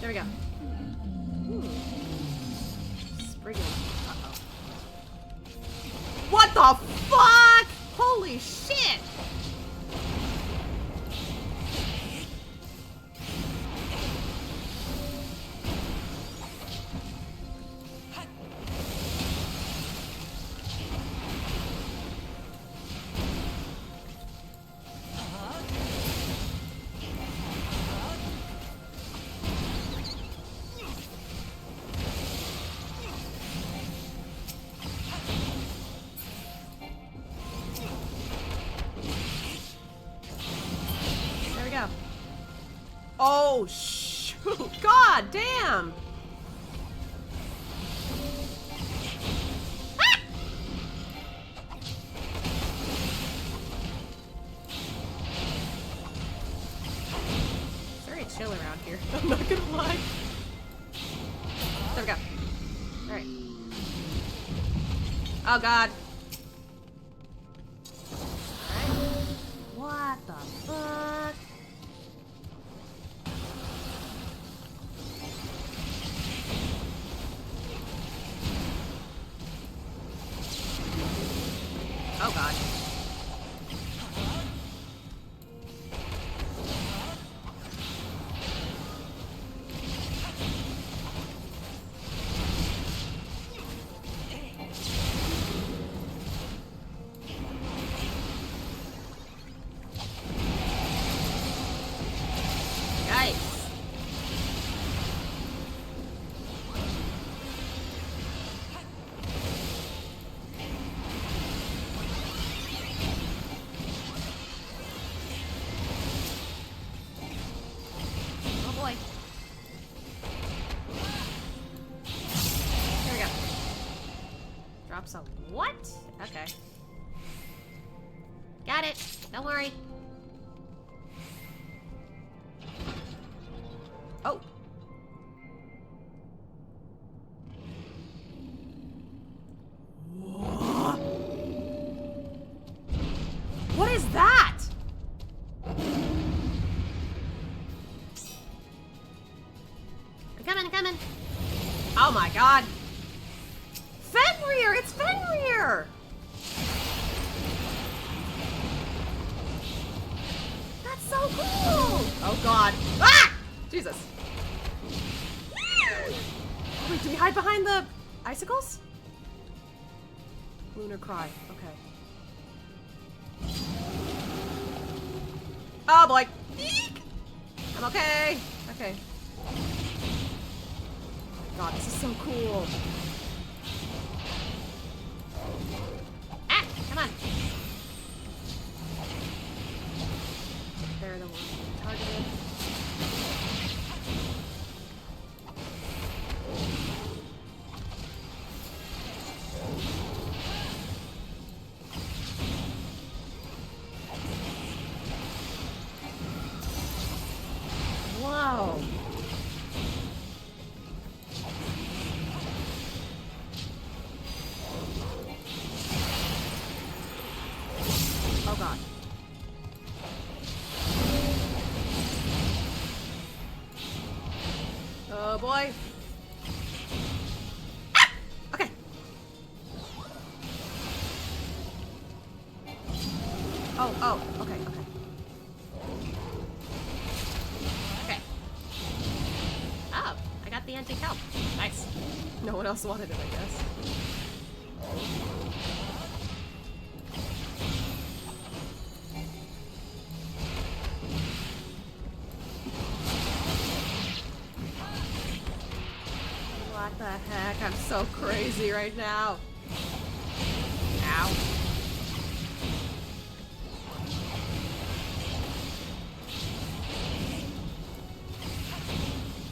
Speaker 1: There we go. Sprigging. Uh-oh. What the fuck? Holy shit! Oh, shoot. God damn. Ah! It's very chill around here. I'm not gonna lie. There we go. Alright. Oh, God. Alright. What the fuck?
Speaker 2: drops a what? Okay.
Speaker 1: Got it. Don't worry.
Speaker 2: Oh. What is that?
Speaker 1: I'm coming.
Speaker 2: Oh my god. Fenrir! It's Fenrir! That's so cool! Oh god. Ah! Jesus. Wait, do we hide behind the icicles? Lunar cry. Okay. Oh boy. Eek! I'm okay. Okay. Oh my god, this is so cool.
Speaker 1: Ah! Come on.
Speaker 2: They're the ones being targeted. Whoa. Oh god. Oh boy. Ah! Okay. Oh, okay.
Speaker 1: Okay. Oh, I got the anti-kelp. Nice.
Speaker 2: No one else wanted it, I guess. What the heck? I'm so crazy right now. Ow.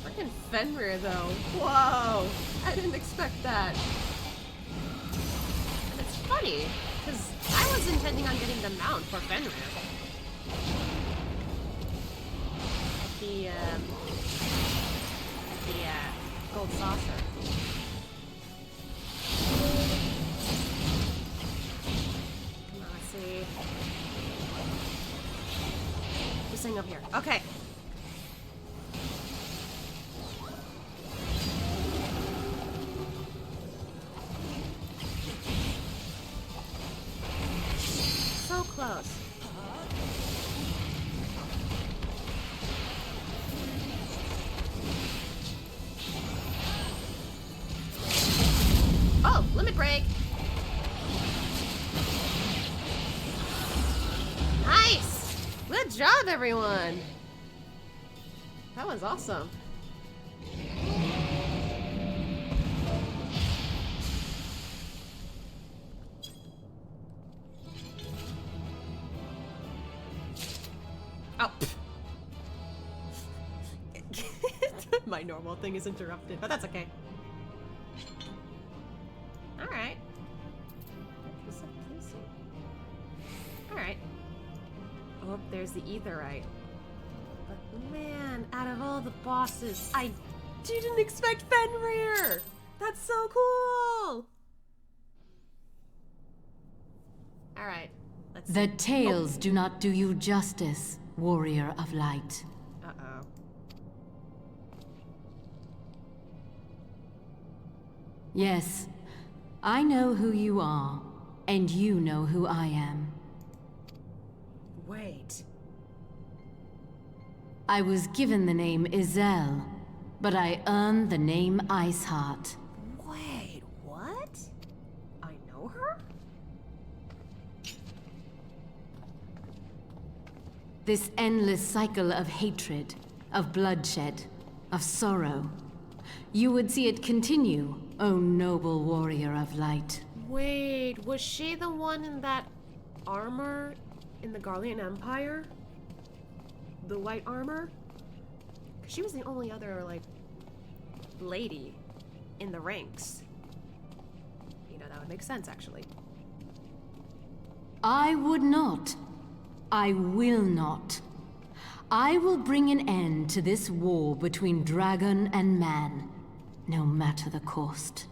Speaker 2: Freaking Fenrir, though. Whoa! I didn't expect that.
Speaker 1: And it's funny, because I was intending on getting the mount for Fenrir. The
Speaker 2: Gold saucer. Come on, let's see. This thing up here. Okay. So close.
Speaker 1: Oh, limit break. Nice.
Speaker 2: Good job, everyone. That was awesome. Oh. My normal thing is interrupted, but that's okay.
Speaker 1: Alright. Alright.
Speaker 2: Oh, there's the etherite. But man, out of all the bosses, I didn't expect Fenrir! That's so cool! Alright, let's see.
Speaker 11: The tales do not do you justice, warrior of light.
Speaker 2: Uh-oh.
Speaker 11: Yes, I know who you are, and you know who I am.
Speaker 2: Wait.
Speaker 11: I was given the name Izel, but I earned the name Iceheart.
Speaker 2: Wait, what? I know her?
Speaker 11: This endless cycle of hatred, of bloodshed, of sorrow. You would see it continue, O noble warrior of light.
Speaker 2: Wait, was she the one in that armor in the Garlean Empire? The white armor? 'Cause she was the only other, like, lady in the ranks. You know, that would make sense, actually.
Speaker 11: I would not. I will not. I will bring an end to this war between dragon and man, no matter the cost.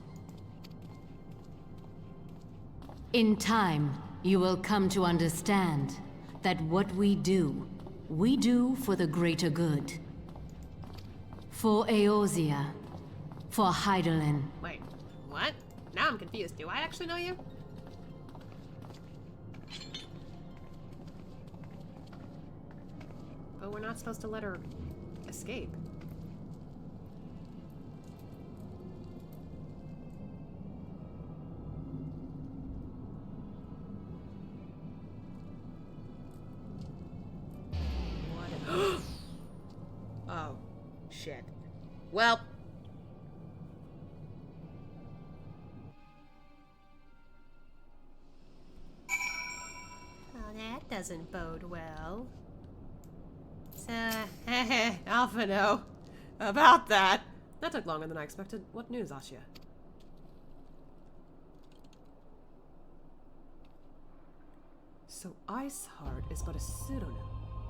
Speaker 11: In time, you will come to understand that what we do for the greater good. For Eorzea. For Hydaelyn.
Speaker 2: Wait, what? Now I'm confused. Do I actually know you? But we're not supposed to let her escape. What? Oh, shit. Well. Oh, that doesn't bode well. So, Alphino, about that. That took longer than I expected. What news, Asya? So Iceheart is but a pseudonym.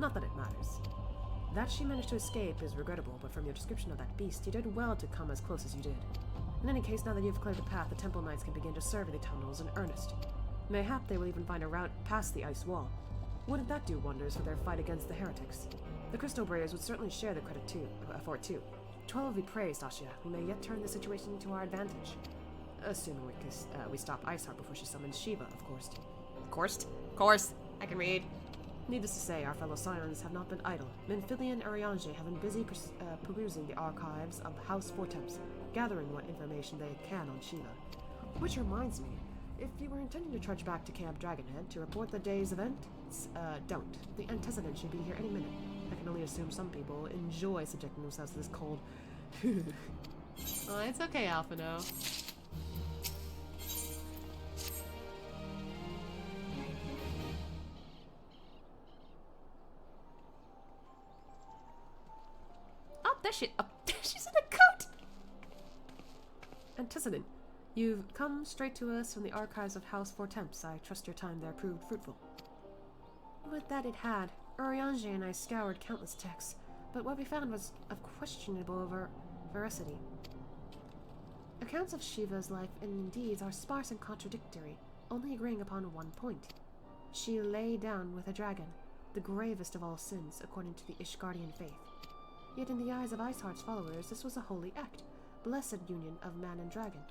Speaker 2: Not that it matters. That she managed to escape is regrettable, but from your description of that beast, you did well to come as close as you did. In any case, now that you've cleared the path, the Temple Knights can begin to survey the tunnels in earnest. Mayhap they will even find a route past the ice wall. Wouldn't that do wonders for their fight against the heretics? The Crystal Braves would certainly share the credit for it too. 12 be praised, Asya. We may yet turn the situation to our advantage. Assuming we stop Iceheart before she summons Shiva, of course. Of course. I can read. Needless to say, our fellow Scions have not been idle. Minfilian and Urianger have been busy perusing the archives of House Fortemps, gathering what information they can on Shiva. Which reminds me, if you were intending to trudge back to Camp Dragonhead to report the day's events, don't. The antecedent should be here any minute. I can only assume some people enjoy subjecting themselves to this cold.
Speaker 1: Oh, it's okay, Alphino.
Speaker 2: Oh, that shit. Oh, she's in a coat! Antecedent. You've come straight to us from the archives of House Fortemps. I trust your time there proved fruitful. Would that it had. Urianger and I scoured countless texts, but what we found was of questionable veracity. Accounts of Shiva's life and deeds are sparse and contradictory, only agreeing upon one point. She lay down with a dragon, the gravest of all sins according to the Ishgardian faith. Yet in the eyes of Iceheart's followers, this was a holy act, blessed union of man and dragon.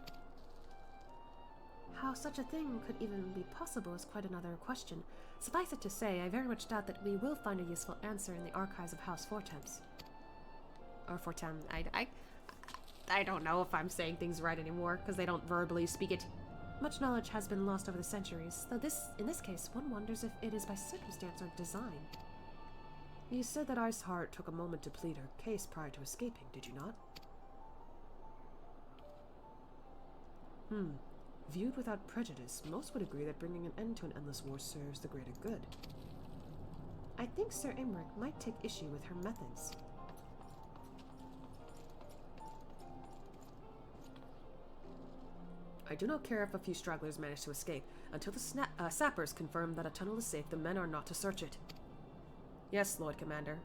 Speaker 2: How such a thing could even be possible is quite another question. Suffice it to say, I very much doubt that we will find a useful answer in the archives of House Fortemps. Or Fortem. I don't know if I'm saying things right anymore, because they don't verbally speak it. Much knowledge has been lost over the centuries, though in this case, one wonders if it is by circumstance or design. You said that Iceheart took a moment to plead her case prior to escaping, did you not? Viewed without prejudice, most would agree that bringing an end to an endless war serves the greater good. I think Sir Imric might take issue with her methods. I do not care if a few stragglers manage to escape. Until the sappers confirm that a tunnel is safe, the men are not to search it. Yes, Lord Commander.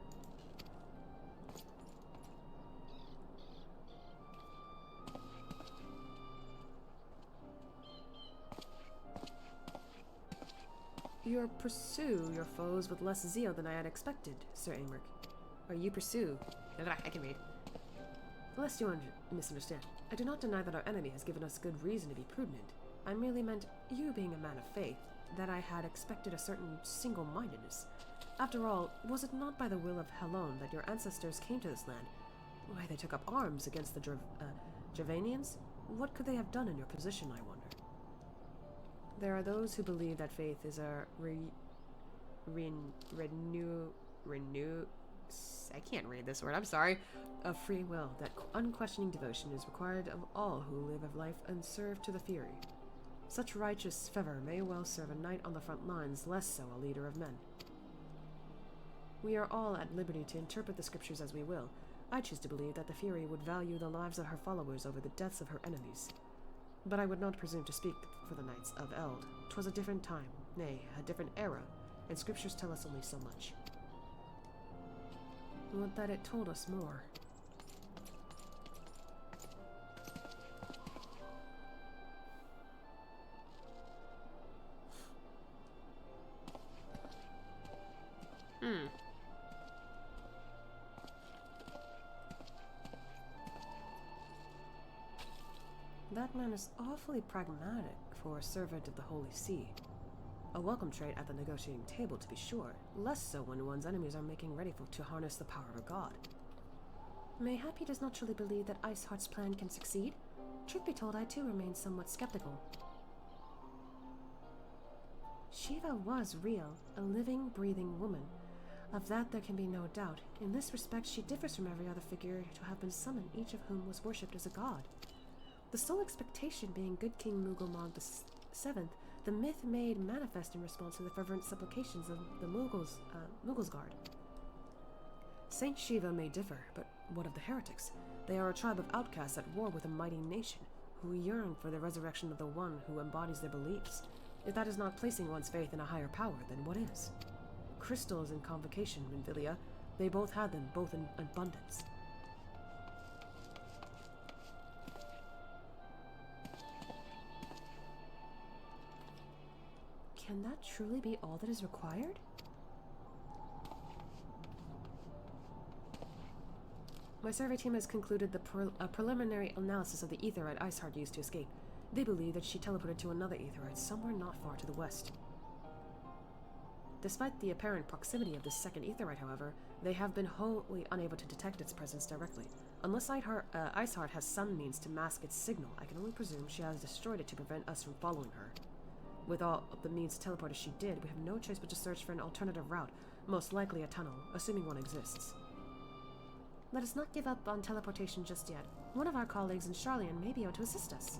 Speaker 2: You pursue your foes with less zeal than I had expected, Sir Imric. Or you pursue. I can read. Lest you misunderstand, I do not deny that our enemy has given us good reason to be prudent. I merely meant, you being a man of faith, that I had expected a certain single-mindedness. After all, was it not by the will of Helon that your ancestors came to this land? Why, they took up arms against the Javanians? What could they have done in your position, I wonder? There are those who believe that faith is a I can't read this word, I'm sorry. Of free will, that unquestioning devotion is required of all who live a life and serve to the Fury. Such righteous fervor may well serve a knight on the front lines, less so a leader of men. We are all at liberty to interpret the scriptures as we will. I choose to believe that the Fury would value the lives of her followers over the deaths of her enemies. But I would not presume to speak for the Knights of Eld. 'Twas a different time, nay, a different era, and scriptures tell us only so much. Would that it told us more. That man is awfully pragmatic for a servant of the Holy See. A welcome trait at the negotiating table, to be sure. Less so when one's enemies are making ready to harness the power of a god. Mayhap he does not truly believe that Iceheart's plan can succeed? Truth be told, I too remain somewhat skeptical. Shiva was real, a living, breathing woman. Of that there can be no doubt. In this respect, she differs from every other figure to have been summoned, each of whom was worshipped as a god. The sole expectation being good King Mughal VII, the myth made manifest in response to the fervent supplications of the Mughals Guard. Saint Shiva may differ, but what of the heretics? They are a tribe of outcasts at war with a mighty nation, who yearn for the resurrection of the one who embodies their beliefs. If that is not placing one's faith in a higher power, then what is? Crystals in convocation, Minvilia. They both had them, both in abundance. Can that truly be all that is required? My survey team has concluded a preliminary analysis of the aetherite Iceheart used to escape. They believe that she teleported to another aetherite somewhere not far to the west. Despite the apparent proximity of this second aetherite, however, they have been wholly unable to detect its presence directly. Unless Iceheart has some means to mask its signal, I can only presume she has destroyed it to prevent us from following her. With all of the means to teleport as she did, we have no choice but to search for an alternative route, most likely a tunnel, assuming one exists. Let us not give up on teleportation just yet. One of our colleagues in Charlian may be able to assist us.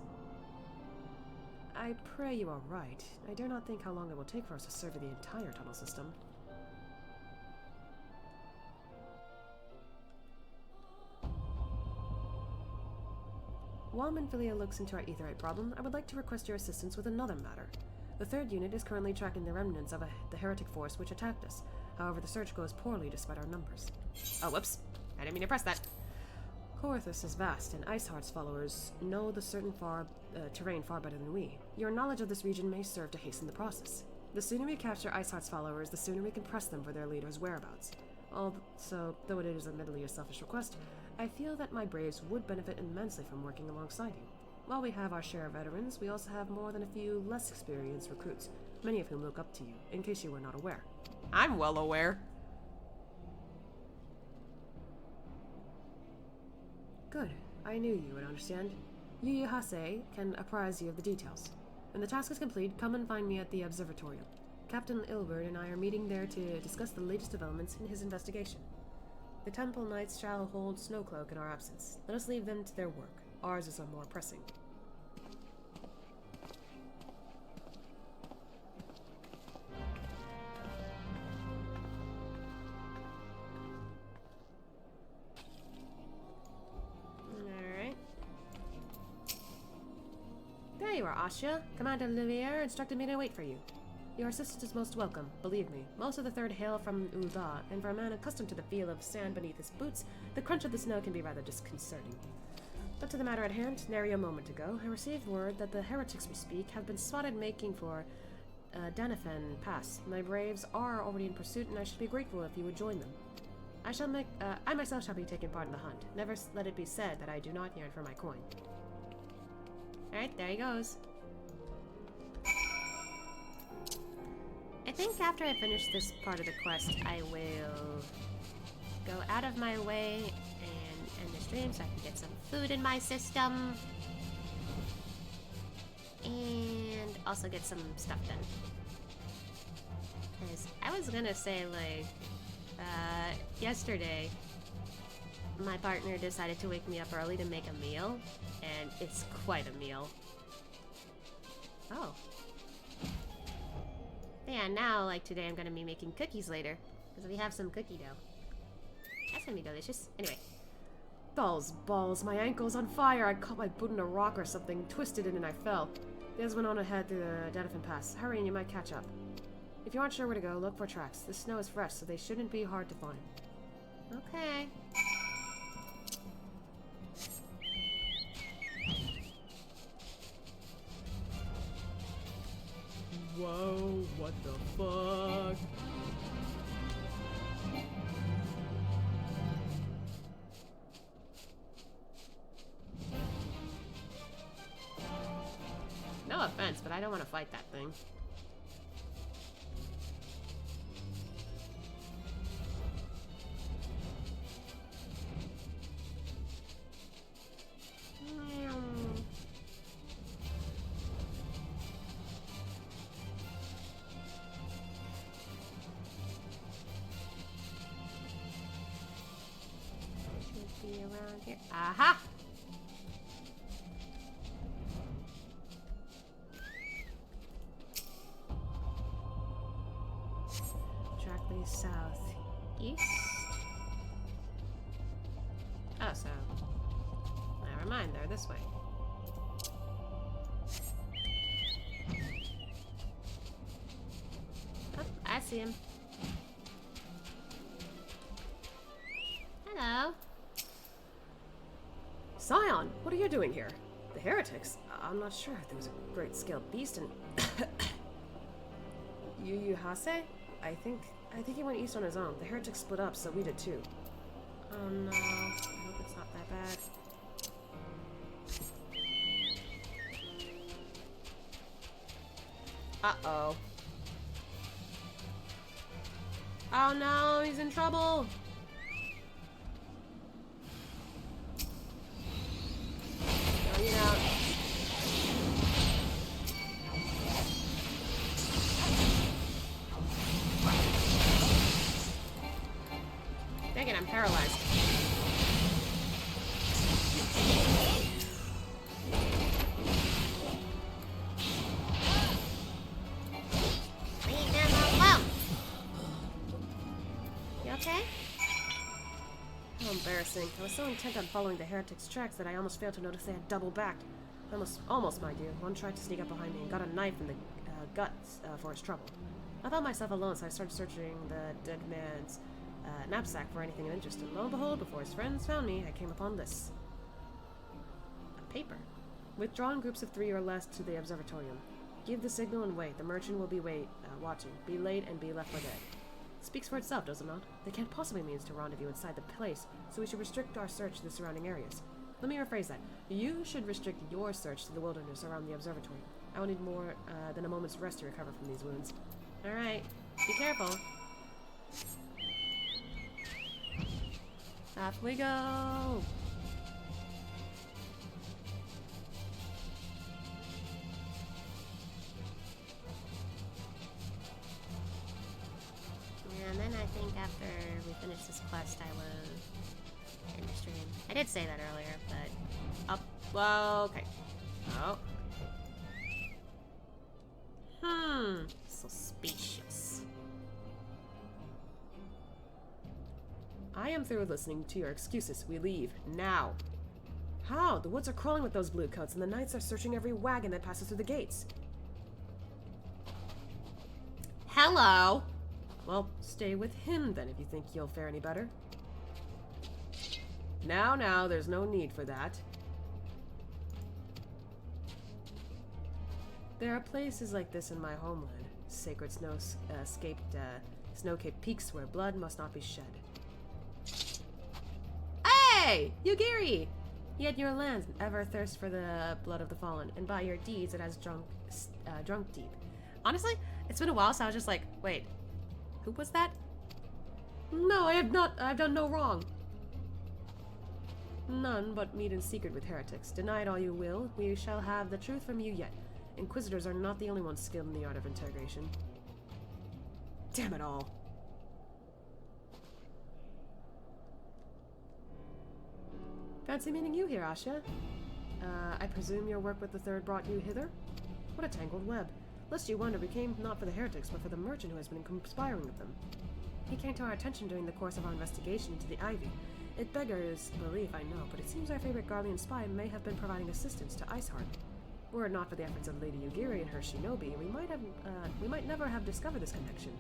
Speaker 2: I pray you are right. I dare not think how long it will take for us to survey the entire tunnel system. While Minfilia looks into our aetherite problem, I would like to request your assistance with another matter. The third unit is currently tracking the remnants of the heretic force which attacked us. However, the search goes poorly despite our numbers. Oh, whoops. I didn't mean to press that. Corythus is vast, and Iceheart's followers know the certain terrain far better than we. Your knowledge of this region may serve to hasten the process. The sooner we capture Iceheart's followers, the sooner we can press them for their leader's whereabouts. Also, though it is admittedly a selfish request, I feel that my braves would benefit immensely from working alongside you. While we have our share of veterans, we also have more than a few less experienced recruits, many of whom look up to you, in case you were not aware. I'm well aware. Good. I knew you would understand. Yu Hase can apprise you of the details. When the task is complete, come and find me at the observatorium. Captain Ilbert and I are meeting there to discuss the latest developments in his investigation. The Temple Knights shall hold Snowcloak in our absence. Let us leave them to their work. Ours is more pressing. Alright. There you are, Asha. Commander Olivier instructed me to wait for you. Your assistance is most welcome, believe me. Most of the Third hail from Ul'dah, and for a man accustomed to the feel of sand beneath his boots, the crunch of the snow can be rather disconcerting. But to the matter at hand, nary a moment ago, I received word that the heretics we speak have been spotted making for Danafen Pass. My braves are already in pursuit, and I should be grateful if you would join them. I myself shall be taking part in the hunt. Never let it be said that I do not yearn for my coin. Alright, there he goes. I think after I finish this part of the quest, I will go out of my way and end the stream so I can get some food in my system. And also get some stuff done. Because I was gonna say, like, yesterday, my partner decided to wake me up early to make a meal, and it's quite a meal. Oh. Yeah, now, like today, I'm gonna be making cookies later, because we have some cookie dough. That's gonna be delicious. Anyway, Those balls, my ankle's on fire. I caught my boot in a rock or something, twisted it, and I fell. The others went on ahead through the Denifin Pass. Hurry and you might catch up. If you aren't sure where to go, look for tracks. The snow is fresh, so they shouldn't be hard to find.
Speaker 1: Okay.
Speaker 2: Whoa, what the fuck?
Speaker 1: No offense, but I don't want to fight that thing. Should be around here. Aha! South east. Oh, so never mind. They're this way. Oh, I see him. Hello.
Speaker 2: Scion, what are you doing here? The heretics? I'm not sure. There was a great scaled beast and Yu Hase? I think he went east on his own. The heretics split up, so we did too.
Speaker 1: Oh no. I hope it's not that bad. Uh-oh. Oh no, he's in trouble! No, you don't. Dang it, I'm paralyzed. Leave him alone! You okay?
Speaker 2: How embarrassing. I was so intent on following the heretics' tracks that I almost failed to notice they had double-backed. Almost, my dear. One tried to sneak up behind me and got a knife in the guts for his trouble. I thought myself alone, so I started searching the dead man's knapsack for anything of interest, and lo and behold, before his friends found me, I came upon this. A paper. Withdraw in groups of 3 or less to the observatorium. Give the signal and wait. The merchant will be watching. Be late and be left for dead. It speaks for itself, does it not? They can't possibly mean to rendezvous inside the place, so we should restrict our search to the surrounding areas. Let me rephrase that. You should restrict your search to the wilderness around the observatory. I will need more than a moment's rest to recover from these wounds.
Speaker 1: Alright. Be careful. Off we go! And then I think after we finish this quest, I will end the stream. I did say that earlier, but... Well, okay. Oh. Suspicious.
Speaker 2: I am through with listening to your excuses. We leave. Now. How? The woods are crawling with those blue coats, and the knights are searching every wagon that passes through the gates.
Speaker 1: Hello!
Speaker 2: Well, stay with him then if you think you'll fare any better. Now, there's no need for that. There are places like this in my homeland, sacred snow-capped peaks where blood must not be shed. Hey! Yugiri! Yet your lands ever thirst for the blood of the fallen, and by your deeds it has drunk deep.
Speaker 1: Honestly, it's been a while, so I was just like, wait, who was that?
Speaker 2: No, I have not. I've done no wrong. None but meet in secret with heretics. Deny it all you will, we shall have the truth from you yet. Inquisitors are not the only ones skilled in the art of interrogation. Damn it all. Fancy meeting you here, Asha. I presume your work with the Third brought you hither? What a tangled web. Lest you wonder, we came not for the heretics, but for the merchant who has been conspiring with them. He came to our attention during the course of our investigation into the Ivy. It beggars belief, I know, but it seems our favorite Garlean spy may have been providing assistance to Iceheart. Were it not for the efforts of Lady Yugiri and her shinobi, we might never have discovered this connection.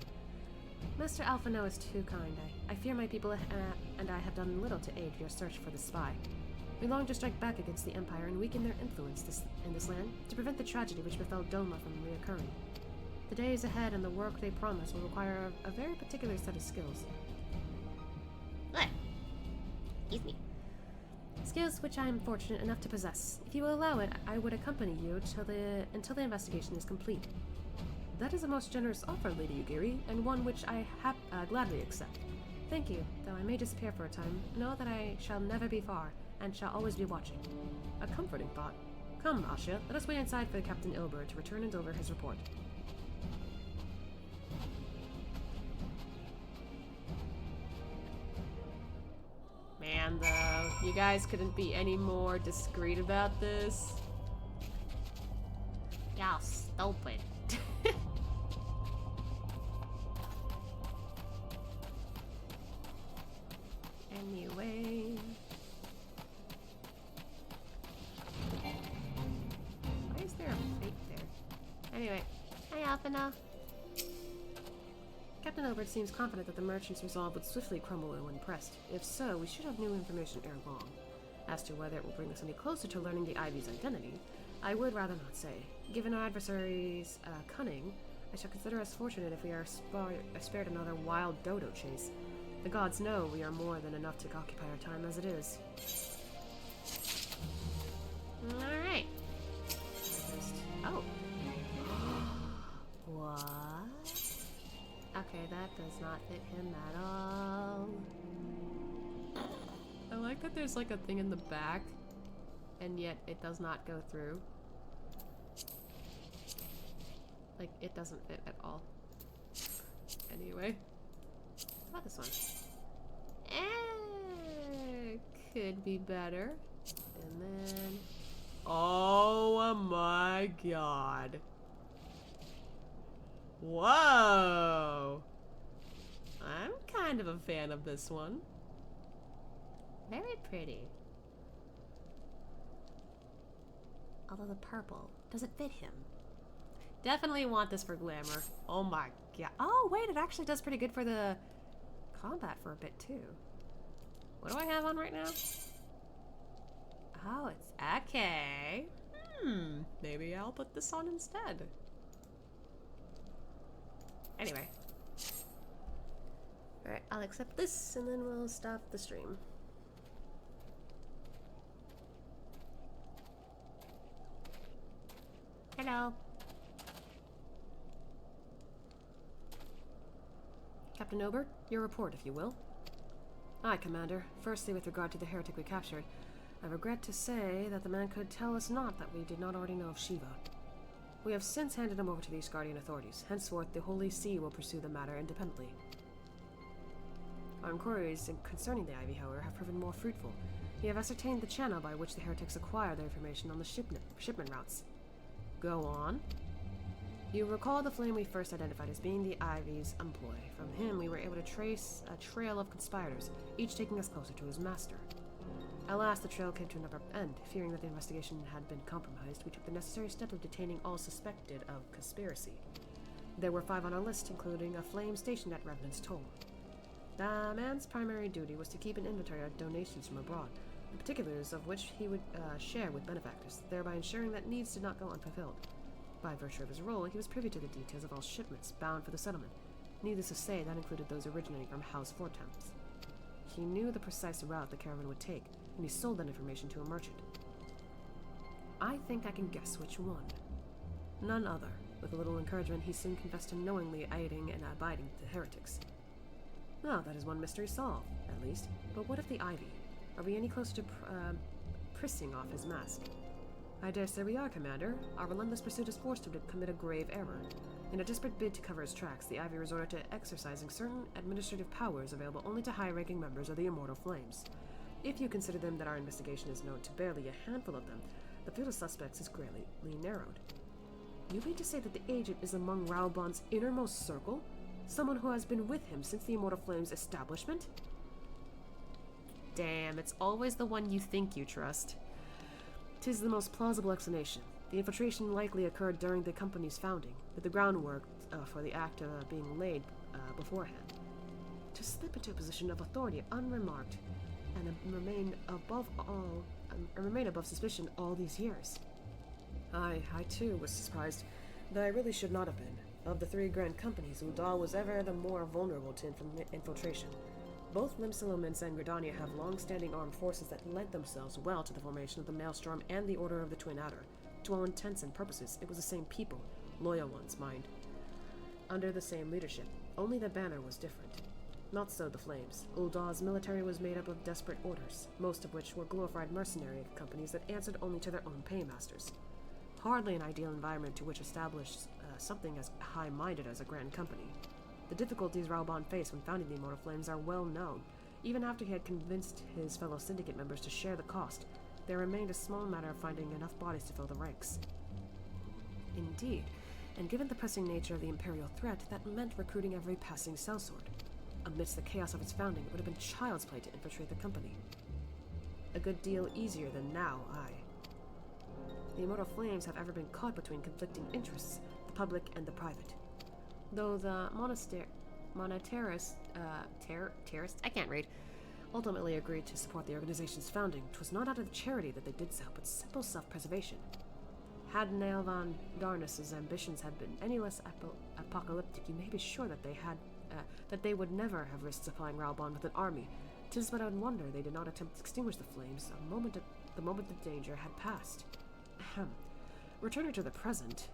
Speaker 2: Master Alphino is too kind. I fear my people and I have done little to aid your search for the spy. We long to strike back against the Empire and weaken their influence in this land, to prevent the tragedy which befell Doma from reoccurring. The days ahead and the work they promise will require a very particular set of skills.
Speaker 1: What? Excuse me.
Speaker 2: Skills which I am fortunate enough to possess. If you will allow it, I would accompany you until the investigation is complete. That is a most generous offer, Lady Yugiri, and one which I gladly accept. Thank you. Though I may disappear for a time, know that I shall never be far, and shall always be watching. A comforting thought. Come, Asha, let us wait inside for Captain Ilber to return and deliver his report.
Speaker 1: Man, though, you guys couldn't be any more discreet about this. Y'all stupid.
Speaker 2: Anyway... Why is there a fate there?
Speaker 1: Anyway, hi Alphina.
Speaker 2: Captain Ilbert seems confident that the merchant's resolve would swiftly crumble when pressed. If so, we should have new information ere long. As to whether it will bring us any closer to learning the Ivy's identity, I would rather not say. Given our adversary's cunning, I shall consider us fortunate if we are spared another wild dodo chase. The gods know we are more than enough to occupy our time as it is.
Speaker 1: Alright. Oh.
Speaker 2: What? Okay, that does not fit him at all.
Speaker 1: I like that there's like a thing in the back, and yet it does not go through. Like, it doesn't fit at all. Anyway. How about this one? Could be better. And then... Oh my god. Whoa! I'm kind of a fan of this one. Very pretty.
Speaker 2: Although the purple, does it fit him?
Speaker 1: Definitely want this for glamour. Oh my god.
Speaker 2: Oh wait, it actually does pretty good for the combat for a bit too.
Speaker 1: What do I have on right now? Oh, it's okay. Maybe I'll put this on instead. Anyway.
Speaker 2: Alright, I'll accept this and then we'll stop the stream.
Speaker 1: Hello.
Speaker 2: Captain Ober, your report, if you will. Aye, Commander. Firstly, with regard to the heretic we captured, I regret to say that the man could tell us not that we did not already know of Shiva. We have since handed him over to the Asgardian authorities. Henceforth, the Holy See will pursue the matter independently. Our inquiries concerning the Ivy, however, have proven more fruitful. We have ascertained the channel by which the heretics acquire their information on the shipment routes. Go on. You recall the flame we first identified as being the Ivy's employ. From him, we were able to trace a trail of conspirators, each taking us closer to his master. Alas, the trail came to an abrupt end. Fearing that the investigation had been compromised, we took the necessary step of detaining all suspected of conspiracy. There were 5 on our list, including a flame stationed at Revenant's Toll. The man's primary duty was to keep an inventory of donations from abroad, the particulars of which he would share with benefactors, thereby ensuring that needs did not go unfulfilled. By virtue of his role, he was privy to the details of all shipments bound for the settlement. Needless to say, that included those originating from House Fortemps. He knew the precise route the caravan would take, and he sold that information to a merchant. I think I can guess which one. None other. With a little encouragement, he soon confessed to knowingly aiding and abiding the heretics. Now, that is one mystery solved, at least. But what of the Ivy? Are we any closer to prissing off his mask? I dare say we are, Commander. Our relentless pursuit has forced him to commit a grave error. In a desperate bid to cover his tracks, the Ivy resorted to exercising certain administrative powers available only to high-ranking members of the Immortal Flames. If you consider them that our investigation is known to barely a handful of them, the field of suspects is greatly narrowed. You mean to say that the agent is among Raubon's innermost circle? Someone who has been with him since the Immortal Flames' establishment? Damn, it's always the one you think you trust. 'Tis the most plausible explanation. The infiltration likely occurred during the company's founding, with the groundwork for the act being laid beforehand. To slip into a position of authority unremarked, and remain above suspicion all these years. I too was surprised, though I really should not have been. Of the 3 grand companies, Udal was ever the more vulnerable to infiltration. Both Limsalomins and Gridania have long-standing armed forces that lent themselves well to the formation of the Maelstrom and the Order of the Twin Adder. To all intents and purposes, it was the same people, loyal ones, mind, under the same leadership. Only the banner was different. Not so the Flames. Uldal's military was made up of desperate orders, most of which were glorified mercenary companies that answered only to their own paymasters. Hardly an ideal environment to which establish something as high-minded as a grand company. The difficulties Raoban faced when founding the Immortal Flames are well known. Even after he had convinced his fellow syndicate members to share the cost, there remained a small matter of finding enough bodies to fill the ranks. Indeed, and given the pressing nature of the Imperial threat, that meant recruiting every passing sellsword. Amidst the chaos of its founding, it would have been child's play to infiltrate the company. A good deal easier than now, aye. The Immortal Flames have ever been caught between conflicting interests, the public and the private. Though the monetarist, I can't read, ultimately agreed to support the organization's founding, 'twas not out of charity that they did so, but simple self-preservation. Had Nael von Darnus's ambitions had been any less apocalyptic, you may be sure that they would never have risked supplying Raoban with an army. 'Tis but a wonder they did not attempt to extinguish the flames the moment the danger had passed. Ahem. Returning to the present,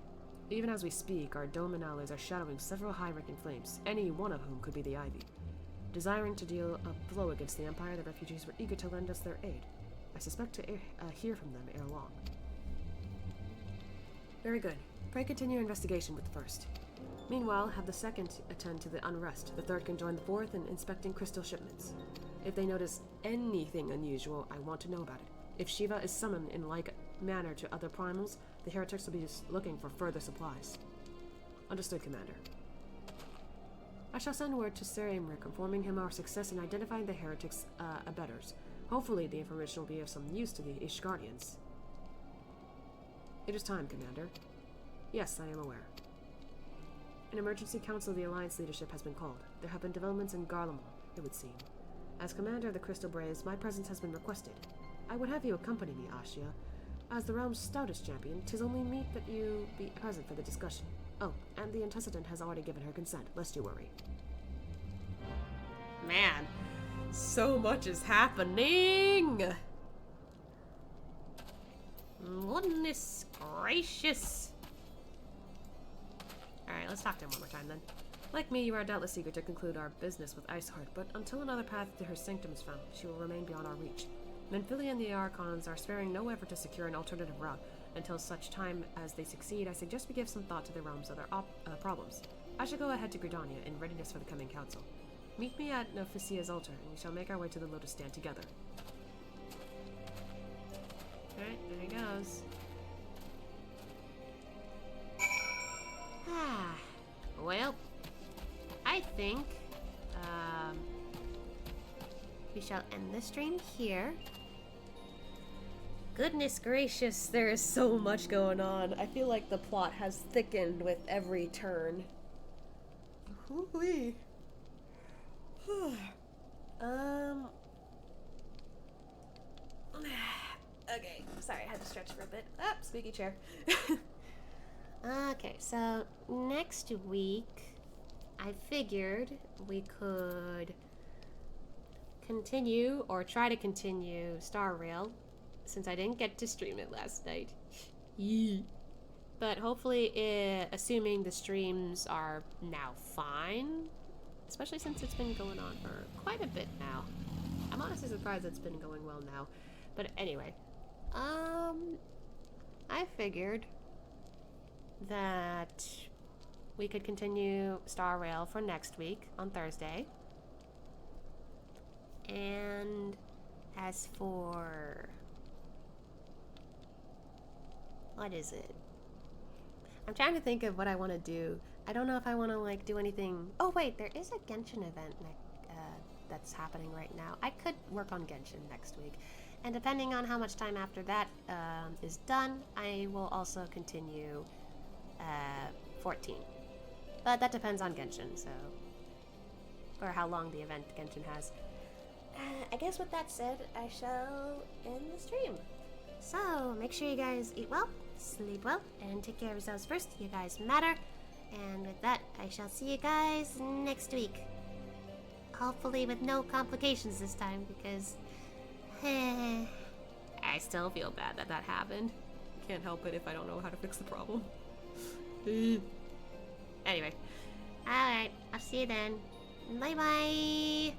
Speaker 2: even as we speak, our Doman allies are shadowing several high-ranking flames, any one of whom could be the Ivy. Desiring to deal a blow against the Empire, the refugees were eager to lend us their aid. I suspect to hear from them ere long. Very good. Pray continue your investigation with the first. Meanwhile, have the second attend to the unrest. The third can join the fourth in inspecting crystal shipments. If they notice anything unusual, I want to know about it. If Shiva is summoned in like manner to other primals, the heretics will be looking for further supplies. Understood, Commander. I shall send word to Sir Aymeric, informing him our success in identifying the heretics' abettors. Hopefully the information will be of some use to the Ishgardians. It is time, Commander. Yes, I am aware. An emergency council of the Alliance leadership has been called. There have been developments in Garlemald, it would seem. As Commander of the Crystal Braves, my presence has been requested. I would have you accompany me, Ashia. As the realm's stoutest champion, 'tis only meet that you be present for the discussion. Oh, and the Antecedent has already given her consent, lest you worry. Man, so much is happening! Goodness gracious! Alright, let's talk to him one more time then. Like me, you are doubtless eager to conclude our business with Iceheart, but until another path to her sanctum is found, she will remain beyond our reach. Menphilia and the Archons are sparing no effort to secure an alternative route. Until such time as they succeed, I suggest we give some thought to the realm's other problems. I shall go ahead to Gridania in readiness for the coming council. Meet me at Noficia's altar, and we shall make our way to the Lotus Stand together. Alright, there he goes. Well, I think, we shall end the stream here. Goodness gracious, there is so much going on. I feel like the plot has thickened with every turn. Hoo-wee. Okay, sorry, I had to stretch for a bit. Ah, squeaky chair. Okay, so next week, I figured we could continue, or try to continue, Star Rail, since I didn't get to stream it last night. But hopefully, assuming the streams are now fine, especially since it's been going on for quite a bit now. I'm honestly surprised it's been going well now. But anyway, I figured that we could continue Star Rail for next week on Thursday. And as for... what is it? I'm trying to think of what I want to do. I don't know if I want to, like, do anything... Oh, wait, there is a Genshin event that's happening right now. I could work on Genshin next week. And depending on how much time after that is done, I will also continue 14. But that depends on Genshin, so... or how long the event Genshin has. I guess with that said, I shall end the stream. So, make sure you guys eat well, sleep well, and take care of yourselves first. You guys matter. And with that, I shall see you guys next week. Hopefully with no complications this time, because... I still feel bad that that happened. Can't help it if I don't know how to fix the problem. Anyway. Alright, I'll see you then. Bye-bye!